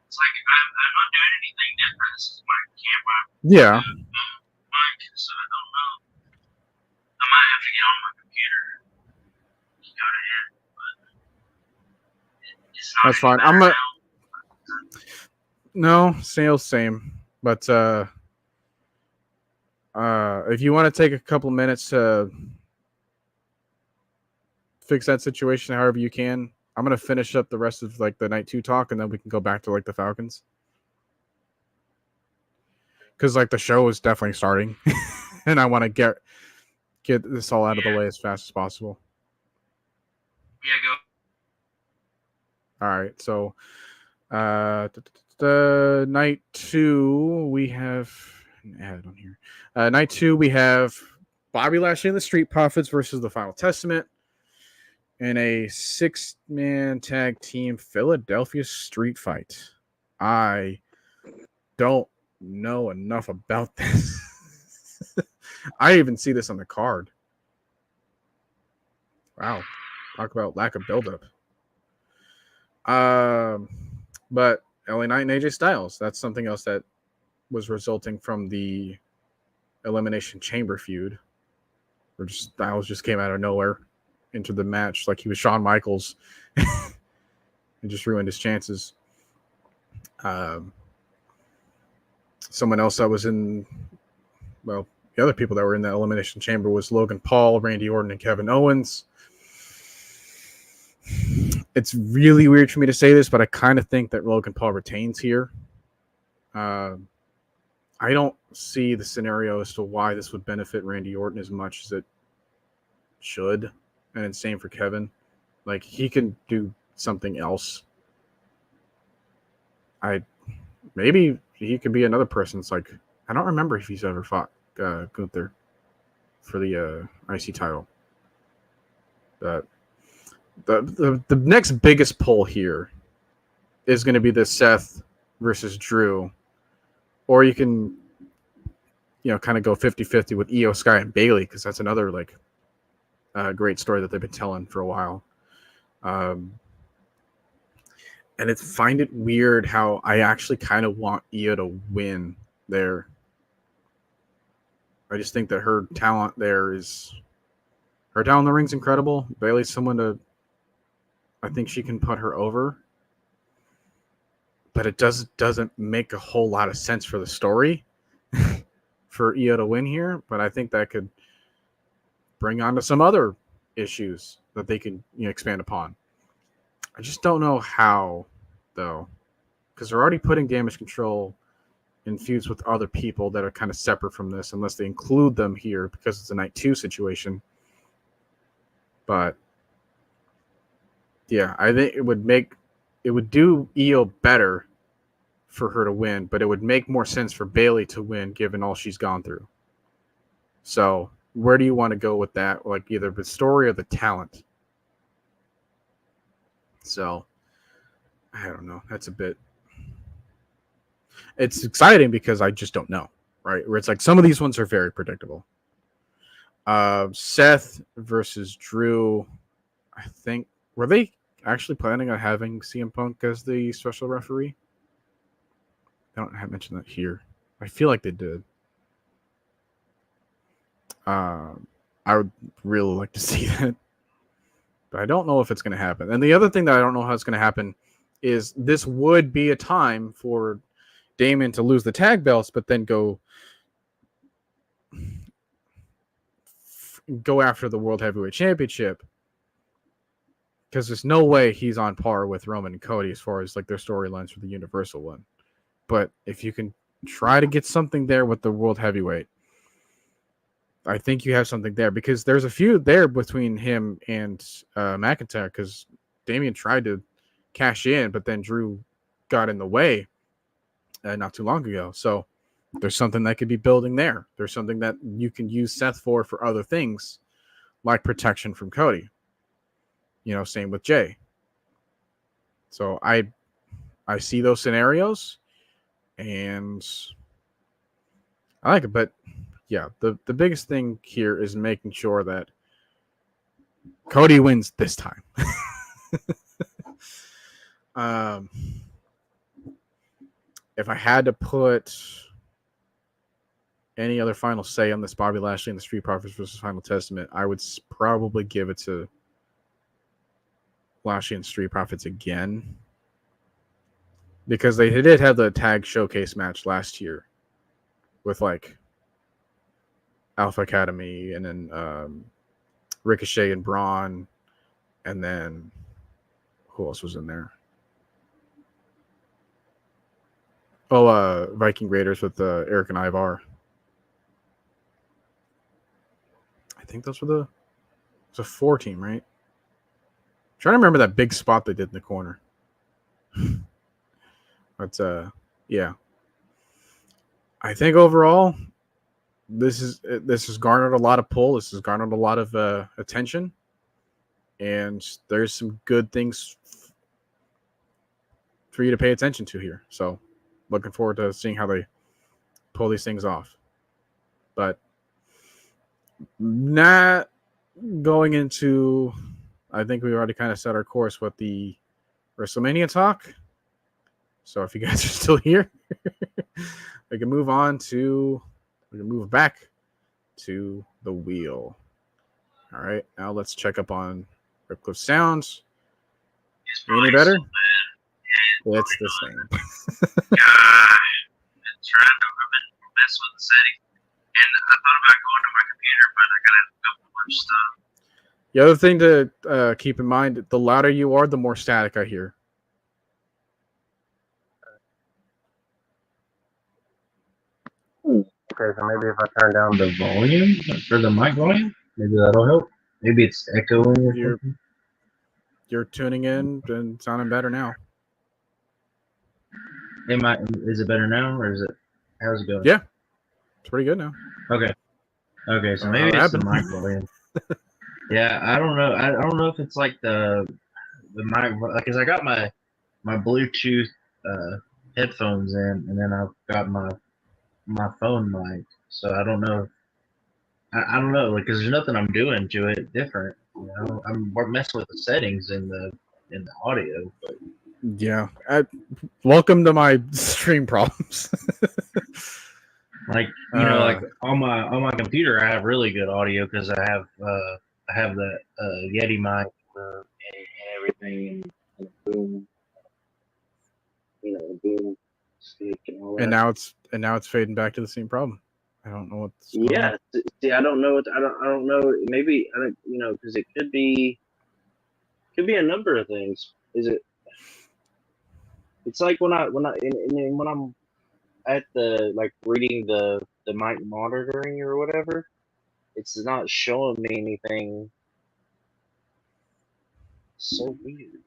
It's like I'm not doing anything different. This is my camera. Yeah. Mic, so I don't know. I might have to get on my computer. Go ahead, but it's not. That's fine. I'm a no same. But if you want to take a couple minutes to fix that situation however you can, I'm gonna finish up the rest of like the night 2 talk, and then we can go back to like the Falcons. Because like the show is definitely starting, and I want to get this all out of the way as fast as possible. Yeah, go. All right, so the night 2 we have add on here. Night 2 we have Bobby Lashley and the Street Profits versus the Final Testament in a 6-man tag team Philadelphia street fight. I don't know enough about this. I even see this on the card. Wow. Talk about lack of buildup. But LA Knight and AJ Styles, that's something else that was resulting from the Elimination Chamber feud, where Styles just came out of nowhere into the match like he was Shawn Michaels and just ruined his chances. Someone else that was in, well, the other people that were in the Elimination Chamber was Logan Paul, Randy Orton, and Kevin Owens. It's really weird for me to say this, but I kind of think that Logan Paul retains here. I don't see the scenario as to why this would benefit Randy Orton as much as it should. And it's same for Kevin. Like, he can do something else. Maybe he could be another person. It's like, I don't remember if he's ever fought Gunther for the IC title. But the next biggest pull here is going to be the Seth versus Drew. Or you can, kind of go 50-50 with Io Sky and Bailey, because that's another like great story that they've been telling for a while. And find it weird how I actually kind of want Io to win there. I just think that her talent in the ring's incredible. Bailey's someone I think she can put her over. But it doesn't make a whole lot of sense for the story for Io to win here. But I think that could bring on to some other issues that they can expand upon. I just don't know how, though, because they're already putting Damage Control in feuds with other people that are kind of separate from this, unless they include them here because it's a night 2 situation. But yeah, I think it would do Io better for her to win, but it would make more sense for Bailey to win given all she's gone through. So where do you want to go with that? Like either the story or the talent? So I don't know. It's exciting because I just don't know, right? Where it's like some of these ones are very predictable. Seth versus Drew, I think, were they actually planning on having CM Punk as the special referee? I don't have mentioned that here. I feel like they did. I would really like to see that, but I don't know if it's going to happen. And the other thing that I don't know how it's going to happen is this would be a time for Damon to lose the tag belts, but then go after the World Heavyweight Championship, because there's no way he's on par with Roman and Cody as far as like their storylines for the Universal one. But if you can try to get something there with the World Heavyweight, I think you have something there, because there's a feud there between him and McIntyre, because Damian tried to cash in, but then Drew got in the way not too long ago. So there's something that could be building there. There's something that you can use Seth for other things, like protection from Cody. Same with Jay. So I see those scenarios, and I like it. But yeah, the biggest thing here is making sure that Cody wins this time. If I had to put any other final say on this Bobby Lashley and the Street Profits versus Final Testament, I would probably give it to Lashley and Street Profits again, because they did have the tag showcase match last year with like Alpha Academy and then Ricochet and Braun, and then who else was in there? Viking Raiders with Eric and Ivar. I think those were it's a 4-team, right? I'm trying to remember that big spot they did in the corner. But yeah. I think overall, this has garnered a lot of pull. This has garnered a lot of attention, and there's some good things for you to pay attention to here. So, looking forward to seeing how they pull these things off. But not going into, I think we already kind of set our course with the WrestleMania talk. So if you guys are still here, we can move back to the wheel. All right, now let's check up on Ripcliffe Sounds. Any better? It's the same. I've been messing with the settings, and I thought about going to my computer, but I gotta go for stuff. The other thing to keep in mind, the louder you are, the more static I hear. Okay, so maybe if I turn down the volume or the mic volume, maybe that'll help. Maybe it's echoing or something. You're tuning in and sounding better now. Is it better now, or how's it going? Yeah, it's pretty good now. Okay, so maybe it's the mic volume. Yeah, I don't know. I don't know if it's like the mic, because I got my Bluetooth headphones in, and then I've got my phone mic. So I don't know. I don't know, like, because there's nothing I'm doing to it different. We're messing with the settings in the audio. But yeah, welcome to my stream problems. like like on my computer, I have really good audio because I have that Yeti mic and everything, and boom, boom stick and all that. And now it's fading back to the same problem. I don't know what's going on. See, I don't know what I don't know. Maybe I don't, because it could be a number of things. Is it? It's like when I'm at the, like, reading the mic monitoring or whatever, it's not showing me anything. So weird.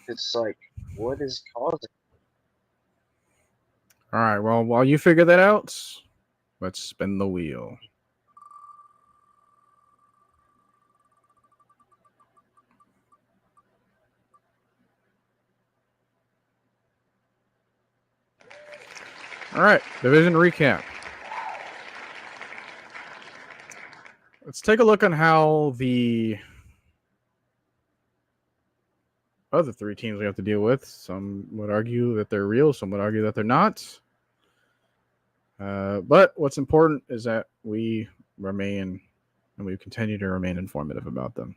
It's like, what is causing? All right. Well, while you figure that out, let's spin the wheel. All right. Division recap. Let's take a look on how the other three teams we have to deal with. Some would argue that they're real. Some would argue that they're not. But what's important is that we remain and we continue to remain informative about them.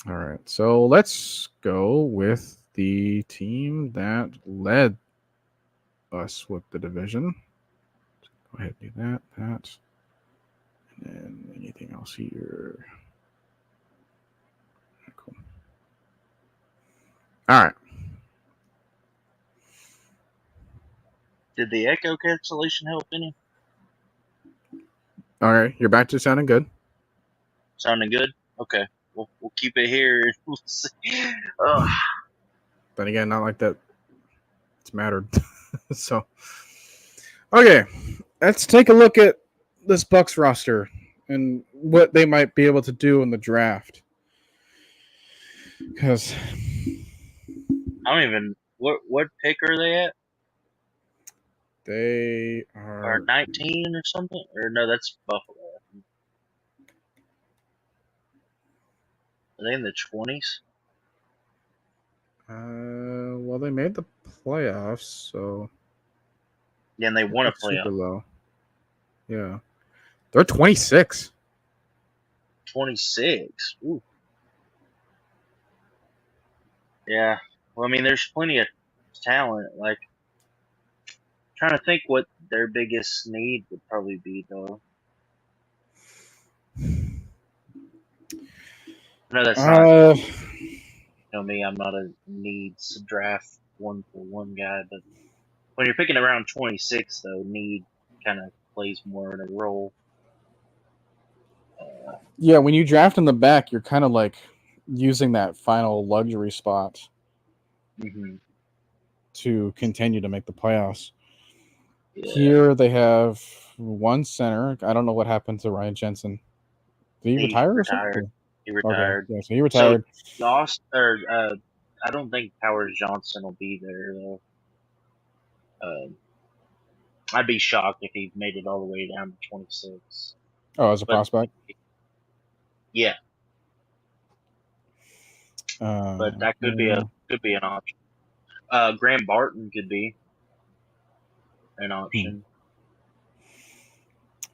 All right. So let's go with the team that led us with the division. Go ahead and do that. And then anything else here? Cool. All right. Did the echo cancellation help any? All right. You're back to sounding good. Sounding good? Okay. We'll keep it here. We'll see. Then again, not like that. it's mattered. So, okay, let's take a look at this Bucks roster and what they might be able to do in the draft. Because I don't even what pick are they at? they Or are 19 or something? Or no, that's Buffalo. Are they in the 20s? well, they made the playoffs, so Yeah, and they won a that's super playoff. low. Yeah, they're 26. 26. Ooh. Yeah. Well, I mean, there's plenty of talent. Like, trying to think what their biggest need would probably be, though. No, that's not. Me, I'm not a needs draft one for one guy, but when you're picking around 26, though, need kind of plays more in a role. Yeah, when you draft in the back, you're kind of like using that final luxury spot to continue to make the playoffs. Yeah. Here they have one center. I don't know what happened to Ryan Jensen. Did he retire or something? He retired. Okay. Yeah, so he retired. So lost, or I don't think Powers Johnson will be there though. I'd be shocked if he made it all the way down to 26. Oh, as a prospect? Yeah. But that could be an option. Graham Barton could be an option.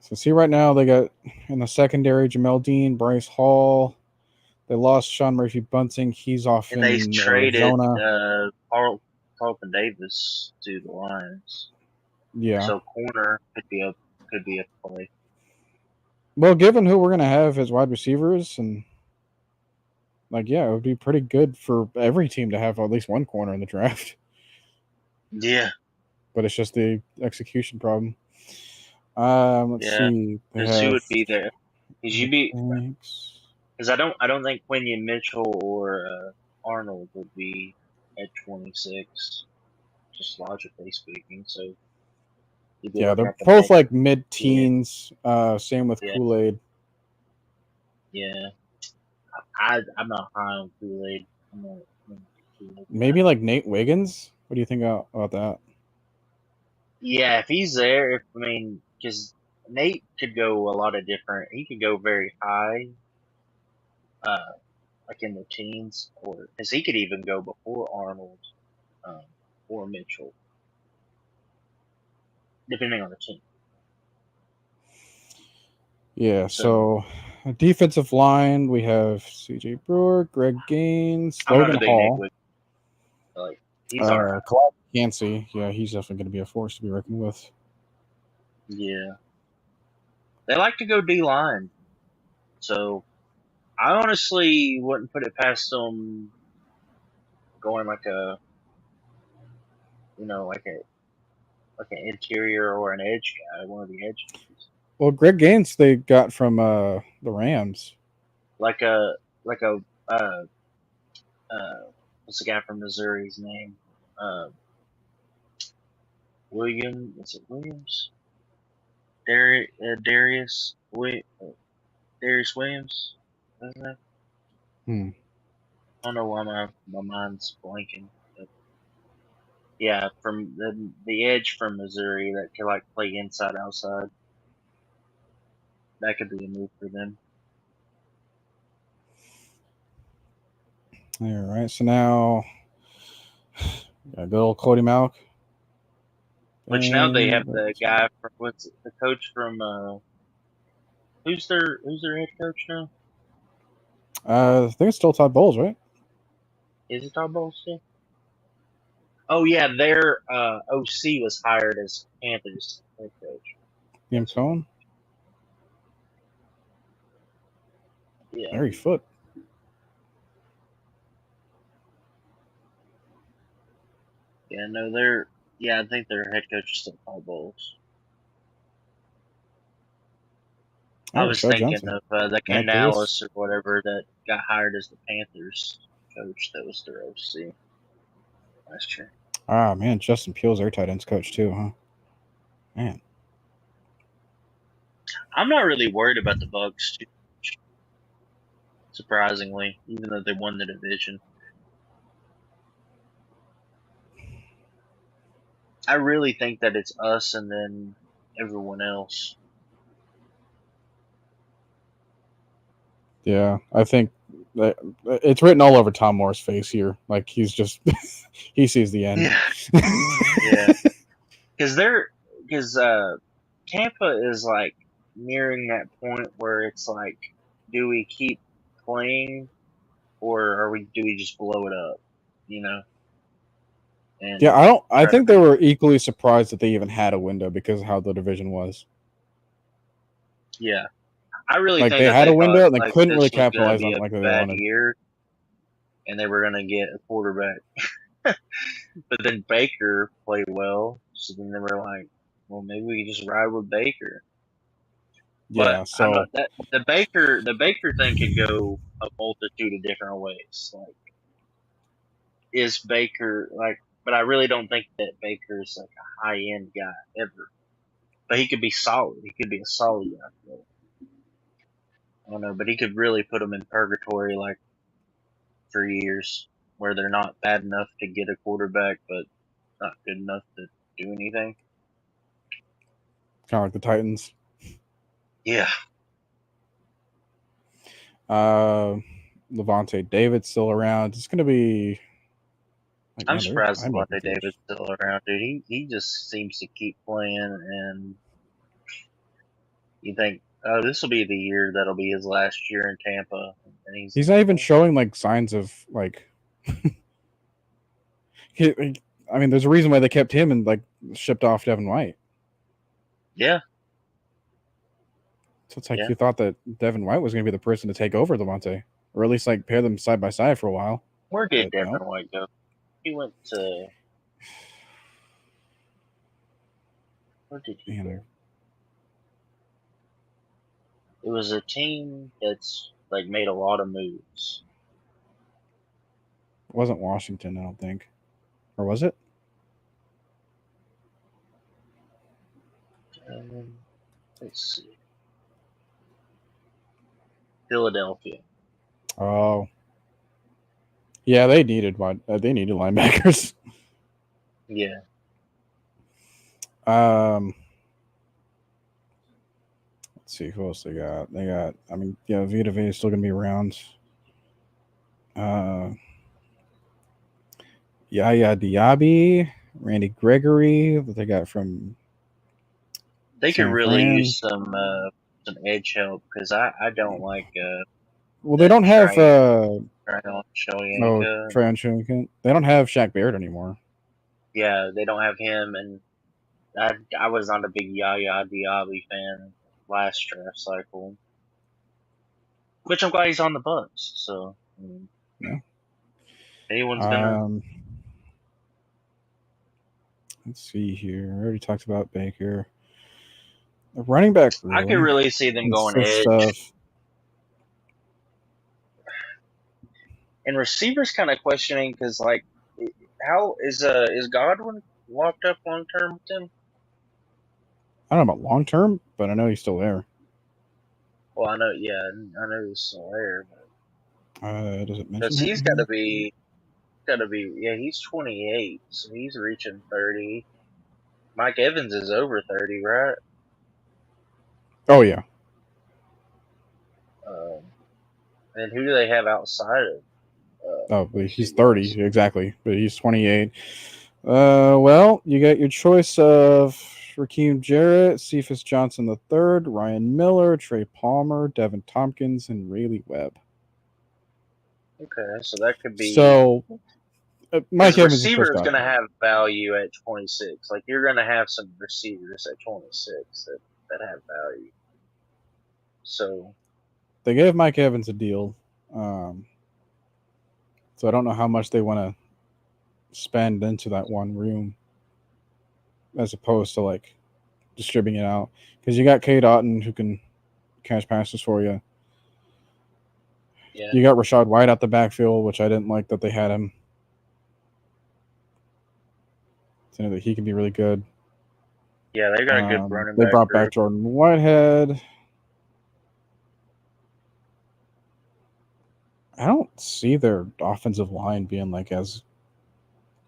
So see, right now they got in the secondary Jamel Dean, Bryce Hall. They lost Sean Murphy-Bunting. He's off And in they traded Arizona. Carlton Davis to the Lions. Yeah. So corner could be a play. Well, given who we're gonna have as wide receivers, and like, yeah, it would be pretty good for every team to have at least one corner in the draft. Yeah. But it's just the execution problem. Let's see. Because who would be there? Because I don't think Quinion Mitchell or Arnold would be at 26, just logically speaking. So yeah, they're both like mid-teens. Same with Kool-Aid. Yeah, I'm not high on Kool-Aid. Maybe like Nate Wiggins. What do you think about that? Yeah, if he's there, because Nate could go a lot of different. He could go very high, like in the teens, or because he could even go before Arnold or Mitchell, depending on the team. Yeah, so defensive line, we have C.J. Brewer, Greg Gaines, Logan Hall. Like, he's alright. Yancey, yeah, he's definitely going to be a force to be reckoned with. Yeah. They like to go D-line. So, I honestly wouldn't put it past them going like an interior or an edge guy, one of the edge guys. Well, Greg Gaines they got from the Rams. What's the guy from Missouri's name? Williams? Darius Williams? Isn't that? I don't know why my mind's blanking. But yeah, from the edge from Missouri that can like play inside outside. That could be a move for them. All right, so now got good old Cody Mauch. Which now they have the guy from the coach from who's their head coach now? I think it's still Todd Bowles, right? Is it Todd Bowles still? Oh yeah, their OC was hired as Panthers head coach. James Cohen. Yeah. Larry Foote. Yeah, no, I think their head coach is still Todd Bowles. I was thinking of the Canales or whatever that got hired as the Panthers coach. That was their OC last year. Ah, man, Justin Peel's their tight ends coach too, huh? Man. I'm not really worried about the Bucs, too much, surprisingly, even though they won the division. I really think that it's us and then everyone else. Yeah, I think that it's written all over Tom Moore's face here. Like he's just he sees the end. Yeah, yeah. Because Tampa is like nearing that point where it's like, do we keep playing or do we just blow it up? You know. And Yeah, I try to think they were equally surprised that they even had a window because of how the division was. Yeah, I really Like think they that had they a thought window and they like couldn't really this was going to capitalize be on a it like they bad wanted. year, and they were going to get a quarterback. But then Baker played well, so then they were like, "Well, maybe we can just ride with Baker." But Yeah, I'm not so that the Baker thing could go a multitude of different ways. Like, is Baker like? But I really don't think that Baker's like a high end guy ever. But he could be solid. He could be a solid guy. I don't know, but he could really put them in purgatory like for years, where they're not bad enough to get a quarterback, but not good enough to do anything. kind of like the Titans. Yeah, Levante David's still around. It's going to be. Like, I'm man, surprised I'm Levante making David's still around, dude. He just seems to keep playing, and you think, oh, this will be the year that'll be his last year in Tampa, and He's not even showing like signs of like. I mean, there's a reason why they kept him and like shipped off Devin White. Yeah. So it's like you thought that Devin White was going to be the person to take over Levante, or at least like pair them side by side for a while. Where did Devin White go? He went to. Where did he go? It was a team that's like made a lot of moves. It wasn't Washington, I don't think, or was it? Let's see. Philadelphia. Oh, yeah, they needed linebackers. Yeah. Let's see who else they got. They got. I mean, yeah, Vita Vea is still going to be around. Yaya Diaby, Randy Gregory, that they got from. They could San really Fran. use some edge help because I don't like. Well, they don't have. Trey Shoyinka. They don't have Shaq Barrett anymore. Yeah, they don't have him, and I was not a big Yaya Diaby fan last draft cycle, which I'm glad he's on the Bucs. So yeah, anyone's gonna. Let's see here. I already talked about Baker. The running back room. I could really see them going edge. Stuff. And receivers kind of questioning because, like, how is Godwin locked up long term with them? I don't know about long term, but I know he's still there. Well, I know he's still there. But does it mention? Because he's got to be. Yeah, he's 28, so he's reaching 30. Mike Evans is over 30, right? Oh yeah. And who do they have outside of? He's 30 exactly, but he's 28. Well, you got your choice of Raheem Jarrett, Cephas Johnson III, Ryan Miller, Trey Palmer, Devin Tompkins, and Rayleigh Webb. Okay, so that could be. So, Mike Evans receiver is going to have value at 26. Like, you're going to have some receivers at 26 that have value. So they gave Mike Evans a deal. So I don't know how much they want to spend into that one room as opposed to like distributing it out. Because you got Cade Otton who can catch passes for you. Yeah. You got Rashad White out the backfield, which I didn't like that they had him. So I know that he can be really good. Yeah, they got a good running They back brought group. back Jordan Whitehead. I don't see their offensive line being like as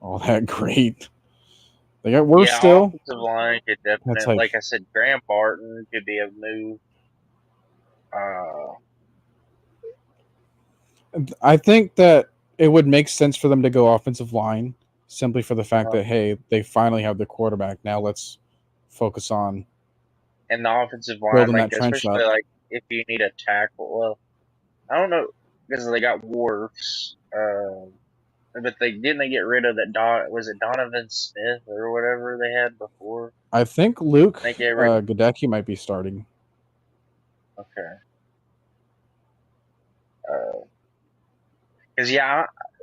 all that great. They got worse still. Offensive line could definitely, like I said, Graham Barton could be a move. I think that it would make sense for them to go offensive line simply for the fact that, hey, they finally have the quarterback. Now let's focus on and the offensive line, building like that trench especially up. like if you need a tackle. Well, I don't know because they got Wharfs. But they get rid of that. Was it Donovan Smith or whatever they had before? I think Luke They get rid Gadecki might be starting. Okay. Because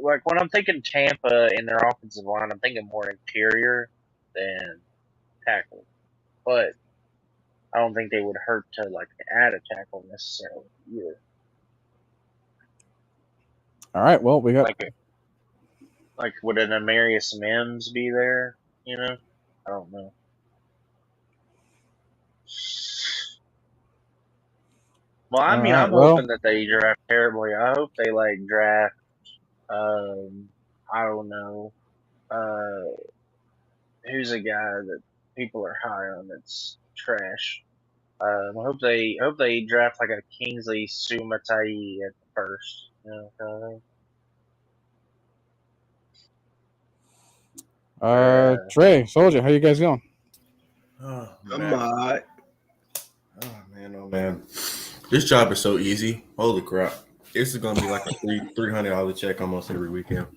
like when I'm thinking Tampa in their offensive line, I'm thinking more interior than tackle. But I don't think they would hurt to like add a tackle necessarily either. All right. Well, we got like would an Amarius Mims be there? You know, I don't know. Well, I mean, I'm hoping that they draft terribly. I hope they like draft. I don't know. Who's a guy that people are high on that's trash? I hope they draft like a Kingsley Sumatai at the first. You know, kind of thing. Trey, Soldier, how you guys going? Oh, I'm alright. Oh man. This job is so easy. Holy crap. This is gonna be like a $300 check almost every weekend.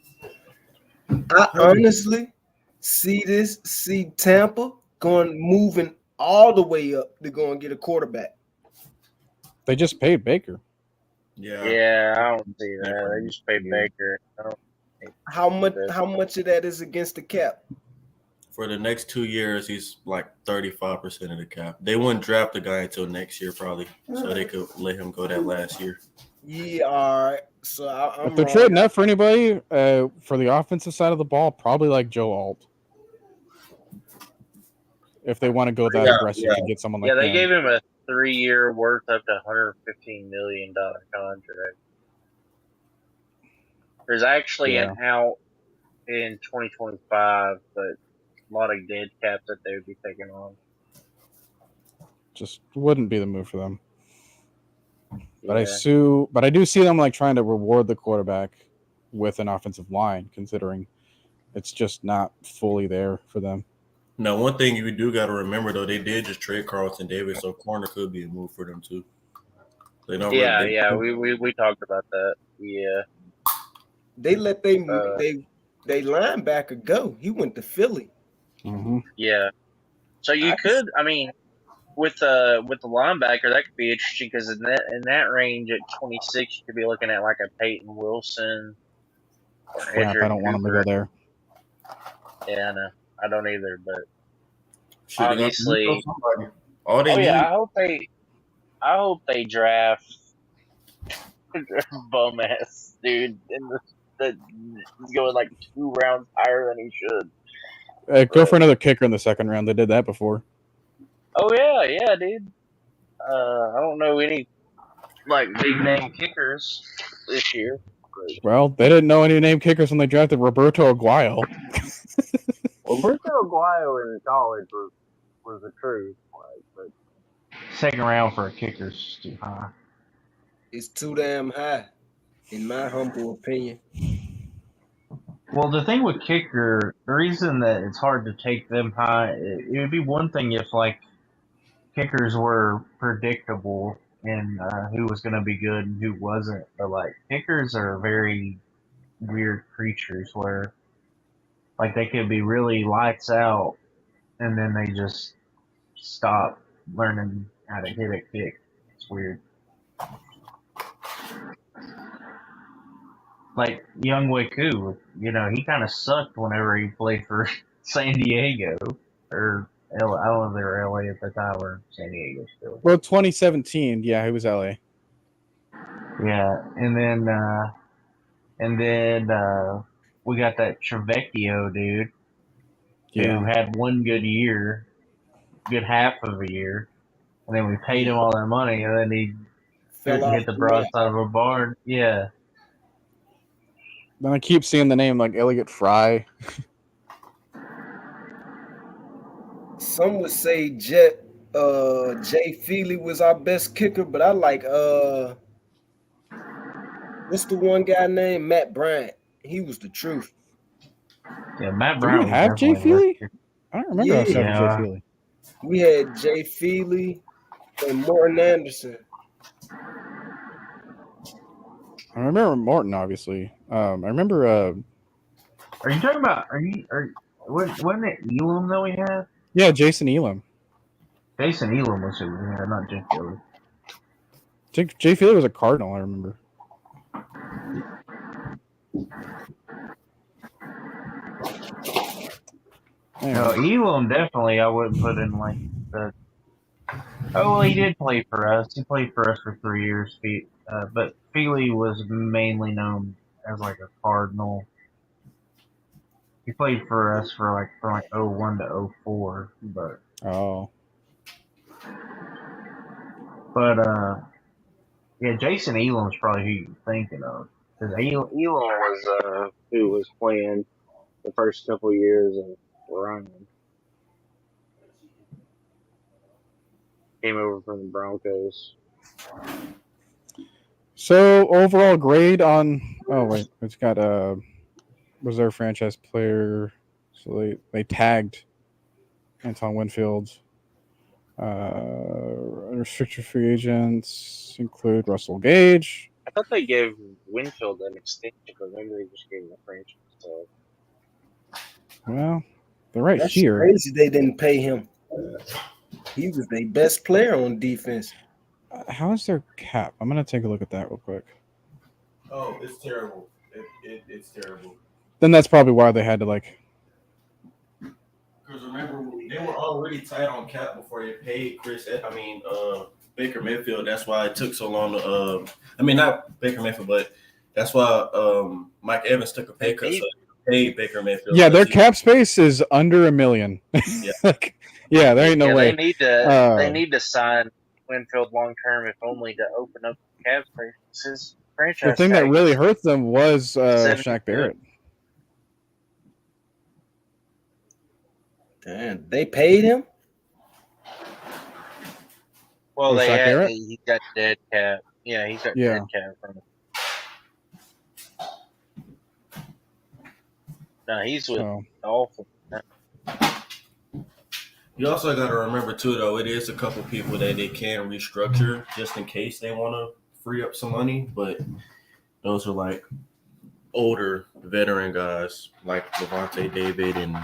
I honestly see Tampa moving all the way up to go and get a quarterback. They just paid Baker. Yeah, I don't see that. They just paid Baker. How much of that is against the cap? For the next 2 years, he's like 35% of the cap. They wouldn't draft the guy until next year, probably, so they could let him go that last year. Yeah, all right. So I'm if they're trading up for anybody for the offensive side of the ball, probably like Joe Alt. If they want to go that aggressive to get someone like they him. gave him a 3-year worth up to $115 million contract. There's actually an out in 2025, but a lot of dead cap that they would be taking on. Just wouldn't be the move for them. But I do see them like trying to reward the quarterback with an offensive line, considering it's just not fully there for them. Now, one thing you do got to remember though, they did just trade Carlton Davis, so corner could be a move for them too. They don't. We talked about that. Yeah, they let they linebacker go. He went to Philly. Mm-hmm. Yeah, so you could. I mean, with the linebacker, that could be interesting because in that range at 26, you could be looking at like a Peyton Wilson. Crap, I don't want him to go there. Yeah, I know. I don't either, but obviously, I hope they draft bum ass dude that going like 2 rounds higher than he should. Go for another kicker in the second round. They did that before. Oh yeah, dude. I don't know any like big name kickers this year. Well, they didn't know any name kickers when they drafted Roberto Aguayo. Roberto Aguayo in college was the truth. But second round for a kicker is too high. It's too damn high, in my humble opinion. Well, the thing with kicker, the reason that it's hard to take them high, it would be one thing if like kickers were predictable and who was going to be good and who wasn't. But like kickers are very weird creatures where like they could be really lights out and then they just stop learning how to hit a kick. It's weird. Like Younghoe Koo, he kind of sucked whenever he played for San Diego or I don't know if they were LA at the time or San Diego still. Well, 2017, yeah, he was LA. Yeah, and then we got that Trevecchio dude. who had one good year, good half of a year, and then we paid him all that money, and then he Fell couldn't off hit the the broadside map. of a barn. Yeah. Then I keep seeing the name like Elliott Fry. Some would say Jay Feely was our best kicker, but I like what's the one guy named Matt Bryant? He was the truth. Yeah, Matt Do Brown we was have Jay definitely the Feely? best. I don't remember us having Jay Yeah. Feely. We had Jay Feely and Morton Anderson. I remember Morton, obviously. I remember. Are you talking about? Wasn't it Elam that we had? Yeah, Jason Elam. Jason Elam was who we had, not Jay Feely. Jay Feely was a Cardinal. I remember. No, Elam definitely I wouldn't put in like the. Oh well, he did play for us. He played for us for 3 years. But Feely was mainly known as like a Cardinal. He played for us from 01 to 04, but yeah, Jason Elam's probably who you're thinking of, because Elam was who was playing the first couple years of Ryan. Came over from the Broncos. So overall grade on. Oh wait, it's got reserve franchise player. So they tagged Anton Winfield. Restricted free agents include Russell Gage. I thought they gave Winfield an extension, but maybe they just gave him a franchise. So. Well, they're right That's here. crazy they didn't pay him. He was their best player on defense. How is their cap? I'm gonna take a look at that real quick. Oh, it's terrible. It's terrible. Then that's probably why they had to like. Because remember, they were already tight on cap before they paid Baker Mayfield. That's why it took so long to. Not Baker Mayfield, but that's why Mike Evans took a pay cut. So they paid Baker Mayfield. Yeah, their cap space is under $1 million. Yeah, there ain't no way. They need to sign Winfield long term, if only to open up cap spaces. The thing that really hurt them was Shaq Barrett. Damn, they paid him? Well, Barrett? he got dead cap. Yeah, he's got dead cap from it. No, he's with awful. You also got to remember too, though, it is a couple people that they can restructure just in case they want to free up some money, but those are like older veteran guys like Levante David and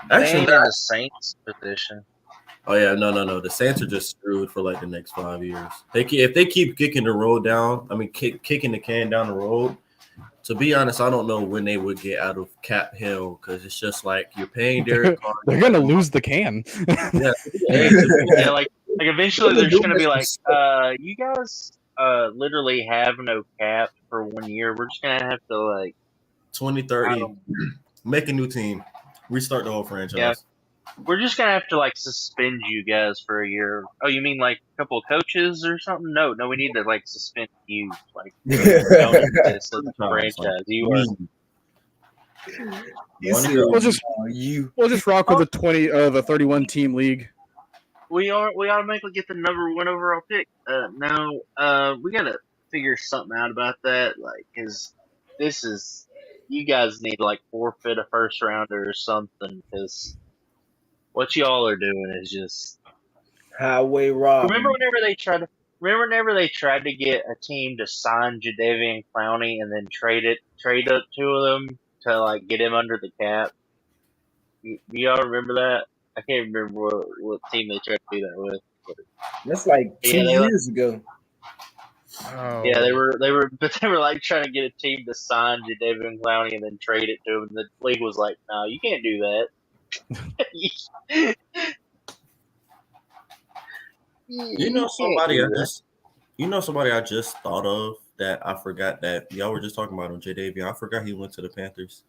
actually in the Saints position. Oh yeah, no. The Saints are just screwed for like the next 5 years. If they keep kicking the road down, kicking the can down the road. To be honest, I don't know when they would get out of cap hell because it's just like you're paying Derek Carr. They're gonna lose the can. Yeah, like eventually they're just gonna be like, you guys literally have no cap for 1 year. We're just gonna have to like 2030 make a new team, restart the whole franchise. Yeah. We're just gonna have to like suspend you guys for a year. Oh, you mean like a couple of coaches or something? No, we need to like suspend you. Like don't exist as a franchise. You are. We'll just rock with the 31 team league. We automatically get the number 1 overall pick. No, we gotta figure something out about that. Like, cause this is you guys need to like forfeit a first rounder or something. Cause what y'all are doing is just highway robbery. Remember whenever they tried to get a team to sign Jadeveon Clowney and then trade up 2 of them to like get him under the cap? Do y'all remember that? I can't remember what team they tried to do that with. That's like 2 years ago. Oh. Yeah, they were like trying to get a team to sign Jadeveon Clowney and then trade it to him. And the league was like, "No, you can't do that." Somebody I just thought of that I forgot that y'all were just talking about him, Jadeveon. I forgot he went to the Panthers.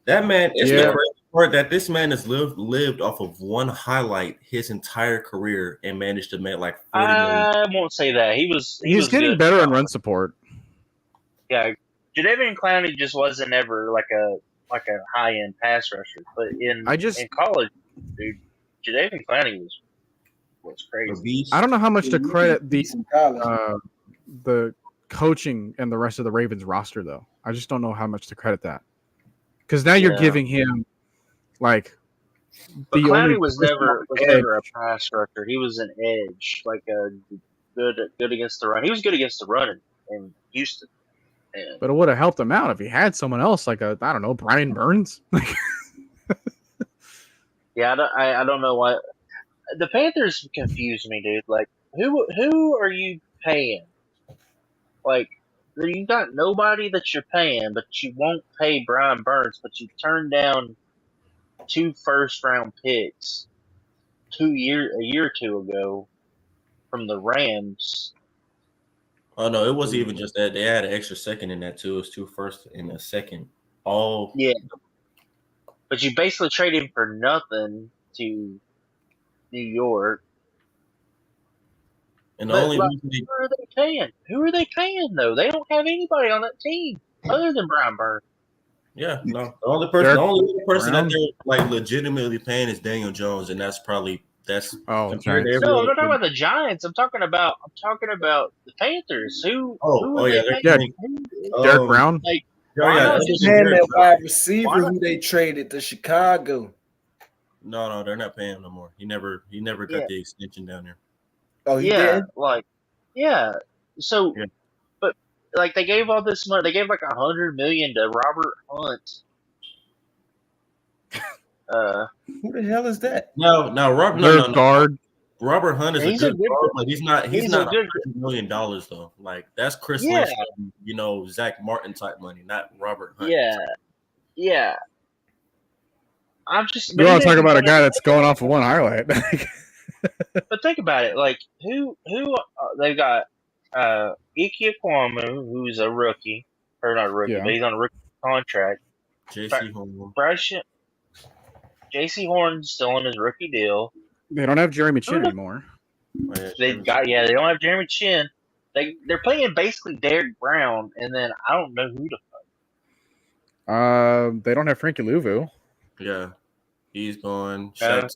That man is the crazy part that this man has lived off of one highlight his entire career and managed to make like 40 million. I won't say that. He was getting good. better in run support. Yeah, Jadeveon Clowney just wasn't ever like a high end pass rusher. But in college, dude, Jadeveon Clowney was crazy. I don't know how much to credit the coaching and the rest of the Ravens roster, though. I just don't know how much to credit that. Because now you're giving him like but Clowney was never a pass rusher. He was an edge, like a good against the run. He was good against the run in Houston. But it would have helped him out if he had someone else like I don't know, Brian Burns. Yeah, I don't know why the Panthers confuse me, dude. Like, who are you paying? Like, you got nobody that you're paying, but you won't pay Brian Burns, but you turned down 2 first-round picks a year or two ago from the Rams. Oh no, it wasn't even just that. They had an extra second in that too. It was 2 firsts and a second. Yeah, but you basically trade him for nothing to New York. And the only reason who are they paying? Who are they paying though? They don't have anybody on that team other than Brian Burns. Yeah, no. The only person that they're like legitimately paying is Daniel Jones, and that's compared to No, I'm not talking about the Giants. I'm talking about the Panthers. Derek Brown. Like, that wide receiver who they traded to Chicago. No, they're not paying him no more. He never got the extension down there. Oh, he did? So, but like they gave all this money. They gave like $100 million to Robert Hunt. Who the hell is that? No, guard. Robert Hunt is a good guard, but he's not $100 million though. Like that's Chris Lynch, Zach Martin type money, not Robert Hunt. Yeah. I'm just. You want to talk about a guy that's going off of one highlight? But think about it. Like who they've got Ike Ekwonu, who's a rookie, or not a rookie, but he's on a rookie contract. J.C. Horn. J.C. Horn's still on his rookie deal. They don't have Jeremy Chin anymore. They don't have Jeremy Chin. They're playing basically Derek Brown, and then I don't know who to play. They don't have Frankie Louvu. Yeah, he's gone. So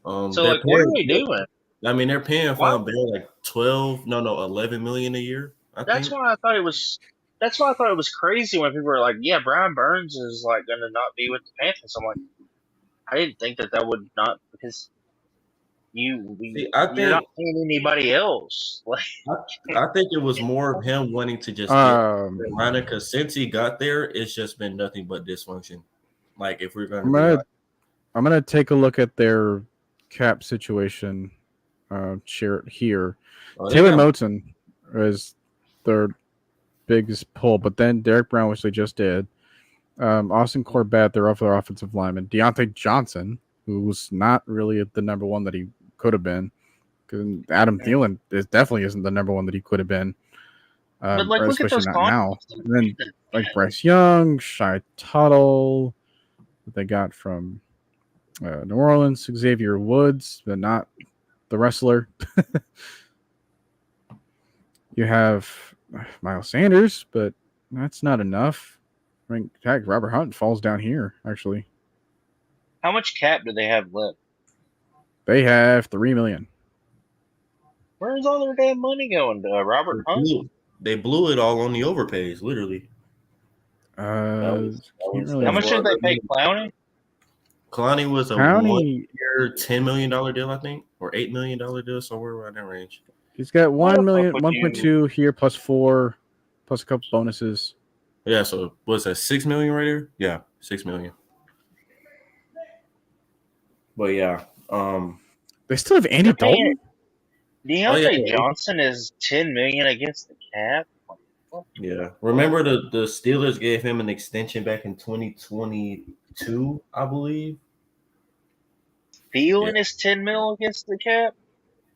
what are they doing? I mean, they're paying Von Bell like 11 million a year. That's why I thought it was crazy when people were like, "Yeah, Brian Burns is like going to not be with the Panthers." I'm like, I didn't think that would not, because you're not paying anybody else. Like, I think it was more of him wanting to just get Carolina, because since he got there, it's just been nothing but dysfunction. Like, if we're going to, I'm gonna take a look at their cap situation. Share it here. Taylor Moton is their biggest pull, but then Derek Brown, which they just did. Austin Corbett, their other offensive lineman. Deontay Johnson, who was not really the number one that he could have been. Because Adam Thielen definitely isn't the number one that he could have been. But look at those now. And then Bryce Young, Shai Tuttle, that they got from New Orleans, Xavier Woods, but not the wrestler. You have Miles Sanders, but that's not enough. I mean, Robert Hunt falls down here, actually. How much cap do they have left? They have $3 million. Where's all their damn money going to? Robert Hunt? They blew it all on the overpays, literally. How much did they pay Clowney? Clowney was a 1-year, $10 million deal, I think, or $8 million deal, somewhere around that range. He's got 1 million, 1.2 here, plus 4, plus a couple bonuses. Yeah, so what's that, $6 million right here? Yeah, $6 million. But yeah, they still have Andy Dalton. Deontay Johnson is $10 million against the cap. Yeah, remember the Steelers gave him an extension back in 2022, I believe. Thielen is $10 million against the cap.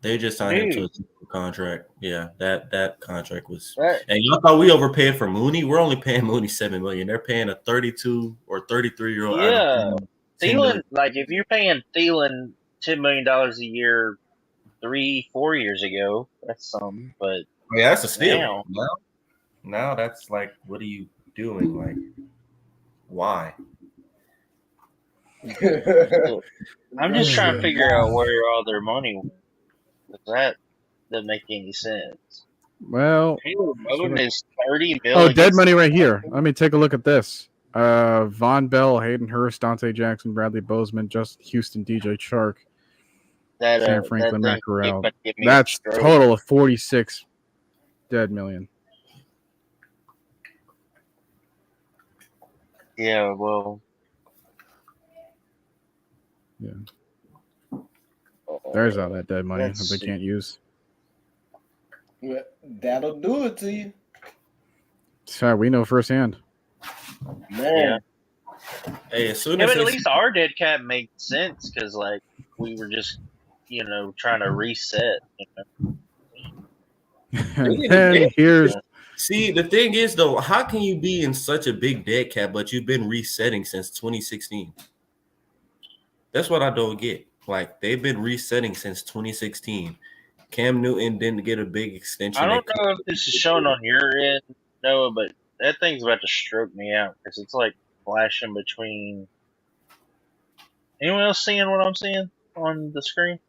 They just signed him to a Dude. contract. Yeah, that contract was. That, And y'all thought we overpaid for Mooney? We're only paying Mooney $7 million. They're paying a 32 or 33-year-old. yeah. $10 million. Thielen, like if you're paying Thielen $10 million a year 3-4 years ago, that's some. But Yeah, that's a steal. now, Now that's like, what are you doing? Like, why? I'm just trying to figure out where all their money went. 'Cause that doesn't make any sense. Well, Caleb Bowden is $30 million. oh, dead money right here. Let me take a look at this. Von Bell, Hayden Hurst, Dante Jackson, Bradley Bozeman, Justin Houston, DJ Chark, Sam Franklin, that Matt thing give me a That's stroke. total of 46 dead million. Yeah, well. Yeah. There's all that dead money that Let's they see. can't use. That'll do it to you, So we know firsthand. man. Hey, as soon Yeah, as but at they- least our dead cap made sense because, like, we were just, trying to reset. And then here's see, the thing is though, how can you be in such a big dead cap, but you've been resetting since 2016? That's what I don't get. Like, they've been resetting since 2016. Cam Newton didn't get a big extension. I don't know if this is shown on your end, Noah, but that thing's about to stroke me out because it's like flashing between. Anyone else seeing what I'm seeing on the screen?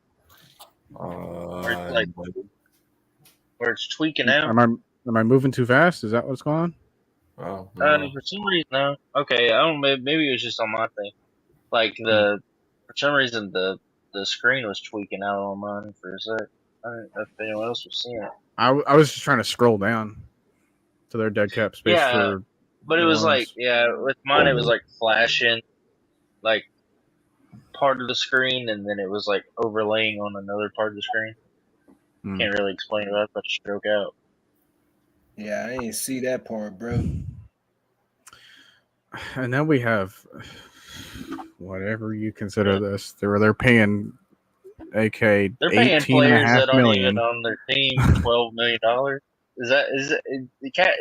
Where it's tweaking out. am I moving too fast? Is that what's going on? Oh, For some reason, no. Okay, I don't. Maybe it was just on my thing. Like for some reason the screen was tweaking out on mine for a sec. I don't know if anyone else was seeing it. I was just trying to scroll down to their dead cap space for. But it was like, with mine, it was like flashing, like part of the screen, and then it was like overlaying on another part of the screen. Can't really explain it. That's about to stroke out. Yeah, I ain't see that part, bro. And then we have whatever you consider this. They're paying AK They're paying players that aren't million. even on their team $12 million. Is it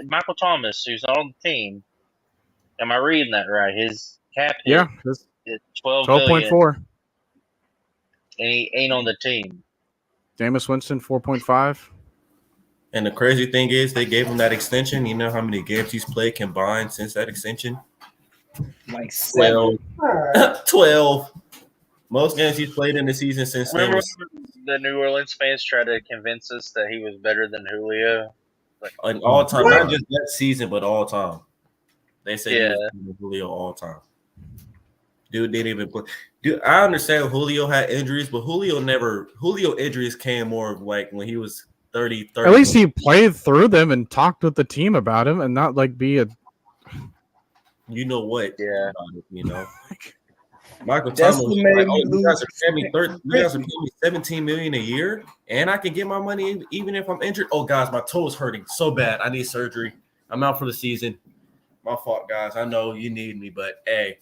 Michael Thomas, who's not on the team? Am I reading that right? His cap hit is 12.4, and he ain't on the team. Jameis Winston 4.5. And the crazy thing is, they gave him that extension. You know how many games he's played combined since that extension? Like 7. 12. Most games he's played in the season since then. Remember the New Orleans fans tried to convince us that he was better than Julio? Like, all time, not just that season, but all time. They say he was better than Julio all time. Dude didn't even play. Dude, I understand Julio had injuries, but Julio injuries came more of like when he was 30. At least he played through them and talked with the team about him and not like be a. You know what? Yeah. You know. Michael That's Thomas what was made like, me you guys are lose. paying me $17 million a year, and I can get my money even if I'm injured. Oh, guys, my toe is hurting so bad. I need surgery. I'm out for the season. My fault, guys. I know you need me, but hey,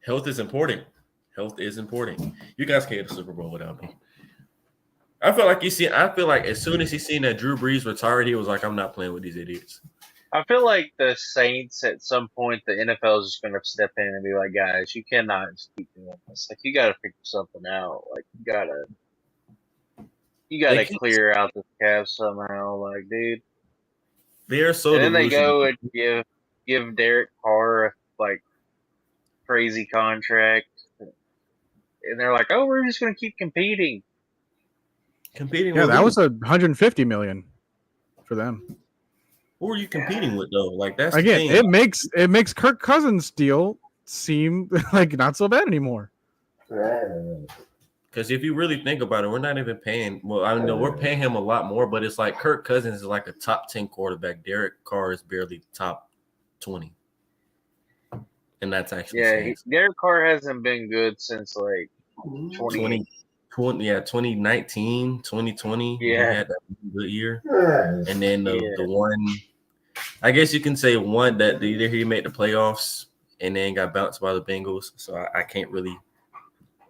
health is important. Health is important. You guys can't get a Super Bowl without me. I feel like as soon as he seen that Drew Brees retired, he was like, I'm not playing with these idiots. I feel like the Saints at some point, the NFL is just going to step in and be like, guys, you cannot just keep doing this. Like, you got to figure something out. Like, you got to clear out the cap somehow. Like, dude. They're so. And then they go and give Derek Carr a crazy contract, and they're like, "Oh, we're just going to keep competing." Yeah, that was $150 million for them. Who are you competing with though? Like that's again, it makes Kirk Cousins' deal seem like not so bad anymore. Because if you really think about it, we're not even paying. Well, I know we're paying him a lot more, but it's like Kirk Cousins is like a top 10 quarterback. Derek Carr is barely top 20, and that's actually Derek Carr hasn't been good since 2019, 2020. Yeah, he had that good year, and then the one, I guess you can say one that either he made the playoffs and then got bounced by the Bengals. So I can't really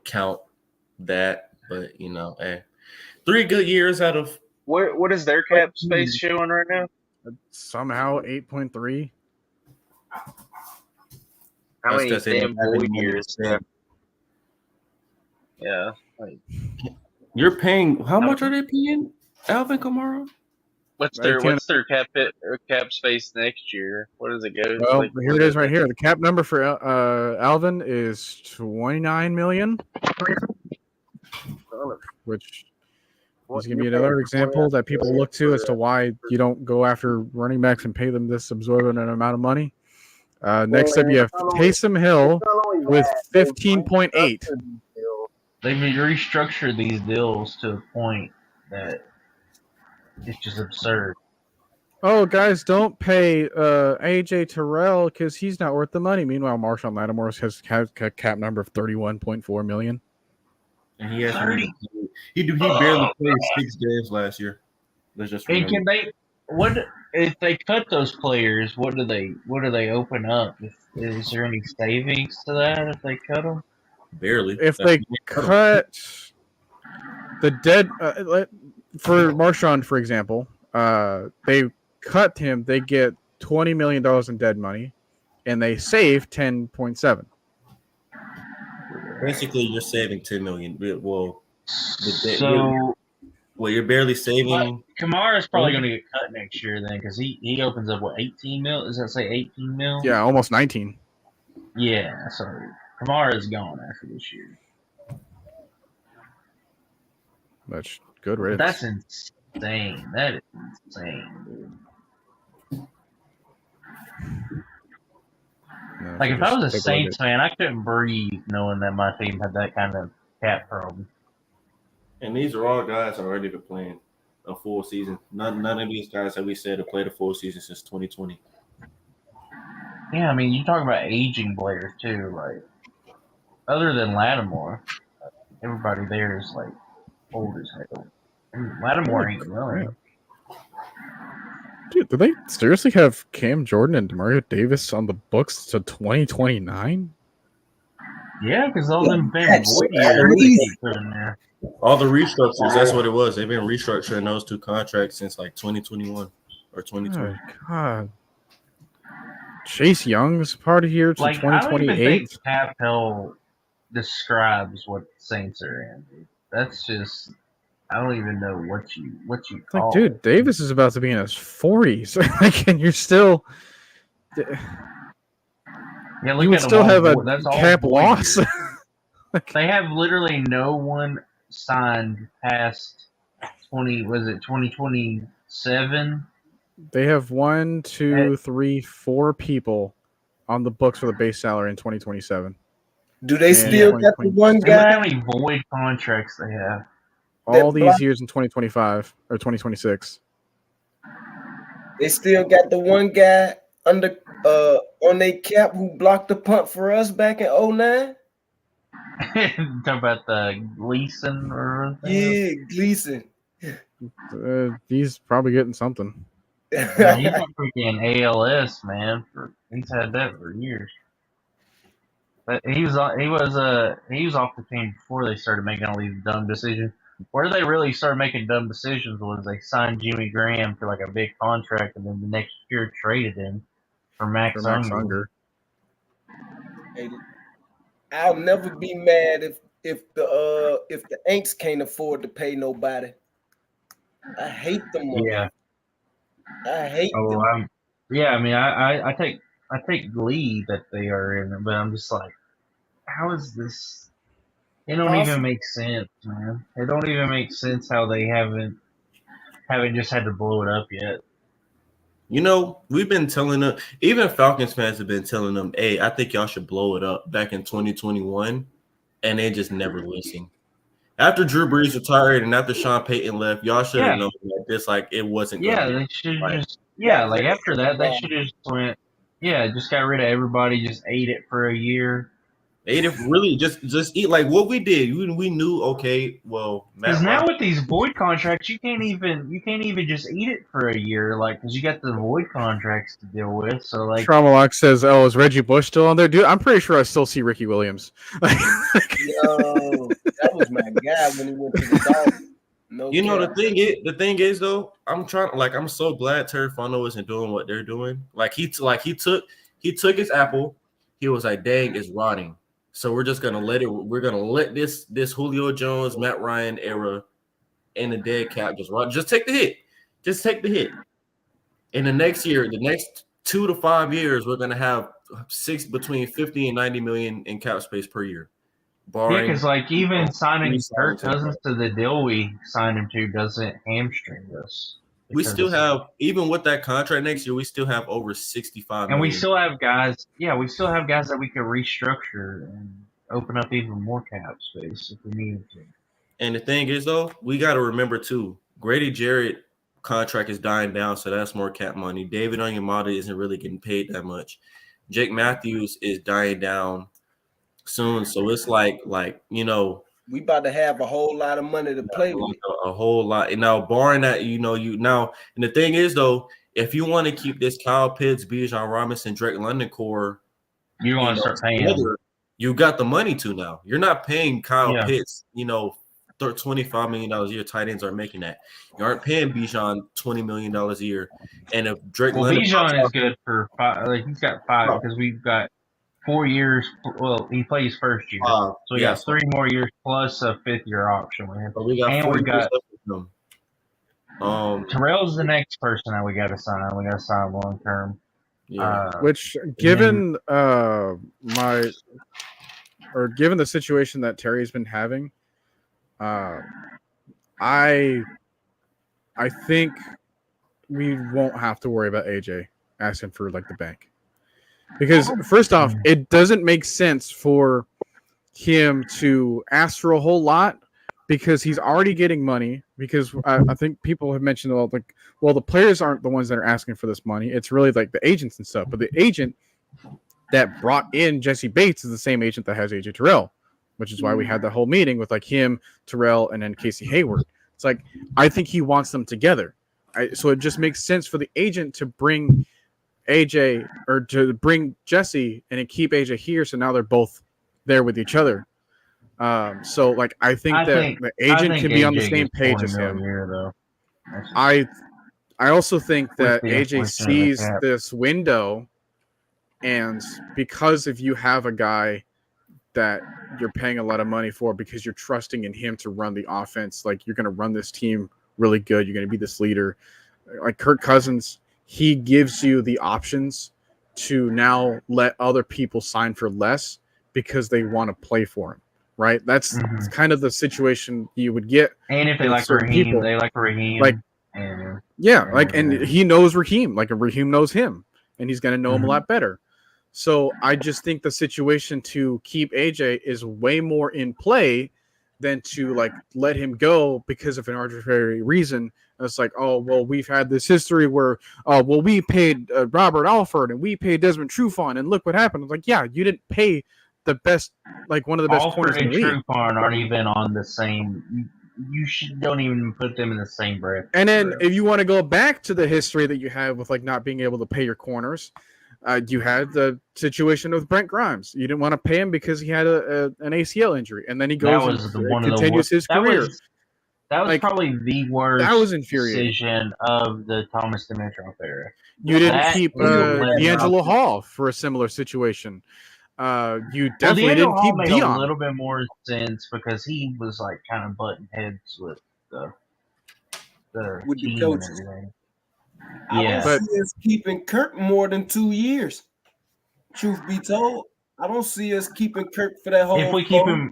count that. But 3 good years out of What is their cap space showing right now? Somehow 8.3. How many because they damn don't have any void money to years? spend. Yeah. Like, You're paying how much are they paying Alvin Kamara? what's They their can't- cap space next year? What does it go? Well, Like, here it is right here. The cap number for Alvin is 29 million, which is going to be another example that people look to as to why you don't go after running backs and pay them this absorbent amount of money. Next up, you have Taysom Hill with 15.8. They've restructured these deals to a point that it's just absurd. Oh, guys, don't pay AJ Terrell because he's not worth the money. Meanwhile, Marshawn Lattimore has a cap number of 31.4 million. And he barely played 6 games last year. Let's just And remember. can they? What if they cut those players? What do they open up? Is there any savings to that if they cut them? Barely. If they cut the dead for Marshawn, for example, they cut him, they get $20 million in dead money, and they save 10.7. Basically, you're saving $10 million. Well, you're barely saving. Kamara's probably going to get cut next year then because he opens up 18 mil. Does that say 18 mil? Yeah, almost 19. Yeah, so Kamara's gone after this year. That's good riddance. That's insane. That is insane, dude. No, Like, so if I was a just take Saints look fan, I couldn't breathe knowing that my team had that kind of cap problem. And these are all guys that already been playing a full season. None of these guys that we said have played a full season since 2020. Yeah, I mean, you're talking about aging players, too. Like, other than Lattimore, everybody there is, like, old as hell. And Lattimore ain't willing. Dude, do they seriously have Cam Jordan and Demario Davis on the books to 2029? Yeah, because all them been void years put in there. All the restructures, that's what it was. They've been restructuring those 2 contracts since like 2021 or 2020. Oh, God. Chase Young's part of here to Like, I don't even 2028. think cap hell describes what the Saints are in, dude. That's just, I don't even know what you call Like, dude, it. Davis is about to be in his 40s. Like, and you're still. Yeah, You look would at them still all have a void- that's all cap void loss. years. They have literally no one signed past 2027? They have 1, 2, 3, 4 people on the books for the base salary in 2027. Do they And still got the 2020. one And look how guy? many void contracts they have. All that these block- years in 2025 or 2026. They still got the one guy under on their cap who blocked the punt for us back in 09? Talk about the Gleason or Yeah, Gleason. He's probably getting something. Yeah, he's got freaking ALS, man. He's had that for years. But he was off the team before they started making all these dumb decisions. Where they really started making dumb decisions was they signed Jimmy Graham for like a big contract, and then the next year traded him for Max Unger. Hey, I'll never be mad if the Aints can't afford to pay nobody. I hate them. Yeah. I hate them. Oh, yeah. I mean, I take glee that they are in, but I'm just like, how is this? It don't even make sense, man. It don't even make sense how they haven't just had to blow it up yet. You know, we've been telling them, even Falcons fans have been telling them, hey, I think y'all should blow it up back in 2021, and they just never listen. After Drew Brees retired and after Sean Payton left, y'all should have known that this, like, it wasn't going to they should like after that, they should have just went, just got rid of everybody, just ate it for a year. Ate it really, just eat like what we did. We knew, okay, well, because now with these void contracts, you can't even just eat it for a year, like because you got the void contracts to deal with. So like, Traumalock says, "Oh, is Reggie Bush still on there, dude?" I'm pretty sure I still see Ricky Williams. Yo, That was my guy when he went to the Dolphins. No, You know, cap. the thing is though, I'm so glad Terry Fontenot isn't doing what they're doing. He took his apple, he was like, dang, it's rotting. So we're just gonna let this Julio Jones, Matt Ryan era in the dead cap just rot. Just take the hit. Just take the hit. In the next 2 to 5 years, we're gonna have between 50 and 90 million in cap space per year. Yeah, because like even signing Kirk re-signing Cousins to the deal we signed him to doesn't hamstring us. We still have, even with that contract next year, we still have over 65 and we million. still have guys. Yeah, we still have guys that we can restructure and open up even more cap space if we needed to. And the thing is, though, we got to remember too, Grady Jarrett contract is dying down, so that's more cap money. David Onyemata isn't really getting paid that much. Jake Matthews is dying down soon, so it's like you know, we about to have a whole lot of money to play with. A whole lot. And now, barring that, and the thing is, though, if you want to keep this Kyle Pitts, Bijan Robinson, Drake London core, you're going to start paying them. You got the money to now. You're not paying Kyle Pitts, $25 million a year. Tight ends aren't making that. You aren't paying Bijan $20 million a year. And if Drake London, Bijan is good for 5. Like he's got 5 because we've got 4 years. Well, he plays first year, so we got 3 more years plus a 5th-year option with him. But we got 4 years left with him. Terrell's the next person that we got to sign. We got to sign long term. Yeah. Which, given given the situation that Terry's been having, I think we won't have to worry about AJ asking for like the bank, because first off, it doesn't make sense for him to ask for a whole lot because he's already getting money. Because I think people have mentioned the players aren't the ones that are asking for this money. It's really like the agents and stuff. But the agent that brought in Jesse Bates is the same agent that has AJ Terrell, which is why we had the whole meeting with like him, Terrell, and then Casey Hayward. It's like, I think he wants them together. So it just makes sense for the agent to bring AJ or to bring Jesse and then keep AJ here. So now they're both there with each other. So like, I think the agent can be on the same page as him. I also think that AJ sees this window, and because if you have a guy that you're paying a lot of money for because you're trusting in him to run the offense, like you're going to run this team really good, you're going to be this leader. Like Kirk Cousins, he gives you the options to now let other people sign for less because they want to play for him, right? That's kind of the situation you would get. And if they like Raheem, they like Raheem. Like, and he knows Raheem, like Raheem knows him, and he's going to know him a lot better. So I just think the situation to keep AJ is way more in play than to like let him go because of an arbitrary reason. And it's like, oh, well, we've had this history where, we paid Robert Alford and we paid Desmond Trufant, and look what happened. It's like, yeah, you didn't pay the best, like one of the best corners in the league. Alford and Trufant aren't even on the same. Don't even put them in the same breath. And then if you want to go back to the history that you have with like not being able to pay your corners. You had the situation with Brent Grimes. You didn't want to pay him because he had an ACL injury, and then he goes and continues his career. That was like, probably the worst decision of the Thomas Dimitroff era. You didn't keep D'Angelo Hall for a similar situation. You definitely didn't keep Dion. A little bit more sense because he was like kind of butting heads with the coaches. And everything. I don't see us keeping Kirk more than 2 years. Truth be told, I don't see us keeping Kirk for that whole. If we keep him,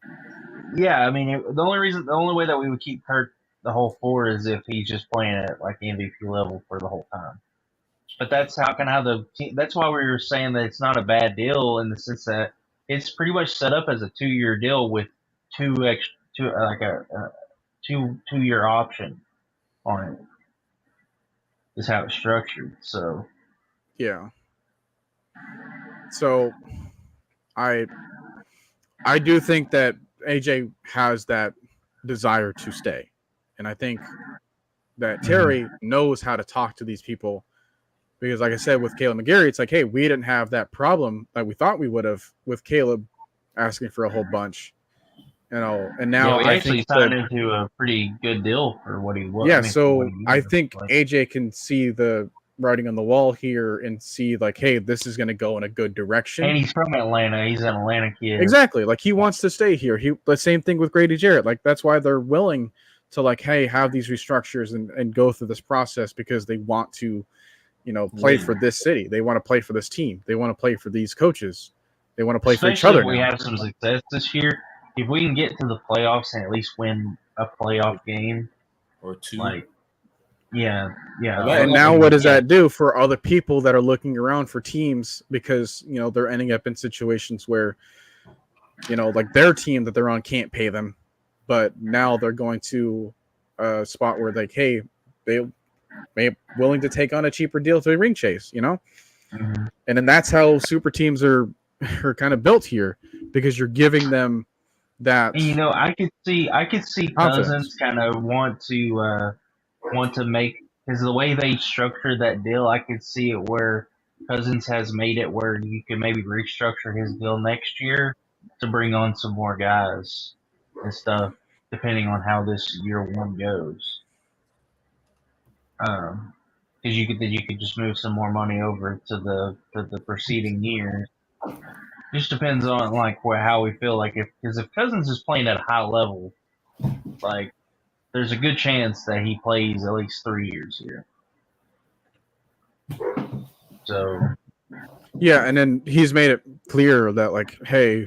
I mean, the only way that we would keep Kirk the whole 4 is if he's just playing at like MVP level for the whole time. But that's how the team. That's why we were saying that it's not a bad deal in the sense that it's pretty much set up as a 2-year deal with 2-year option on it. Is how it's structured. So yeah. So I do think that AJ has that desire to stay. And I think that Terry knows how to talk to these people because like I said with Caleb McGarry, it's like, hey, we didn't have that problem that we thought we would have with Caleb asking for a whole bunch. And now we I actually think signed that, into a pretty good deal for what he was. yeah, I mean, for what so he I is. think Like, AJ can see the writing on the wall here and see like, hey, this is going to go in a good direction. and he's from Atlanta. He's an Atlanta kid. Exactly. Like he wants to stay here. The same thing with Grady Jarrett. Like that's why they're willing to like, hey, have these restructures and go through this process because they want to, play for this city. They want to play for this team. They want to play for these coaches. They want to play for each Especially other. if we now. have some success this year. If we can get to the playoffs and at least win a playoff game or two. like, yeah. And now what does that do for other people that are looking around for teams because, they're ending up in situations where, like their team that they're on can't pay them, but now they're going to a spot where like, hey, they may be willing to take on a cheaper deal to ring chase, Mm-hmm. And then that's how super teams are kind of built here because you're giving them that. And, I could see Cousins kind of want to make, because the way they structured that deal, I could see it where Cousins has made it where you could maybe restructure his deal next year to bring on some more guys and stuff, depending on how this year one goes. Because you could just move some more money over to the preceding year. Just depends on like how we feel like because if Cousins is playing at a high level, like there's a good chance that he plays at least 3 years here. So yeah, and then he's made it clear that like, hey,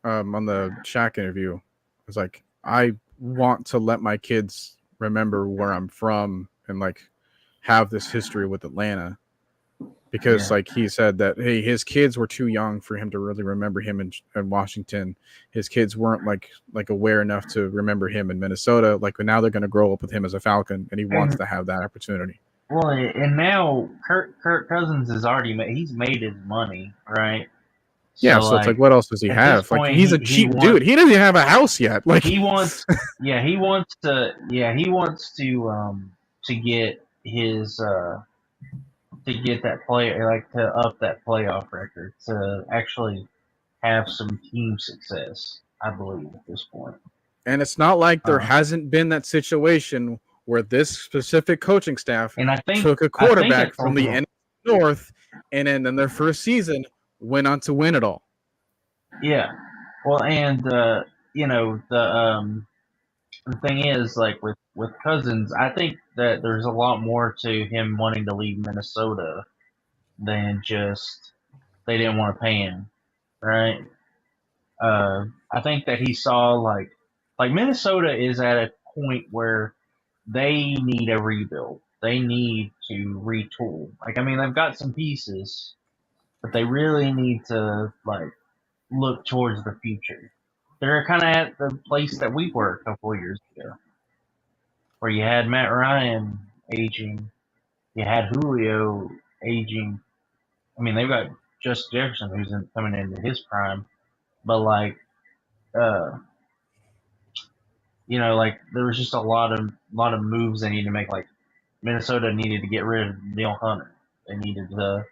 on the Shaq interview, it's like I want to let my kids remember where I'm from and like have this history with Atlanta. Because like he said that, hey, his kids were too young for him to really remember him in Washington. His kids weren't like aware enough to remember him in Minnesota. Like now they're going to grow up with him as a Falcon, and he wants to have that opportunity. Well, and now Kirk Cousins has already he's made his money, right? Yeah, so it's like, what else does he have? Point, like he's a cheap dude. He doesn't even have a house yet. Like he wants to get his to get that player, like to up that playoff record, to actually have some team success, I believe, at this point. And it's not like there hasn't been that situation where this specific coaching staff took a quarterback from the NFC North and then in their first season went on to win it all. Yeah. Well, and the thing is, like with Cousins, I think that there's a lot more to him wanting to leave Minnesota than just they didn't want to pay him, right? I think that he saw like Minnesota is at a point where they need a rebuild. They need to retool. Like, I mean, they've got some pieces, but they really need to like look towards the future. They're kind of at the place that we were a couple of years ago, where you had Matt Ryan aging, you had Julio aging. I mean, they've got Justin Jefferson who's coming into his prime, but like, like there was just a lot of moves they needed to make. Like Minnesota needed to get rid of Neil Hunter. They needed to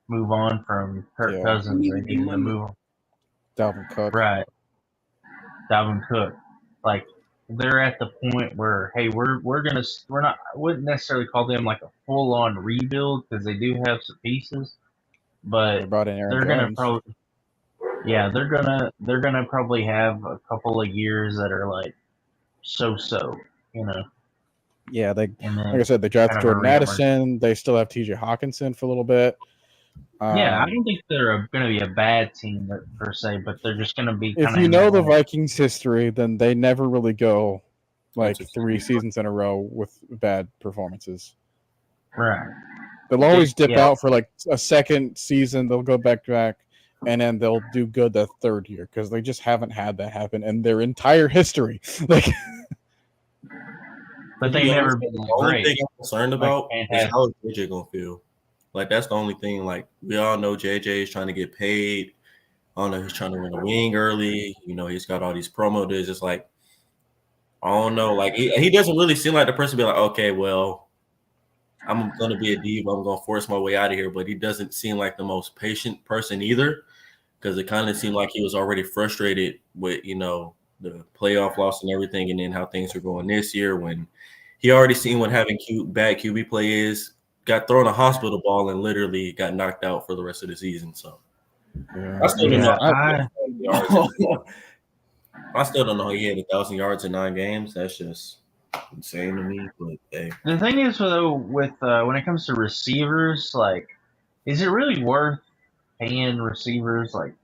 move on from Kirk Cousins. They needed to move on. Dalvin Cook. Right. Dalvin Cook. Like they're at the point where, hey, we're not, I wouldn't necessarily call them like a full on rebuild because they do have some pieces, but they're gonna probably, they're gonna probably have a couple of years that are like so. Yeah, like I said, they drafted Jordan Addison. They still have TJ Hawkinson for a little bit. I don't think they're going to be a bad team per se, but they're just going to be. If you know the Vikings' history, then they never really go like 3 seasons in a row with bad performances. Right. They'll always dip out for like a second season. They'll go back, and then they'll do good the third year because they just haven't had that happen in their entire history. Like, but they never been the only thing I'm concerned about is how is JJ gonna feel. Like that's the only thing. Like we all know JJ is trying to get paid. I don't know, he's trying to win a wing early. He's got all these promo deals. It's like I don't know. Like he doesn't really seem like the person to be like, okay, well, I'm gonna be a diva. I'm gonna force my way out of here. But he doesn't seem like the most patient person either, because it kind of seemed like he was already frustrated with the playoff loss and everything, and then how things are going this year when he already seen what having bad QB play is, got thrown a hospital ball and literally got knocked out for the rest of the season. So Yeah. I still don't know. Oh, I still don't know how he had 1,000 yards in 9 games. That's just insane to me. But hey, The thing is, though, with when it comes to receivers, like, is it really worth paying receivers like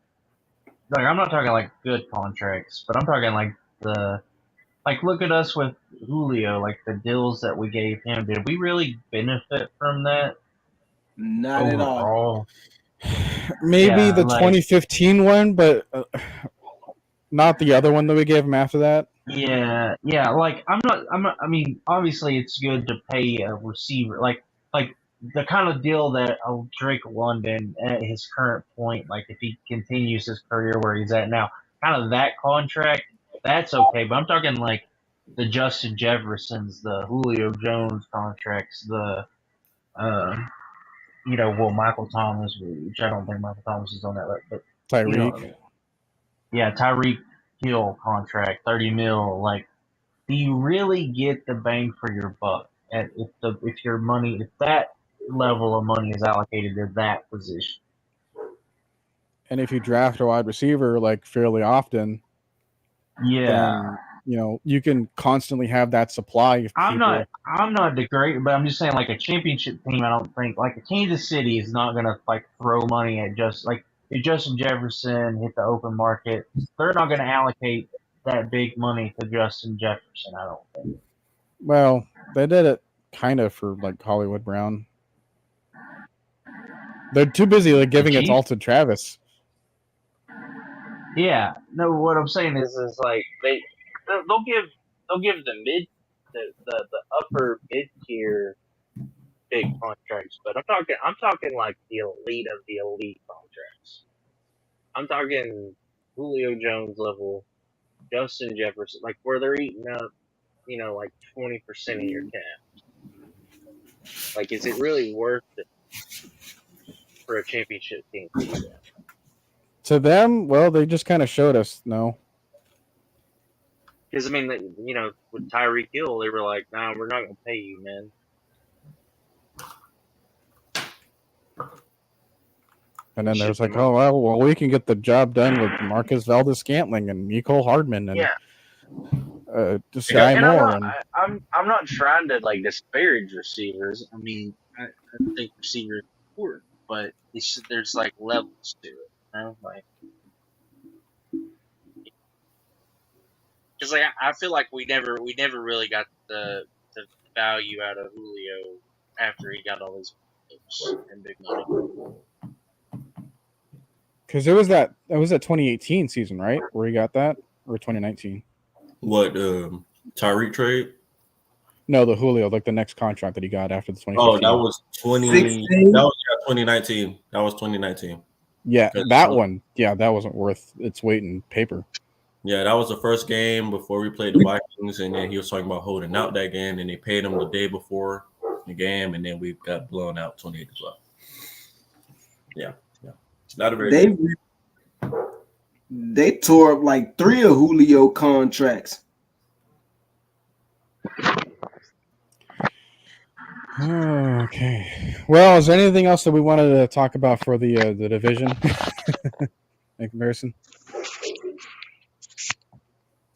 I'm not talking like good contracts, but I'm talking like look at us with Julio, like the deals that we gave him. Did we really benefit from that not at all. overall? Maybe Yeah, the like- 2015 one, but not the other one that we gave him after that. Yeah. Like I'm not. I mean, obviously, it's good to pay a receiver, like the kind of deal that Drake London at his current point, like if he continues his career where he's at now, kind of that contract, that's okay. But I'm talking like the Justin Jeffersons, the Julio Jones contracts, the Michael Thomas, which I don't think Michael Thomas is on that list, but Tyreek. Tyreek Hill contract, $30 million. Like, do you really get the bang for your buck if that level of money is allocated to that position? And if you draft a wide receiver like fairly often, then you can constantly have that supply of people. I'm not degrading, but I'm just saying, like a championship team, I don't think like a Kansas City is not gonna like throw money at just like if Justin Jefferson hit the open market, they're not gonna allocate that big money to Justin Jefferson, I don't think. Well, they did it kind of for like Hollywood Brown. They're too busy like giving it all to Travis. Yeah, no. What I'm saying is like they'll give the upper mid tier big contracts, but I'm talking like the elite of the elite contracts. I'm talking Julio Jones level, Justin Jefferson, like where they're eating up, like 20% of your cap. Like, is it really worth it for a championship team to do that? To them, well, they just kind of showed us no. Because I mean, with Tyreek Hill, they were like, "Nah, we're not going to pay you, man." And then there's like, oh well, we can get the job done with Marcus Valdes-Scantling and Mecole Hardman and Sky Moore. I'm not trying to like disparage receivers. I mean, I think receivers are important, but there's like levels to it. Like, because like I feel like we never really got the value out of Julio after he got all his picks and big money. Because it was that 2018 season, right, where he got that, or 2019? What Tyreek trade? No, the Julio, like the next contract that he got after the 2015. Oh, that was 2019. That was 2019. Yeah, that one. Yeah, that wasn't worth its weight in paper. Yeah, that was the first game before we played the Vikings, and then he was talking about holding out that game, and they paid him the day before the game, and then we got blown out 28-12. Yeah. Not a very they tore up like 3 of Julio contracts. Okay. Well, is there anything else that we wanted to talk about for the division in comparison?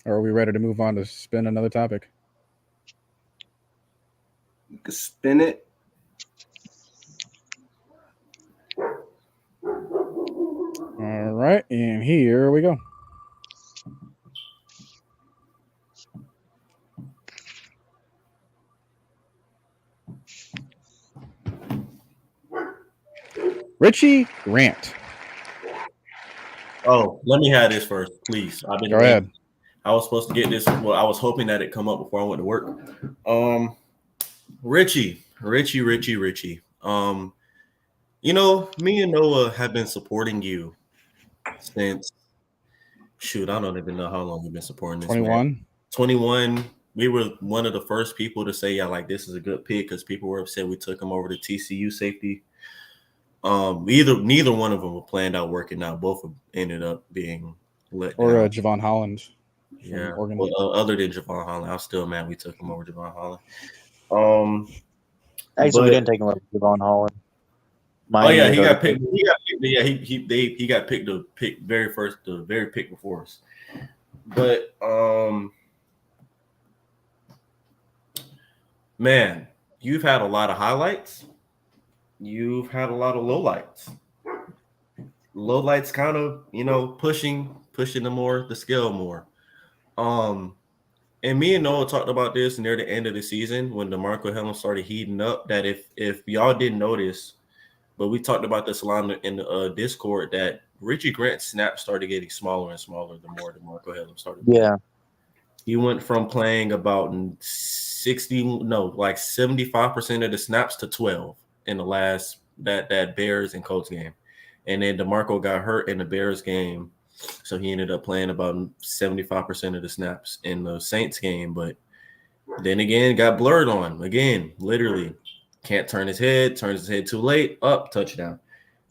Or are we ready to move on to spin another topic? You can spin it. All right, and here we go. Richie Grant. Oh, let me have this first, please. Go ahead. I was supposed to get this. Well, I was hoping that it come up before I went to work. Richie. Me and Noah have been supporting you since. Shoot, I don't even know how long we've been supporting this. 21. 21. We were one of the first people to say, yeah, like this is a good pick because people were upset we took him over to TCU safety. Neither one of them were planned out working out. Both of them ended up being let down. Or Javon Holland. Yeah. Oregon. Well, other than Javon Holland, I'm still mad we took him over Javon Holland. Actually, we But- didn't take him over Javon Holland. Oh yeah, Miami he had got already picked. He got picked. Yeah, he got picked the very pick before us. But man, you've had a lot of highlights. You've had a lot of lowlights. Lowlights kind of, pushing the scale more. And me and Noah talked about this near the end of the season when DeMarco Hellum started heating up. That if y'all didn't notice, but we talked about this a lot in the Discord, that Richie Grant's snaps started getting smaller and smaller the more DeMarco Hellum started playing. Yeah. He went from playing about 75% of the snaps to 12 in the last that Bears and Colts game. And then DeMarco got hurt in the Bears game, so he ended up playing about 75% of the snaps in the Saints game. But then again, got blurred on. Again, literally can't turns his head too late, up, touchdown.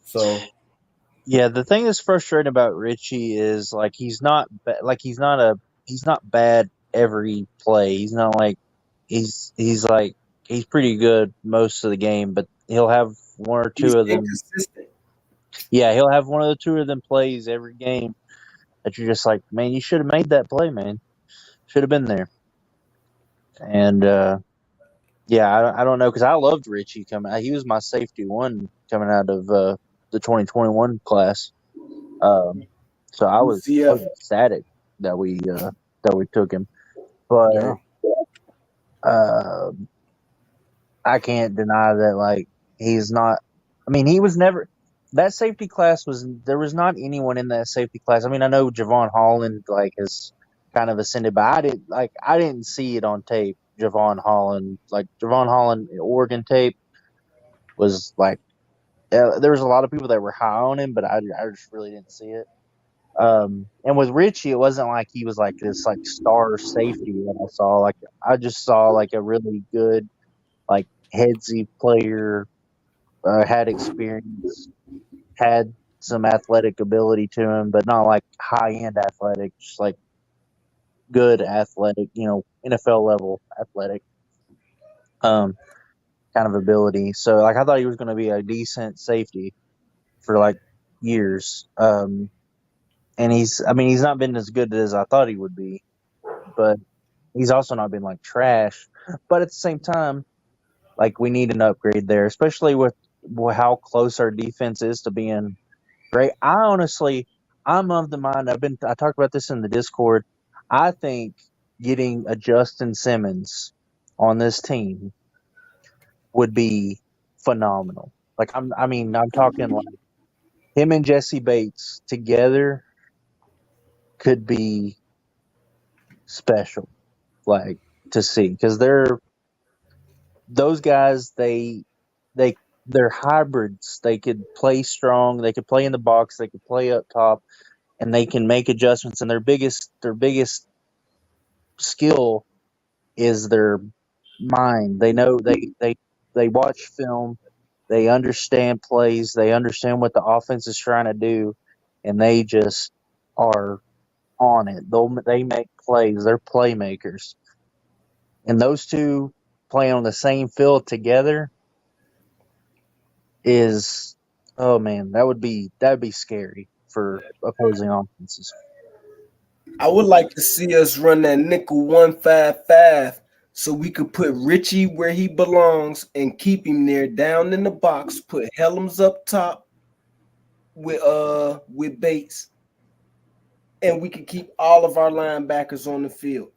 So Yeah, the thing that's frustrating about Richie is like he's not bad every play. He's not like he's pretty good most of the game, but he'll have one or He's two of them. inconsistent. Yeah, he'll have one of the two of them plays every game that you're just like, man, you should have made that play, man. Should have been there. And yeah, I don't know, because I loved Richie coming. He was my safety one coming out of the 2021 class. So I was ecstatic that we took him, but Yeah. I can't deny that like he's not. I mean, he was never that safety class there was not anyone in that safety class. I mean, I know Javon Holland like has kind of ascended, but I didn't see it on tape. Javon Holland Oregon tape was like there was a lot of people that were high on him, but I just really didn't see it. And with Richie, it wasn't like he was like this like star safety that I saw. Like I just saw like a really good like headsy player, had experience, had some athletic ability to him, but not like high end athletic, just like good athletic, NFL level athletic kind of ability. So like I thought he was going to be a decent safety for like years. And he's not been as good as I thought he would be, but he's also not been like trash. But at the same time, like we need an upgrade there, especially with how close our defense is to being great. I'm of the mind. I talked about this in the Discord. I think getting a Justin Simmons on this team would be phenomenal. Like I'm talking like him and Jesse Bates together could be special, like to see, because those guys they're hybrids. They could play strong, they could play in the box, they could play up top, and they can make adjustments. And their biggest skill is their mind. They know they watch film, they understand plays, they understand what the offense is trying to do, and they just are on it. They make plays. They're playmakers. And those two playing on the same field together is, oh man, that would be scary for opposing offenses. I would like to see us run that nickel 1-5-5 so we could put Richie where he belongs and keep him there down in the box. Put Hellums up top with Bates, and we could keep all of our linebackers on the field.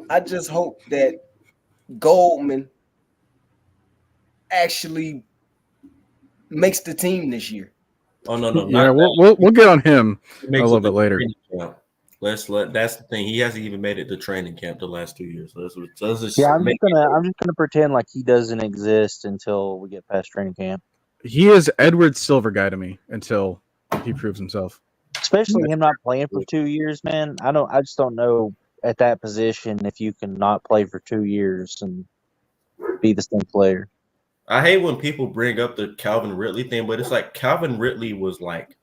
I just hope that Goldman actually makes the team this year. Oh no! Yeah, we'll get on him a little bit later. That's the thing. He hasn't even made it to training camp the last 2 years. So let's just I'm just gonna pretend like he doesn't exist until we get past training camp. He is Edward Silver guy to me until he proves himself. Especially him not playing for 2 years, man. I just don't know at that position if you can not play for 2 years and be the same player. I hate when people bring up the Calvin Ridley thing, but it's like Calvin Ridley was like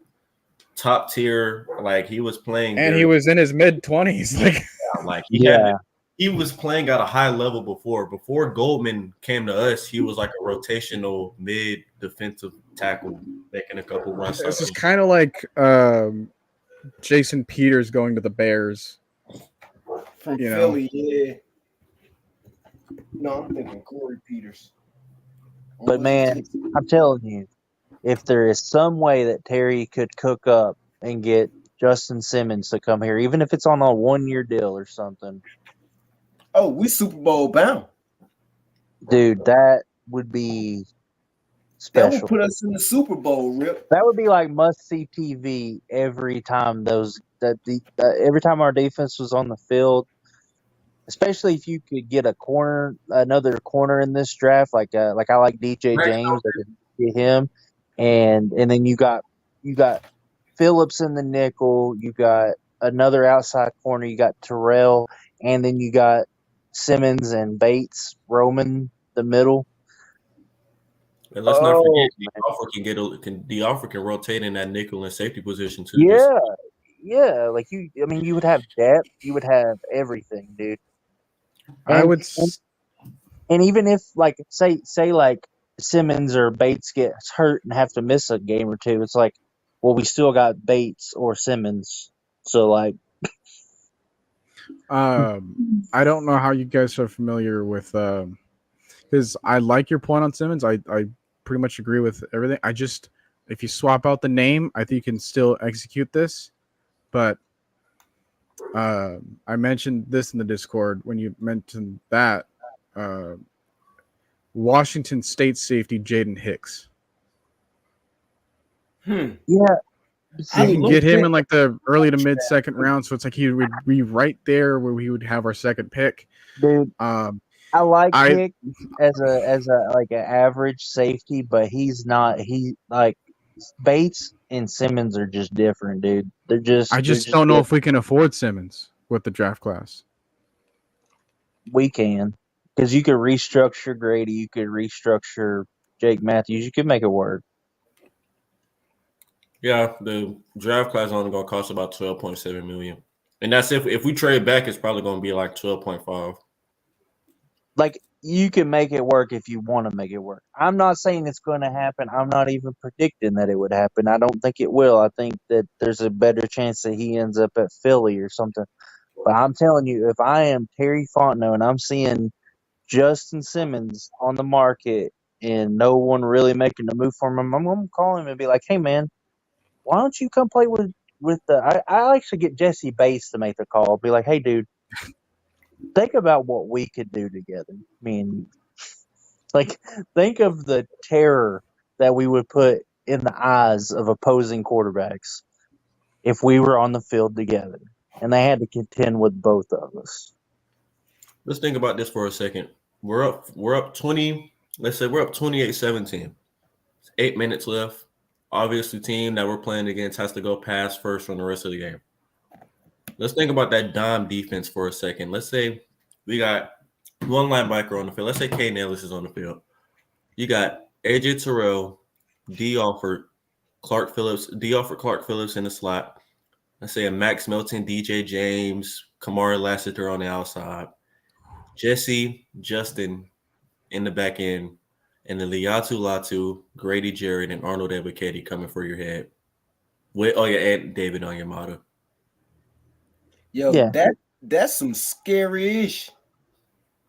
top tier. Like he was playing, and he was in his mid-20s. Like Yeah. he was playing at a high level before. Before Goldman came to us, he was like a rotational mid defensive tackle, making a couple runs. This is kind of like Jason Peters going to the Bears. From You know. Philly, yeah. No, I'm thinking Corey Peters. Or But was it man, Jason? I'm telling you, if there is some way that Terry could cook up and get Justin Simmons to come here, even if it's on a 1-year deal or something, Oh, we Super Bowl bound. dude, that would be That would special. put us in the Super Bowl, Rip. That would be like must-see TV every time every time our defense was on the field. Especially if you could get another corner in this draft, like I like DJ James, I could get him, and then you got Phillips in the nickel, you got another outside corner, you got Terrell, and then you got Simmons and Bates roaming the middle. And let's not forget the offer can rotate in that nickel and safety position too. Yeah, like you would have depth, you would have everything, dude. And even if like say like Simmons or Bates gets hurt and have to miss a game or two, it's like, well, we still got Bates or Simmons. So like, I don't know how you guys are familiar with because I like your point on Simmons. I pretty much agree with everything. If you swap out the name, I think you can still execute this. But I mentioned this in the Discord when you mentioned that Washington State safety Jaden Hicks. Yeah, you can get him in like the early to mid second round, so it's like he would be right there where we would have our second pick. Dude, I like Hicks as a like an average safety, but he's not. He like Bates and Simmons are just different, dude. I just don't know if we can afford Simmons with the draft class. We can, because you could restructure Grady, you could restructure Jake Matthews, you could make it work. Yeah, the draft class is only going to cost about $12.7 million, and that's if we trade back, it's probably going to be like 12.5. Like you can make it work if you want to make it work. I'm not saying it's going to happen. I'm not even predicting that it would happen. I don't think it will. I think that there's a better chance that he ends up at Philly or something. But I'm telling you, if I am Terry Fontenot and I'm seeing Justin Simmons on the market and no one really making a move for him, I'm going to call him and be like, hey, man, why don't you come play with the – I actually get Jesse Bates to make the call. Be like, hey, dude, think about what we could do together. I mean, like, think of the terror that we would put in the eyes of opposing quarterbacks if we were on the field together and they had to contend with both of us. Let's think about this for a second. We're up 20. Let's say we're up 28-17. 8 minutes left. Obviously, team that we're playing against has to go pass first from the rest of the game. Let's think about that dime defense for a second. Let's say we got one linebacker on the field. Let's say Caden Ellis is on the field. You got AJ Terrell, D. Alford, Clark Phillips in the slot. Let's say a Max Melton, DJ James, Kamari Lassiter on the outside. Jesse, Justin in the back end, and then Liatu Latu, Grady Jarrett, and Arnold Ebiketie coming for your head. And David Onyemata. Yo, that's some scary-ish.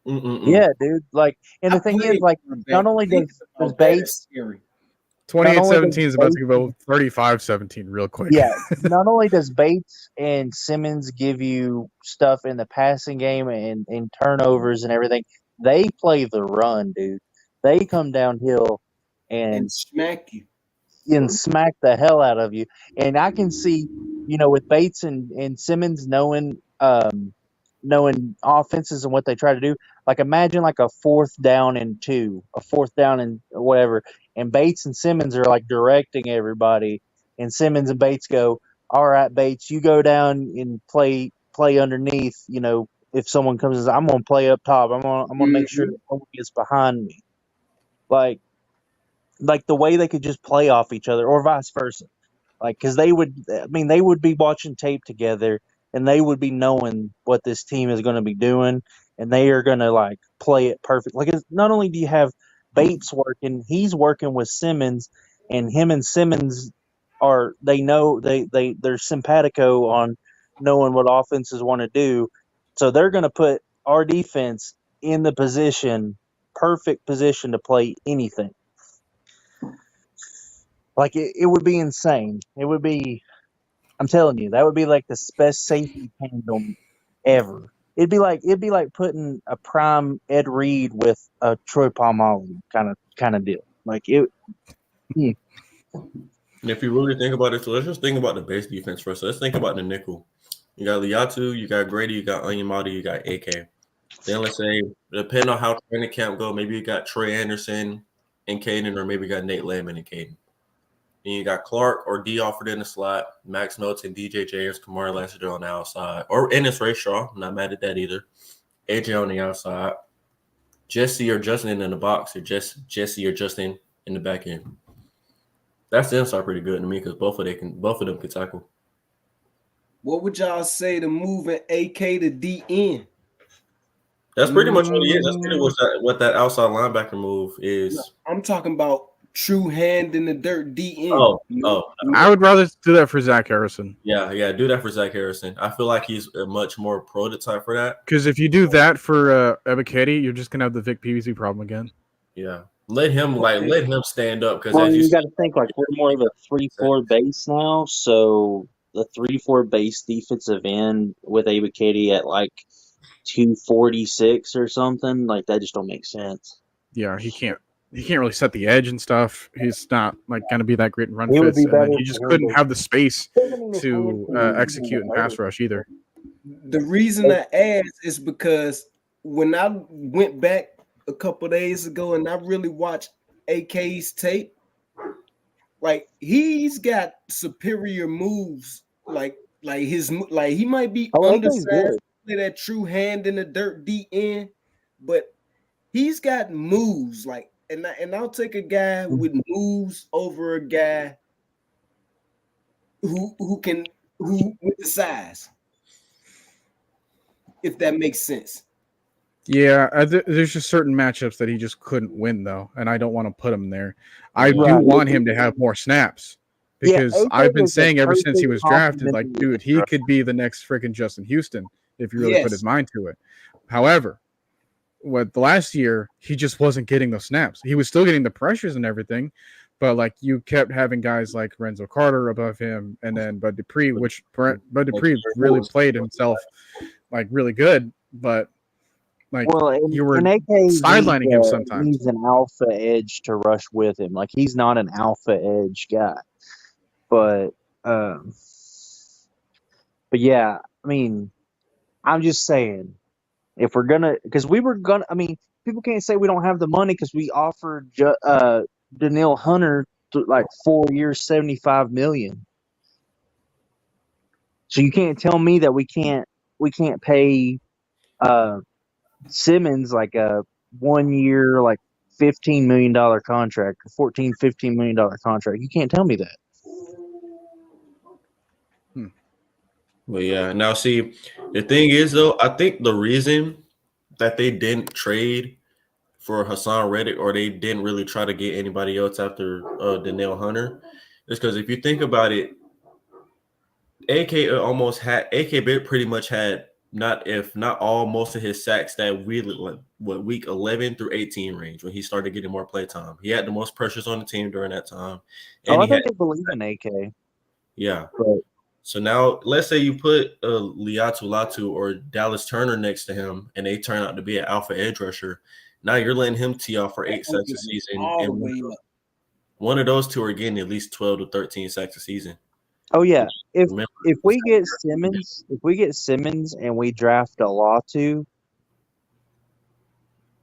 Yeah, dude. Like, and the thing is, like, not only does Bates 28-17 is about to go 35-17 real quick. Yeah, not only does Bates and Simmons give you stuff in the passing game and turnovers and everything, they play the run, dude. They come downhill and smack you. And smack the hell out of you. And I can see, with Bates and Simmons knowing offenses and what they try to do. Like, imagine like a 4th down and 2, a 4th down and whatever. And Bates and Simmons are like directing everybody. And Simmons and Bates go, all right, Bates, you go down and play underneath. If someone comes, I'm going to play up top. I'm going to make sure that no one gets behind me. Like the way they could just play off each other or vice versa. Like, because they would be watching tape together, and they would be knowing what this team is going to be doing, and they are going to like play it perfect. Like, not only do you have Bates working, he's working with Simmons, and him and Simmons they're simpatico on knowing what offenses want to do, so they're going to put our defense in the perfect position to play anything. Like, it would be insane. It would be. I'm telling you, that would be like the best safety tandem ever. It'd be like putting a prime Ed Reed with a Troy Polamalu kind of deal. Like it. And if you really think about it, so let's just think about the base defense first. So let's think about the nickel. You got Liatu, you got Grady, you got Onyemata, you got AK. Then let's say, depending on how training camp go, maybe you got Trey Anderson and Caden, or maybe you got Nate Landman and Caden. Then you got Clark or D offered in the slot, Max Melton, DJ James, Kamari Lassiter on the outside, or Ennis Rayshaw. I'm not mad at that either. AJ on the outside, Jesse or Justin in the box, or Jesse or Justin in the back end. That's the inside pretty good to me because both of them can tackle. What would y'all say to moving AK to DN? That's pretty much what he is. That's pretty much what that outside linebacker move is. I'm talking about true hand in the dirt DN. Oh. I would rather do that for Zach Harrison. Yeah, do that for Zach Harrison. I feel like he's a much more prototype for that. Because if you do that for Ebiketie, you're just gonna have the Vic Peavy problem again. Yeah, let him stand up. Because you got to think like we're more of a 3-4 base now, so the 3-4 base defensive end with Ebiketie at like 246 or something like that just don't make sense. Yeah, he can't really set the edge and stuff. He's not like going to be that great in run fits, and then he just couldn't have the space to execute and pass rush either. The reason I asked is because when I went back a couple days ago and I really watched AK's tape, like he's got superior moves. Like he might be undersized, play that true hand in the dirt DN, but he's got moves. Like, and I'll take a guy with moves over a guy who with the size, if that makes sense. Yeah, there's just certain matchups that he just couldn't win though, and I don't want to put him there. I do want him to have more snaps because I've been saying ever since he was drafted, like, dude, he could be the next freaking Justin Houston if you really put his mind to it. However, the last year he just wasn't getting those snaps. He was still getting the pressures and everything, but like you kept having guys like Renzo Carter above him, and then Bud Dupree, which Bud Dupree really played himself like really good, but like you were sidelining him sometimes. He's an alpha edge to rush with him. Like he's not an alpha edge guy, but yeah, I mean, I'm just saying. If we're I mean, people can't say we don't have the money because we offered Danielle Hunter to like 4 years, $75 million. So you can't tell me that we can't pay Simmons like a 1 year, like $15 million contract, $14, $15 million contract. You can't tell me that. But yeah, now see, the thing is though, I think the reason that they didn't trade for Hassan Reddick or they didn't really try to get anybody else after Danielle Hunter is because if you think about it, AK pretty much had most of his sacks that week 11 through 18 range when he started getting more play time. He had the most pressures on the team during that time. And I think they believe in AK. Yeah. But so now let's say you put Liatu Latu or Dallas Turner next to him and they turn out to be an alpha edge rusher. Now you're letting him tee off for 8 sacks a season. And one of those two are getting at least 12 to 13 sacks a season. Oh yeah. If we get Simmons and we draft a Latu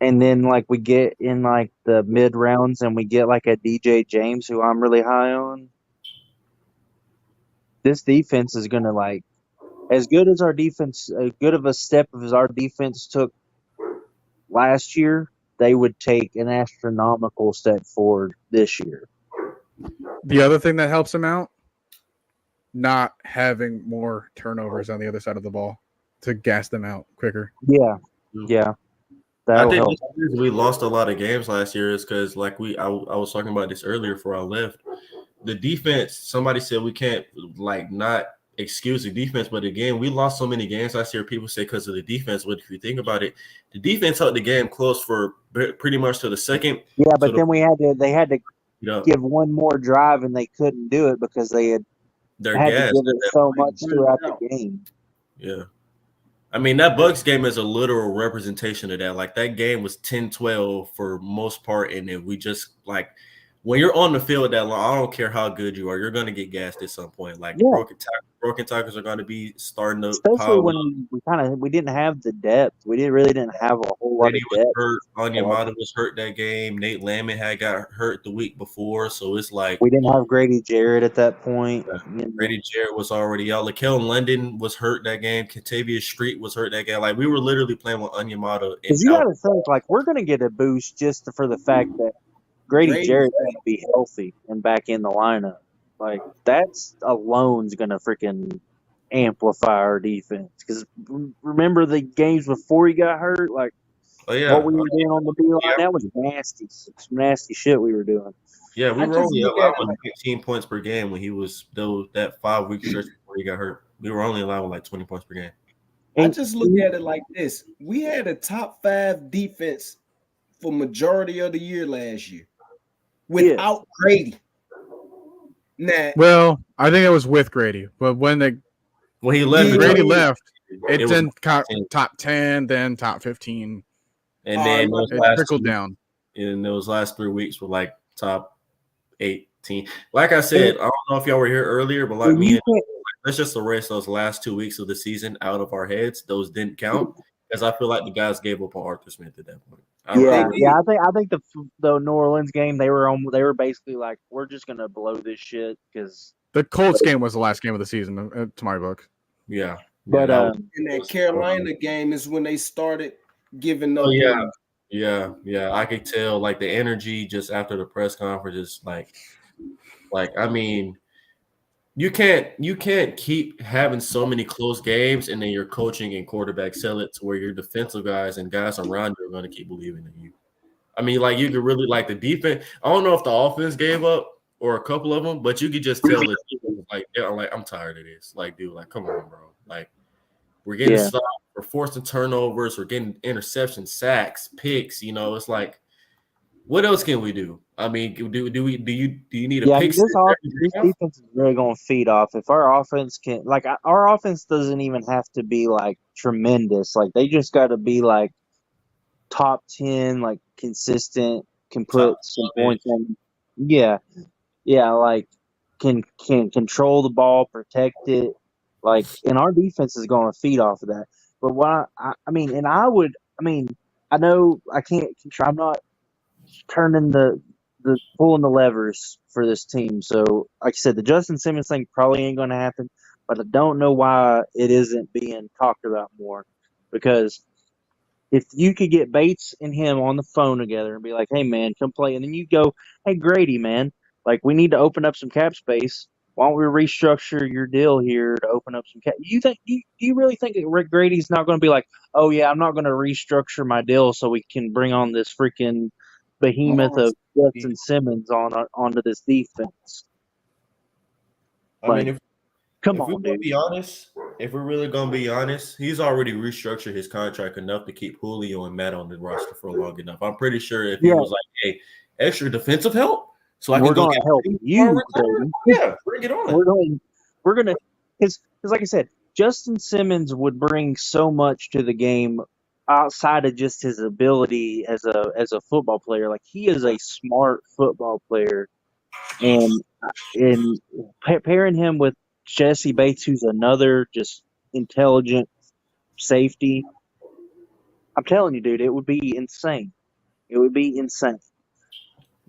and then like we get in like the mid rounds and we get like a DJ James who I'm really high on, this defense is gonna like as good of a step as our defense took last year, they would take an astronomical step forward this year. The other thing that helps him out not having more turnovers on the other side of the ball to gas them out quicker. Yeah. I That'll think help. the reason we lost a lot of games last year is because, like I was talking about this earlier before I left. The defense. Somebody said we can't not excuse the defense, but again, we lost so many games last year. People say because of the defense, but if you think about it, the defense held the game close for pretty much to the second. Yeah, but then they had to You know, give one more drive, and they couldn't do it because they had their to gas. give it so much throughout the game. Yeah. I mean, that Bucks game is a literal representation of that. Like, that game was 10-12 for most part, and then we just, like, when you're on the field that long, I don't care how good you are, you're going to get gassed at some point. Like, broken tackles are going to be starting to especially pile when we didn't have the depth. We didn't have a whole lot of was depth. hurt. Onyemata was hurt that game. Nate Lamont got hurt the week before, so it's like We didn't have Grady Jarrett at that point. Grady Jarrett was already out. LaKellen London was hurt that game. Kentavious Street was hurt that game. Like, we were literally playing with Onyemata. Because you got to think, like, we're going to get a boost just for the fact that Grady Jarrett's going to be healthy and back in the lineup. Like, that's alone's going to freaking amplify our defense. Because remember the games before he got hurt? Like, what we were doing on the B-line, that was nasty. Some nasty shit we were doing. Yeah, we were only allowing 15 points per game when he was that 5-week stretch before he got hurt. We were only allowing like 20 points per game. I just look at it like this. We had a top 5 defense for majority of the year last year without Grady. Nah. Well, I think it was with Grady, but when he left, Grady left, it then top 10, then top 15, and then it trickled down. And those last 3 weeks were like top 18. Like I said, I don't know if y'all were here earlier, but like me, let's just erase those last 2 weeks of the season out of our heads. Those didn't count because I feel like the guys gave up on Arthur Smith at that point. I think the New Orleans game they were basically like, we're just gonna blow this shit because the Colts game was the last game of the season to my book. Yeah, but in that Carolina game is when they started giving up. Yeah. I could tell like the energy just after the press conference is like I mean, you can't keep having so many close games and then your coaching and quarterback sell it to where your defensive guys and guys around you are going to keep believing in you. I mean, like you could really like the defense. I don't know if the offense gave up or a couple of them, but you could just tell that I'm tired of this. Like, dude, like come on, bro. Like we're getting stopped, we're forcing turnovers, we're getting interceptions, sacks, picks. You know, it's like, what else can we do? I mean, do you need a pick? This defense is really going to feed off. If our offense our offense doesn't even have to be like tremendous. Like they just got to be like top 10, like consistent, can put some points in. Yeah, like can control the ball, protect it. Like, and our defense is going to feed off of that. But I know I can't. I'm not turning pulling the levers for this team. So, like I said, the Justin Simmons thing probably ain't going to happen, but I don't know why it isn't being talked about more. Because if you could get Bates and him on the phone together and be like, hey, man, come play. And then you go, hey, Grady, man, like we need to open up some cap space. Why don't we restructure your deal here to open up some cap? Do you really think that Rick Grady's not going to be like, oh, yeah, I'm not going to restructure my deal so we can bring on this freaking behemoth of Justin Simmons onto this defense? Come on, dude. If we're really gonna be honest, he's already restructured his contract enough to keep Julio and Matt on the roster for long enough. I'm pretty sure if he was like, "Hey, extra defensive help, so I can go get help you." Yeah, bring it on. We're gonna because like I said, Justin Simmons would bring so much to the game outside of just his ability as a football player. Like he is a smart football player, and pairing him with Jesse Bates, who's another just intelligent safety. I'm telling you, dude, it would be insane. It would be insane.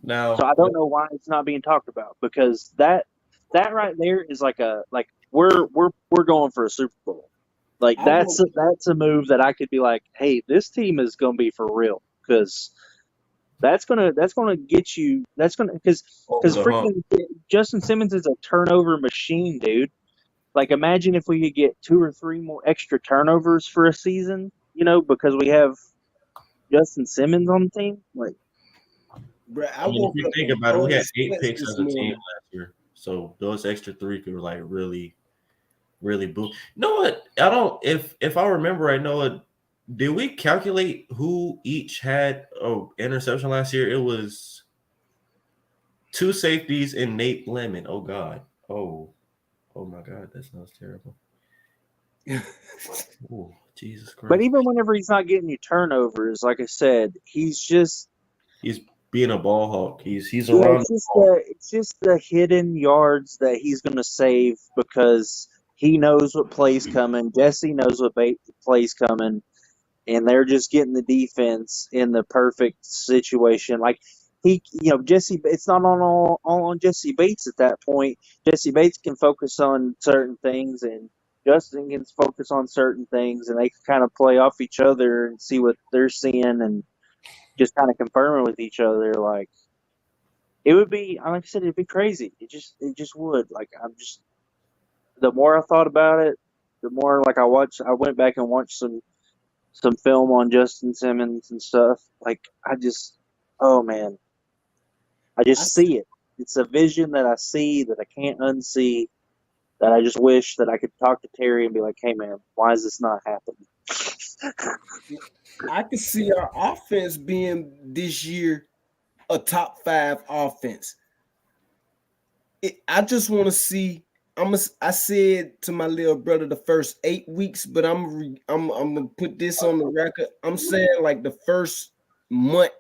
Now, so I don't know why it's not being talked about, because that right there is like we're going for a Super Bowl. Like that's a move that I could be like, hey, this team is going to be for real, because that's gonna get you. That's gonna because freaking Justin Simmons is a turnover machine, dude. Like, imagine if we could get 2 or 3 more extra turnovers for a season, because we have Justin Simmons on the team. Like, Bro, I I mean, if woke you up think in about it, we had 8 sweats picks this as a team morning. last year. So those extra 3 could like really, really boom. You know what? I don't if I remember right, Noah, did we calculate who each had interception last year? It was 2 safeties and Nate Lemon. Oh God. Oh my God, that sounds terrible. Oh, Jesus Christ. but even whenever he's not getting you turnovers, like I said, he's being a ball hawk. He's around. it's just the hidden yards that he's going to save because he knows what play's coming. Jesse knows what play's coming, and they're just getting the defense in the perfect situation. Like Jesse, it's not all on Jesse Bates at that point. Jesse Bates can focus on certain things, and Justin can focus on certain things, and they can kind of play off each other and see what they're seeing and just kind of confirm it with each other. Like, it would be, like I said, it'd be crazy. It just would. Like, the more I thought about it, the more like I went back and watched some film on Justin Simmons and stuff. Like, oh man, I just see it. It's a vision that I see that I can't unsee. That I just wish that I could talk to Terry and be like, "Hey man, why is this not happening?" I can see our offense being this year a top 5 offense. I just want to see. I said to my little brother the first 8 weeks, but I'm gonna put this on the record. I'm saying like the first month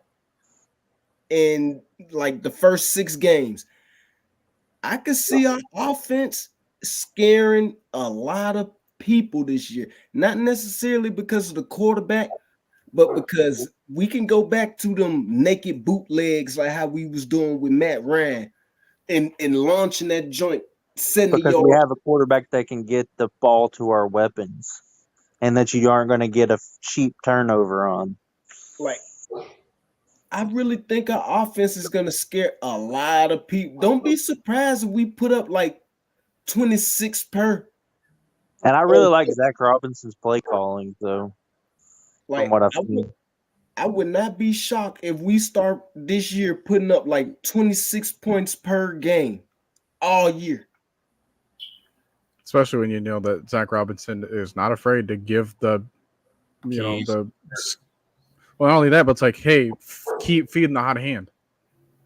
and like the first 6 games, I could see our offense scaring a lot of people this year. Not necessarily because of the quarterback, but because we can go back to them naked bootlegs like how we was doing with Matt Ryan and launching that joint 70 Because yards. we have a quarterback that can get the ball to our weapons, and that you aren't going to get a cheap turnover on. Like, I really think our offense is going to scare a lot of people. Don't be surprised if we put up like 26 per. And I really like Zach Robinson's play calling, though. Like, from what I've seen. I would not be shocked if we start this year putting up like 26 points per game all year. Especially when you know that Zach Robinson is not afraid to give well, not only that, but it's like, hey, keep feeding the hot hand.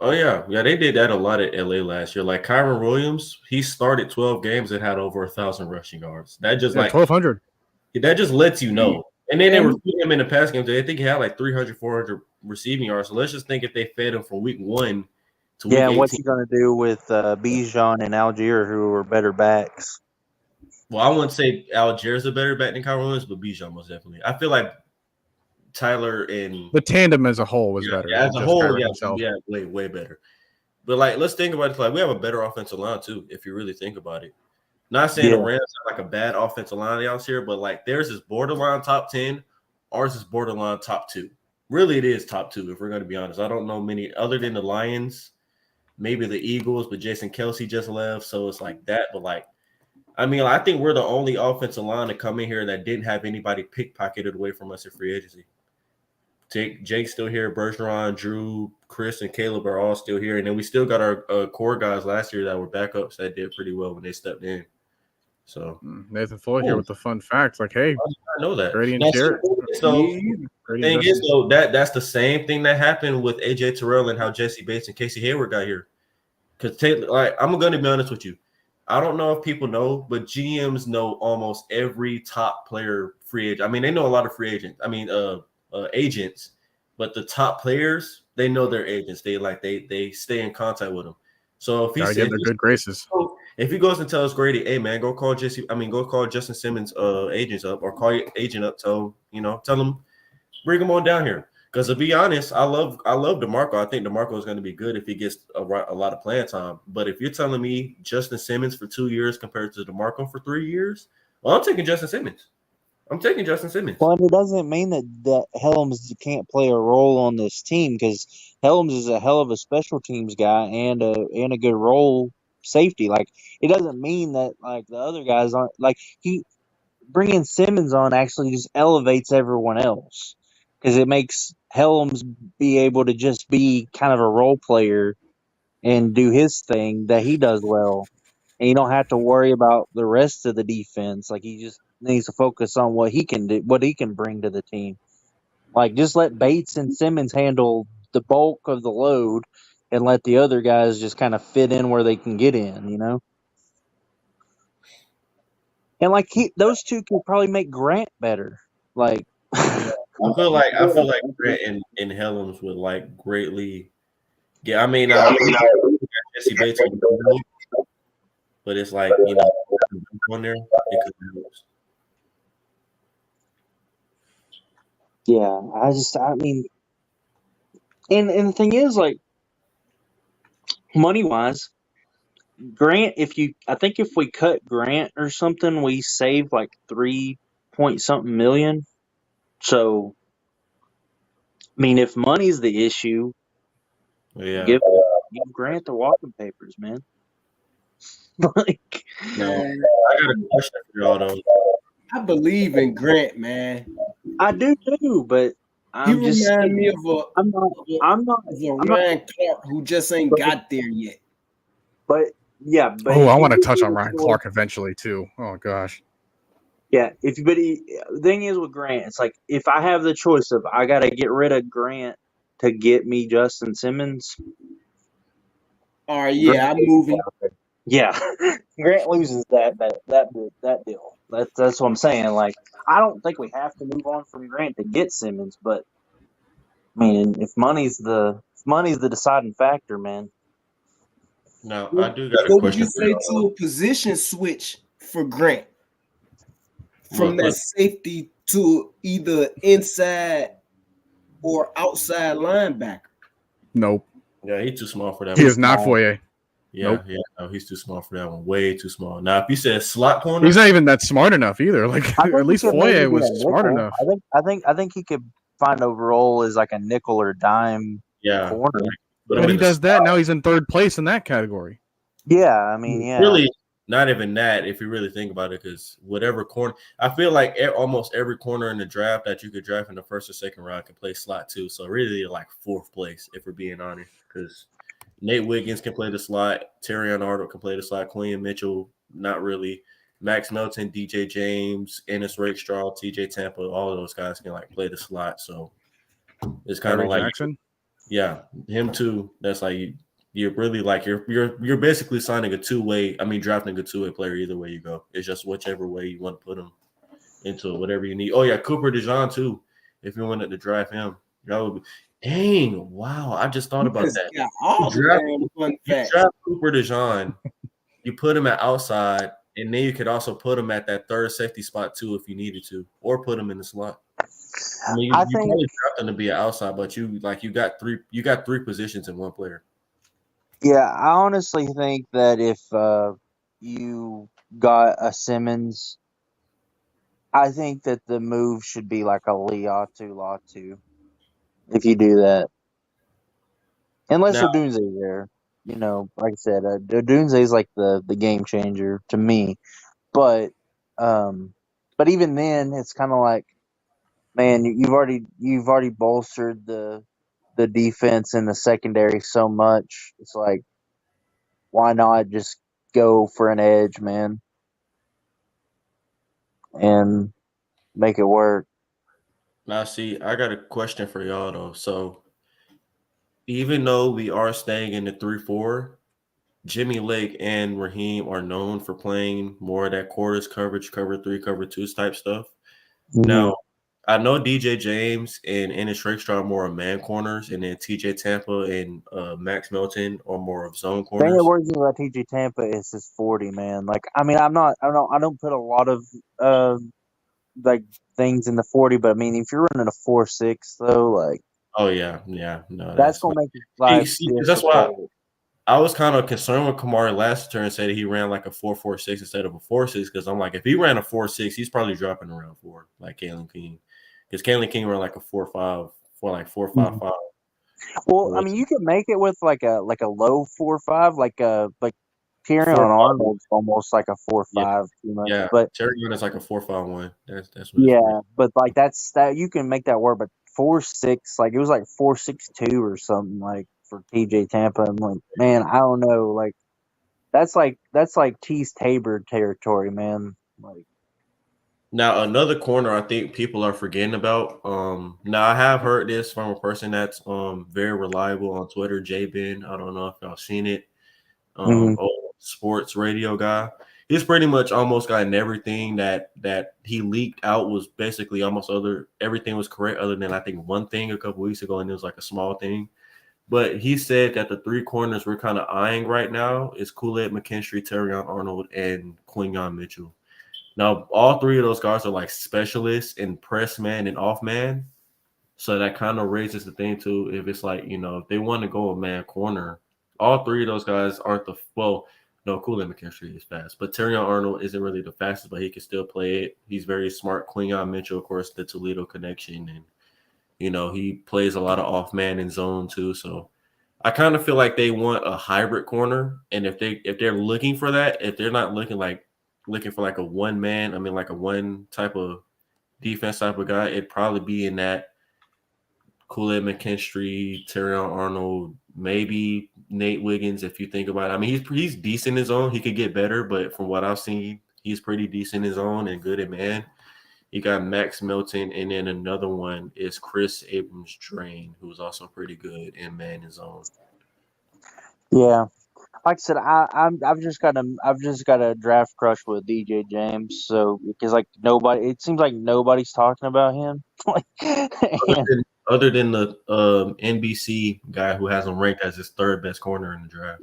Oh yeah, they did that a lot at LA last year. Like Kyron Williams, he started 12 games and had over 1,000 rushing yards. That just 1,200. That just lets you know. And then they were feeding him in the pass games. I think he had like 300, 400 receiving yards. So let's just think if they fed him from week 1 to week 18. What's he going to do with Bijan and Algier, who are better backs? Well, I wouldn't say Algier's a better back than Kyron Williams, but Bijan most definitely. I feel like Tyler and the tandem as a whole was better. As a whole, way better. But like, let's think about it. Like, we have a better offensive line too, if you really think about it. Not saying the Rams are like a bad offensive line out here, but like theirs is borderline top 10, ours is borderline top 2. Really, it is top 2 if we're going to be honest. I don't know many other than the Lions, maybe the Eagles, but Jason Kelsey just left, so it's like that. But like, I mean, I think we're the only offensive line to come in here that didn't have anybody pickpocketed away from us in free agency. Jake's still here. Bergeron, Drew, Chris, and Caleb are all still here. And then we still got our core guys last year that were backups that did pretty well when they stepped in. So Nathan Floyd here with the fun facts. Like, hey, I know that. Grady and Jarrett. So the thing is, though, that's the same thing that happened with AJ Terrell and how Jesse Bates and Casey Hayward got here. Because like, I'm going to be honest with you. I don't know if people know, but GMs know almost every top player free agent. I mean, they know a lot of free agents. I mean, agents, but the top players, they know their agents. They stay in contact with them. So if he's in their good graces, if he goes and tells Grady, "Hey man, go call Justin Simmons agents up, or call your agent up, tell him, bring him on down here." Because to be honest, I love DeMarco. I think DeMarco is going to be good if he gets a lot of playing time. But if you're telling me Justin Simmons for 2 years compared to DeMarco for 3 years, well, I'm taking Justin Simmons. Well, and it doesn't mean that Helms can't play a role on this team, because Helms is a hell of a special teams guy and a good role safety. Like, it doesn't mean that like the other guys aren't like he bringing Simmons on actually just elevates everyone else because it makes Helms be able to just be kind of a role player and do his thing that he does well. And you don't have to worry about the rest of the defense. Like, he just needs to focus on what he can do, what he can bring to the team. Like, just let Bates and Simmons handle the bulk of the load and let the other guys just kind of fit in where they can get in, you know? And like those two could probably make Grant better. Like, I feel like Grant and Helms would like greatly. Yeah, I mean, Jesse Bates, but it's like on there. It could be worse. yeah, I mean, and the thing is, like, money wise, Grant, I think if we cut Grant or something, we save like 3 point something million. So, I mean, if money's the issue, Yeah. give Grant the walking papers, man. Like, No, I got a question for y'all though. I believe in Grant, man. I do too, but He I'm just remind me of a I'm not Ryan Clark who just ain't got there yet. But yeah, but I want to touch on Ryan Clark eventually too. Oh gosh. Yeah, the thing is with Grant, it's like if I have the choice of I gotta get rid of Grant to get me Justin Simmons. All right, yeah, I'm moving. Yeah, Grant loses that deal. That's what I'm saying. Like, I don't think we have to move on from Grant to get Simmons, but I mean, if money's the deciding factor, man. No, I do got a What would question you for say y'all. to a position switch for Grant from that safety to either inside or outside linebacker? Nope. Yeah, he's too small for that. He is not Foye. Yeah, Nope. yeah, no, he's too small for that one. Way too small. Now, if you said slot corner, He's not even that smart enough either. Like, at least Foye was smart enough. I think he could find a role as like a nickel or dime corner. When he does that, now he's in third place in that category. Yeah, I mean, yeah. Really, not even that if you really think about it, because whatever corner, I feel like almost every corner in the draft that you could draft in the first or second round can play slot too. So really, like fourth place if we're being honest, because Nate Wiggins can play the slot, Terrion Arnold can play the slot, Quinn Mitchell, not really. Max Melton, DJ James, Ennis Rakestraw, TJ Tampa, all of those guys can like play the slot. So it's kind of like Jackson. Yeah, him too. That's like you're really like you're basically signing a two-way. I mean, drafting a two-way player either way you go. It's just whichever way you want to put him into whatever you need. Oh yeah, Cooper DeJean too. If you wanted to draft him, that would be. Dang! Wow, I just thought about that. Yeah, you draft Cooper DeJean, you put him at outside, and then you could also put him at that third safety spot too if you needed to, or put him in the slot. I mean, you probably draft him to be an outside, but you got three positions in one player. Yeah, I honestly think that if you got a Simmons, I think that the move should be like a Latu. If you do that, unless Odunze's there, you know, like I said, Odunze is like the game changer to me. But even then, it's kind of like, man, you've already bolstered the defense and the secondary so much. It's like, why not just go for an edge, man, and make it work? Now, see, I got a question for y'all though. So, even though we are staying in the 3-4, Jimmy Lake and Raheem are known for playing more of that quarters coverage, cover 3, cover 2 type stuff. Mm-hmm. Now, I know DJ James and Ennis Rakestraw are more of man corners, and then TJ Tampa and Max Melton are more of zone corners. The thing that worries me about TJ Tampa is his 40, man. Like, I mean, I don't put a lot of like things in the 40, but I mean, if you're running a 4.6 though, like, oh yeah, no, that's gonna make it life. That's why I was kind of concerned with Kamari last turn and said he ran like a 4.46 instead of a 4.6, because I'm like, if he ran a 4.6, he's probably dropping around 4, like Kalen King. Because Kalen King ran like a 4.5, like 4.55. Well, I mean, you can make it with like a low 4.5, like Tyrion 4.5. Arnold's almost like a 4.5, Yeah. too much. Yeah, But Terry is like a 4.51. That's what it's yeah, but like that's that you can make that work. But 4.6, like it was like 4.62 or something like for TJ Tampa. I'm like, man, I don't know. Like that's like Tease Tabor territory, man. Like Now another corner I think people are forgetting about. Now I have heard this from a person that's very reliable on Twitter, J Ben. I don't know if y'all seen it. mhm. Old sports radio guy. He's pretty much almost gotten everything that he leaked out was basically almost everything was correct other than I think one thing a couple weeks ago, and it was like a small thing. But he said that the three corners we're kind of eyeing right now is Kool-Aid McKinstry, Terrion Arnold, and Quinyon Mitchell. Now, all three of those guys are like specialists in press man and off man. So that kind of raises the thing too. If it's like, if they want to go a man corner, all three of those guys aren't no, Kool-Aid McKinstry is fast, but Terrion Arnold isn't really the fastest, but he can still play it. He's very smart. Quinyon Mitchell, of course, the Toledo connection, and he plays a lot of off man and zone too. So I kind of feel like they want a hybrid corner, and if they're looking for that, if they're not looking for like a one man, like a one type of defense type of guy, it'd probably be in that Kool-Aid McKinstry, Terrion Arnold, maybe Nate Wiggins. If you think about it, he's decent in his own. He could get better, but from what I've seen, he's pretty decent in his own and good at man. You got Max Milton, and then another one is Chris Abrams-Drain, who's also pretty good in man his own. Yeah, like I said, I've just got a draft crush with DJ James. So because like it seems like nobody's talking about him. Other than the NBC guy who has him ranked as his third best corner in the draft.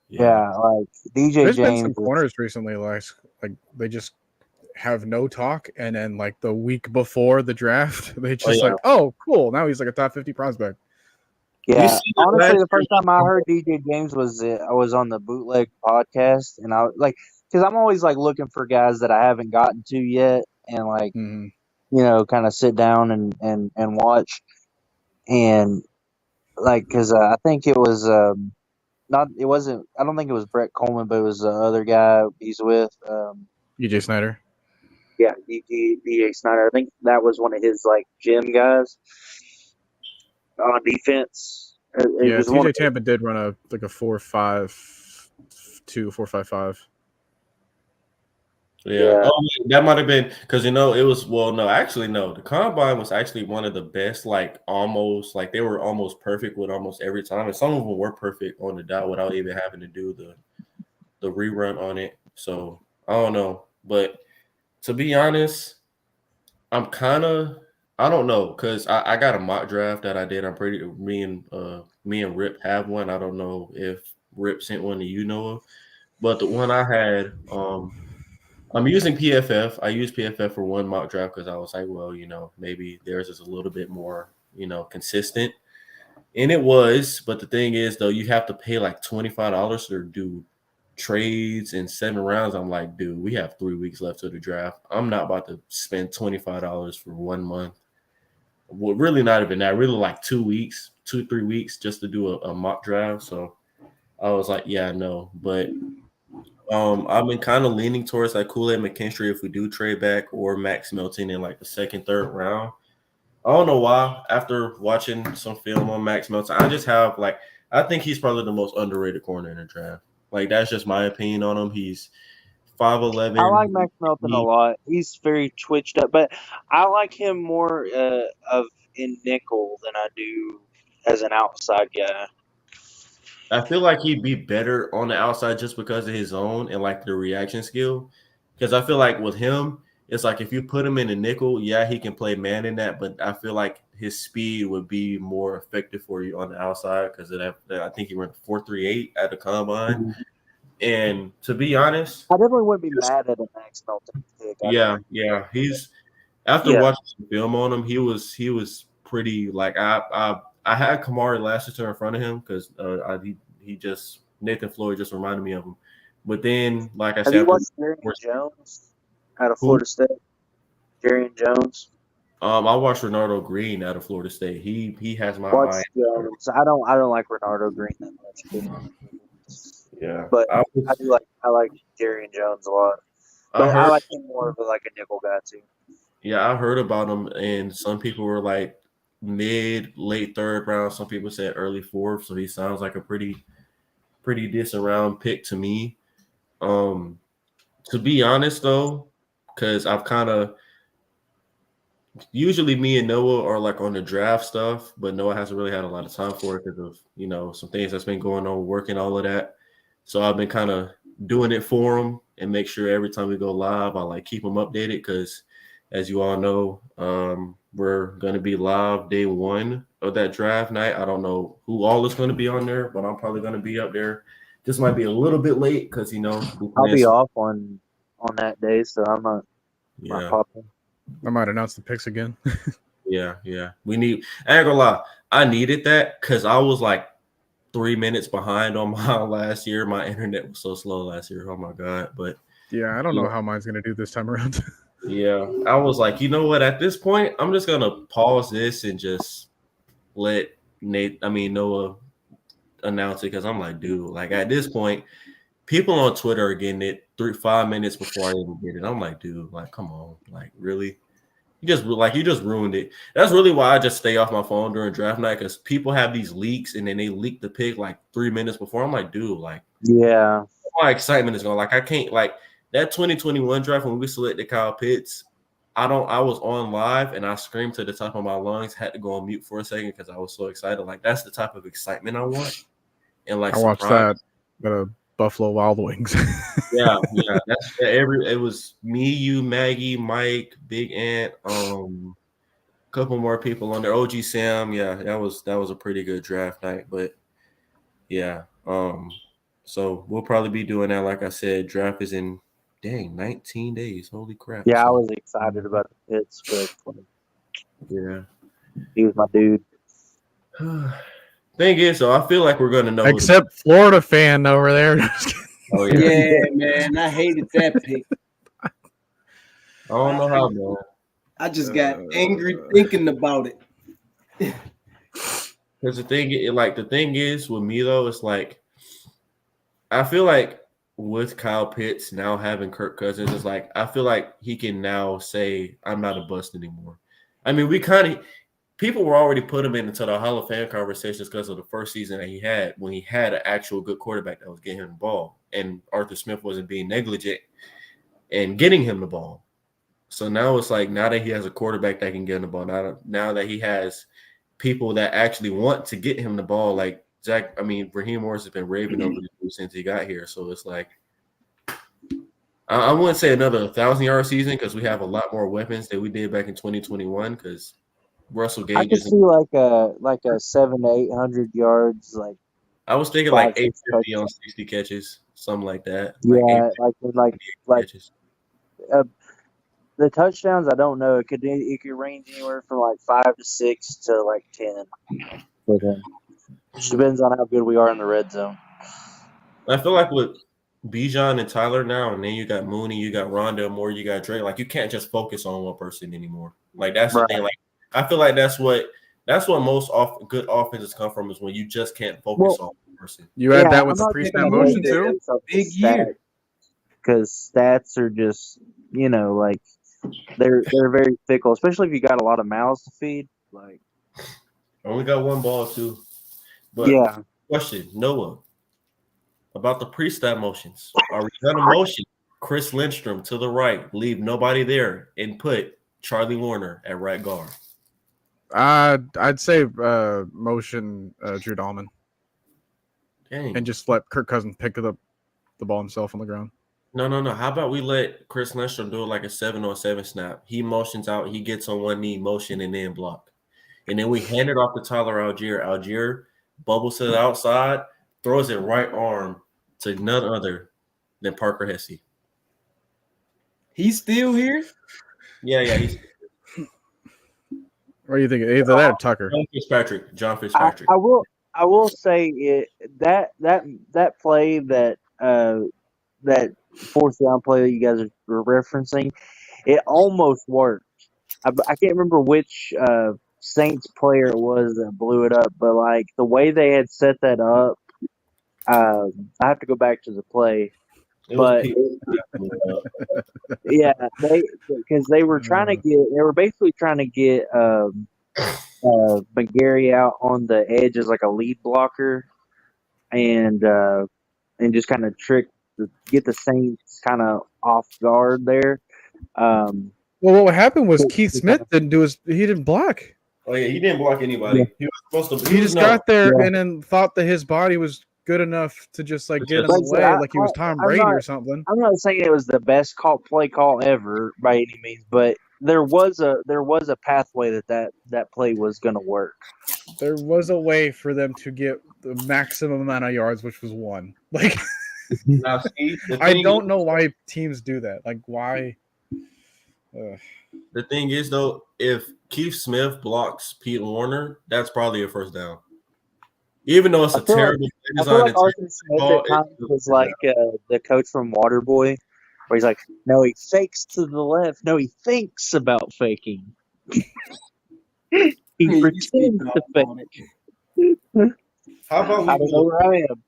Yeah, like DJ There's James. been some corners recently, like they just have no talk, and then like the week before the draft, they just oh cool, now he's like a top 50 prospect. Yeah, honestly, the first time I heard DJ James I was on the Bootleg podcast, and I like because I'm always like looking for guys that I haven't gotten to yet, and like kind of sit down and watch, and like because I think it was I don't think it was Brett Coleman, but it was the other guy he's with. DJ Snyder. Yeah, DJ Snyder. I think that was one of his like gym guys on defense. It was TJ Tampa did run a 4.52, 4.55. Yeah. Oh, that might have been because it was no. The combine was actually one of the best, they were almost perfect with almost every time, and some of them were perfect on the dot without even having to do the rerun on it. So I don't know, but to be honest, I don't know because I got a mock draft that I did. Me and Rip have one. I don't know if Rip sent one that you know of, but the one I had, I'm using PFF. I used PFF for one mock draft because I was like, well, maybe theirs is a little bit more, consistent. And it was, but the thing is, though, you have to pay like $25 to do trades in 7 rounds. I'm like, dude, we have 3 weeks left to the draft. I'm not about to spend $25 for 1 month. Well, really not even that. Really like 2 weeks, 2-3 weeks just to do a mock draft. So I was like, yeah, no, but I've been kind of leaning towards like Kool-Aid McKinstry if we do trade back, or Max Milton in like the 2nd, 3rd round. I don't know why. After watching some film on Max Milton, I just have I think he's probably the most underrated corner in the draft. Like that's just my opinion on him. He's 5'11". I like Max Melton a lot. He's very twitched up, but I like him more in nickel than I do as an outside guy. I feel like he'd be better on the outside just because of his own and like the reaction skill. Because I feel like with him, it's like if you put him in a nickel, yeah, he can play man in that, but I feel like his speed would be more effective for you on the outside because I think he ran 4.38 at the combine. Mm-hmm. And to be honest, I definitely wouldn't be mad at a Max Melton pick. Yeah. He's after watching some film on him, he was pretty I had Kamari Lassiter in front of him because Nathan Floyd just reminded me of him. But then, like I said, have you watched Jarian Jones out of Florida State? Jarian Jones. I watched Renardo Green out of Florida State. He has my eye. I don't like Renardo Green that much. Yeah. But I I like Jerry Jones a lot. I But I heard like him more of like a nickel guy too. I heard about him, and some people were like late third round. Some people said early fourth. So he sounds like a pretty decent round pick to me. To be honest though, because I've kind of usually me and Noah are like on the draft stuff, but Noah hasn't really had a lot of time for it because of some things that's been going on, working all of that. So I've been kind of doing it for him and make sure every time we go live, I like keep him updated because, as you all know, we're gonna be live day one of that draft night. I don't know who all is going to be on there, but I'm probably going to be up there. This might be a little bit late because I'll be off on that day, so I'm not popping. I might announce the picks again. Yeah. I ain't gonna lie, I needed that because I was like 3 minutes behind on my last year. My internet was so slow last year. Oh my god! But yeah, I don't know how mine's gonna do this time around. Yeah, I was like, you know what? At this point, I'm just gonna pause this and just let Noah announce it because I'm like, dude, like at this point, people on Twitter are getting it 5 minutes before I even get it. I'm like, dude, like, come on, like, really? You just ruined it. That's really why I just stay off my phone during draft night because people have these leaks and then they leak the pick like 3 minutes before. I'm like, dude, like, yeah, my excitement is going. Like, I can't like that 2021 draft when we selected Kyle Pitts. I was on live and I screamed to the top of my lungs, had to go on mute for a second because I was so excited. Like, that's the type of excitement I want. And like, I watched that. Buffalo Wild Wings. yeah. It was me, you, Maggie, Mike, Big Ant, a couple more people on there. OG Sam, yeah, that was a pretty good draft night. But yeah, so we'll probably be doing that. Like I said, draft is in 19 days. Holy crap! Yeah, so, I was excited about the Pitts, but yeah, he was my dude. Thing is, so I feel like we're gonna know. Except Florida fan over there. Oh yeah. Yeah, man, I hated that pick. I don't know how, man. I just got angry thinking about it. Because the thing is with me though, it's like I feel like with Kyle Pitts now having Kirk Cousins, it's like I feel like he can now say I'm not a bust anymore. I mean, people were already put him into the Hall of Fame conversations because of the first season that he had when he had an actual good quarterback that was getting him the ball, and Arthur Smith wasn't being negligent and getting him the ball. So now it's like now that he has a quarterback that can get him the ball, now that he has people that actually want to get him the ball, like Raheem Morris has been raving over the dude since he got here. So it's like I wouldn't say another 1,000-yard season because we have a lot more weapons than we did back in 2021 because Russell Gage. I could see like a 700 to 800 yards. Like I was thinking like 850 on 60 catches, something like that. Yeah, like catches. The touchdowns. I don't know. It could range anywhere from like 5 to 6 to like 10 with him. Just depends on how good we are in the red zone. I feel like with Bijan and Tyler now, and then you got Mooney, you got Rondell Moore, you got Trey. Like you can't just focus on one person anymore. Like that's the thing. Like I feel like that's what most good offenses come from is when you just can't focus on one person. You had that with the pre-snap motion too. Big year. Because stats are just like they're very fickle, especially if you got a lot of mouths to feed. Like I only got one ball too. But yeah. Question, Noah, about the pre-snap motions. Are we gonna motion Chris Lindstrom to the right, leave nobody there, and put Charlie Warner at right guard? I'd say motion Drew Dahlman. Dang. And just let Kirk Cousins pick up the ball himself on the ground. No. How about we let Chris Lindstrom do it like a 7-on-7 snap? He motions out, he gets on one knee, motion, and then block. And then we hand it off to Tyler Algier. Algier bubbles to the outside, throws it right arm to none other than Parker Hesse. He's still here? Yeah. He's What do you think? Either that or Tucker. John Fitzpatrick. I will say that play that fourth down play that you guys were referencing, it almost worked. I can't remember which Saints player it was that blew it up, but like the way they had set that up, I have to go back to the play, It was but people. yeah, because they were basically trying to get McGarry out on the edge as like a lead blocker, and just kind of get the Saints kind of off guard there. Well, what happened was Keith Smith he didn't block. Oh yeah, he didn't block anybody. Yeah. He was supposed to. He just got there Yeah. and then thought that his body was good enough to just like get in Like I the said, way, like he was Tom Brady or something. I'm not saying it was the best play call ever by any means, but there was a pathway that play was going to work. There was a way for them to get the maximum amount of yards, which was 1. Like, Now, see, I don't know why teams do that. Like, why? The thing is, though, if Keith Smith blocks Pete Warner, that's probably a first down. Even though it's a terrible I feel like Arthur Smith at times was like the coach from Waterboy, where he's like, no, he fakes to the left. No, he thinks about faking. He pretends to fake. How about I don't know where I am.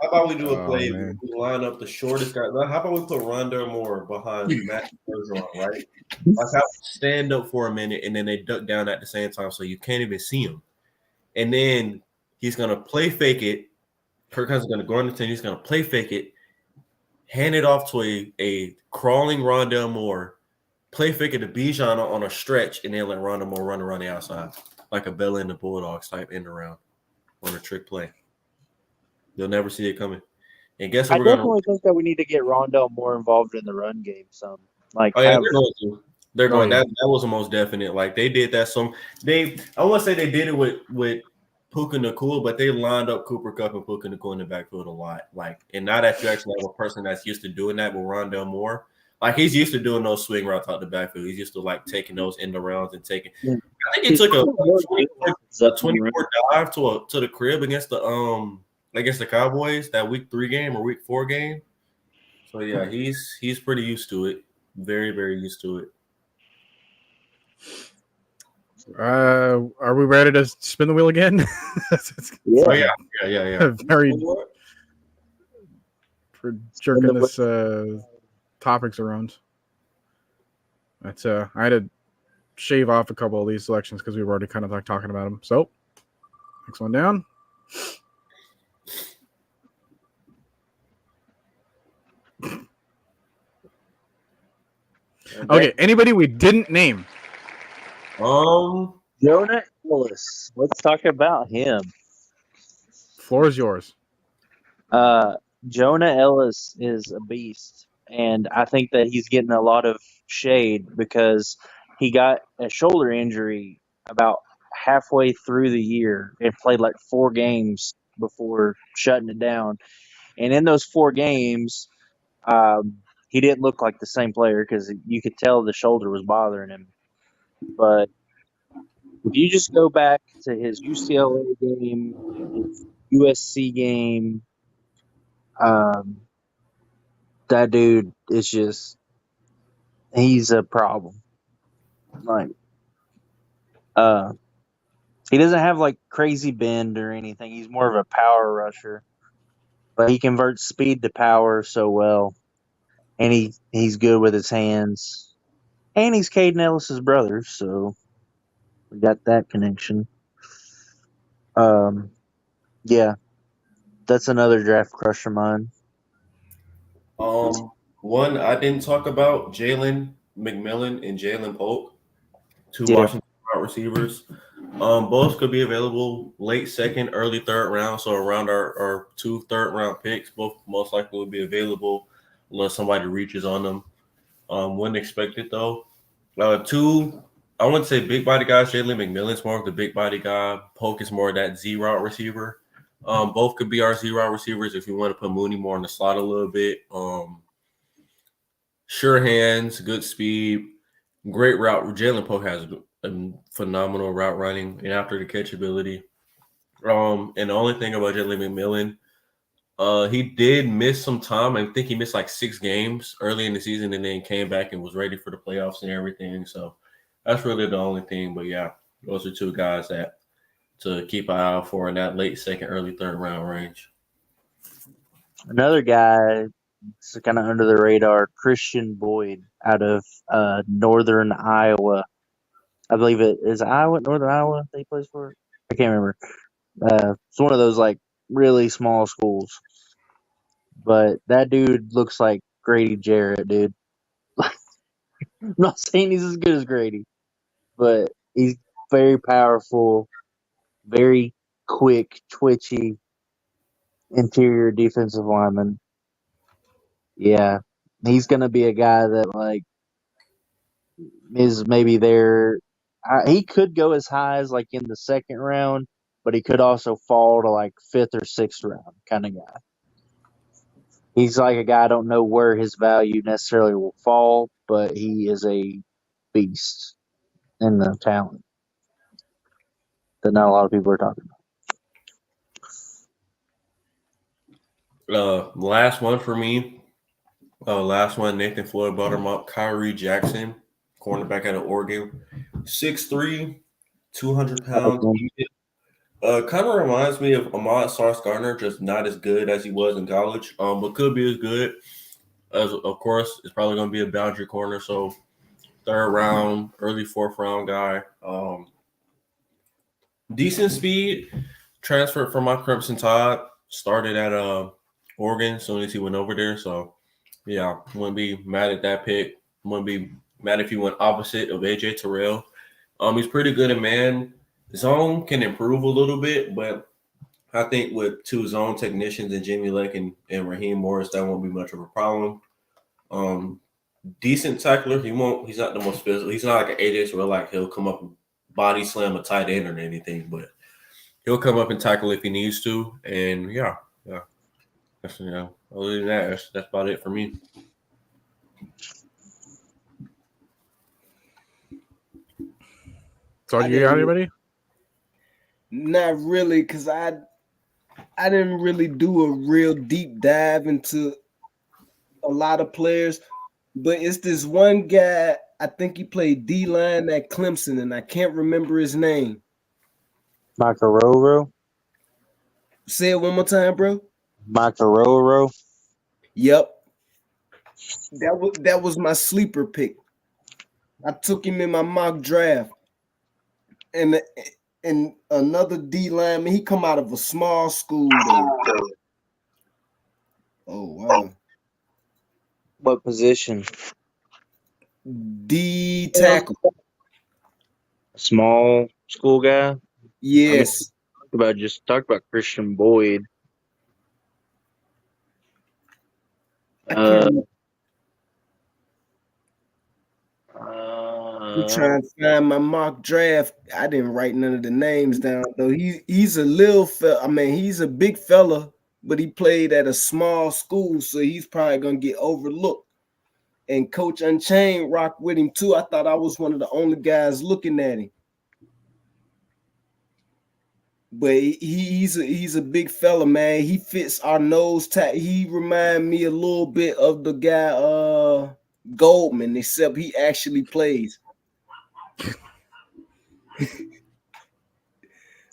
How about we do a play? Man. We line up the shortest guy. How about we put Rondell Moore behind Matt Bergeron, right? Like have stand up for a minute and then they duck down at the same time, so you can't even see him. And then he's gonna play fake it. Kirk Cousins is gonna go on the 10. He's gonna play fake it, hand it off to a crawling Rondell Moore, play fake it to Bijan on a stretch, and then let Rondell Moore run around the outside like a Bella and the Bulldogs type end around on a trick play. You'll never see it coming. And guess what I definitely think that we need to get Rondell more involved in the run game. Some like they're going to. They're going. That was the most definite. Like they did that. I want to say they did it with Puka Nacua, but they lined up Cooper Kupp and Puka Nacua in the backfield a lot. Like, and now that you actually have a person that's used to doing that with Rondell Moore, like he's used to doing those swing routes out the backfield. He's used to like taking those end rounds and taking. Yeah. I think he took a 24 dive to the crib against the Cowboys, that week 3 game or week 4 game. So yeah, he's pretty used to it. Very, very used to it. Are we ready to spin the wheel again? Yeah. Oh, yeah. Very for jerking this topics around. That's I had to shave off a couple of these selections because we were already kind of like talking about them. So next one down. Okay, anybody we didn't name? Jonah Ellis. Let's talk about him. Floor is yours. Jonah Ellis is a beast, and I think that he's getting a lot of shade because he got a shoulder injury about halfway through the year and played like 4 games before shutting it down. And in those 4 games, he didn't look like the same player because you could tell the shoulder was bothering him. But if you just go back to his UCLA game, his USC game, that dude is he's a problem. Like, he doesn't have like crazy bend or anything. He's more of a power rusher, but he converts speed to power so well, and he's good with his hands, and he's Caden Ellis's brother, so we got that connection. Yeah, that's another draft crush of mine. One I didn't talk about, Jalen McMillan and Jalen Polk, 2 Yeah. Washington wide receivers. Both could be available late 2nd, early 3rd round. So around our 2 third-round picks, both most likely will be available unless somebody reaches on them. Wouldn't expect it though. 2, I wouldn't say big body guys. Jalen McMillan's more of the big body guy. Polk is more of that Z route receiver. Both could be our Z route receivers if you want to put Mooney more in the slot a little bit. Sure hands, good speed, great route. Jalen Polk has a phenomenal route running and after the catch ability. And the only thing about Jalen McMillan, he did miss some time. I think he missed like 6 games early in the season and then came back and was ready for the playoffs and everything. So that's really the only thing. But yeah, those are 2 guys that to keep an eye out for in that late 2nd, early 3rd round range. Another guy, it's kind of under the radar, Christian Boyd out of Northern Iowa. I believe it is Iowa, Northern Iowa. That he plays for. I can't remember. It's one of those like really small schools. But that dude looks like Grady Jarrett, dude. I'm not saying he's as good as Grady, but he's very powerful, very quick, twitchy interior defensive lineman. Yeah, he's gonna be a guy that like is maybe there. He could go as high as like in the second round, but he could also fall to like fifth or sixth round kind of guy. He's like a guy I don't know where his value necessarily will fall, but he is a beast in the talent that not a lot of people are talking about. Last one for me. Last one, Nathan Floyd brought him up. Kyrie Jackson, cornerback out of Oregon, 6'3", 200 pounds. Kind of reminds me of Ahmad Gardner, just not as good as he was in college, but could be as good. As of course, it's probably going to be a boundary corner, so third round, early fourth round guy. Decent speed. Transferred from my Crimson Tide. Started at Oregon as soon as he went over there. So yeah, wouldn't be mad at that pick. Wouldn't be mad if he went opposite of AJ Terrell. He's pretty good at man. Zone can improve a little bit, but I think with two zone technicians and Jimmy Lake and Raheem Morris, that won't be much of a problem. Decent tackler. He's not the most physical. He's not like an AJ Terrell, like he'll come up and body slam a tight end or anything, but he'll come up and tackle if he needs to. And yeah. That's, other than that, that's about it for me. So you got anybody? Not really, because I didn't really do a real deep dive into a lot of players, but it's this one guy. I think he played D-line at Clemson, and I can't remember his name. Macaroro? Say it one more time, bro. Macaroro? Yep. That was my sleeper pick. I took him in my mock draft. And another D lineman, he come out of a small school though. Oh wow. What position? D tackle. Small school guy? Yes. Talk about Christian Boyd. I'm trying to find my mock draft. I didn't write none of the names down though. He's a little fella. I mean, he's a big fella, but he played at a small school, so he's probably gonna get overlooked. And Coach Unchained rocked with him too. I thought I was one of the only guys looking at him. But he's a big fella, man. He fits our nose tag. He remind me a little bit of the guy Goldman, except he actually plays.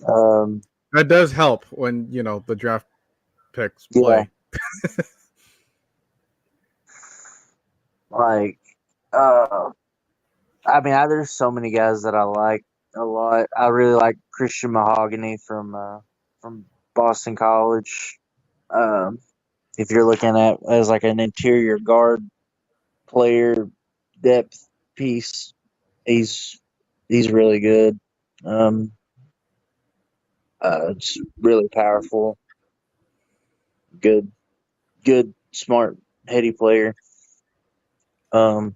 That does help when the draft picks play. There's so many guys that I like a lot. I really like Christian Mahogany from Boston College. If you're looking at as like an interior guard player depth piece, he's really good. It's really powerful. Good, smart, heady player. And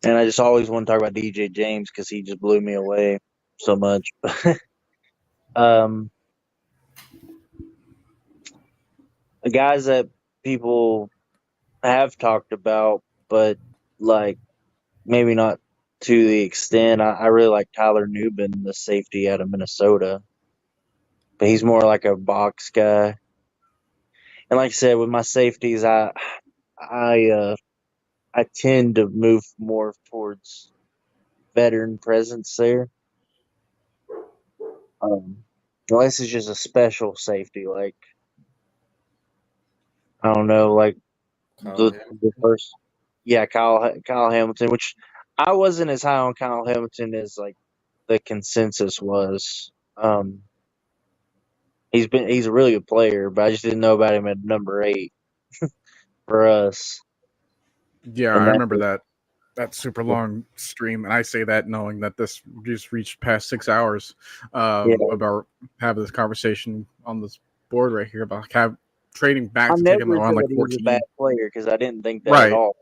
I just always want to talk about DJ James because he just blew me away so much. The guys that people have talked about, but like maybe not to the extent. I really like Tyler Nubin, the safety out of Minnesota, but he's more like a box guy. And like I said, with my safeties, I tend to move more towards veteran presence there. Unless it's just a special safety, like I don't know, like Kyle the first, yeah, Kyle Hamilton, which I wasn't as high on Kyle Hamilton as like the consensus was. He's a really good player, but I just didn't know about him at number 8 for us. Yeah, And I that remember that super long stream, and I say that knowing that this just reached past 6 hours yeah, about having this conversation on this board right here about trading I back to take him never around like said he was a 14. bad player because I didn't think that at Right. all.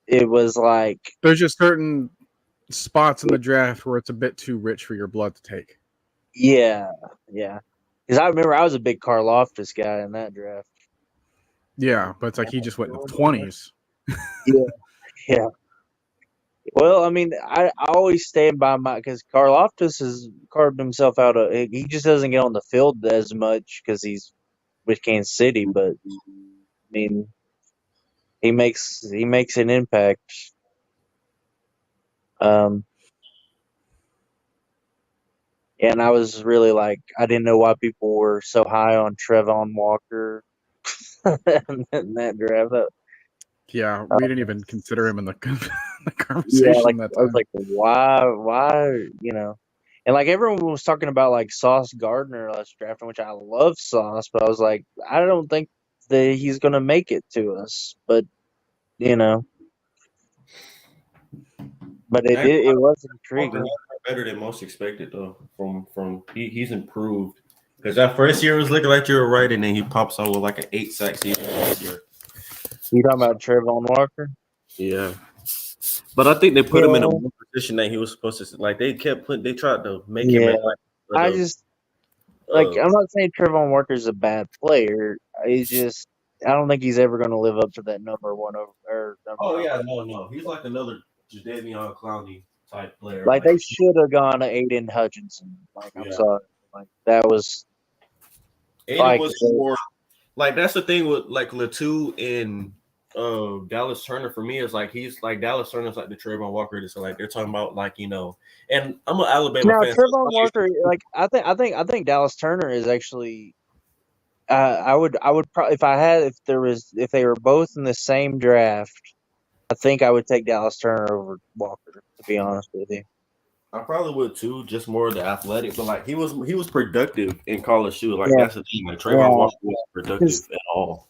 It was like, There's just certain spots in the draft where it's a bit too rich for your blood to take. yeah. Because I remember I was a big Karloftis guy in that draft. Yeah, but it's like he just went in the 20s. Yeah. Well, I mean, I always stand by because Karloftis has carved himself out. He just doesn't get on the field as much because he's with Kansas City, but I mean, he makes an impact. And I was really like, I didn't know why people were so high on Trevon Walker in that draft. Yeah, we didn't even consider him in the Yeah, conversation like that I was time. like, why, you know? And like everyone was talking about like Sauce Gardner last draft, which I love Sauce, but I was like, I don't think that he's gonna make it to us. But you know, but it was Walker intriguing. better than most expected though. He's improved because that first year was looking like you were right, and then he pops out with like an 8-sack season this year. You talking about Trevon Walker? Yeah, but I think they put him in a Yeah. position that he was supposed to. Like they tried to make him. Yeah. Like, I just like I'm not saying Trevon Walker's a bad player. I don't think he's ever gonna live up to that number one or number oh one. yeah, no, he's like another Jadeveon Clowney type player. Like they should have gone to Aiden Hutchinson. Like I'm sorry. Like that was Aiden like was more like that's the thing with like Latu and Dallas Turner for me is like he's like Dallas Turner's like the Trayvon Walker. So like they're talking about like and I'm an Alabama now fan. Trevon Walker. Like I think Dallas Turner is actually. I would probably if they were both in the same draft, I think I would take Dallas Turner over Walker. To be honest with you. I probably would too, just more of the athletic, but like he was productive in college too. Like that's the thing. Like Trayvon Walker was productive at all.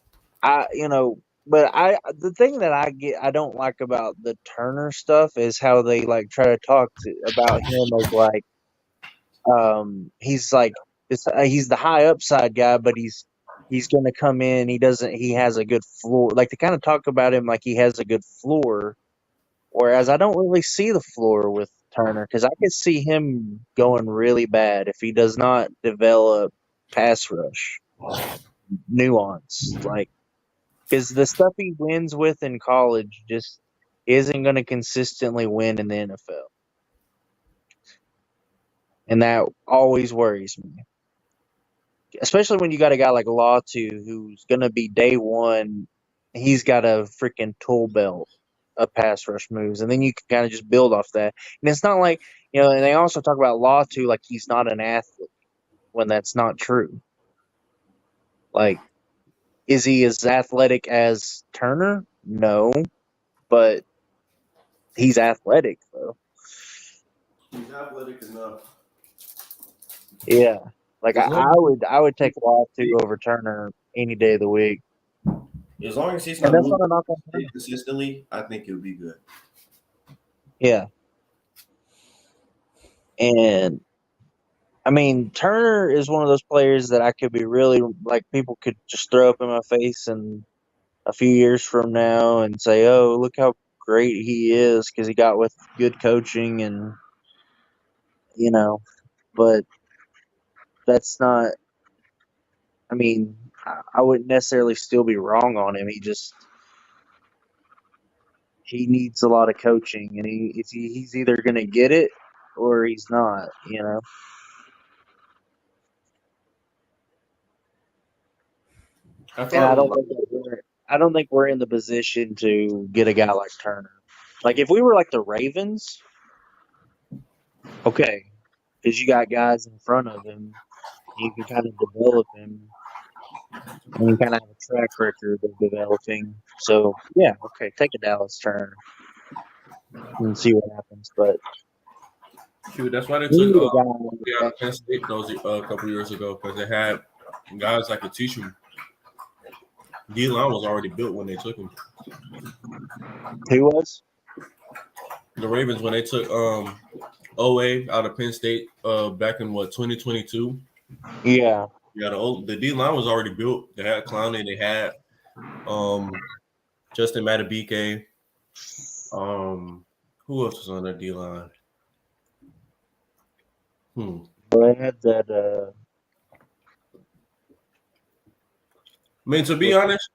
But the thing that I don't like about the Turner stuff is how they like try to talk about him as like he's like he's the high upside guy, but he's going to come in. He has a good floor. Like they kind of talk about him like he has a good floor, whereas I don't really see the floor with Turner because I could see him going really bad if he does not develop pass rush nuance. Like because the stuff he wins with in college just isn't going to consistently win in the NFL. And that always worries me. Especially when you got a guy like Latu who's going to be day one. He's got a freaking tool belt of pass rush moves. And then you can kind of just build off that. And it's not like, and they also talk about Latu like he's not an athlete when that's not true. Like, is he as athletic as Turner? No. But he's athletic, though. He's athletic enough. Yeah. Like I would take Latu over Turner any day of the week. As long as he's not moving consistently, I think he'll be good. Yeah. And I mean, Turner is one of those players that I could be really like people could just throw up in my face in a few years from now and say, "Oh, look how great he is because he got with good coaching and but that's not. I mean, I wouldn't necessarily still be wrong on him. He needs a lot of coaching, and he's either going to get it or he's not. And I don't think we're in the position to get a guy like Turner. Like if we were like the Ravens, okay, because you got guys in front of him you can kind of develop him, and you kind of have a track record of developing. So yeah, okay, take a Dallas turn and see what happens. But Shoot, that's why they we took need a guy out of Penn State those a couple years ago because they had guys that could teach them. D-line was already built when they took him. who was. The Ravens when they took OA out of Penn State back in 2022. Yeah, Yeah, the D-line was already built. They had Clowney, they had Justin Matabike. Who else was on that D-line? well, they had that. I mean, to be honest,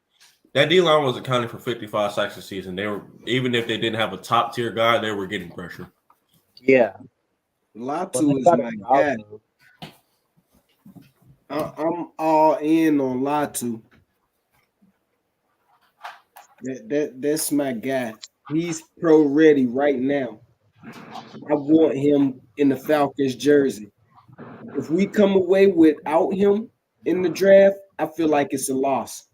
that D-line was accounting for 55 sacks a season. They were, even if they didn't have a top-tier guy, they were getting pressure. Yeah, Latu is my guy. I'm all in on Latu. That's my guy. He's pro ready right now. I want him in the Falcons jersey. If we come away without him in the draft, I feel like it's a loss.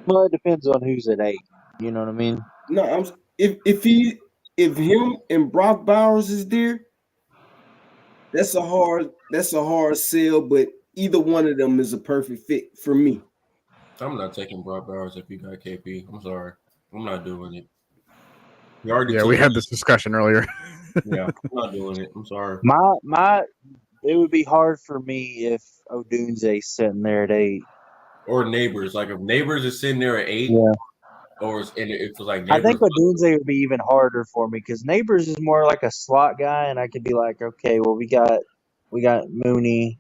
well, it depends on who's at 8. You know what I mean? No, if him and Brock Bowers is there, that's a hard sell. But either one of them is a perfect fit for me. I'm not taking Brock Bowers if you got KP. I'm sorry, I'm not doing it. You already we had this discussion earlier. Yeah, I'm not doing it. I'm sorry. It would be hard for me if Odunze's sitting there at 8. Or Neighbors, like if Neighbors is sitting there at 8, Yeah. or if it was like I Neighbors, think Odunze would be even harder for me because Neighbors is more like a slot guy, and I could be like, okay, well we got Mooney.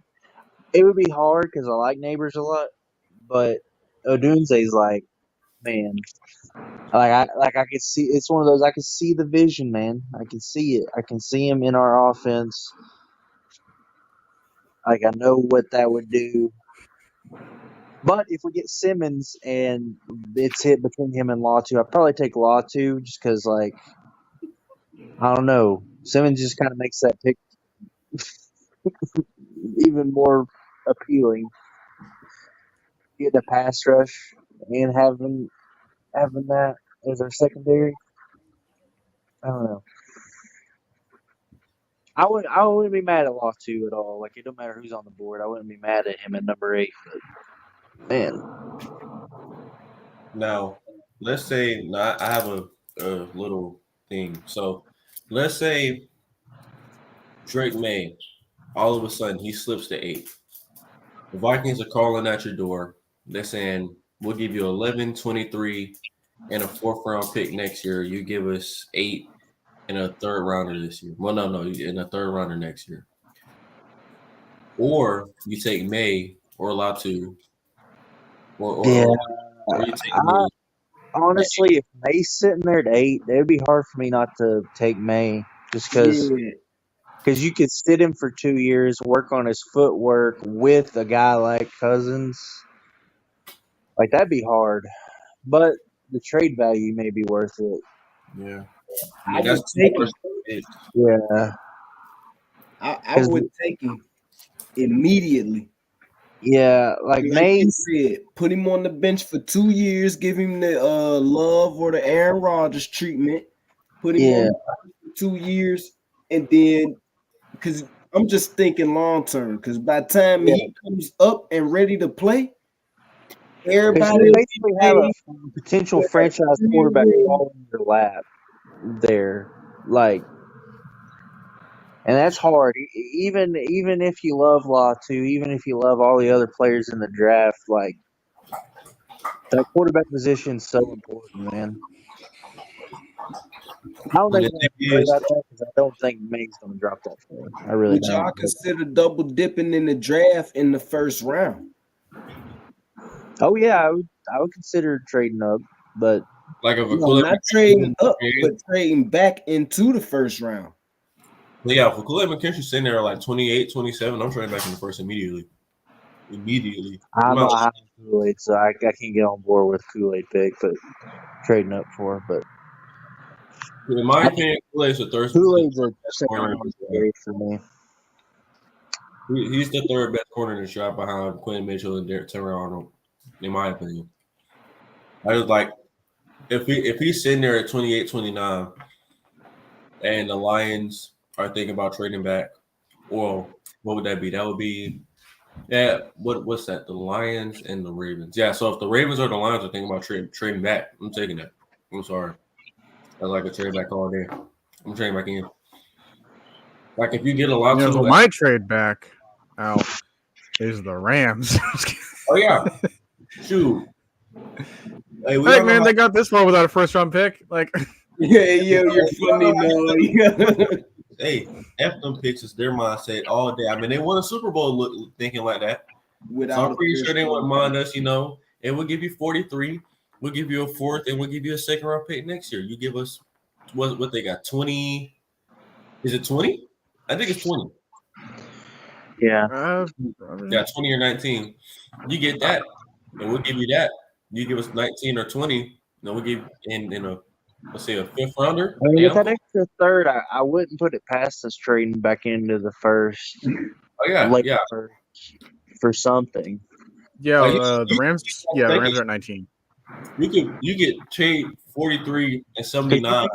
It would be hard because I like Neighbors a lot, but Odunze's like, man, I could see. It's one of those I can see the vision, man. I can see it. I can see him in our offense. Like I know what that would do. But if we get Simmons and it's hit between him and Latu, I'd probably take Latu just because, like, I don't know. Simmons just kind of makes that pick even more appealing. Getting a pass rush and having that as our secondary. I don't know. I wouldn't be mad at Latu at all. Like, it don't matter who's on the board. I wouldn't be mad at him at number 8. But, man. Now, let's say I have a little thing. So, let's say Drake May, all of a sudden he slips to 8. The Vikings are calling at your door. They're saying we'll give you 11, 23, and a 4th round pick next year. You give us 8 and a 3rd rounder this year. Well, no, in a 3rd rounder next year. Or you take May or Latu, or you take May. Honestly, if May's sitting there at 8, it would be hard for me not to take May just because you could sit him for 2 years, work on his footwork with a guy like Cousins. Like, that'd be hard. But the trade value may be worth it. Yeah. I would take him. Yeah. I would take him immediately. Yeah, like May you said, put him on the bench for 2 years, give him the Love or the Aaron Rodgers treatment. Put him on the bench for 2 years, and then because I'm just thinking long term. Because by the time he comes up and ready to play, everybody you basically have a potential franchise quarterback falling in your lap there, like. And that's hard. Even if you love Latu, even if you love all the other players in the draft, like that quarterback position is so important, man. I don't think we're gonna worry about that because I don't think May's gonna drop that far. I really don't. Y'all consider double dipping in the draft in the 1st round? Oh yeah, I would consider trading up, but like not trading up, but trading back into the 1st round. Yeah, for Kool-Aid McKinstry's sitting there at like 28, 27, I'm trading back in the 1st immediately. I'm not high on Kool-Aid, so I can't get on board with Kool-Aid pick, but trading up for. But in my opinion, Kool-Aid's a third. Kool-Aid's a second round for me. He's the third best corner in the draft behind Quinn Mitchell and Terry Arnold, in my opinion. I was like, if he's sitting there at 28, 29, and the Lions are thinking about trading back, or what would that be? That would be what's that? The Lions and the Ravens. Yeah, so if the Ravens or the Lions are thinking about trading back, I'm taking that. I'm sorry. I like a trade back all day. I'm trading back in. Like if you get a lot You know, to who might trade back out is the Rams. oh yeah. Shoot. Hey, Hey man, they got this far without a first round pick. Like Yeah, you're funny, no. Hey, F them picks is their mindset all day. I mean, they won a Super Bowl thinking like that. So I'm pretty sure they wouldn't mind us, and we'll give you 43, we'll give you a fourth, and we'll give you a second round pick next year. You give us what they got, 20? Is it 20? I think it's 20. Yeah. Yeah, 20 or 19. You get that, and we'll give you that. You give us 19 or 20, and we'll give let's say a fifth rounder. I mean, with that extra third, I wouldn't put it past us trading back into the first. Oh yeah, for something. Yeah, the Rams. Yeah, the Rams are at 19. You get trade 43 and 79.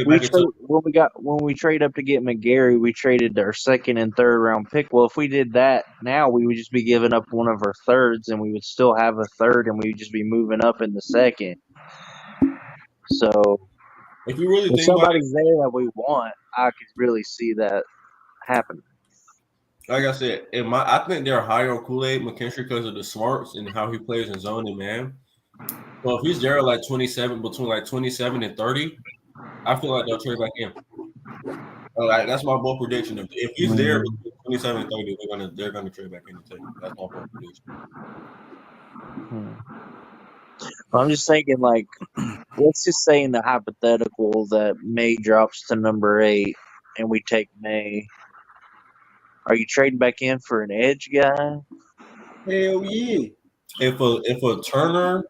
When we trade up to get McGarry, we traded our second and third round pick. Well, if we did that now, we would just be giving up one of our thirds, and we would still have a third, and we would just be moving up in the second. So, if you really think somebody's there that we want, I could really see that happening. Like I said, I think they're higher on Kool-Aid McKinstry because of the smarts and how he plays in zone and man. So if he's there like 27, between like 27 and 30, I feel like they'll trade back in. Like that's my bold prediction. If he's there between 27 and 30, they're gonna trade back in and take him. That's my bold prediction. I'm just thinking, like, let's just say in the hypothetical that May drops to number 8 and we take May. Are you trading back in for an edge guy? Hell yeah. If a Turner,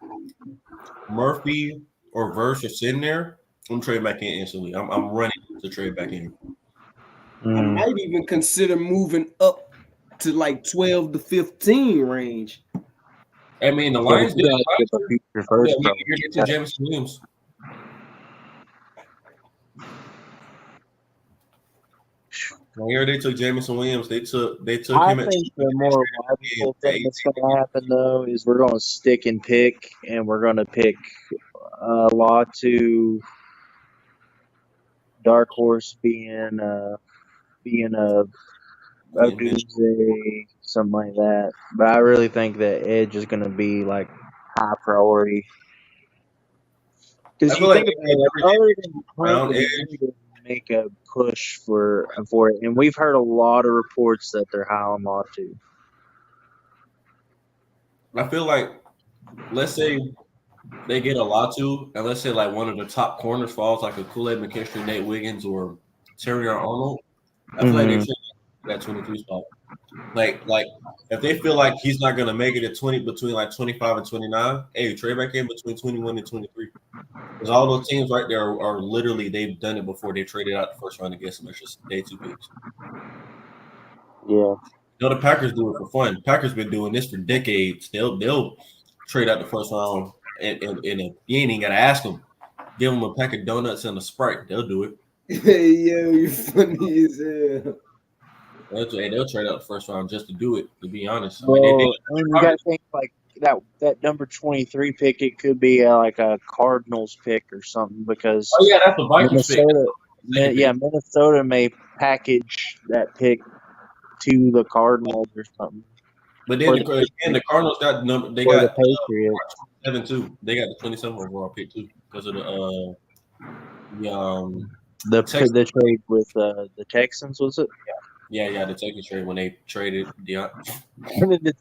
Murphy, or Verse are sitting there, I'm trading back in instantly. I'm running to trade back in. I might even consider moving up to like 12 to 15 range. I mean, the Lions did it to Jameson Williams. Well, here they took Jameson Williams. They took him. I think the more logical thing that's going to happen, though, is we're going to stick and pick, and we're going to pick Latu, Dark Horse being a Doomsday, something like that. But I really think that edge is going to be like high priority. Because you think about it, make a push for it, and we've heard a lot of reports that they're high on Latu. I feel like, let's say they get a Latu, and let's say like one of the top corners falls, like a Kool-Aid McKinstry, Nate Wiggins, or Terry Arnold. I feel like they should that 23 spot. Like if they feel like he's not gonna make it at 20 between like 25 and 29, hey, trade back in between 21 and 23. Because all those teams right there are literally, they've done it before. They traded out the first round to get some extra day 2 picks. Yeah. The Packers do it for fun. Packers been doing this for decades. They'll trade out the first round, and you ain't even gotta ask them. Give them a pack of donuts and a Sprite. They'll do it. Hey, yo, you're funny as hell. They'll trade out the first round just to do it, to be honest. Well, you got to think like that number 23 pick, it could be like a Cardinals pick or something, because that's a Vikings pick. Minnesota may package that pick to the Cardinals or something. But then the Cardinals got the number. They got the Patriots 7-2. They got the 27 overall pick too because of the trade with the Texans, was it? Yeah, the Texans trade when they traded the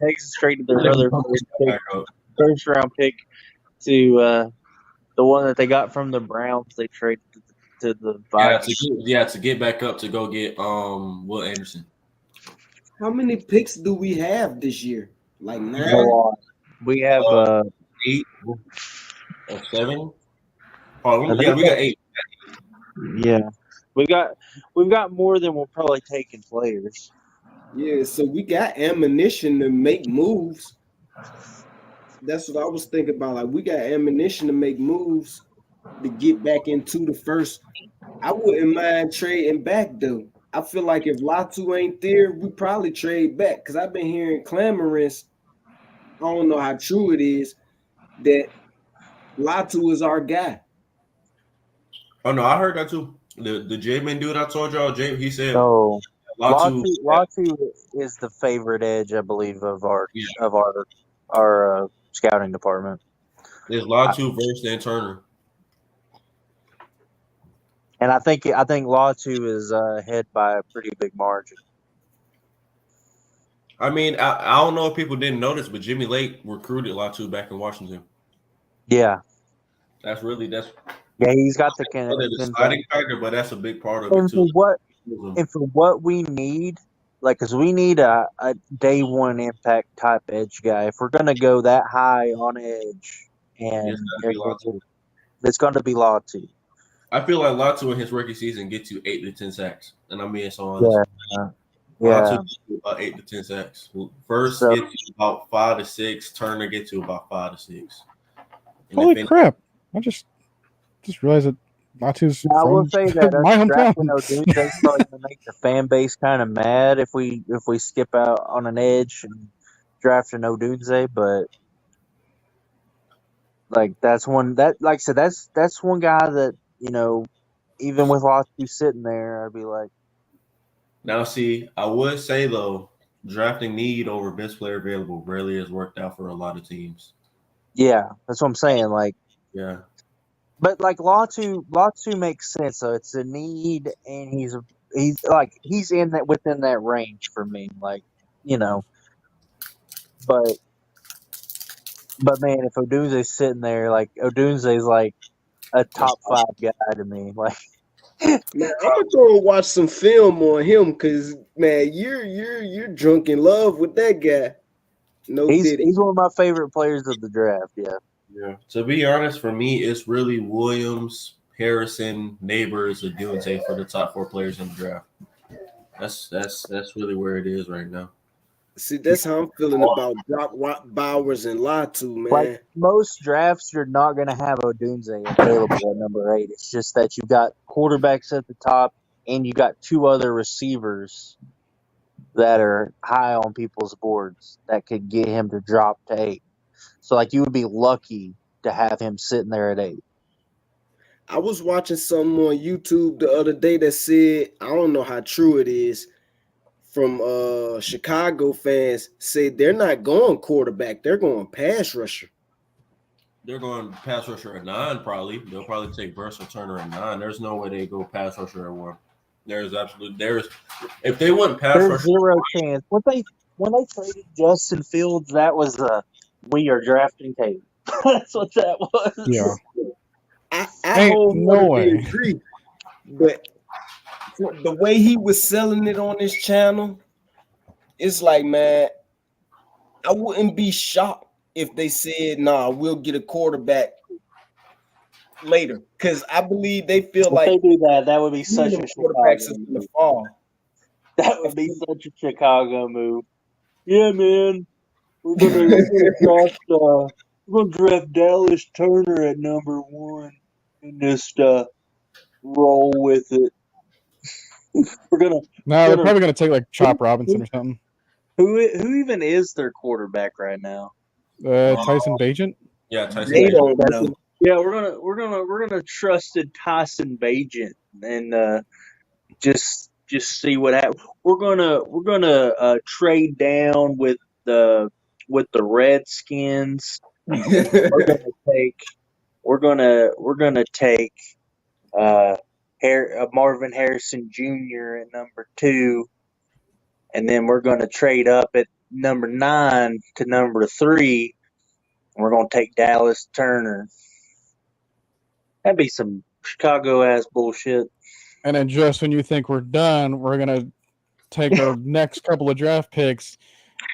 Texans traded their other first round pick to the one that they got from the Browns. They traded to the Vikings. To get back up to go get Will Anderson. How many picks do we have this year? Like 9? We have 8 or 7. Oh, yeah, we got 8. Yeah, we've got more than we'll probably take in players. Yeah, so we got ammunition to make moves. That's what I was thinking about. Like, we got ammunition to make moves to get back into the first. I wouldn't mind trading back though. I feel like if Latu ain't there, we probably trade back because I've been hearing clamorous. I don't know how true it is that Latu is our guy. Oh no, I heard that too. The J-Man dude I told y'all, he said So Latu. Latu is the favorite edge, I believe, of our Yeah. scouting department. There's Latu versus Dan Turner. And I think Latu is ahead by a pretty big margin. I mean, I don't know if people didn't notice, but Jimmy Lake recruited Latu back in Washington. Yeah. Yeah, he's got the deciding factor, but that's a big part of and it too. For what we need, like, because we need a day one impact type edge guy. If we're gonna go that high on edge, and it's going to be Latu. I feel like Latu in his rookie season gets you 8 to 10 sacks, and I'm being so honest. Latu gets you about 8 to 10 sacks. First gets you about 5 to 6. Turner gets you about 5 to 6. Holy crap! I just realized that Latu's I will say that my hometown. That's probably going to make the fan base kind of mad if we skip out on an edge and draft an Odunze, but like that's one that, like I said, that's one guy that, you know, even with Latu sitting there, I'd be like. Now, see, I would say though, drafting need over best player available rarely has worked out for a lot of teams. Yeah, that's what I'm saying. Like, yeah. But like Latu makes sense. So it's a need, and he's in that within that range for me. Like, you know, but man, if Odunze's sitting there, like Odunze's like a top 5 guy to me. Like, man, I'm gonna go and watch some film on him because man, you're drunk in love with that guy. No, he's one of my favorite players of the draft. Yeah. Yeah. To be honest, for me, it's really Williams, Harrison, Neighbors, Odunze for the top 4 players in the draft. That's really where it is right now. See, that's how I'm feeling about Brock Bowers and Latu, man. Like most drafts, you're not going to have Odunze available at number 8. It's just that you've got quarterbacks at the top, and you got 2 other receivers that are high on people's boards that could get him to drop to 8. So, like, you would be lucky to have him sitting there at 8. I was watching something on YouTube the other day that said, I don't know how true it is, from Chicago fans said they're not going quarterback, they're going pass rusher. They're going pass rusher at 9, probably. They'll probably take Burst or Turner at 9. There's no way they go pass rusher at 1. If they went pass rusher, zero chance. When they traded Justin Fields, that was we are drafting Tatum. That's what that was. Yeah. I wholeheartedly agree, but the way he was selling it on his channel, it's like, man, I wouldn't be shocked if they said, "Nah, we'll get a quarterback later," because I believe they feel if like they do that, that would be such a quarterbacks is in the fall. That would be such a Chicago move. Yeah, man, we're gonna draft Dallas Turner at number 1 and just roll with it. They're probably gonna take like Chop Robinson or something. Who even is their quarterback right now? Tyson Bagent. Yeah, Tyson. They don't know. Yeah, we're gonna trust in Tyson Bagent and just see what happens. We're gonna trade down with the Redskins. We're gonna take Marvin Harrison Jr. at number 2, and then we're gonna trade up at number 9 to number 3. And we're gonna take Dallas Turner. That'd be some Chicago ass bullshit. And then just when you think we're done, we're gonna take our next couple of draft picks,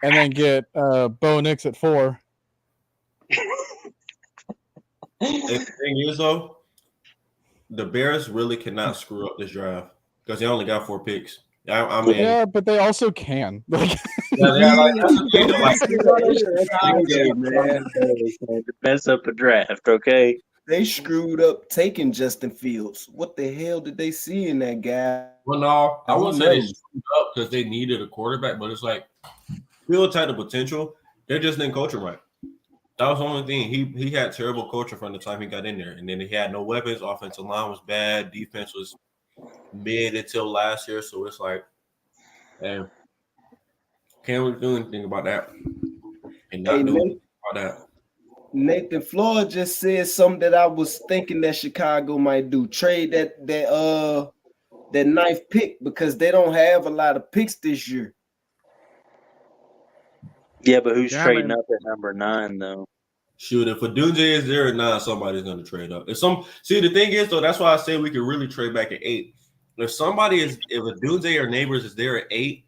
and then get Bo Nix at 4. The thing is, though, the Bears really cannot screw up this draft because they only got 4 picks. I mean, Yeah, but they also can. Like, yeah, that's the thing. Though, like, man. To mess up a draft, okay? They screwed up taking Justin Fields. What the hell did they see in that guy? well, no, I Who wouldn't say they knows? screwed up because they needed a quarterback, but it's like Fields had the potential. They just didn't coach him right. That was the only thing. He had terrible coaching from the time he got in there, and then he had no weapons. Offensive line was bad. Defense was mid until last year. So it's like, man, can't really do anything about that, and not Hey, do anything about that. Nathan Floyd just said something that I was thinking that Chicago might do. Trade that ninth pick because they don't have a lot of picks this year. Yeah, but who's Yeah, trading man. up at number 9 though? Shoot, if Adunze is there at 9, somebody's going to trade up. See, the thing is though, that's why I say we could really trade back at 8. If Adunze or Neighbors is there at 8,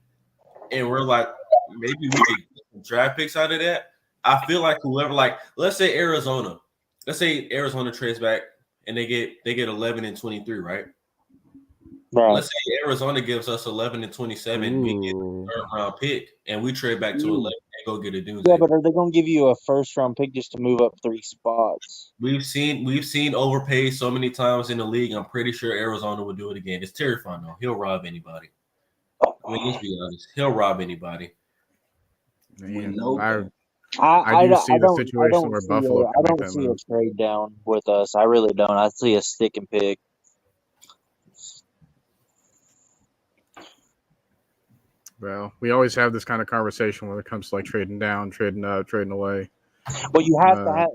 and we're like, maybe we could get some draft picks out of that. I feel like whoever, like, let's say Arizona trades back and they get 11 and 23, right? Right. Let's say Arizona gives us 11 and 27, we get the third round pick, and we trade back to 11 and go get a Dunze. Yeah, but are they going to give you a first round pick just to move up 3 spots? We've seen overpay so many times in the league. I'm pretty sure Arizona will do it again. It's terrifying though. He'll rob anybody. I mean, let's be honest. He'll rob anybody. Man, know I do see the situation where Buffalo I can make don't that see a move. trade down with us. I really don't. I see a stick and pick. Well, we always have this kind of conversation when it comes to like trading down, trading up, trading away. Well, you have to have.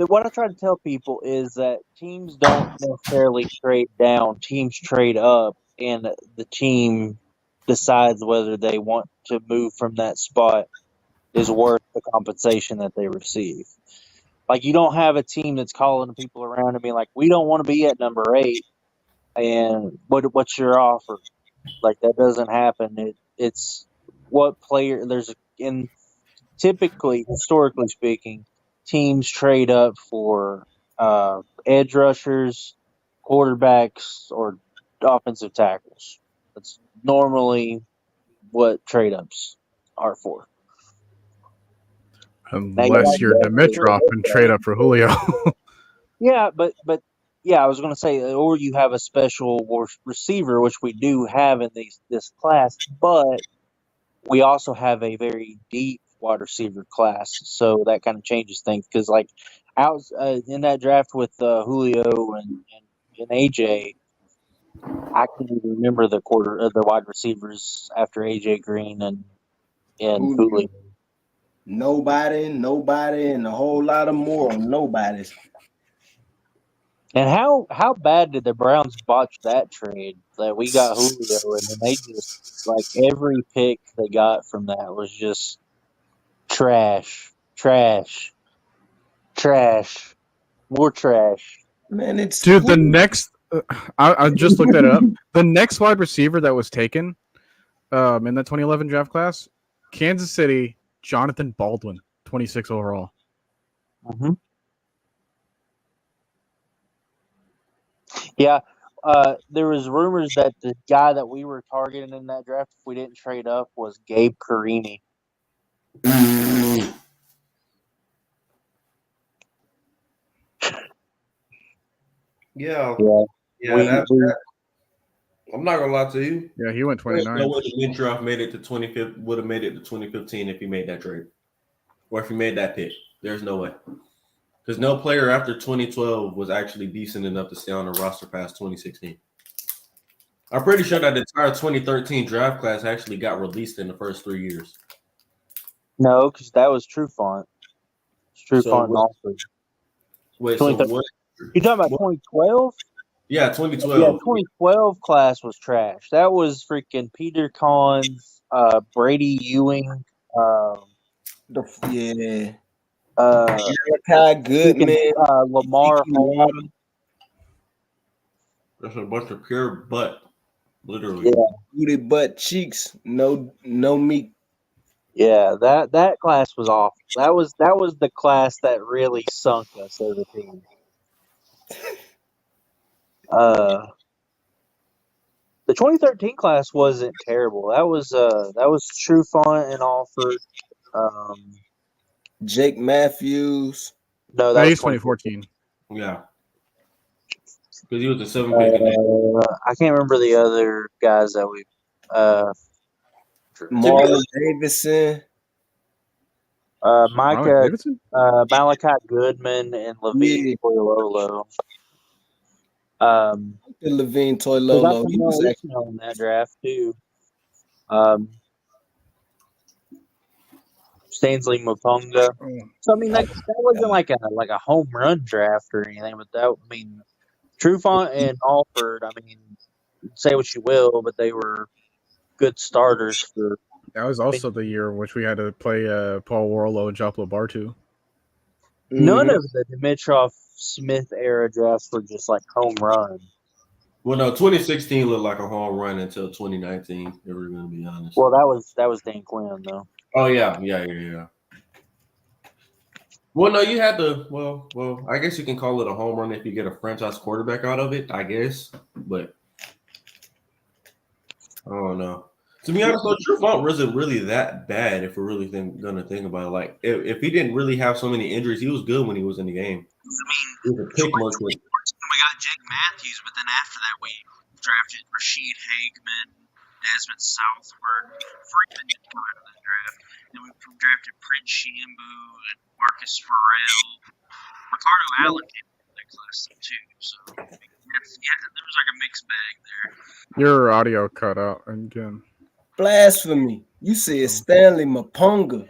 What I try to tell people is that teams don't necessarily trade down. Teams trade up, and the team decides whether they want to move from that spot is worth the compensation that they receive. Like, you don't have a team that's calling the people around and being like, "We don't want to be at number 8, and what's your offer?" Like, that doesn't happen. It's what player typically, historically speaking, teams trade up for edge rushers, quarterbacks, or offensive tackles. That's normally what trade ups are for. Unless you're Dimitrov and trade up for Julio. Yeah, but yeah, I was going to say, or you have a special receiver, which we do have in this class, but we also have a very deep wide receiver class, so that kind of changes things. Because like out in that draft with Julio and AJ, I can't even remember the wide receivers after AJ Green and Julio. Nobody, and a whole lot of more on nobodies. And how bad did the Browns botch that trade that we got Julio, and then they just like every pick they got from that was just trash, more trash. Man, it's Dude, the next I just looked that up. The next wide receiver that was taken in that 2011 draft class, Kansas City, Jonathan Baldwin, 26 overall. Mm-hmm. Yeah, there was rumors that the guy that we were targeting in that draft, if we didn't trade up, was Gabe Carini. Yeah. I'm not gonna lie to you. Yeah, he went 29. No way Dimitrov made it to 25th. Would have made it to 2015 if he made that trade, or if he made that pick. There's no way, because no player after 2012 was actually decent enough to stay on the roster past 2016. I'm pretty sure that the entire 2013 draft class actually got released in the first 3 years. No, because that was Trufant. Trufant and Alford. Wait, so what? You talking about 2012? Yeah, 2012. Yeah, 2012 class was trash. That was freaking Peter Collins, Brady Ewing, Malachi Goodman, Lamar Holm. That's a bunch of pure butt, literally. Yeah, booty butt cheeks, no meat. Yeah, that class was awful. That was the class that really sunk us as a team. The 2013 class wasn't terrible. That was Trufant and Alford. Jake Matthews. No, that No, was he's 2014. Yeah. Because he was the 7th pick. In that. I can't remember the other guys that we. Marlon Davidson. Marlon Davidson? Malachi Goodman and Levine Toilolo. The Levine They got Toilolo. some He was more actually in that draft too. Stanley Mapunga. So I mean, that wasn't like a home run draft or anything, but that I mean, Trufant and Alford. I mean, say what you will, but they were good starters for. That was also the year in which we had to play Paul Warlow and Joplo Bartu. None of the Dimitrov Smith era drafts were just like home run. Well, no, 2016 looked like a home run until 2019. If we're going to be honest. Well, that was Dan Quinn though. Oh yeah. Well, no, you had to. Well, I guess you can call it a home run if you get a franchise quarterback out of it. I guess, but I don't know. To be honest, though, Trufant wasn't really that bad if we're really gonna think about it. Like, if he didn't really have so many injuries, he was good when he was in the game. I mean, we got Jake Matthews, but then after that, we drafted Rashid Hageman, Desmond Southworth, Freeman didn't come out of that draft. Then we drafted Prince Shambu and Marcus Farrell. Ricardo Allen came from that class too. So yeah, there was like a mixed bag there. Your audio cut out again. Blasphemy. You said Stanley Mapunga.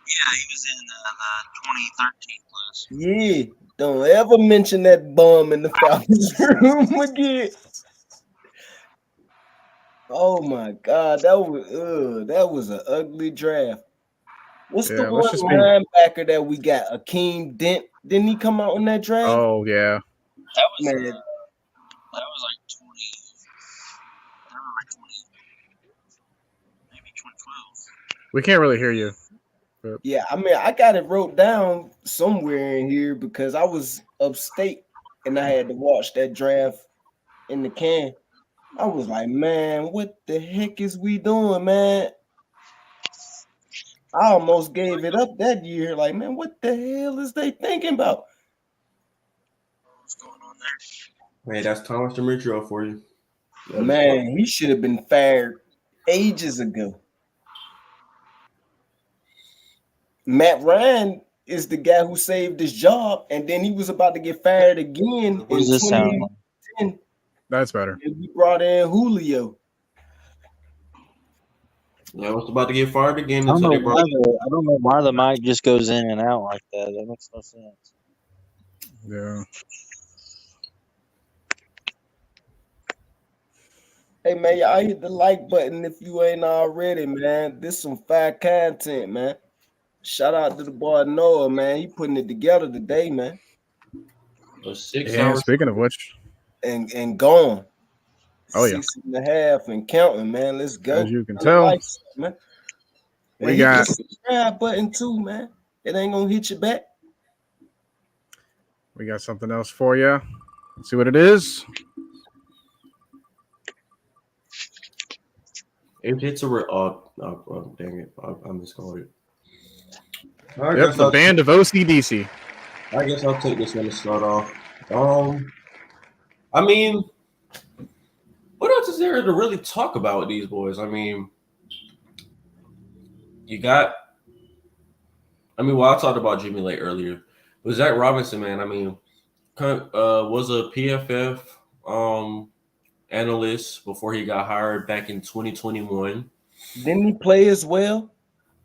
Yeah, he was in the 2013 class. Yeah. Don't ever mention that bum in the Falcons room again. Oh my God, that was an ugly draft. What's the one linebacker that we got? Akeem Dent. Didn't he come out in that draft? Oh yeah. That was man. That was like 20. That was like 20. Maybe 2012. We can't really hear you. But. Yeah, I mean, I got it wrote down somewhere in here because I was upstate and I had to watch that draft in the can. I was like, man, what the heck is we doing, man? I almost gave it up that year. Like, man, what the hell is they thinking about? What's going on there? Hey, that's Thomas Demetrio for you. Man, he should have been fired ages ago. Matt Ryan is the guy who saved his job, and then he was about to get fired again in 2010. That's better. And we brought in Julio. Yeah, I was about to get fired again. I don't know why the mic just goes in and out like that. That makes no sense. Yeah. Hey, man, y'all hit the like button if you ain't already, man. This some fire content, man. Shout out to the boy Noah, man. He putting it together today, man. 6 yeah, hours. Speaking of which. And gone. Oh, yeah. 6.5 and counting, man. Let's go. As you can tell. Man. We got the subscribe button too, man. It ain't gonna hit you back. We got something else for you. Let's see what it is. It hits a dang it. I miscalled it. Yep, the band of OCDC. I guess I'll take this one to start off. I mean, what else is there to really talk about with these boys? I mean, I talked about Jimmy Lake earlier. But Zach Robinson, man, I mean, was a PFF analyst before he got hired back in 2021. Didn't he play as well?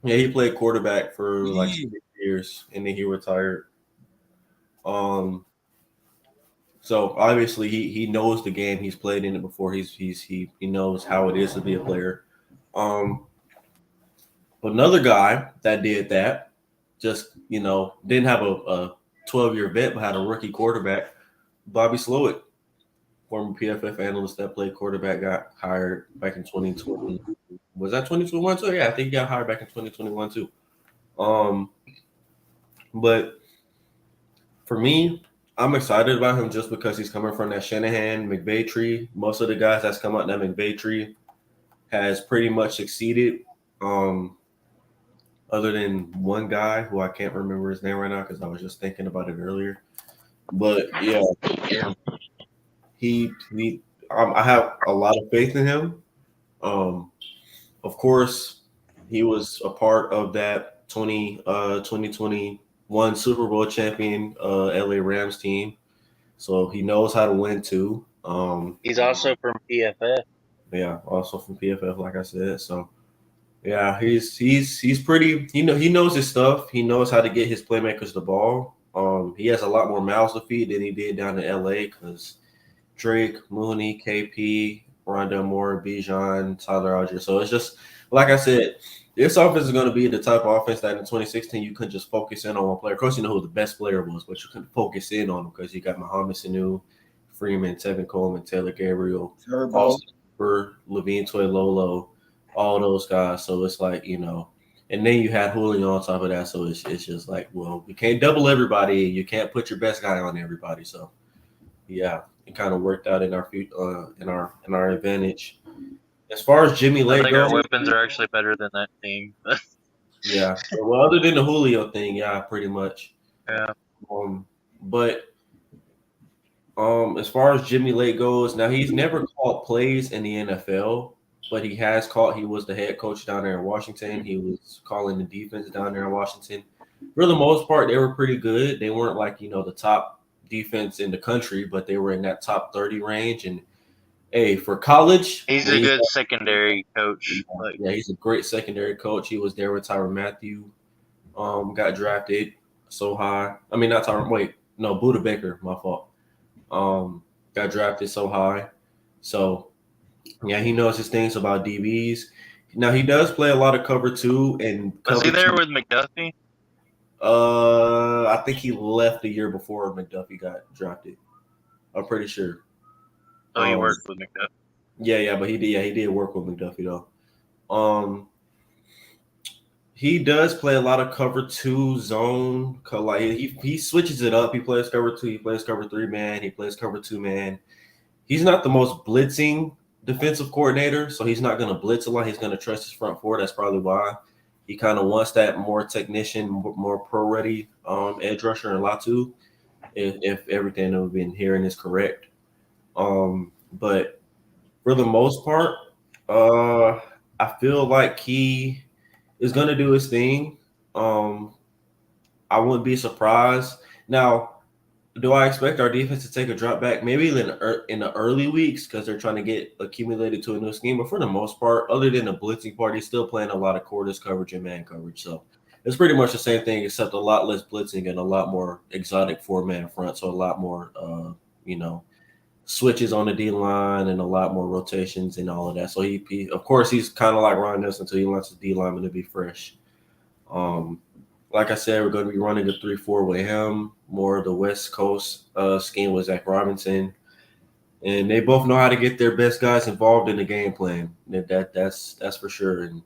Yeah, he played quarterback for like 6 years, and then he retired. So obviously he knows the game. He's played in it before. He knows how it is to be a player. Another guy that did that, just didn't have a 12-year vet, but had a rookie quarterback, Bobby Slowick, former PFF analyst that played quarterback, got hired back in 2020. Was that 2021 too? Yeah, I think he got hired back in 2021 too. But for me, I'm excited about him just because he's coming from that Shanahan McVay tree. Most of the guys that's come out that McVay tree has pretty much succeeded. Other than one guy who I can't remember his name right now because I was just thinking about it earlier. But yeah, he I have a lot of faith in him. Um, of course, he was a part of that 2021 Super Bowl champion LA Rams team. So he knows how to win too. He's also from PFF. Yeah, also from PFF, like I said. So yeah, he's pretty. He knows his stuff. He knows how to get his playmakers the ball. He has a lot more mouths to feed than he did down in LA because Drake, Mooney, KP, Rondell Moore, Bijan, Tyler Algier. So it's just like I said, this offense is going to be the type of offense that in 2016 you couldn't just focus in on one player. Of course, you know who the best player was, but you couldn't focus in on him because you got Muhammad Sanu, Freeman, Tevin Coleman, Taylor Gabriel, Turbo. Austin Hooper, Levine Toilolo, all those guys. So it's like, and then you had Julio on top of that. So it's just like, well, we can't double everybody. You can't put your best guy on everybody. So yeah, it kind of worked out in our in our advantage. As far as Jimmy I Lake think our goes, weapons are actually better than that team. yeah. Well, other than the Julio thing, yeah, pretty much. Yeah. But as far as Jimmy Lake goes, now he's never called plays in the NFL, but he has called. He was the head coach down there in Washington. He was calling the defense down there in Washington. For the most part, they were pretty good. They weren't like the top defense in the country, but they were in that top 30 range. And hey, for college, He's a good secondary coach. yeah, he's a great secondary coach. He was there with Tyrann Mathieu. Got drafted so high. I mean, not Tyrann. Wait, no, Buda Baker. My fault. Got drafted so high. So yeah, he knows his things about DBs. Now he does play a lot of cover two and Was cover he there two. with McDuffie? I think he left the year before McDuffie got drafted. I'm pretty sure. Oh, he worked with McDuffie. Yeah, but he did. Yeah, he did work with McDuffie though. He does play a lot of cover two zone. Like he switches it up. He plays cover two. He plays cover 3 man. He plays cover 2 man. He's not the most blitzing defensive coordinator, so he's not going to blitz a lot. He's going to trust his front four. That's probably why he kind of wants that more technician, more pro ready edge rusher and Latu. If everything that we've been hearing is correct, but for the most part, I feel like he is going to do his thing. I wouldn't be surprised. Now, do I expect our defense to take a drop back? Maybe in the early weeks because they're trying to get accumulated to a new scheme. But for the most part, other than the blitzing part, he's still playing a lot of quarters coverage and man coverage. So it's pretty much the same thing except a lot less blitzing and a lot more exotic 4-man front. So a lot more, switches on the D line and a lot more rotations and all of that. So he of course, he's kind of like Ron Nelson until he wants his D lineman to be fresh. Like I said, we're going to be running a 3-4 with him, more of the West Coast scheme with Zach Robinson. And they both know how to get their best guys involved in the game plan. That's for sure. And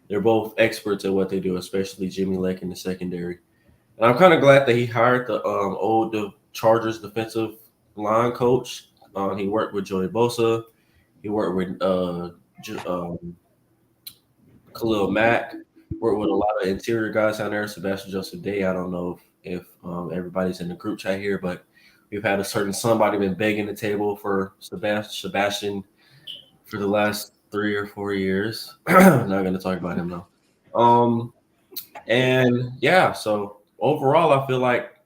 they're both experts at what they do, especially Jimmy Lake in the secondary. And I'm kind of glad that he hired the Chargers defensive line coach. He worked with Joey Bosa. He worked with Khalil Mack. Worked with a lot of interior guys down there. Sebastian Joseph Day. I don't know if everybody's in the group chat here, but we've had a certain somebody been begging the table for Sebastian for the last 3 or 4 years. Not going to talk about him though. And yeah, so overall, I feel like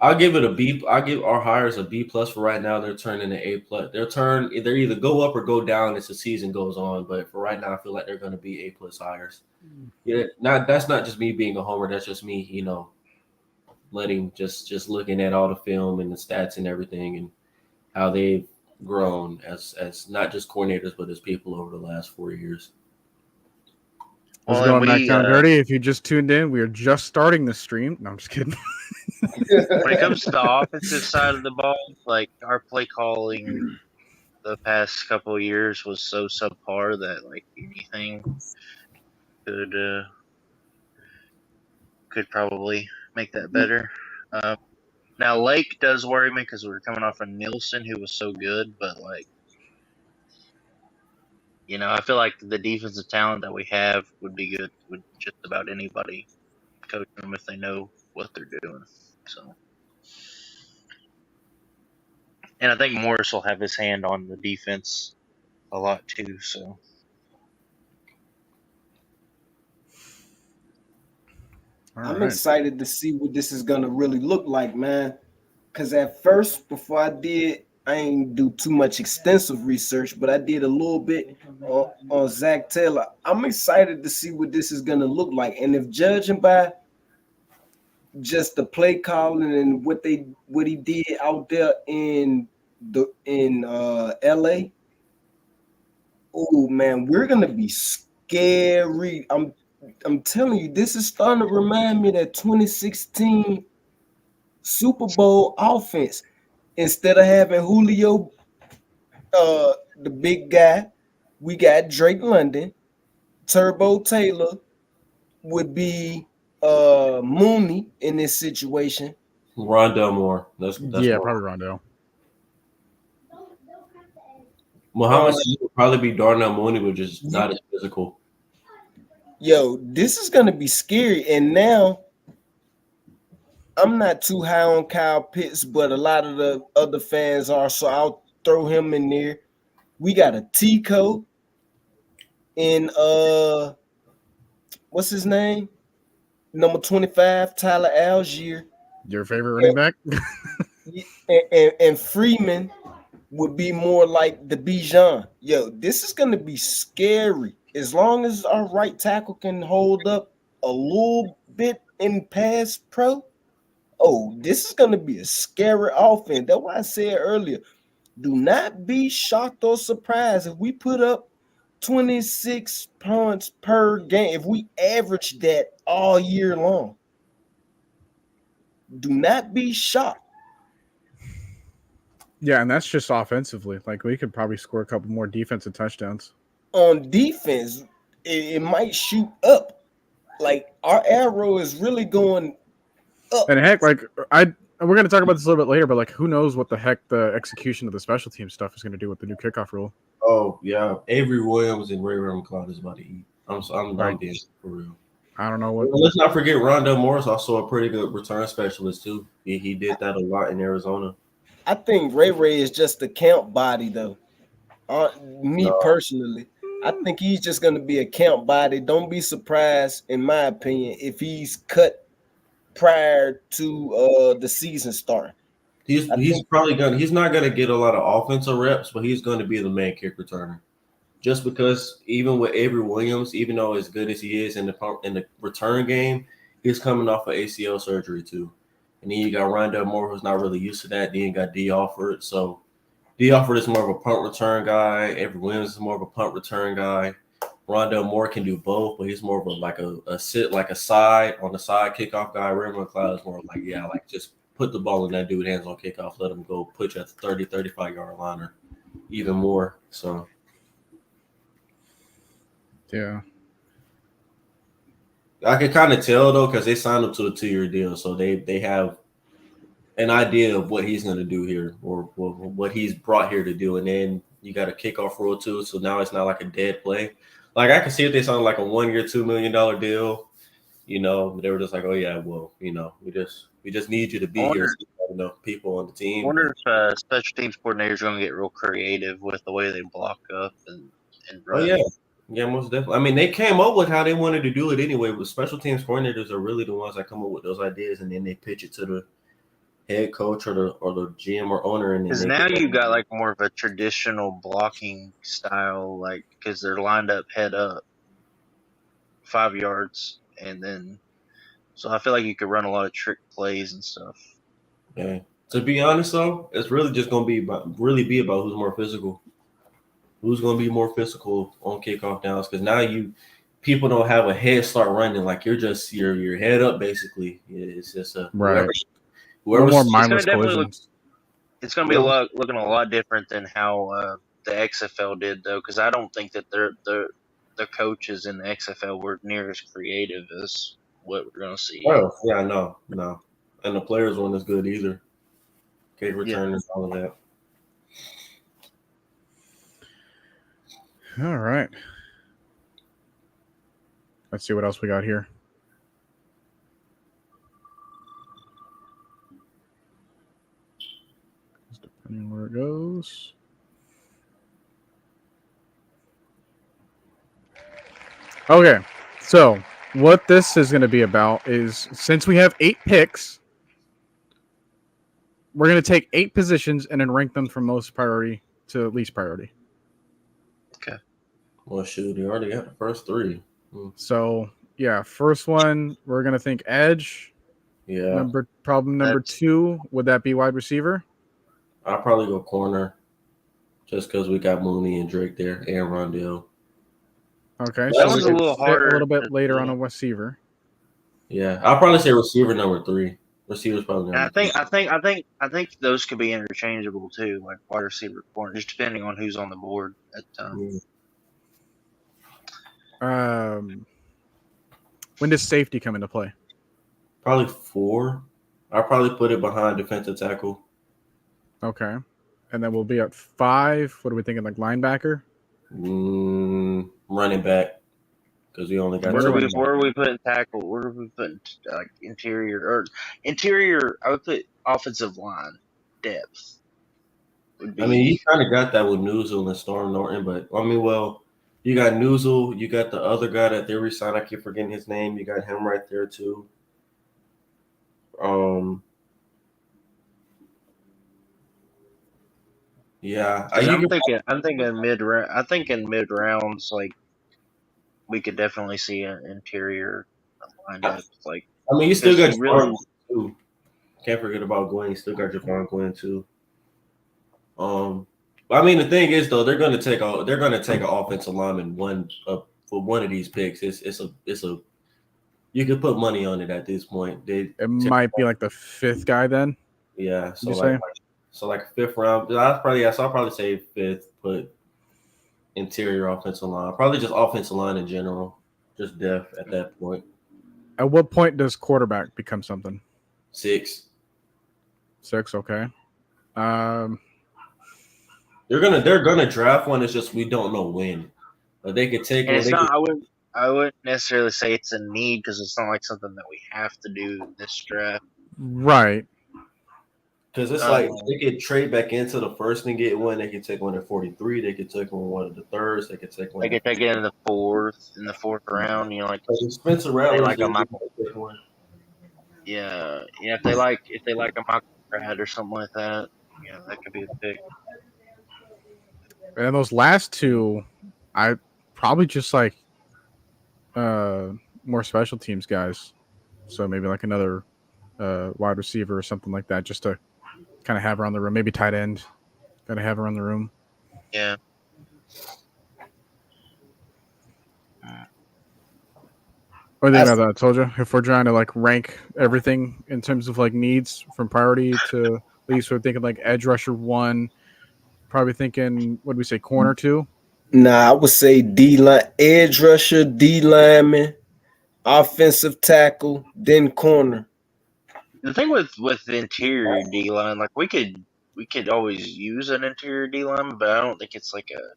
I'll give it a B. I'll give our hires a B plus for right now. They're turning an A plus. They're either go up or go down as the season goes on. But for right now, I feel like they're going to be A plus hires. Yeah, that's not just me being a homer. That's just me, letting just looking at all the film and the stats and everything and how they've grown as not just coordinators but as people over the last 4 years. What's going on, Down Dirty? If you just tuned in, we are just starting the stream. No, I'm just kidding. When it comes to the offensive side of the ball, like our play calling the past couple of years was so subpar that like anything could probably make that better. Now Lake does worry me because we're coming off of Nielsen, who was so good, but like, I feel like the defensive talent that we have would be good with just about anybody coaching them if they know what they're doing. So, and I think Morris will have his hand on the defense a lot too. So, I'm excited to see what this is gonna really look like, man. Cause at first, before I ain't do too much extensive research, but I did a little bit on Zach Taylor. I'm excited to see what this is gonna look like, and if judging by just the play calling and what he did out there in LA, oh man, we're gonna be scary. I'm telling you, this is starting to remind me of that 2016 Super Bowl offense. Instead of having Julio, the big guy, we got Drake London. Turbo Taylor would be Mooney in this situation. Rondell Moore. That's yeah, more. probably Rondo. Muhammad would probably be Darnell Mooney, but just not as physical. Yo, this is gonna be scary. And now I'm not too high on Kyle Pitts, but a lot of the other fans are, so I'll throw him in there. We got a Tico in what's his name? Number 25, Tyler Algier. Your favorite running back? and Freeman would be more like the Bijan. Yo, this is gonna be scary. As long as our right tackle can hold up a little bit in pass pro, oh, this is gonna be a scary offense. That's why I said earlier, do not be shocked or surprised if we put up 26 points per game. If we average that all year long, do not be shocked. Yeah, and that's just offensively. Like, we could probably score a couple more defensive touchdowns. On defense, it might shoot up. Like, our arrow is really going up. And heck, like, we're going to talk about this a little bit later, but like, who knows what the heck the execution of the special team stuff is going to do with the new kickoff rule. Oh yeah, Avery Williams and Ray McLeod is about to eat. I'm dead for real. I don't know what. Well, let's not forget Rondell Morris, also a pretty good return specialist too. He did that a lot in Arizona. I think Ray is just a count body though. Personally, I think he's just going to be a count body. Don't be surprised, in my opinion, if he's cut prior to the season start. He's not gonna get a lot of offensive reps, but he's going to be the main kick returner. Just because even with Avery Williams, even though as good as he is in the return game, he's coming off of ACL surgery too. And then you got Rondell Moore, who's not really used to that. Then you got D. Alford. So D. Alford is more of a punt return guy. Avery Williams is more of a punt return guy. Rondell Moore can do both, but he's more of a side on the side kickoff guy. Ray McLeod is more like just put the ball in that dude's hands on kickoff, let him go, put you at the 30, 35-yard line or even more. So yeah. I can kind of tell though, because they signed him to a 2-year deal, so they have an idea of what he's going to do here or what he's brought here to do. And then you got a kickoff rule too, so now it's not like a dead play. Like I can see if they signed like a 1-year, $2 million deal, they were just like, oh yeah, well, we just need you to be here. So, people on the team. I wonder if special teams coordinators are going to get real creative with the way they block up and run. Oh yeah. Yeah, most definitely. I mean, they came up with how they wanted to do it anyway, but special teams coordinators are really the ones that come up with those ideas, and then they pitch it to the head coach or the GM or owner. And because now you've got like more of a traditional blocking style, like because they're lined up head up 5 yards, and then so I feel like you could run a lot of trick plays and stuff. Yeah. To be honest, though, it's really just going to be about who's more physical. Who's going to be more physical on kickoff downs? Because now people don't have a head start running. Like you're just your head up basically. It's just a right. Whoever more mindless collisions. It's going to be looking a lot different than how the XFL did though, because I don't think that the coaches in the XFL were near as creative as what we're going to see. Oh yeah, no. And the players weren't as good either. Kick return and all of that. All right. Let's see what else we got here. Just depending where it goes. Okay, so what this is going to be about is since we have 8 picks, we're going to take 8 positions and then rank them from most priority to least priority. Okay. Well, shoot, you already got the first 3. So, yeah, first one, we're going to think edge. Yeah. Problem number 2, would that be wide receiver? I'll probably go corner just because we got Mooney and Drake there and Rondell. Okay, That so one's we a could little sit harder. a little bit later on a receiver. Yeah, I'll probably say receiver number 3. Receiver's probably And number I think those could be interchangeable too, like wide receiver, corner, just depending on who's on the board at the time. When does safety come into play? Probably 4. I'll probably put it behind defensive tackle. Okay. And then we'll be at 5. What are we thinking, like linebacker? Running back. Because we only got Where are we putting tackle? Where are we putting like interior? I would put offensive line depth. I mean, you kind of got that with Newsel and Storm Norton, but I mean, well, you got Newsel, you got the other guy that they re-signed. I keep forgetting his name. You got him right there too. Yeah, I'm thinking mid round. I think in mid rounds, like we could definitely see an interior lineup. Like, I mean, you still got really too. Can't forget about Gwen. You still got Javon Gwen too. But I mean, the thing is though, they're gonna take an offensive lineman for one of these picks. It's a you could put money on it at this point. It might be like the 5th guy then. Yeah, so like 5th round. I'll probably say 5th. Put interior offensive line. Probably just offensive line in general. Just depth at that point. At what point does quarterback become something? 6. 6, okay. They're gonna draft one. It's just we don't know when. But they could take one. I wouldn't necessarily say it's a need because it's not like something that we have to do in this draft. Right. Because it's like they could trade back into the first and get one. They could take one at 43. They could take one of the thirds. They could take one. They could take it in the 4th round. You know, like Spencer Rattler. Like a Michael. Yeah. If they like a Michael Brad or something like that, yeah, that could be a pick. And those last 2, I probably just like more special teams guys. So maybe like another wide receiver or something like that, just to kind of have around the room. Maybe tight end, kind of have around the room. Yeah. What do you think about that? I told you, if we're trying to like rank everything in terms of like needs from priority to least, we're thinking like edge rusher 1. Probably thinking, what do we say, corner 2? Nah, I would say D line, edge rusher, D lineman, offensive tackle, then corner. The thing with the interior D line, like we could always use an interior D line, but I don't think it's like a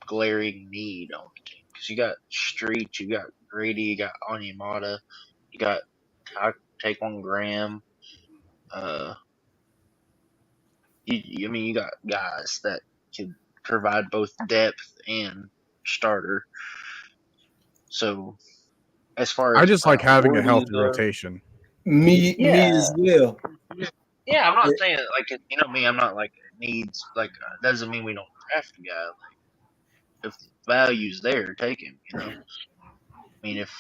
glaring need on the team because you got Street, you got Grady, you got Onyemata, you got Taquan Graham. You got guys that can provide both depth and starter. So, as far as I just like having a healthy rotation. Me as well. Yeah, I'm not saying like me. I'm not like needs like doesn't mean we don't draft a guy. Like if the value's there, take him. I mean, if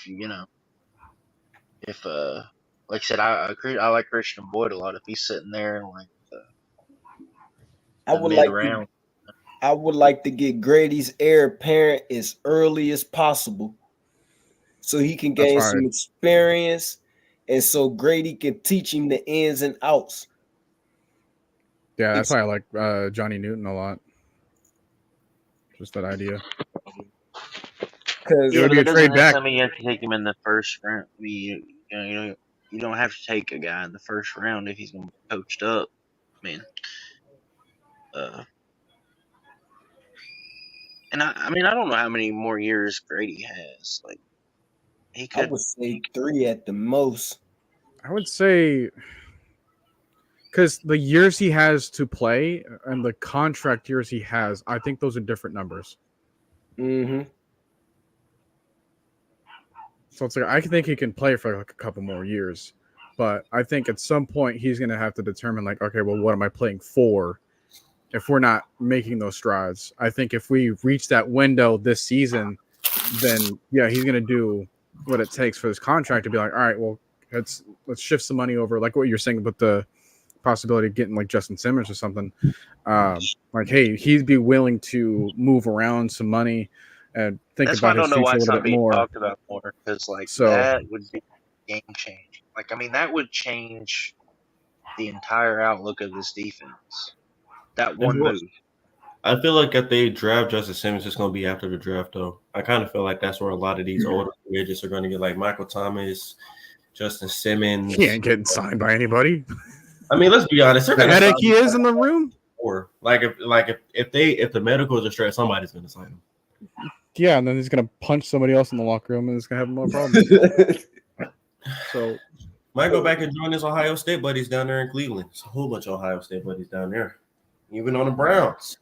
like I said, I like Christian Boyd a lot. If he's sitting there and like I would like to get Grady's heir apparent as early as possible, so he can gain some experience, and so Grady can teach him the ins and outs. Yeah, that's why I like Johnny Newton a lot. Just that idea. Because it would be a trade back. You have to take him in the first round. you don't have to take a guy in the first round if he's going to be coached up. Man, and I mean, I don't know how many more years Grady has. Like, he I could. would say 3 at the most. I would say because the years he has to play and the contract years he has, I think those are different numbers. Mm-hmm. So it's like I think he can play for like a couple more years, but I think at some point he's going to have to determine like, okay, well, what am I playing for? If we're not making those strides, I think if we reach that window this season, then yeah, he's going to do what it takes for this contract to be like, all right, well, let's shift some money over, like what you're saying about the possibility of getting like Justin Simmons or something. Like, hey, he'd be willing to move around some money and think That's why I about his don't know why future a it's little not bit being more. talked about more, because like So that would be game changing. Like, I mean, that would change the entire outlook of this defense. That one move. I feel like if they draft Justin Simmons, it's going to be after the draft, though. I kind of feel like that's where a lot of these older free agents are going to get, like Michael Thomas, Justin Simmons. he ain't getting signed by anybody. I mean, let's be honest. The headache he is in the room. Or if the medicals are straight, somebody's going to sign him. Yeah, and then he's gonna punch somebody else in the locker room, and he's gonna have more problems. So might go back and join his Ohio State buddies down there in Cleveland. It's a whole bunch of Ohio State buddies down there, even on the Browns.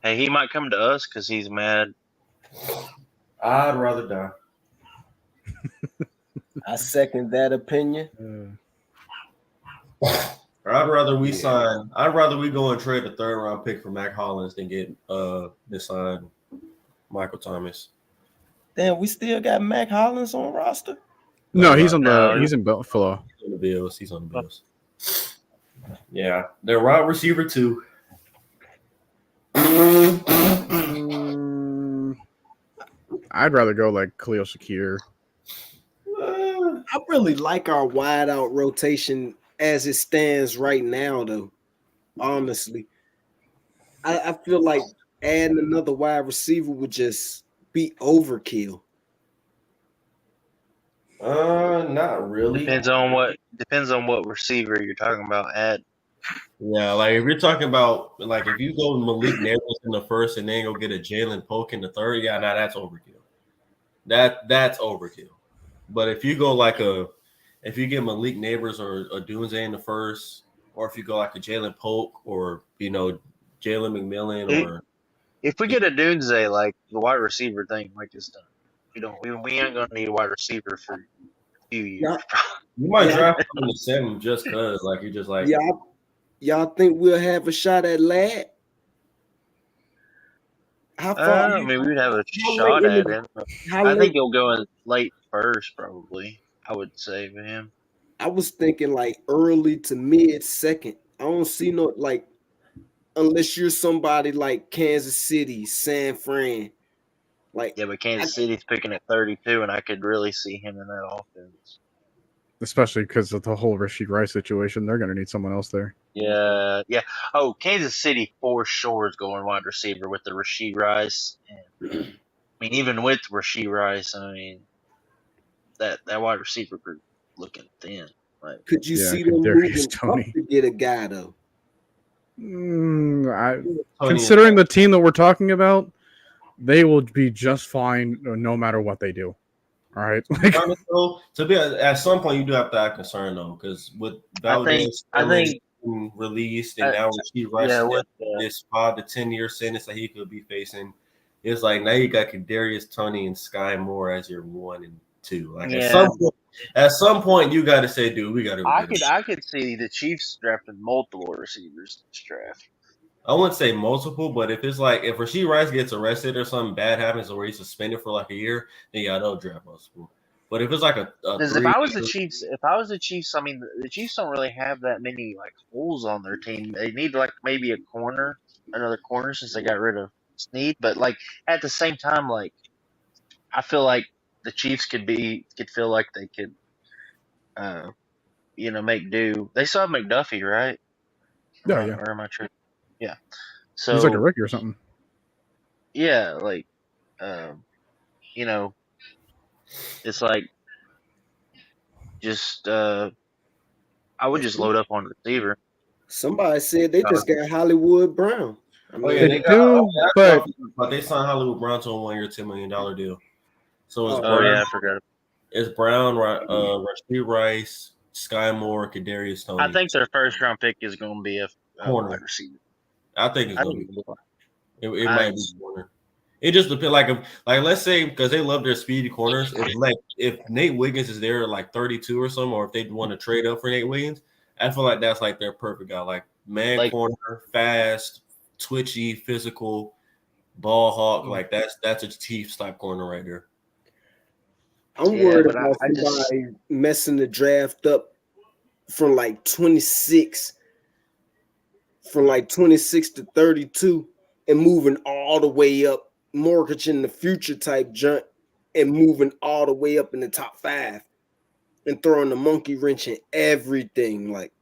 Hey, he might come to us because he's mad. I'd rather die. I second that opinion. I'd rather we sign. I'd rather we go and trade a 3rd round pick for Mac Hollins than get to sign Michael Thomas. Damn, we still got Mac Hollins on roster? no, he's on the he's in Buffalo. He's on the Bills. He's on the Bills. Yeah, they're wide receiver 2. I'd rather go like Khalil Shakir. I really like our wide out rotation as it stands right now, though. Honestly, I feel like adding another wide receiver would just be overkill. Not really. Depends on what receiver you're talking about. Yeah, like if you're talking about like if you go Malik Neighbors in the first and then go get a Jalen Polk in the 3rd, yeah, now that's overkill. That's overkill. But if you go if you get Malik Neighbors or a Dunze in the 1st, or if you go like a Jalen Polk or Jalen McMillan or if we get a Dunze, like the wide receiver thing, like it's done. We ain't gonna need a wide receiver for a few years. Yeah. You might draft him in the 7 just because, like, you just like. Y'all think we'll have a shot at Ladd? How far? I mean, we'd have a shot at him. I think he'll go in late 1st, probably. I would say for him. I was thinking like early to mid 2nd. I don't see no like, unless you're somebody like Kansas City, San Fran. Like, yeah, but Kansas City's picking at 32, and I could really see him in that offense. Especially because of the whole Rashid Rice situation. They're going to need someone else there. Yeah. Oh, Kansas City for sure is going wide receiver with the Rashid Rice. And, I mean, even with Rashid Rice, I mean, that wide receiver group looking thin. Like, could you see them moving up to get a guy, though? Considering the team that we're talking about, they will be just fine no matter what they do. All right. At some point, you do have to have concern though, because with Valdez released and now Rashid Rice this 5 to 10 year sentence that he could be facing, it's like now you got Kadarius Toney and Sky Moore as your 1 and 2. Like at some point, you got to say, dude, we got to. I could see the Chiefs drafting multiple receivers in this draft. I wouldn't say multiple, but if it's like if Rashid Rice gets arrested or something bad happens or he's suspended for like a year, then yeah, they'll draft multiple. But if it's like if I was the Chiefs, I mean the Chiefs don't really have that many like holes on their team. They need like maybe another corner since they got rid of Snead. But like at the same time, like I feel like the Chiefs could feel like they could, make do. They still have McDuffie, right? Yeah. Or am I tripping? Yeah. So he's like a rookie or something. Yeah, like, it's like just I would just load up on receiver. Somebody said they just got Hollywood Brown. I Oh mean, yeah, They they got. do, but But they signed Hollywood Brown to a 1 year, $10 million deal. So it's Oh, Oh Brown, yeah, I forgot. it's Brown, Rasheed Rice, Sky Moore, Kadarius Toney. I think their first round pick is going to be a Corner. wide receiver. I think it's I gonna think be. It might be corner. It just depends. Like let's say because they love their speedy corners. If Nate Wiggins is there like 32 or something, or if they want to trade up for Nate Wiggins, I feel like that's like their perfect guy. Like man corner, fast, twitchy, physical, ball hawk. Like that's a Chiefs type corner right there. I'm worried about somebody messing the draft up from like 26 to 32 and moving all the way up, mortgaging the future type junk and moving all the way up in the top 5 and throwing the monkey wrench in everything. Like,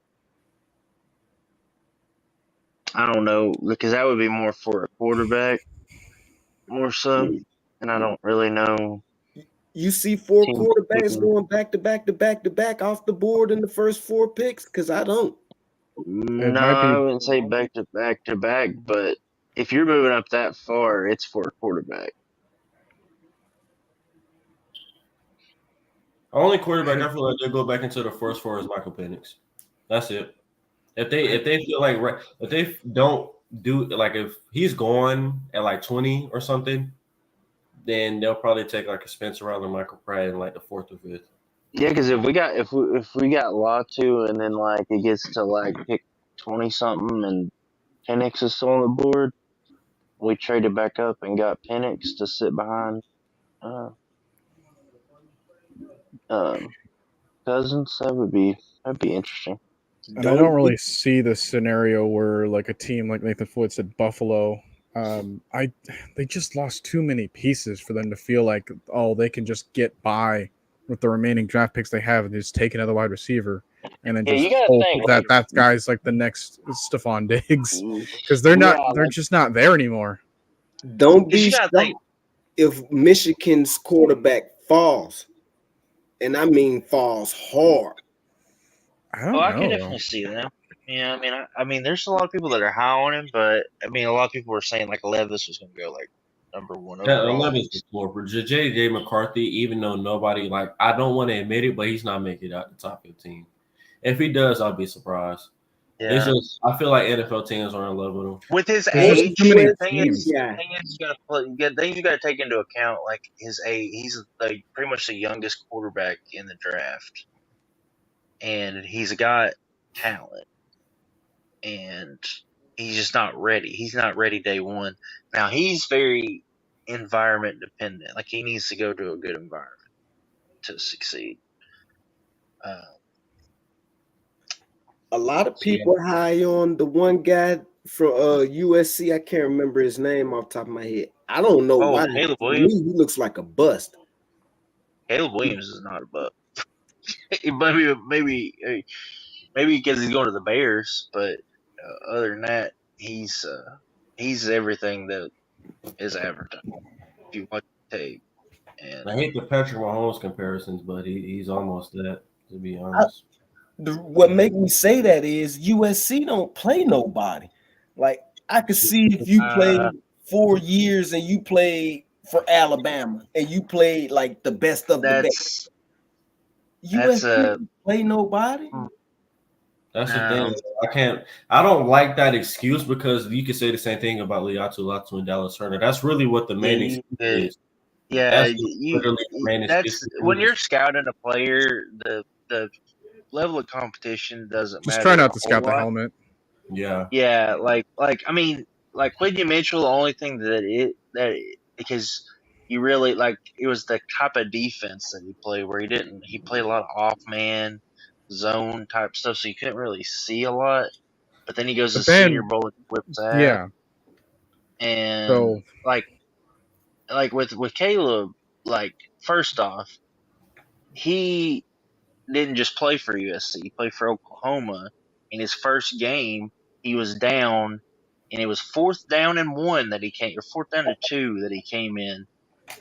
I don't know, because that would be more for a quarterback, more so, and I don't really know. You see 4 quarterbacks going back to back to back to back off the board in the first 4 picks? Because I don't. No, I wouldn't say back to back to back, but if you're moving up that far, it's for a quarterback. Only quarterback I feel like they'll go back into the first 4 is Michael Penix. That's it. If they feel like if they don't do like if he's gone at like 20 or something, then they'll probably take like a Spencer Rattler, Michael Pratt in like the 4th or 5th. Yeah, because if we got Latu and then like it gets to like pick 20 something and Penix is still on the board, we traded back up and got Penix to sit behind Cousins. That'd be interesting. And I don't really see the scenario where like a team like Nathan Floyd said, Buffalo. They just lost too many pieces for them to feel like they can just get by with the remaining draft picks they have and just take another wide receiver and then just hope that guy's like the next Stephon Diggs because they're just not there anymore. Don't be shocked if Michigan's quarterback falls, and I mean falls hard. I can definitely see that. Yeah, I mean, there's a lot of people that are high on him, but I mean, a lot of people were saying like Levis was going to go like number 1 overall. Levis is more for J.J. McCarthy, even though nobody I don't want to admit it, but he's not making it out the top 15. If he does, I'll be surprised. Yeah. It's just I feel like NFL teams are in love with him. With his age, the thing is you got to take into account like his age. He's pretty much the youngest quarterback in the draft, and he's got talent, and he's just not ready. He's not ready day one. Now he's very environment dependent. Like he needs to go to a good environment to succeed. A lot of people are high on the one guy from USC. I can't remember his name off the top of my head. I don't know why. Caleb Williams. He looks like a bust. Caleb Williams is not a bust. maybe because he's going to the Bears, but other than that, he's everything that is advertised. If you watch the tape, and I hate the Patrick Mahomes comparisons, but he's almost that. To be honest. What make me say that is USC don't play nobody. Like I could see if you played 4 years and you played for Alabama and you played like the best of the best. USC play nobody. That's the thing. I don't like that excuse because you could say the same thing about Latu and Dallas Turner. That's really what the main excuse is. Yeah, that's when you're scouting a player, the level of competition doesn't matter. Just try not to scout the helmet. Yeah. Like I mean, like Quinton Mitchell, the only thing because you really like it was the type of defense that he played where he played a lot of off man zone type stuff, so you couldn't really see a lot. But then he goes to Senior Bowl and whips that. Yeah. And so, like with Caleb, like first off, he didn't just play for USC. He played for Oklahoma. In his first game, he was down, and it was 4th down and 1 that he came, or 4th down and 2 that he came in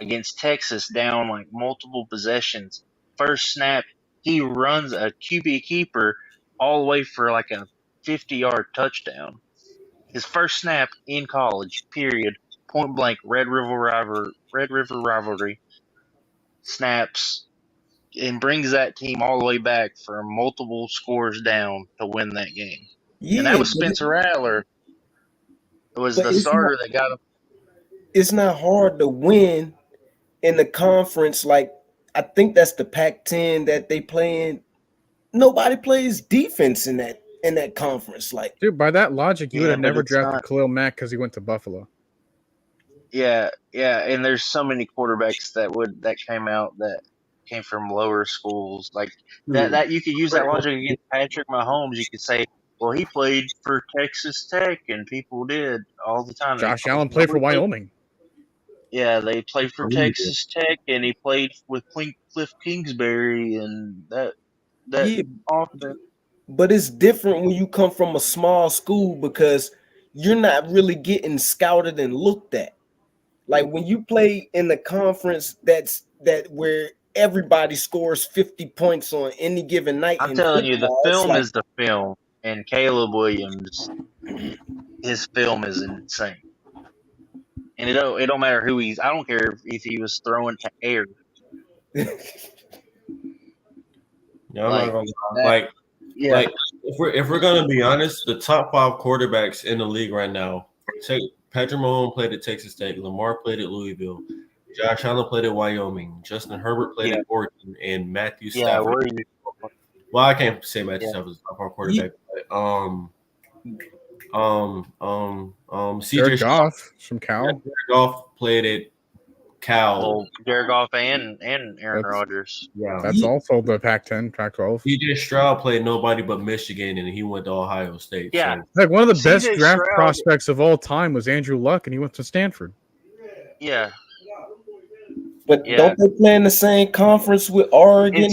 against Texas, down like multiple possessions. First snap, he runs a QB keeper all the way for like a 50-yard touchdown. His first snap in college, period, point blank, Red River rivalry, snaps and brings that team all the way back for multiple scores down to win that game. And that Yeah, was Spencer Rattler. It was but the starter that got him. it's not hard to win in the conference. Like, I think that's the Pac-10 that they play in. Nobody plays defense in that conference. Like, Dude, by that logic, you would have but never it's drafted not. Khalil Mack because he went to Buffalo. Yeah, and there's so many quarterbacks that came out that came from lower schools like that you could use that logic against Patrick Mahomes. You could say, well, he played for Texas Tech, and people did all the time. Josh Allen played for Wyoming. Yeah, they played for Texas Tech, and he played with Cliff Kingsbury, and that yeah, offense. but it's different when you come from a small school because you're not really getting scouted and looked at. Like when you play in the conference that where everybody scores 50 points on any given night. I'm in telling you, the football, film is the film, and Caleb Williams, his film is insane. And it don't matter who he's. I don't care if he was throwing to air. Yeah, I'm not gonna lie. Like if we're gonna be honest, the top 5 quarterbacks in the league right now. Patrick Mahomes played at Texas Tech. Lamar played at Louisville. Josh Allen played at Wyoming. Justin Herbert played at Oregon, and Matthew Stafford. Well, I can't say Matthew Stafford is a top 5 quarterback. But, Jared Goff from Cal. Jared Goff played at Cal. Well, Jared Goff and Aaron Rodgers. Yeah, that's also the Pac-10, Pac-12. CJ Stroud played nobody but Michigan, and he went to Ohio State. Yeah, so. Like one of the best draft prospects of all time was Andrew Luck, and he went to Stanford. Yeah. But don't they play in the same conference with Oregon?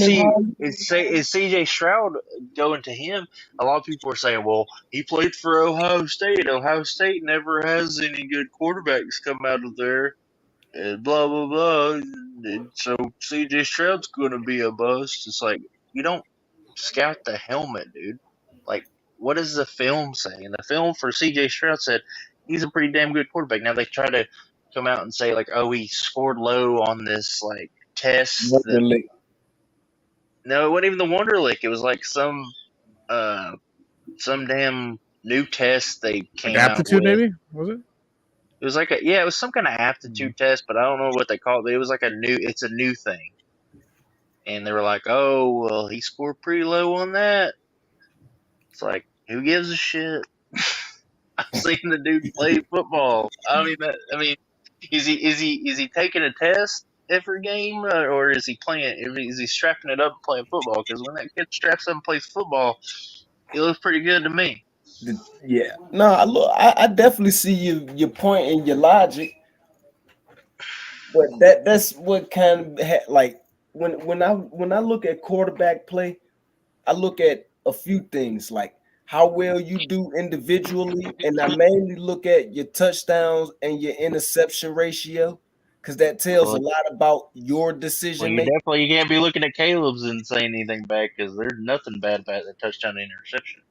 Is CJ Stroud going to him? A lot of people are saying, well, he played for Ohio State. Ohio State never has any good quarterbacks come out of there. And blah, blah, blah. And so CJ Stroud's going to be a bust. It's like, you don't scout the helmet, dude. Like, what does the film say? And the film for CJ Stroud said he's a pretty damn good quarterback. Now they try to come out and say, like, oh, he scored low on this, like, test. No, it wasn't even the Wonderlic. It was like some damn new test they came out with. Aptitude, maybe? Was it? It was like it was some kind of aptitude test, but I don't know what they called it. It was like it's a new thing. And they were like, oh, well, he scored pretty low on that. It's like, who gives a shit? I've seen the dude play football. Is he taking a test every game, or is he playing? Is he strapping it up and playing football? Because when that kid straps up and plays football, he looks pretty good to me. Yeah, no, I definitely see your point and your logic, but that's what kind of like when I look at quarterback play, I look at a few things like how well you do individually, and I mainly look at your touchdowns and your interception ratio because that tells a lot about your decision making. You can't be looking at Caleb's and saying anything back because there's nothing bad about the touchdown interception.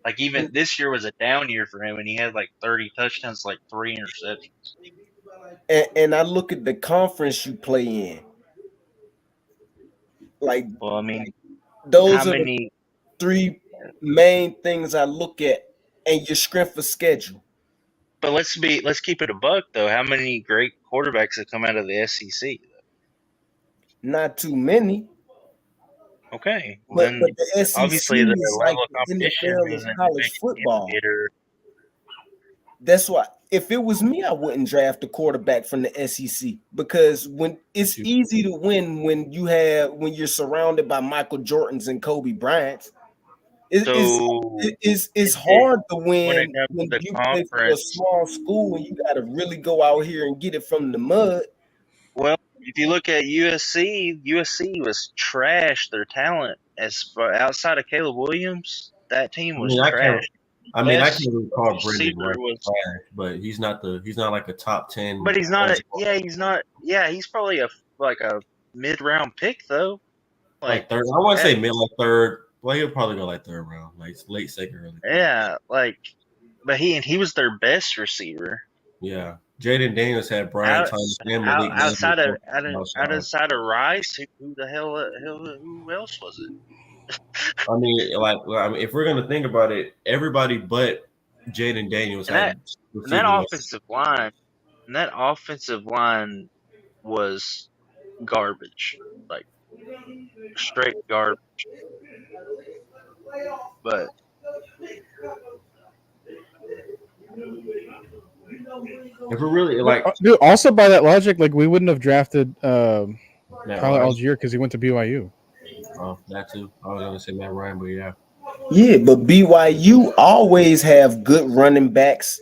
Like even this year was a down year for him, and he had like 30 touchdowns, like 3 interceptions. And I look at the conference you play in. Like, well, I mean, those are the 3 main things I look at, and your strength of schedule. But let's keep it a buck though. How many great quarterbacks have come out of the SEC? Not too many. Okay, but the SEC obviously the level of competition is college football. Indicator. That's why if it was me, I wouldn't draft a quarterback from the SEC because when it's easy to win when you're surrounded by Michael Jordans and Kobe Bryants. It's hard to win when you play for a small school and you got to really go out here and get it from the mud. Well, if you look at USC was trash. Their talent as far outside of Caleb Williams, that team was trash. I can't really call Brendan trash, but he's not like a top 10. But he's not. He's not. Yeah, he's probably a mid-round pick though. Like third. I want to say mid, like third. Well, he'll probably go like third round, like late second, early. Yeah, like, but he was their best receiver. Yeah, Jaden Daniels had Brian Thomas and Malik outside Neighbors of Rice. Who the hell? Who else was it? I mean, if we're gonna think about it, everybody but Jaden Daniels had that offensive line. And that offensive line was garbage, like straight garbage. But if we're really like, dude, also by that logic, like we wouldn't have drafted Tyler Algier because he went to BYU. Oh, that too. I was gonna say Matt Ryan, but yeah. Yeah, but BYU always have good running backs.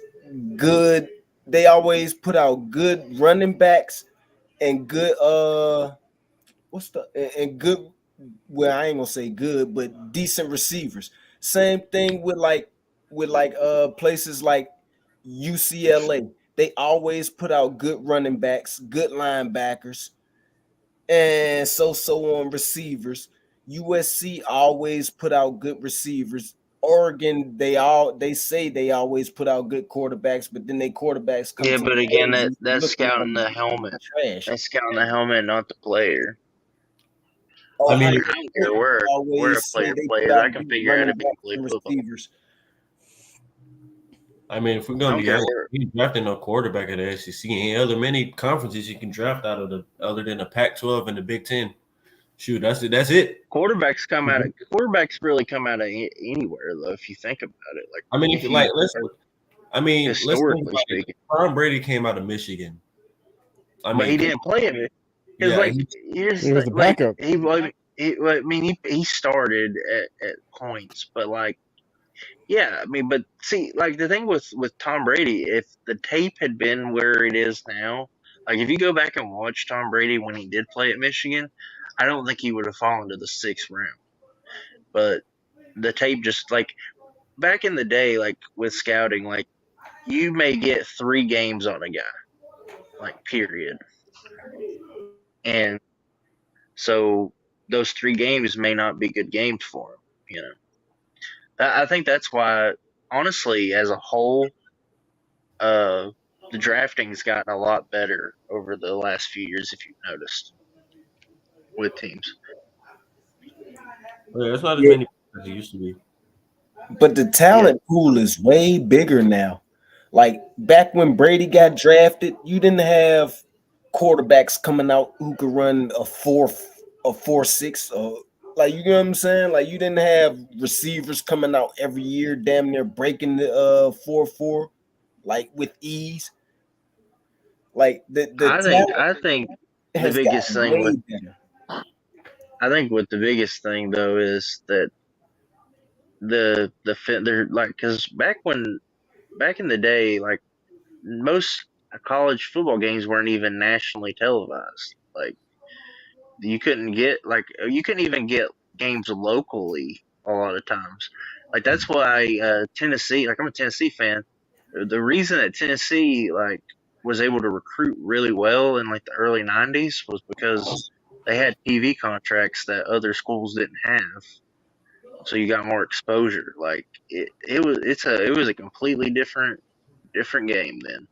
Good, they always put out good running backs and good good. Well, I ain't gonna say good, but decent receivers. Same thing with places like UCLA. They always put out good running backs, good linebackers, and so on receivers. USC always put out good receivers. Oregon, they say they always put out good quarterbacks, but then they quarterbacks come. Yeah, to but again, the that's scouting the helmet. Trash. That's scouting the helmet, not the player. Oh, I mean, I don't care where a player plays. I can figure out if he can play football. Receivers. I mean, if we're gonna be honest, he's drafting no quarterback at the SEC. Any many conferences you can draft out of other than the Pac-12 and the Big Ten. Shoot, that's it. That's it. Quarterbacks really come out of anywhere though. If you think about it, like I mean, historically speaking, Tom Brady came out of Michigan. But he didn't play it. Yeah, he was the backup. He started at points, but like, yeah, I mean, but see, like the thing with Tom Brady, if the tape had been where it is now, like if you go back and watch Tom Brady when he did play at Michigan, I don't think he would have fallen to the 6th round. But the tape just like back in the day, like with scouting, like you may get 3 games on a guy, like period. And so those 3 games may not be good games for him, you know. I think that's why, honestly, as a whole, the drafting's gotten a lot better over the last few years, if you've noticed, with teams. Yeah, it's not as many as it used to be. But the talent pool is way bigger now. Like back when Brady got drafted, you didn't have quarterbacks coming out who could run a 4.6, like you know what I'm saying? Like you didn't have receivers coming out every year, damn near breaking the 4.4, like with ease. Like I think the biggest thing with the biggest thing though is that they're like, because back in the day, like most college football games weren't even nationally televised. Like you couldn't even get games locally a lot of times. Like that's why Tennessee, like I'm a Tennessee fan. The reason that Tennessee like was able to recruit really well in like the early 90s was because they had TV contracts that other schools didn't have. So you got more exposure. Like it was a completely different game then.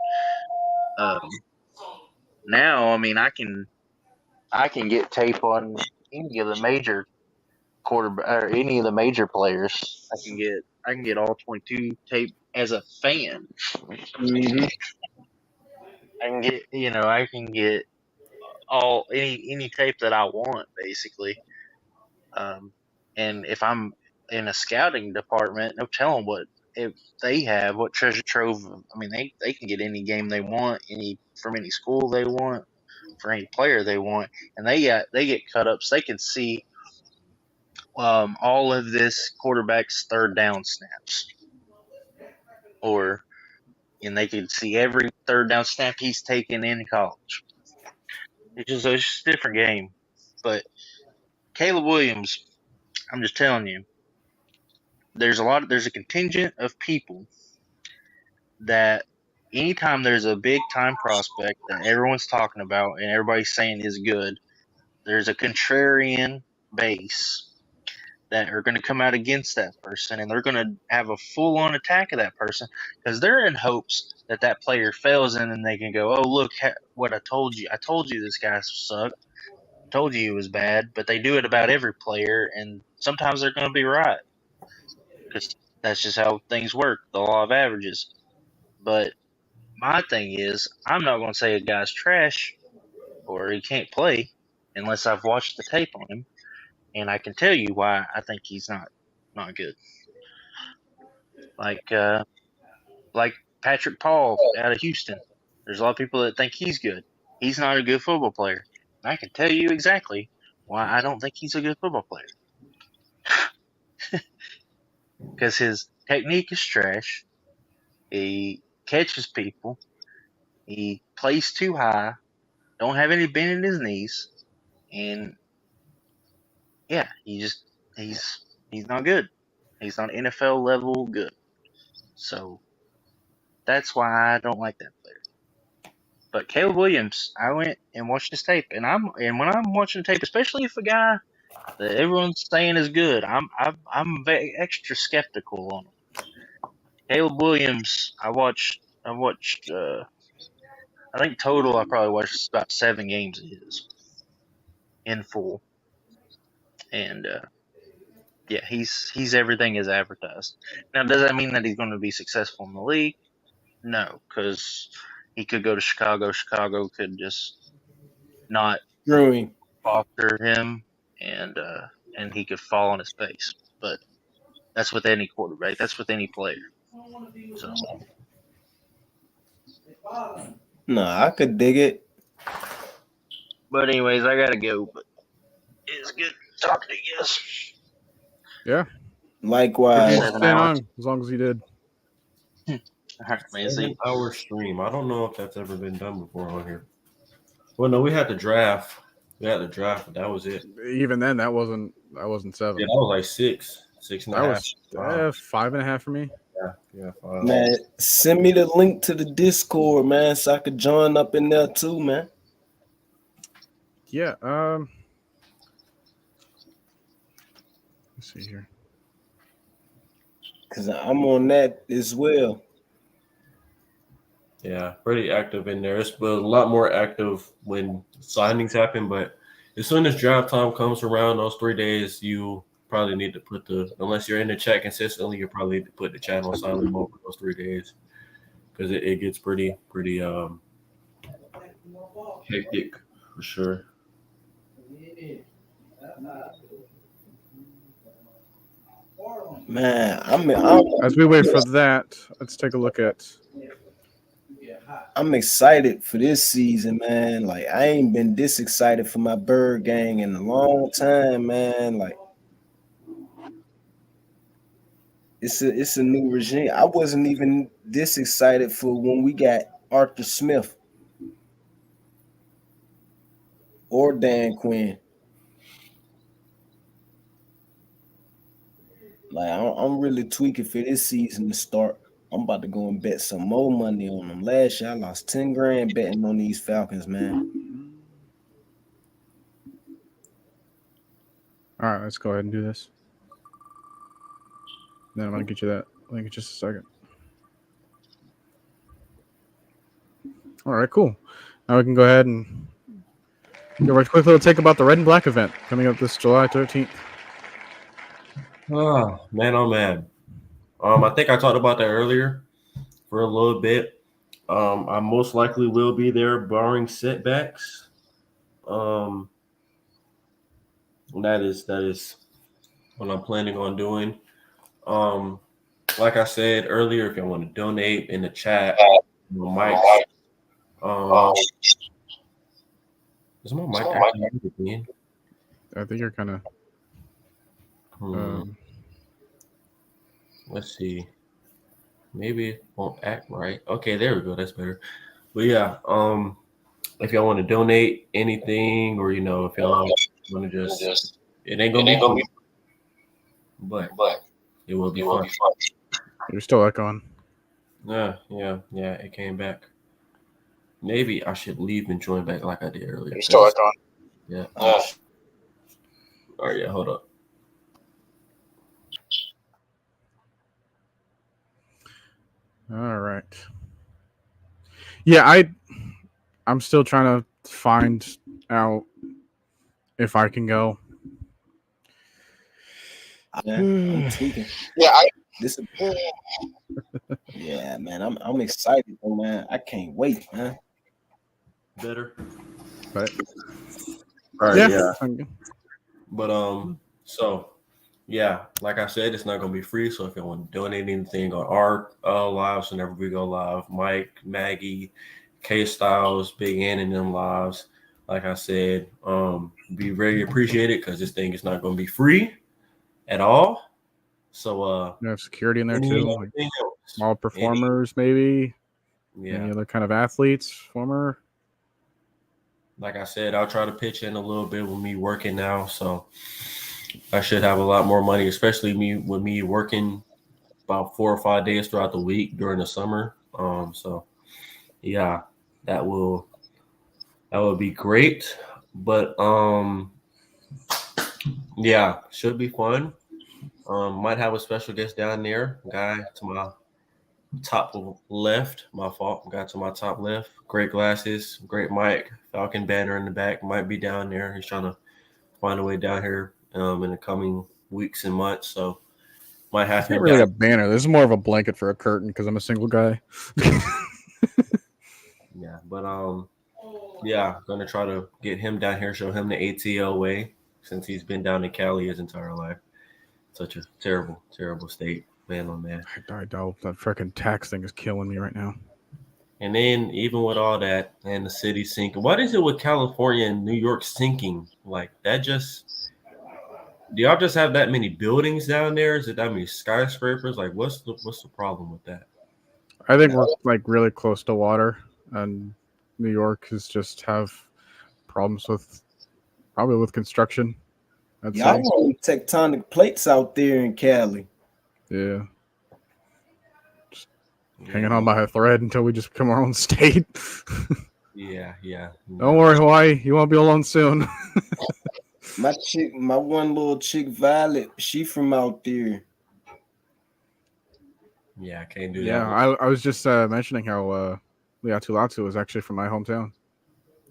Now, I mean, I can get tape on any of the major quarterback or any of the major players. I can get all 22 tape as a fan. Mm-hmm. I can get all any tape that I want basically. And if I'm in a scouting department, no telling if they have what treasure trove. I mean, they can get any game they want, from any school they want, for any player they want, and they get cut up so they can see all of this quarterback's third down snaps, and they can see every third down snap he's taken in college. It's just a different game. But Caleb Williams, I'm just telling you, there's a contingent of people that anytime there's a big time prospect that everyone's talking about and everybody's saying is good, there's a contrarian base that are going to come out against that person, and they're going to have a full-on attack of that person because they're in hopes that that player fails, and then they can go, "Oh, look what I told you! I told you this guy sucked. I told you he was bad." But they do it about every player, and sometimes they're going to be right because that's just how things work, the law of averages. But my thing is, I'm not going to say a guy's trash or he can't play unless I've watched the tape on him, and I can tell you why I think he's not good. Like Patrick Paul out of Houston. There's a lot of people that think he's good. He's not a good football player. And I can tell you exactly why I don't think he's a good football player. Because his technique is trash. He catches people. He plays too high. Don't have any bend in his knees. And yeah, he's not good. He's not NFL level good. So that's why I don't like that player. But Caleb Williams, I went and watched his tape, and when I'm watching the tape, especially if a guy that everyone's saying is good, I'm very extra skeptical on him. Caleb Williams, I watched. I think total I probably watched about 7 games of his in full, and yeah, he's everything as advertised. Now, does that mean that he's going to be successful in the league? No, because he could go to Chicago. Chicago could just not Growing. foster him, and he could fall on his face. But that's with any quarterback. That's with any player. So No, I could dig it. but anyways, I gotta go. But it's good talking to you guys. Yeah. Likewise. Seven Staying hours. on as long as he did. All right, man. See. 7-hour stream. I don't know if that's ever been done before on here. Well, no, we had the draft. But that was it. Even then, that wasn't 7. Yeah, that was like 6 and a That half. was 5.5 for me. Yeah. Man, send me the link to the Discord, man, so I could join up in there too, man. Yeah. Let's see here. Cause I'm on that as well. Yeah, pretty active in there. It's a lot more active when signings happen, but as soon as draft time comes around, those 3 days, you probably need to put unless you're in the chat consistently, you probably need to put the chat on silent mode for those 3 days because it gets pretty hectic for sure. Man, As we wait for that, let's take a look at. I'm excited for this season, man. Like I ain't been this excited for my Bird Gang in a long time, man. Like it's a new regime. I wasn't even this excited for when we got Arthur Smith or Dan Quinn. Like I'm really tweaking for this season to start. I'm about to go and bet some more money on them. Last year I lost 10 grand betting on these Falcons, man. All right, let's go ahead and do this. Then I'm gonna get you that link in just a second. All right, cool. Now we can go ahead and give a quick little take about the Red and Black event coming up this July 13th. Oh man. I think I talked about that earlier for a little bit. I most likely will be there, barring setbacks. That is what I'm planning on doing. Like I said earlier, if you want to donate in the chat, my mic. Is my mic actually again? I think you're kind of. Let's see. Maybe it won't act right. Okay, there we go. That's better. But yeah, if y'all want to donate anything, or if y'all want to just, it ain't gonna be, but it will be fun. You're still echoing. Yeah. It came back. Maybe I should leave and join back like I did earlier. You're still echoing. Yeah. All right, yeah, hold up. All right. Yeah, I'm still trying to find out if I can go. I'm tweaking. Yeah, This yeah, man. I'm excited, though, man. I can't wait, man. Better. But All right, yeah. But so yeah, like I said, it's not gonna be free. So if you want to donate anything on our lives whenever we go live, Mike, Maggie, K Styles, Big N and them lives, like I said, be very appreciated because this thing is not gonna be free at all. So You have security in there any too, like anything else? small performers, maybe. Yeah. Any other kind of athletes, former? Like I said, I'll try to pitch in a little bit with me working now. So I should have a lot more money, especially me working about 4 or 5 days throughout the week during the summer. So yeah, that will be great. But yeah, should be fun. Might have a special guest down there, guy to my top left. My fault, guy to my top left. Great glasses, great mic, Falcon banner in the back. Might be down there. He's trying to find a way down here in the coming weeks and months. So might have It's not him really down. a banner. This is more of a blanket for a curtain because I'm a single guy. Yeah, but yeah, gonna try to get him down here, show him the ATL way since he's been down in Cali his entire life. Such a terrible, terrible state, man, oh man. I doubt that freaking tax thing is killing me right now. And then even with all that and the city sinking, what is it with California and New York sinking? Like that just do y'all just have that many buildings down there? Is it that many skyscrapers? Like what's the problem with that? I think we're like really close to water, and New York is just have problems with probably with construction. I'd Y'all say. want tectonic plates out there in Cali. Yeah. Just hanging on by a thread until we just become our own state. Yeah. Don't worry, Hawaii. You won't be alone soon. My one little chick, Violet, she from out there. Yeah, I can't do Yeah, that. I was just mentioning how Liatu Latu is actually from my hometown.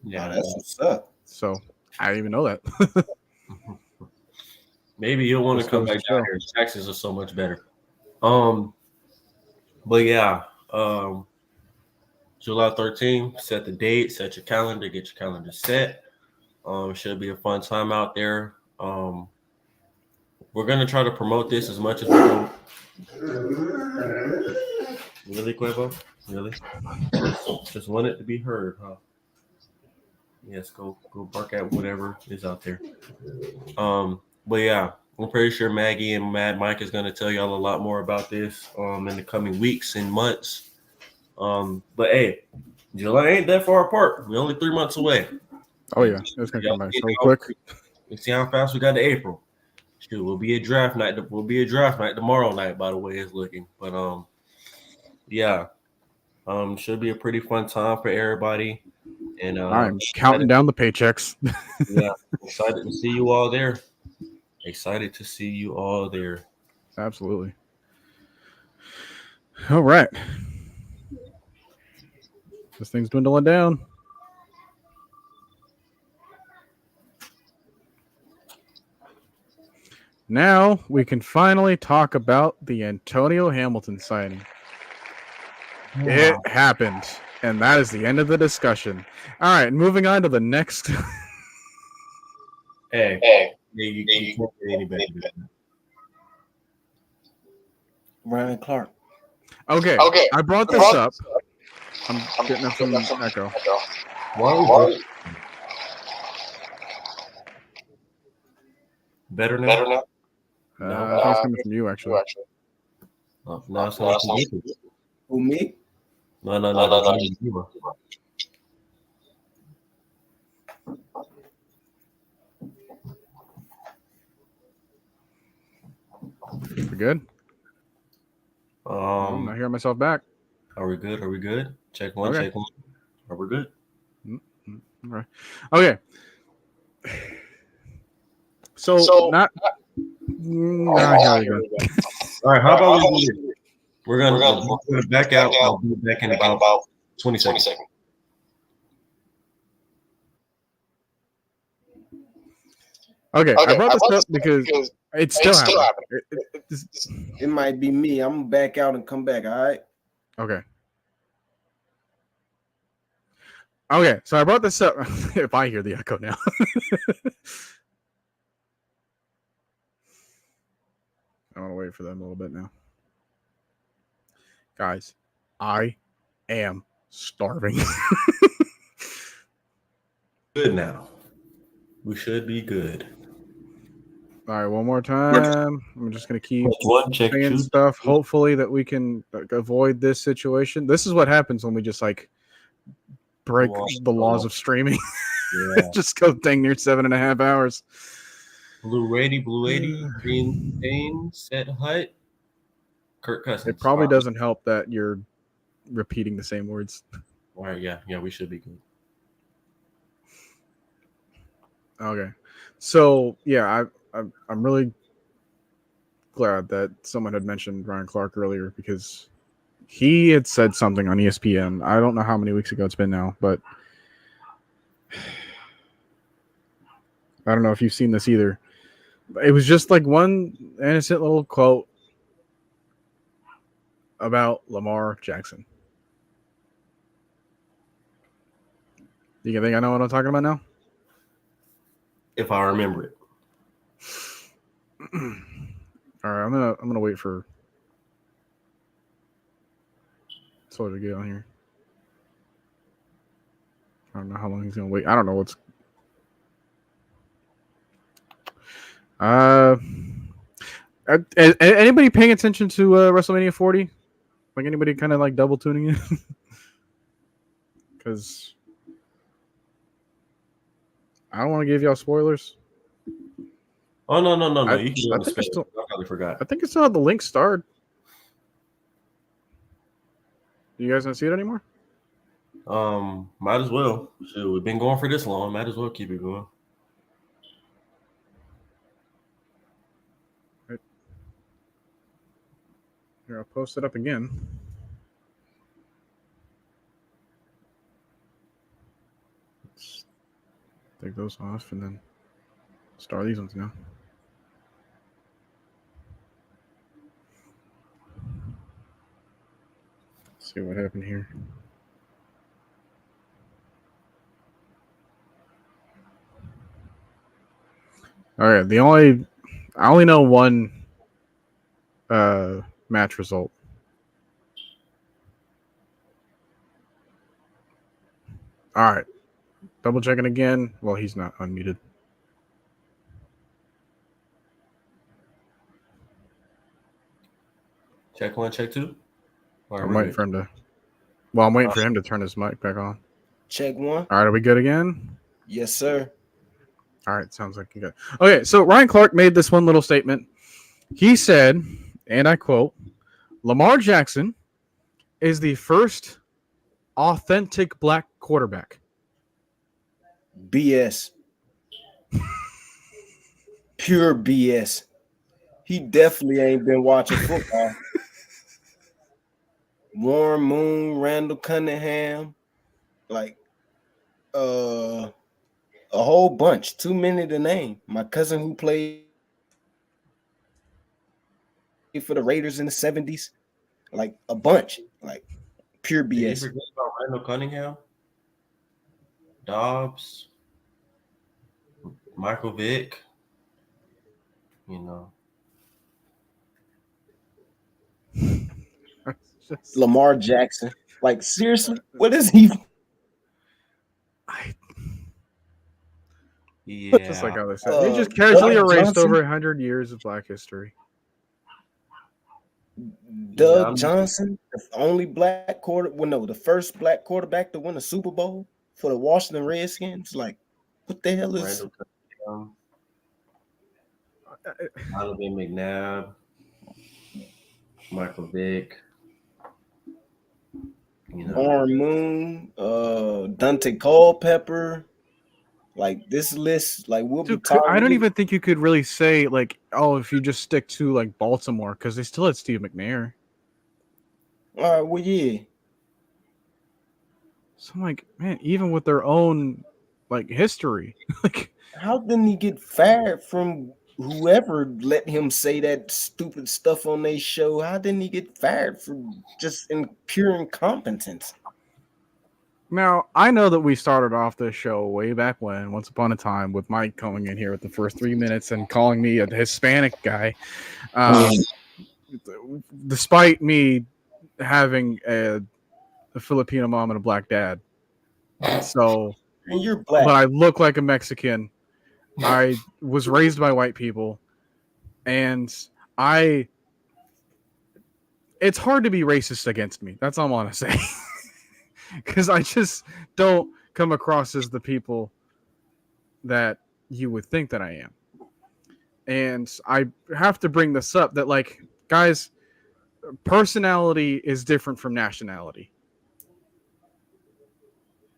Yeah, that's what's up. So I didn't even know that. Maybe you'll want to come back down here. Taxes are so much better. But yeah, July 13th, set the date, set your calendar, get your calendar set. Should be a fun time out there. We're gonna try to promote this as much as we can. Really, Quavo? Really? Just want it to be heard, huh? Yes, go bark at whatever is out there. But yeah, I'm pretty sure Maggie and Mad Mike is gonna tell y'all a lot more about this in the coming weeks and months. But hey, July ain't that far apart. We're only 3 months away. Oh yeah, it's gonna come back so quick. You see how fast we got to April. Shoot, we'll be a draft night. We'll be a draft night tomorrow night, by the way it's looking. But yeah, should be a pretty fun time for everybody. And I'm counting down the paychecks. Yeah, excited to see you all there. Excited to see you all there. Absolutely. All right. This thing's dwindling down. Now we can finally talk about the Antonio Hamilton signing. Wow. It happened, and that is the end of the discussion. All right, moving on to the next. Hey, you can't get any better than that. Ryan Clark. Okay, I brought this up. I'm getting it from Echo. Why? Better now? I think it's coming from you, actually. No, it's not from you. Who, me? No. We good? I'm not hearing myself back. Are we good? Check one. Are we good? Okay. So not. Nah, here we go. All right, how about we do this? We're gonna back out. I'll be back in about 20 seconds. Okay, I brought this up because it's still happening. It might be me. I'm gonna back out and come back. All right. Okay. Okay, so I brought this up. If I hear the echo now. I want to wait for them a little bit now. Guys, I am starving. Good now. We should be good. All right, one more time. I'm just going to keep check saying stuff. Hopefully that we can avoid this situation. This is what happens when we just like break the laws of streaming. Yeah. Just go dang near 7.5 hours. Blue 80, Green Stain, Set Hut, Kirk Cousins. It probably doesn't help that you're repeating the same words. All right, yeah, we should be good. Okay, so yeah, I'm really glad that someone had mentioned Ryan Clark earlier because he had said something on ESPN. I don't know how many weeks ago it's been now, but I don't know if you've seen this either. It was just like one innocent little quote about Lamar Jackson. You think I know what I'm talking about now? If I remember it. All right, I'm gonna wait for Soda to get on here. I don't know how long he's gonna wait. I don't know what's. Anybody paying attention to WrestleMania 40? Like anybody kind of like double tuning in? Because I don't want to give y'all spoilers. Oh no! I You can I probably forgot. I think it still had the link starred. Do you guys not see it anymore? Might as well. Shoot, we've been going for this long. Might as well keep it going. Right. Here, I'll post it up again. Let's take those off and then start these ones now. Let's see what happened here. All right, I only know one match result. All right, double checking again. Well, he's not unmuted. Check 1, check 2. I'm waiting for him to. Well, I'm waiting for him to turn his mic back on. Check 1. All right, are we good again? Yes, sir. All right, sounds like you got. Okay, so Ryan Clark made this one little statement. He said, and I quote, "Lamar Jackson is the first authentic black quarterback." BS. Pure BS. He definitely ain't been watching football. Warren Moon, Randall Cunningham, like a whole bunch. Too many to name. My cousin who played for the Raiders in the 70s, like a bunch. Like pure BS. Did you forget about Randall Cunningham? Dobbs, Michael Vick, you know. Lamar Jackson. Like, seriously? What is he? Yeah. Just like how they said. He just casually erased over 100 years of black history. Doug Johnson, the only black the first black quarterback to win a Super Bowl for the Washington Redskins. Like, what the hell is Donovan McNabb, Michael Vick, Warren Moon, Dante Culpepper, Like this list, like we'll be Dude, I don't targeting. even think you could really say like, oh, if you just stick to like Baltimore, because they still had Steve McNair. All right, well, yeah. So I'm like, man, even with their own like history, like How didn't he get fired from whoever let him say that stupid stuff on their show? How didn't he get fired for just in pure incompetence? now I know that we started off this show way back when, once upon a time, with Mike coming in here at the first 3 minutes and calling me a Hispanic guy, despite me having a Filipino mom and a black dad. So, And you're black. but I look like a Mexican. I was raised by white people, and it's hard to be racist against me. That's all I want to say. Because I just don't come across as the people that you would think that I am. And I have to bring this up that, like, guys, personality is different from nationality.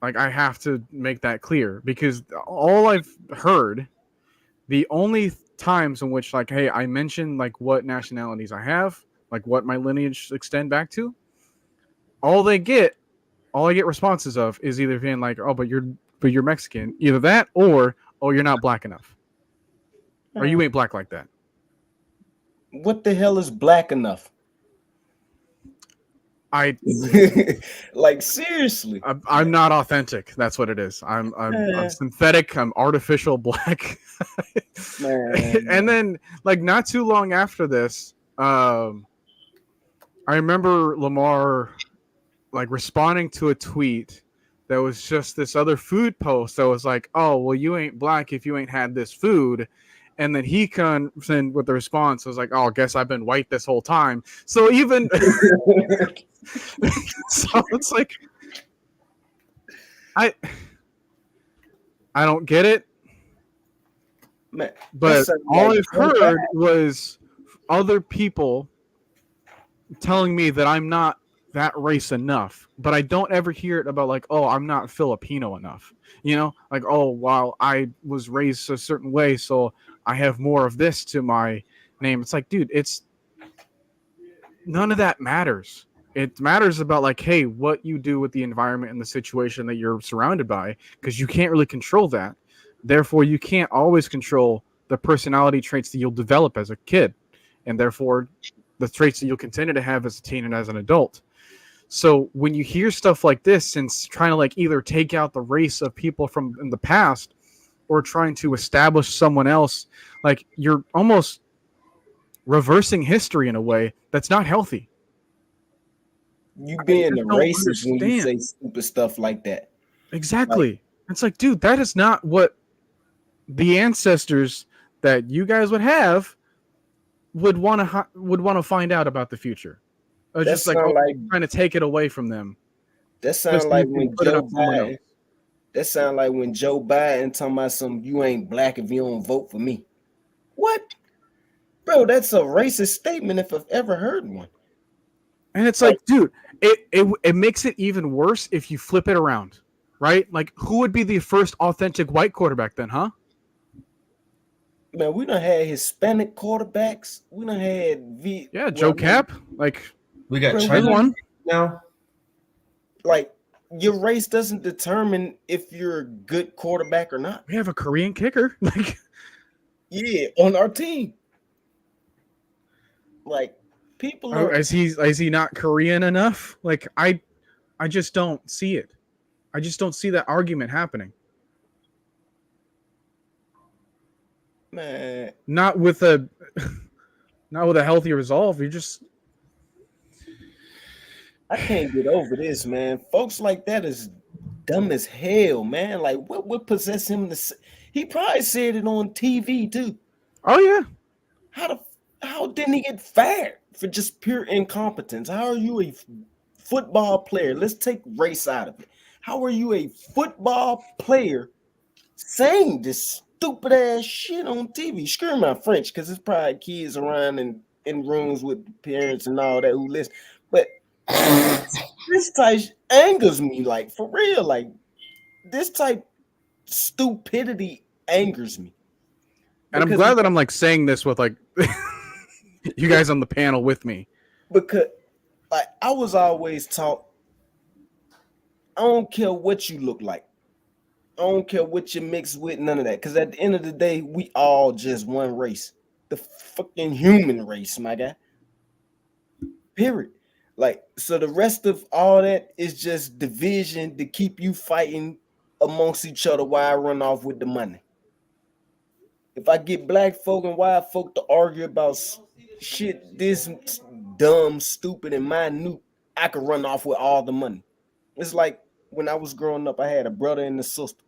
Like, I have to make that clear, because all I've heard, the only times in which, like, hey, I mention like what nationalities I have, like what my lineage extend back to, all I get responses of is either being like, oh, but you're Mexican, either that or, oh, you're not black enough, or you ain't black like that. What the hell is black enough? Like, seriously, I'm not authentic. That's what it is. I'm synthetic. I'm artificial black. And then, like, not too long after this, I remember Lamar like responding to a tweet that was just this other food post that was like, oh, well, you ain't black if you ain't had this food. And then he comes in with the response, was like, oh, I guess I've been white this whole time. So even so it's like, I don't get it. Man, but all I've heard was other people telling me that I'm not that race enough, but I don't ever hear it about like, oh, I'm not Filipino enough, you know, like, oh, wow, I was raised a certain way, so I have more of this to my name. It's like, dude, it's none of that matters. It matters about like, hey, what you do with the environment and the situation that you're surrounded by, because you can't really control that. Therefore, you can't always control the personality traits that you'll develop as a kid, and therefore the traits that you'll continue to have as a teen and as an adult. So when you hear stuff like this and trying to like either take out the race of people from in the past or trying to establish someone else, like, you're almost reversing history in a way that's not healthy. You being a racist when you say stupid stuff like that. Exactly. Like, it's like, dude, that is not what the ancestors that you guys would have would want to find out about the future. Just like, trying to take it away from them. That sounds like when Joe Biden. That sounds like when Joe Biden talking about some, you ain't black if you don't vote for me. What, bro? That's a racist statement if I've ever heard one. And it's like, dude, it makes it even worse if you flip it around, right? Like, who would be the first authentic white quarterback then, huh? Man, we done had Hispanic quarterbacks. We done had Joe Cap. Like, we got China one now. Like, your race doesn't determine if you're a good quarterback or not. We have a Korean kicker. Like, yeah, on our team. Like, people are... is he not Korean enough? Like, I just don't see it. I just don't see that argument happening. Man, not with a healthy resolve. You're just... I can't get over this, man. Folks like that is dumb as hell, man. Like, what would possess him to say? He probably said it on TV too. Oh yeah. How didn't he get fired for just pure incompetence? How are you a football player? Let's take race out of it. How are you a football player saying this stupid ass shit on TV? Screw my French, because it's probably kids around in rooms with parents and all that who listen. But this type angers me, like, for real. Like, this type stupidity angers me. And I'm Because- glad that I'm like saying this with like you guys on the panel with me. Because like I was always taught, I don't care what you look like. I don't care what you mix with, none of that. Because at the end of the day, we all just one race. The fucking human race, my guy. Period. Like, so the rest of all that is just division to keep you fighting amongst each other while I run off with the money. If I get black folk and white folk to argue about shit this dumb, stupid, and minute, I could run off with all the money. It's like when I was growing up, I had a brother and a sister.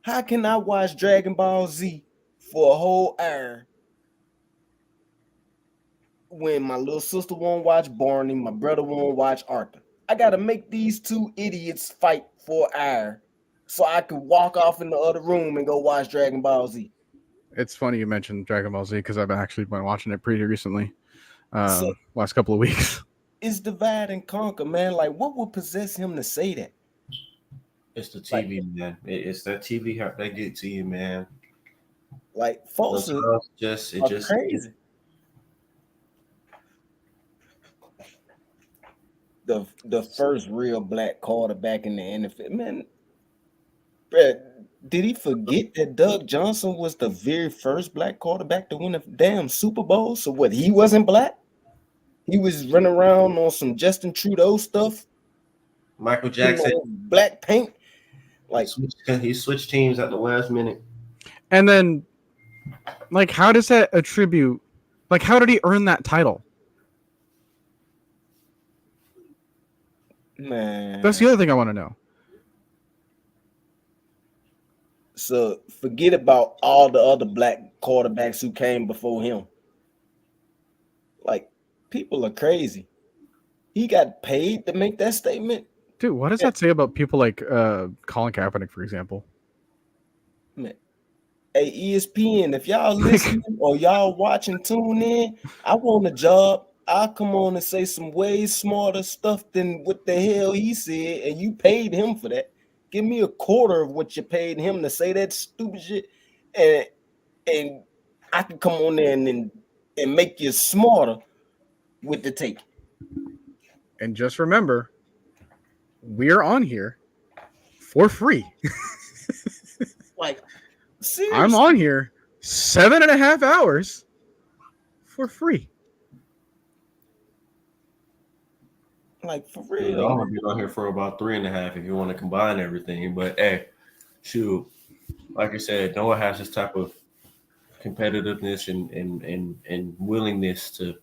How can I watch Dragon Ball Z for a whole hour when my little sister won't watch Barney, my brother won't watch Arthur? I gotta make these two idiots fight for an hour so I can walk off in the other room and go watch Dragon Ball Z. It's funny you mentioned Dragon Ball Z because I've actually been watching it pretty recently. So- Last couple of weeks. It's divide and conquer, man. Like, what would possess him to say that? It's the TV, man. It's that TV how they get to you, man. Like, folks Those are girls just crazy. The first real black quarterback in the NFL, man. Brad, did he forget that Doug Johnson was the very first black quarterback to win a damn Super Bowl? So what? He wasn't black. He was running around on some Justin Trudeau stuff. Michael Jackson, black paint. Like, he switched teams at the last minute. And then, like, how does that attribute? Like, how did he earn that title? man, That's the other thing I want to know. so forget about all the other black quarterbacks who came before him. Like, people are crazy. He got paid to make that statement. Dude, what does that say about people like Colin Kaepernick, for example? Man. Hey, ESPN, if y'all listening or y'all watching, tune in. I want a job. I'll come on and say some way smarter stuff than what the hell he said, and you paid him for that. Give me a quarter of what you paid him to say that stupid shit, and I can come on there and make you smarter with the take. And just remember, we're on here for free. Like, seriously. I'm on here 7.5 hours for free. Like, for I'm real. gonna be on here for about 3.5 if you want to combine everything. But hey, shoot, like I said, Noah has this type of competitiveness and willingness to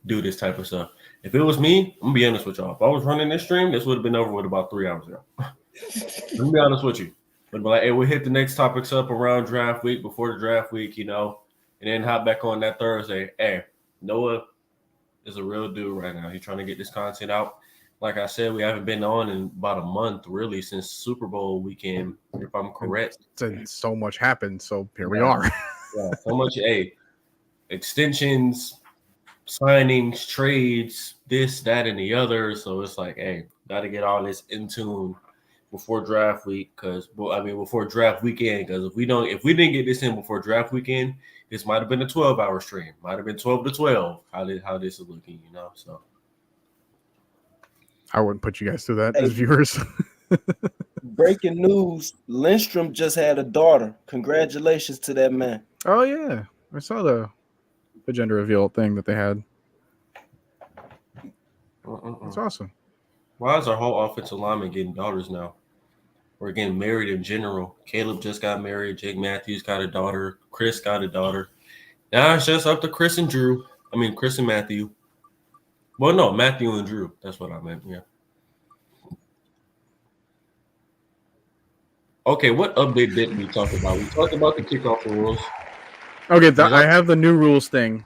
do this type of stuff. If it was me, I'm gonna be honest with y'all. If I was running this stream, this would have been over with about 3 hours ago. Let me be honest with you. But like, hey, we'll hit the next topics up around draft week, before the draft week, you know, and then hop back on that Thursday. Hey, Noah is a real dude right now. He's trying to get this content out. Like I said, we haven't been on in about a month, really, since Super Bowl weekend, if I'm correct. So much happened, so here we are. Yeah, so much, hey, extensions, signings, trades, this, that, and the other. So it's like, hey, got to get all this in tune before draft week, before draft weekend. Because if we didn't get this in before draft weekend, this might have been a 12-hour stream. Might have been 12 to 12. How this is looking, you know. So I wouldn't put you guys through that as viewers. Breaking news: Lindstrom just had a daughter. Congratulations to that man. Oh yeah, I saw the gender reveal thing that they had. That's awesome. Why is our whole offensive lineman getting daughters now? We're getting married in general. Caleb just got married. Jake Matthews got a daughter. Chris got a daughter. Now it's just up to Chris and Drew. I mean, Chris and Matthew. Well, no, Matthew and Drew. That's what I meant. Yeah. Okay, what update didn't we talk about? We talked about the kickoff rules. Okay, I have the new rules thing.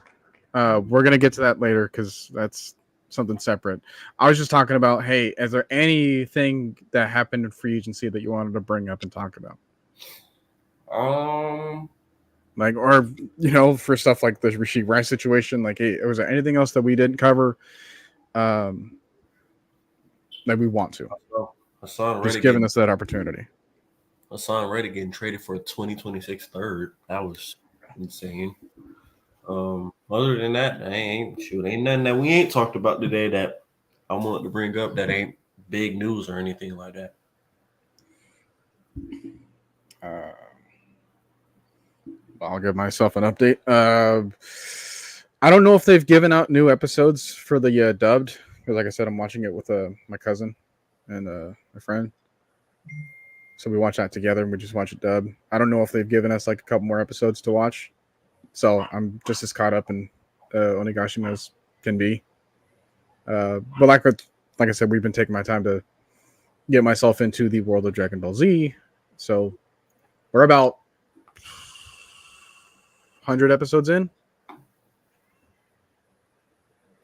We're going to get to that later because that's something separate. I was just talking about, hey, is there anything that happened in free agency that you wanted to bring up and talk about? Like, or, you know, for stuff like the Rasheed Rice situation, like, hey, was there anything else that we didn't cover that we want to? Hassan just giving us that opportunity. Hassan Reddick getting traded for a 2026 third. That was insane. Other than that, ain't nothing that we ain't talked about today that I want to bring up that ain't big news or anything like that. I'll give myself an update. I don't know if they've given out new episodes for the dubbed, because like I said, I'm watching it with my cousin and my friend. So we watch that together and we just watch it dubbed. I don't know if they've given us like a couple more episodes to watch. So I'm just as caught up in Onigashima as can be. But like I said, we've been taking my time to get myself into the world of Dragon Ball Z. So we're about 100 episodes in.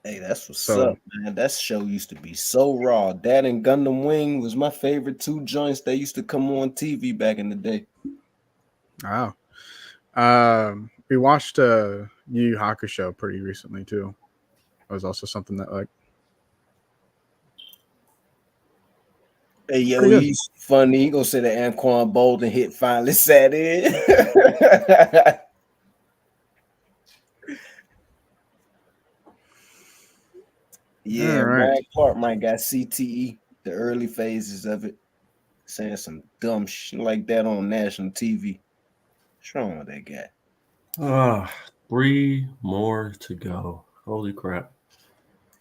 Hey, that's what's up, man. That show used to be so raw. That and Gundam Wing was my favorite two joints that used to come on TV back in the day. Wow. We watched Yu Yu Hakusho pretty recently too. That was also something that like. Hey, yo, he's funny. He gonna say that Anquan Bolden hit finally sat in. Yeah, right. Ryan Clark might got CTE, the early phases of it, saying some dumb shit like that on national TV. What's wrong with that guy? 3 more to go. Holy crap.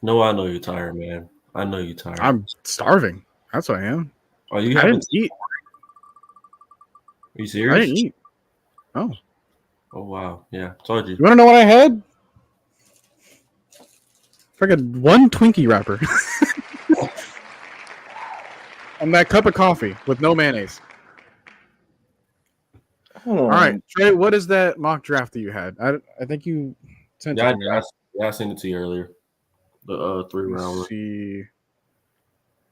No, I know you're tired, man. I know you're tired. I'm starving. That's what I am. Oh, you I haven't didn't eat. Are you serious? I didn't eat. Oh. Oh, wow. Yeah, told you. You want to know what I had? Freaking one Twinkie wrapper. And that cup of coffee with no mayonnaise. All right, Trey, what is that mock draft that you had? I think you sent it to me. I sent it to you earlier. The 3 round. Let's see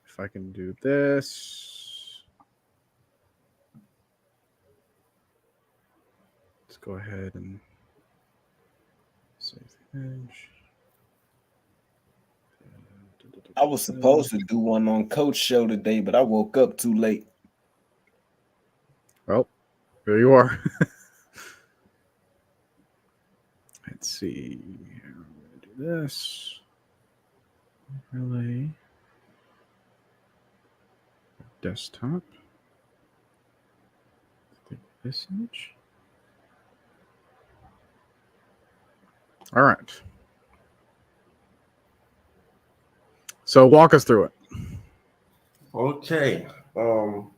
if I can do this. Let's go ahead and save the image. I was supposed to do one on Coach Show today, but I woke up too late. Well, there you are. Let's see. I'm going to do this. Relay. Desktop. Take this image. All right. So walk us through it. Okay. I'm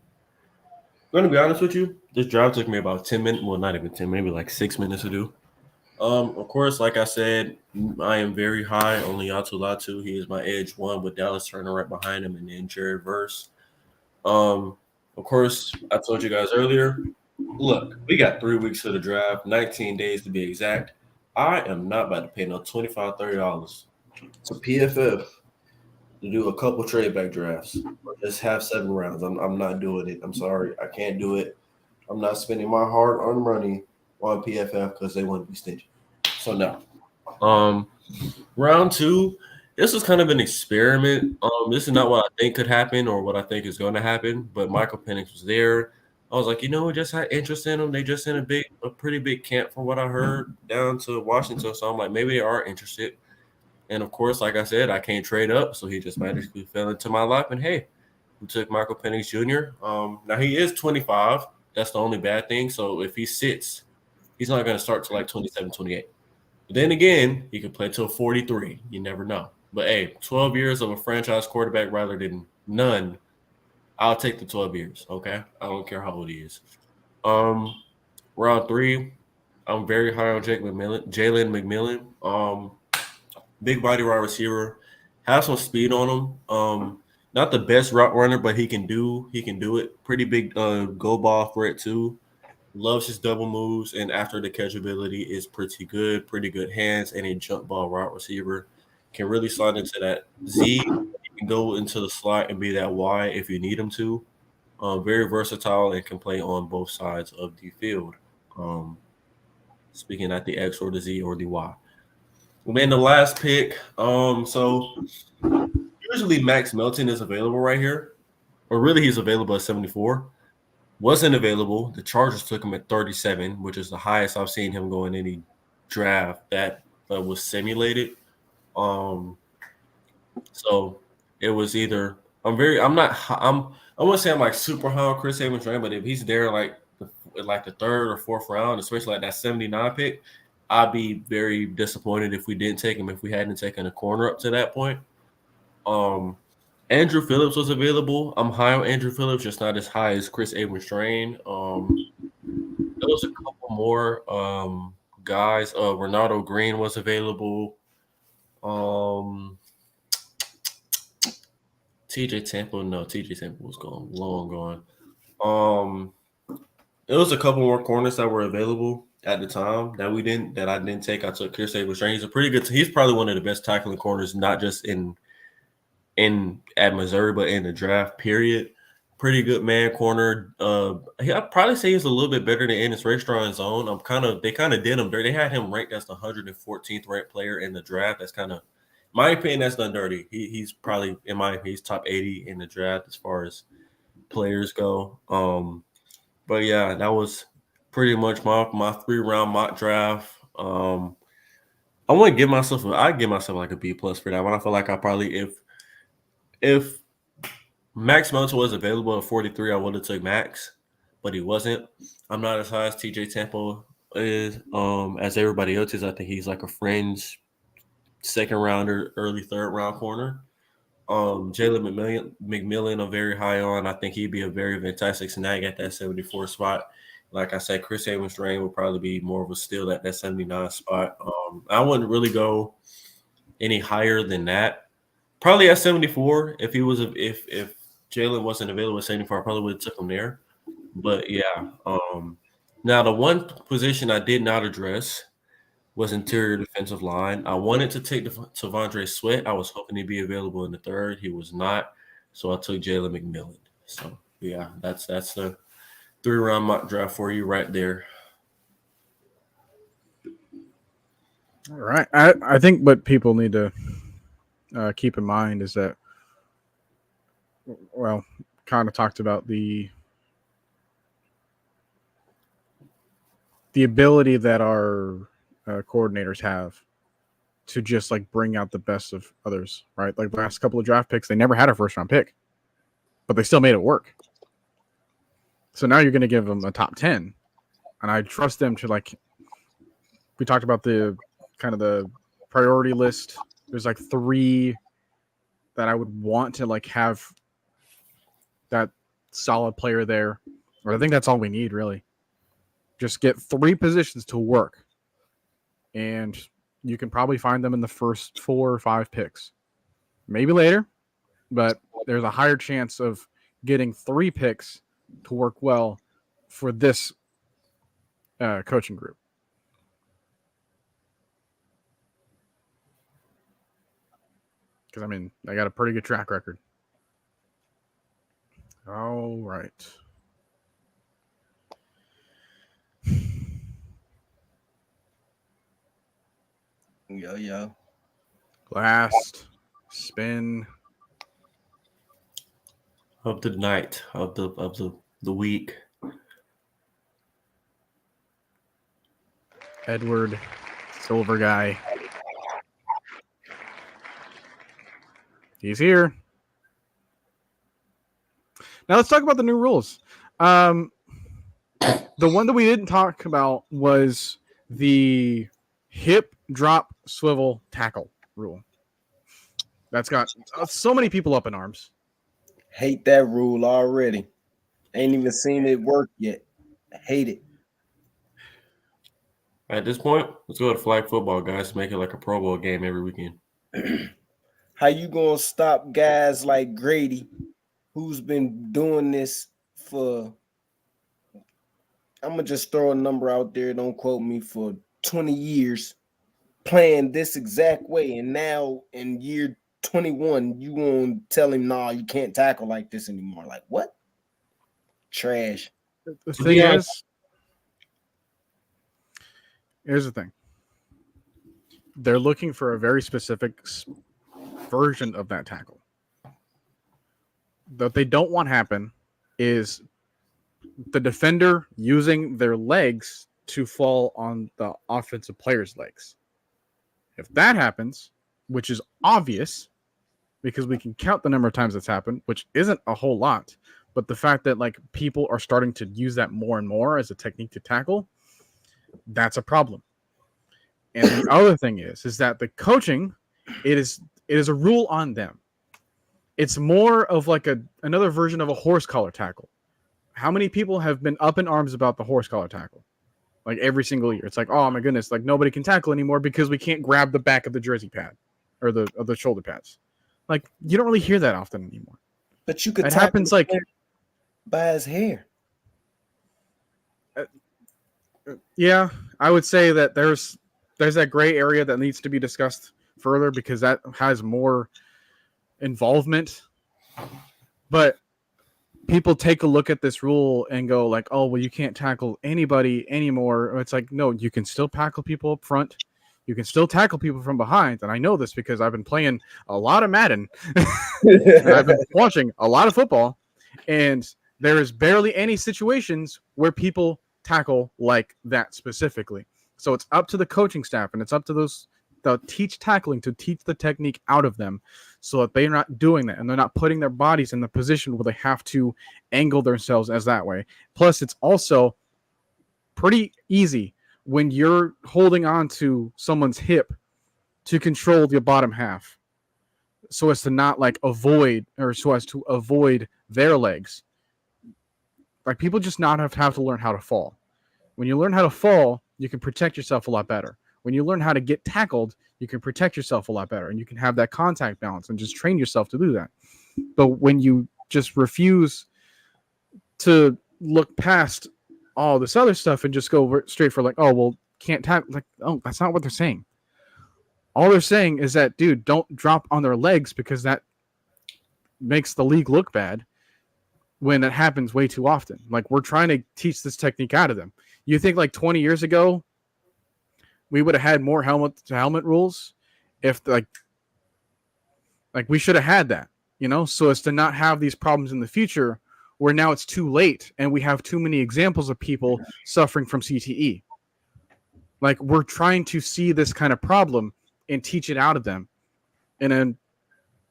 gonna be honest with you. This drive took me about 10 minutes. Well, not even 10, maybe like 6 minutes to do. Of course, like I said, I am very high on Laiatu Latu. He is my edge one with Dallas Turner right behind him, and then Jared Verse. Of course, I told you guys earlier. Look, we got 3 weeks to the draft, 19 days to be exact. I am not about to pay no $25, $30 to PFF to do a couple trade back drafts or just have 7 rounds. I'm not doing it. I'm sorry. I can't do it. I'm not spending my hard-earned money on PFF because they want to be stingy. So no. Round 2, this was kind of an experiment. This is not what I think could happen or what I think is going to happen, but Michael Penix was there. I was like, we just had interest in them. They just in a pretty big camp from what I heard down to Washington. So I'm like, maybe they are interested. And of course, like I said, I can't trade up. So he just magically fell into my lap. And hey, we took Michael Penix Jr. Now he is 25. That's the only bad thing. So if he sits, he's not going to start till like 27, 28. But then again, he could play till 43. You never know. But hey, 12 years of a franchise quarterback rather than none. I'll take the 12 years, okay? I don't care how old he is. Round 3, I'm very high on Jalen McMillan. Big body wide receiver, has some speed on him. Not the best route runner, but he can do it. Pretty big go ball threat too. Loves his double moves, and after the catch ability is pretty good hands, and a jump ball route receiver. Can really slide into that Z. He can go into the slot and be that Y if you need him to. Very versatile and can play on both sides of the field. Speaking at the X or the Z or the Y. And then the last pick. So usually Max Melton is available right here, or really he's available at 74. wasn't available. The Chargers took him at 37, which is the highest I've seen him go in any draft that was simulated. So it was either I wouldn't say I'm like super high on Chris Evans, but if he's there like the third or fourth round, especially like that 79 pick, I'd be very disappointed if we didn't take him if we hadn't taken a corner up to that point. Andrew Phillips was available. I'm high on Andrew Phillips, just not as high as Chris Evans Drain. There was a couple more guys. Ronaldo Green was available. TJ Temple was gone, long gone. There was a couple more corners that were available at the time that I didn't take. I took Chris Evans Drain. He's probably one of the best tackling corners, not just in at Missouri, but in the draft period. Pretty good man corner. I'd probably say he's a little bit better than Ennis Rakestraw in zone. They kind of did him dirty. They had him ranked as the 114th ranked player in the draft. That's kind of, my opinion, that's done dirty. He's probably, in my opinion, he's top 80 in the draft as far as players go. But yeah, that was pretty much my 3-round mock draft. I want to give myself like a B plus for that one. I feel like I probably if Max Melton was available at 43, I would have took Max, but he wasn't. I'm not as high as TJ Temple is, as everybody else is. I think he's like a fringe second rounder, early third round corner. Jalen McMillan, I'm very high on. I think he'd be a very fantastic snag at that 74 spot. Like I said, Chris Evans Drain would probably be more of a steal at that 79 spot. I wouldn't really go any higher than that. Probably at 74. If Jalen wasn't available at 74, I probably would have took him there. But yeah. Now the one position I did not address was interior defensive line. I wanted to take T'Vondre Sweat. I was hoping he'd be available in the third. He was not. So I took Jalen McMillan. So yeah, that's the 3-round mock draft for you right there. All right. I think what people need to keep in mind is that, well, kind of talked about the ability that our coordinators have to just like bring out the best of others, right? Like the last couple of draft picks, they never had a first round pick, but they still made it work. So now you're going to give them a top 10, and I trust them to, like, we talked about the kind of the priority list. There's like 3 that I would want to like have that solid player there. Or I think that's all we need, really. Just get 3 positions to work. And you can probably find them in the first 4 or 5 picks. Maybe later, but there's a higher chance of getting 3 picks to work well for this coaching group. Because, I mean, I got a pretty good track record. All right. Yo. Last spin of the night, of the week. Edward Silver Guy. He's here. Now let's talk about the new rules. The one that we didn't talk about was the hip drop swivel tackle rule. That's got so many people up in arms. Hate that rule already. Ain't even seen it work yet. Hate it. At this point, let's go to flag football, guys. Make it like a Pro Bowl game every weekend. How you gonna stop guys like Grady, who's been doing this for, I'm gonna just throw a number out there, don't quote me, for 20 years, playing this exact way, and now in year 21, you won't tell him, nah, you can't tackle like this anymore. Like, what? Trash. The thing is, here's the thing. They're looking for a very specific version of that tackle. What they don't want happen is the defender using their legs to fall on the offensive player's legs. If that happens, which is obvious because we can count the number of times that's happened, which isn't a whole lot, but the fact that like people are starting to use that more and more as a technique to tackle, that's a problem. And the other thing is that the coaching, it is a rule on them. It's more of like another version of a horse collar tackle. How many people have been up in arms about the horse collar tackle? Like every single year. It's like, oh my goodness, like nobody can tackle anymore because we can't grab the back of the jersey pad or the shoulder pads. Like you don't really hear that often anymore. But you could it tackle happens like by his hair. Yeah, I would say that there's that gray area that needs to be discussed further because that has more involvement. But people take a look at this rule and go like, oh, well, you can't tackle anybody anymore. It's like, no, you can still tackle people up front. You can still tackle people from behind. And I know this because I've been playing a lot of Madden. And I've been watching a lot of football. And there is barely any situations where people tackle like that specifically. So it's up to the coaching staff and it's up to those that teach tackling to teach the technique out of them so that they're not doing that and they're not putting their bodies in the position where they have to angle themselves as that way. Plus, it's also pretty easy when you're holding on to someone's hip to control the bottom half so as to not like avoid or so as to avoid their legs. Like people just not have to learn how to fall. When you learn how to fall, you can protect yourself a lot better. When you learn how to get tackled, you can protect yourself a lot better and you can have that contact balance and just train yourself to do that. But when you just refuse to look past all this other stuff and just go straight for like, oh, well, can't tackle. Like, oh, that's not what they're saying. All they're saying is that, dude, don't drop on their legs because that makes the league look bad when it happens way too often. Like we're trying to teach this technique out of them. You think like 20 years ago, we would have had more helmet to helmet rules if like we should have had that, you know, so as to not have these problems in the future where now it's too late and we have too many examples of people suffering from CTE. Like we're trying to see this kind of problem and teach it out of them. And then,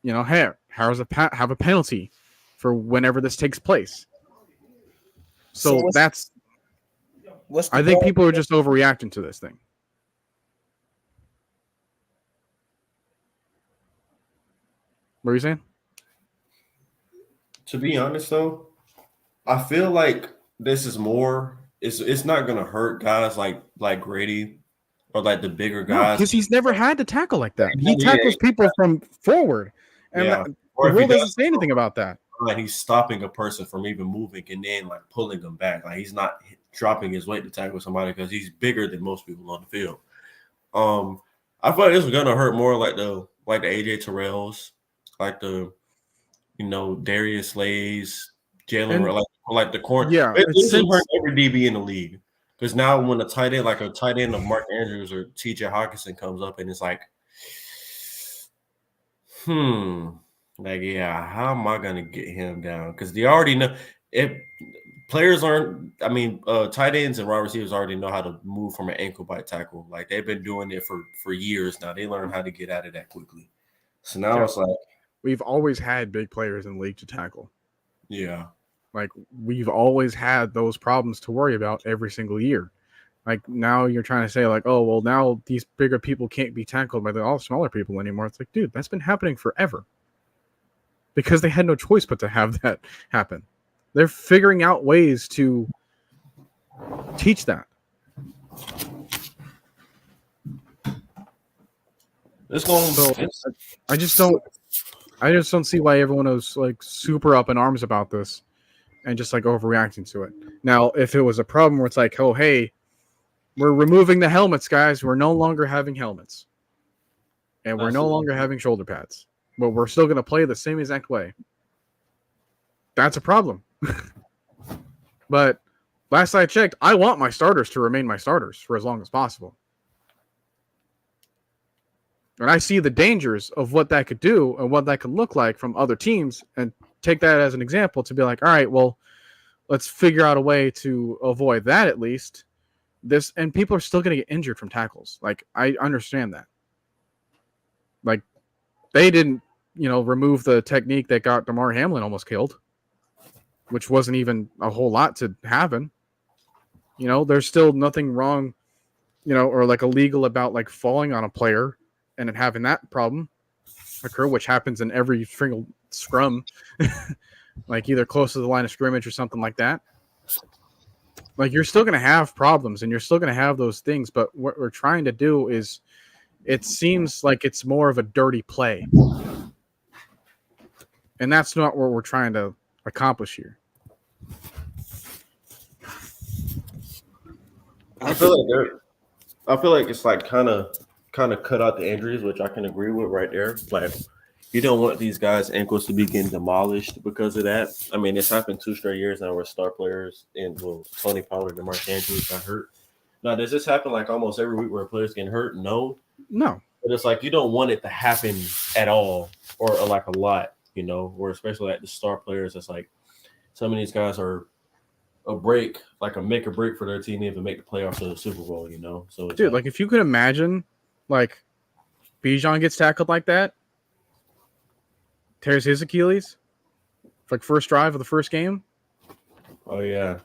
you know, hey, have a penalty for whenever this takes place. So I think people are just overreacting to this thing. What are you saying? To be honest, though, I feel like this is more. It's not gonna hurt guys like Grady or like the bigger guys because he's never had to tackle like that. He tackles people from forward, and the rule doesn't say anything about that. Like he's stopping a person from even moving and then like pulling them back. Like he's not dropping his weight to tackle somebody because he's bigger than most people on the field. I feel like this is gonna hurt more like the AJ Terrells, like the Darius Slays, Jalen, like the corner. Yeah, it's hurt every DB in the league because now when a tight end of Mark Andrews or TJ Hawkinson comes up and it's like, like, yeah, how am I going to get him down? Because they already know if players aren't, tight ends and wide receivers already know how to move from an ankle bite tackle. Like they've been doing it for years now. They learn how to get out of that quickly. So now it's like, we've always had big players in the league to tackle. Yeah. Like we've always had those problems to worry about every single year. Like now you're trying to say like, oh, well, now these bigger people can't be tackled by all smaller people anymore. It's like, dude, that's been happening forever. Because they had no choice but to have that happen. They're figuring out ways to teach that. I just don't see why everyone is like super up in arms about this and just like overreacting to it. Now, if it was a problem where it's like, oh, hey, we're removing the helmets, guys. We're no longer having helmets. And we're no longer having shoulder pads. But we're still going to play the same exact way. That's a problem. But last I checked, I want my starters to remain my starters for as long as possible. And I see the dangers of what that could do and what that could look like from other teams and take that as an example to be like, all right, well, let's figure out a way to avoid that at least. And people are still going to get injured from tackles. Like, I understand that. Like, they didn't, remove the technique that got DeMar Hamlin almost killed, which wasn't even a whole lot to happen. There's still nothing wrong, or like illegal about like falling on a player and then having that problem occur, which happens in every single scrum, like either close to the line of scrimmage or something like that. Like, you're still going to have problems and you're still going to have those things. But what we're trying to do is, it seems like it's more of a dirty play. And that's not what we're trying to accomplish here. I feel like it's like kind of cut out the injuries, which I can agree with right there. Like, you don't want these guys' ankles to be getting demolished because of that. I mean, it's happened 2 straight years now where star players and Tony Pollard and Mark Andrews got hurt. Now, does this happen like almost every week where players getting hurt? No. But it's like you don't want it to happen at all or like a lot, or especially like the star players. It's like some of these guys are a break, like a make or break for their team to even make the playoffs of the Super Bowl, So, dude, like if you could imagine, like Bijan gets tackled like that, tears his Achilles, like first drive of the first game. Oh yeah,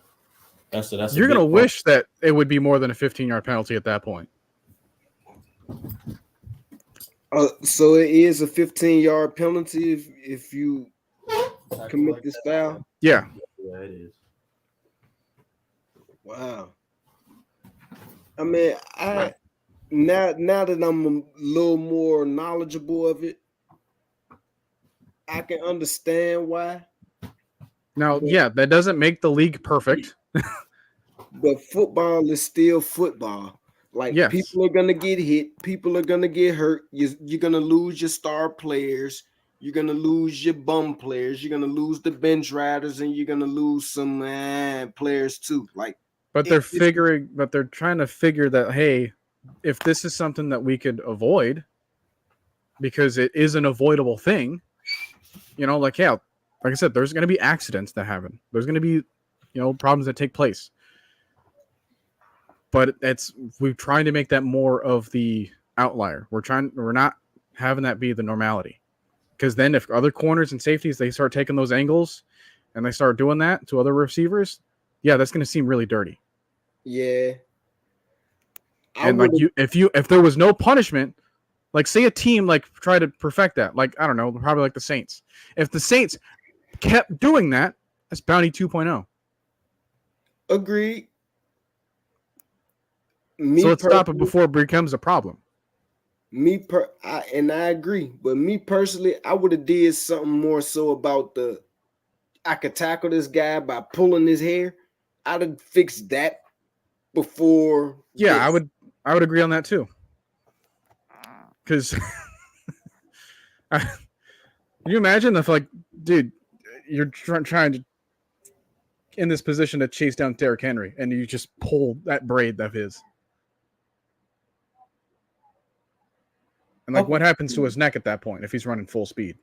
that's you're gonna wish that it would be more than a 15-yard penalty at that point. So it is a 15-yard penalty if you commit like this foul. Yeah, it is. Wow. I mean, now that I'm a little more knowledgeable of it, I can understand why. Now, that doesn't make the league perfect. But football is still football. Like, yes. People are gonna get hit, people are gonna get hurt. You're gonna lose your star players, you're gonna lose your bum players, you're gonna lose the bench riders, and you're gonna lose some players too. Like, but they're trying to figure that, hey, if this is something that we could avoid, because it is an avoidable thing, like I said, there's gonna be accidents that happen. There's gonna be, problems that take place. But we're trying to make that more of the outlier. We're not having that be the normality. Because then if other corners and safeties, they start taking those angles and they start doing that to other receivers, that's going to seem really dirty. Yeah. And like if there was no punishment, like say a team like try to perfect that, like I don't know, probably like the Saints. If the Saints kept doing that, that's Bounty 2.0. Agreed. So let's stop it before it becomes a problem. I agree, but me personally, I would have did something more so about I could tackle this guy by pulling his hair. I'd have fixed that before. Yeah, this. I would agree on that too. Because can you imagine if, like, dude, you're trying to in this position to chase down Derrick Henry, and you just pull that braid of his. And like, what happens to his neck at that point if he's running full speed?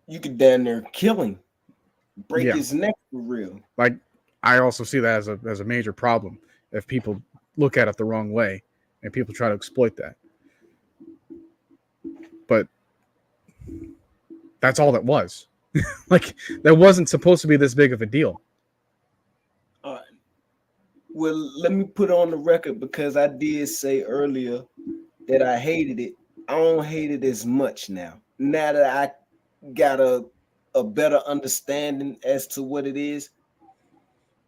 You could down there kill him, break his neck for real. Like, I also see that as a major problem if people look at it the wrong way and people try to exploit that. But that's all that was. Like, that wasn't supposed to be this big of a deal. Well, let me put on the record, because I did say earlier that I hated it. I don't hate it as much now. Now that I got a better understanding as to what it is,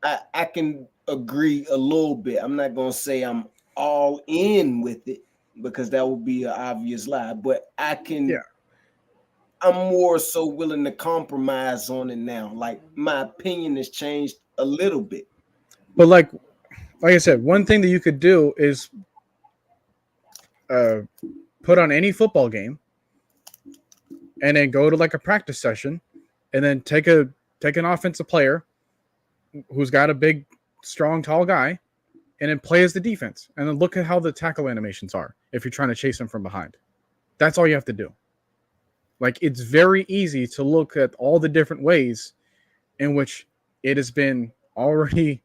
I can agree a little bit. I'm not going to say I'm all in with it, because that would be an obvious lie. But I can. Yeah. I'm more so willing to compromise on it now. Like, my opinion has changed a little bit. But like I said, one thing that you could do is put on any football game and then go to like a practice session and then take an offensive player who's got a big, strong, tall guy and then play as the defense. And then look at how the tackle animations are if you're trying to chase him from behind. That's all you have to do. Like, it's very easy to look at all the different ways in which it has been already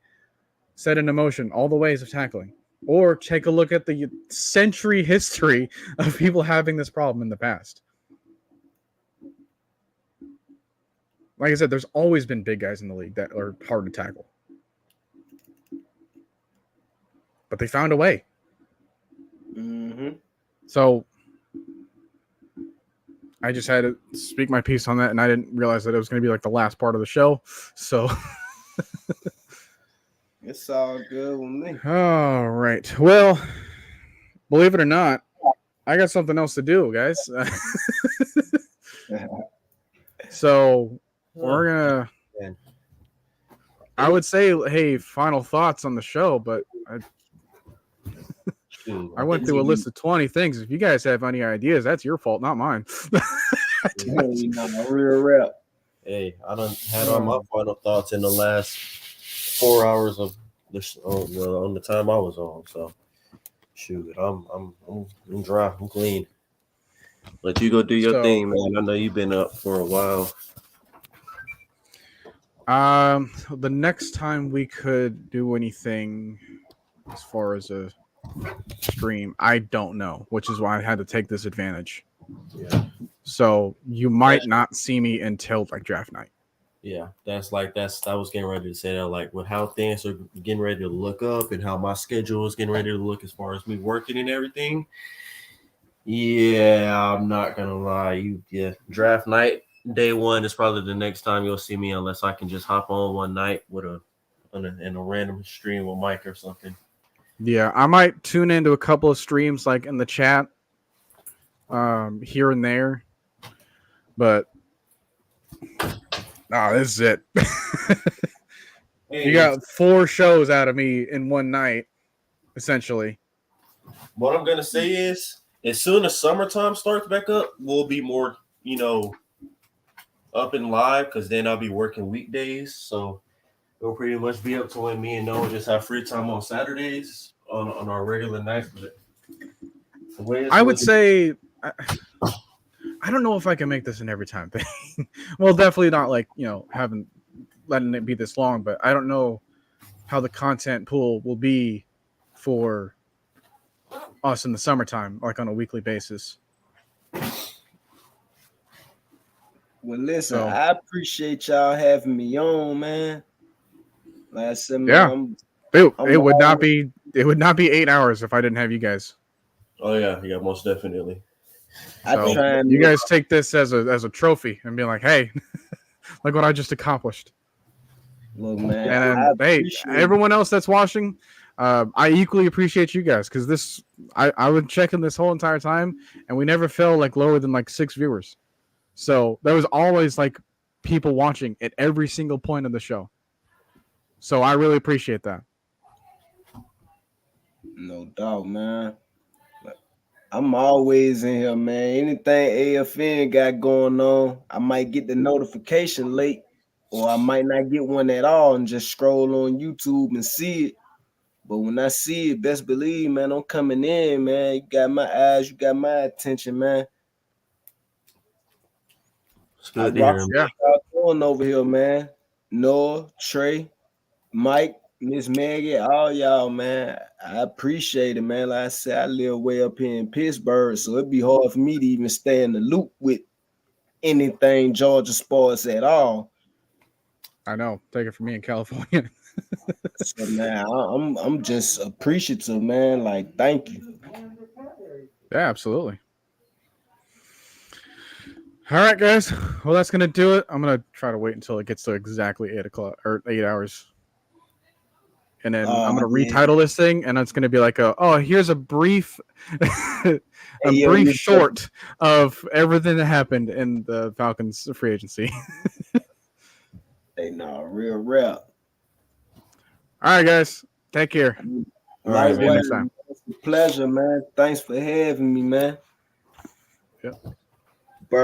set into motion, all the ways of tackling. Or take a look at the century history of people having this problem in the past. Like I said, there's always been big guys in the league that are hard to tackle. But they found a way. Mm-hmm. So I just had to speak my piece on that, and I didn't realize that it was going to be like the last part of the show. So It's all good with me. all right. Well, believe it or not, I got something else to do, guys. So we're gonna. Man. I would say, hey, final thoughts on the show, but I went through a list of 20 things. If you guys have any ideas, that's your fault, not mine. Real rap. Hey, I done had all my final thoughts in the last 4 hours of this on the time I was on. So shoot, I'm dry, I'm clean. Let you go do your thing, man. I know you've been up for a while. The next time we could do anything as far as a stream, I don't know, which is why I had to take this advantage. Yeah. So you might not see me until like draft night. Yeah, I was getting ready to say that, like with how things are getting ready to look up and how my schedule is getting ready to look as far as me working and everything. Yeah, I'm not gonna lie. Draft night, day one is probably the next time you'll see me, unless I can just hop on one night with in a random stream with Mike or something. Yeah, I might tune into a couple of streams like in the chat, here and there, but this is it. You got 4 shows out of me in one night, essentially. What I'm gonna say is, as soon as summertime starts back up, we'll be more, up and live, because then I'll be working weekdays. So it'll pretty much be up to when me and Noah just have free time on Saturdays on our regular nights. But I would say, I don't know if I can make this an every time thing. Well, definitely not like, letting it be this long, but I don't know how the content pool will be for us in the summertime, like on a weekly basis. Well, listen, I appreciate y'all having me on, man. Like I said, man, it would not be 8 hours if I didn't have you guys. Oh yeah, most definitely. So you guys take this as a trophy and be like, hey, look what I just accomplished. Look, man, and hey, everyone else that's watching, I equally appreciate you guys, because I was checking this whole entire time and we never fell like lower than like 6 viewers. So there was always like people watching at every single point of the show. So I really appreciate that. No doubt, man. I'm always in here, man. Anything AFN got going on, I might get the notification late, or I might not get one at all and just scroll on YouTube and see it. But when I see it, best believe, man, I'm coming in, man. You got my eyes, you got my attention, man. It's good to hear him. Yeah. Going over here, man. Noah, Trey, Mike, Miss Maggie, all y'all, man. I appreciate it, man. Like I said, I live way up here in Pittsburgh, so it'd be hard for me to even stay in the loop with anything Georgia sports at all. I know. Take it from me in California. So, man, I'm just appreciative, man. Like, thank you. Yeah, absolutely. All right, guys. Well, that's gonna do it. I'm gonna try to wait until it gets to exactly 8 o'clock or 8 hours, and then I'm gonna retitle this thing, and it's gonna be like, here's a brief, short of everything that happened in the Falcons free agency. Hey, no, real rap. All right, guys. Take care. All right, man. It's a pleasure, man. Thanks for having me, man. Yep.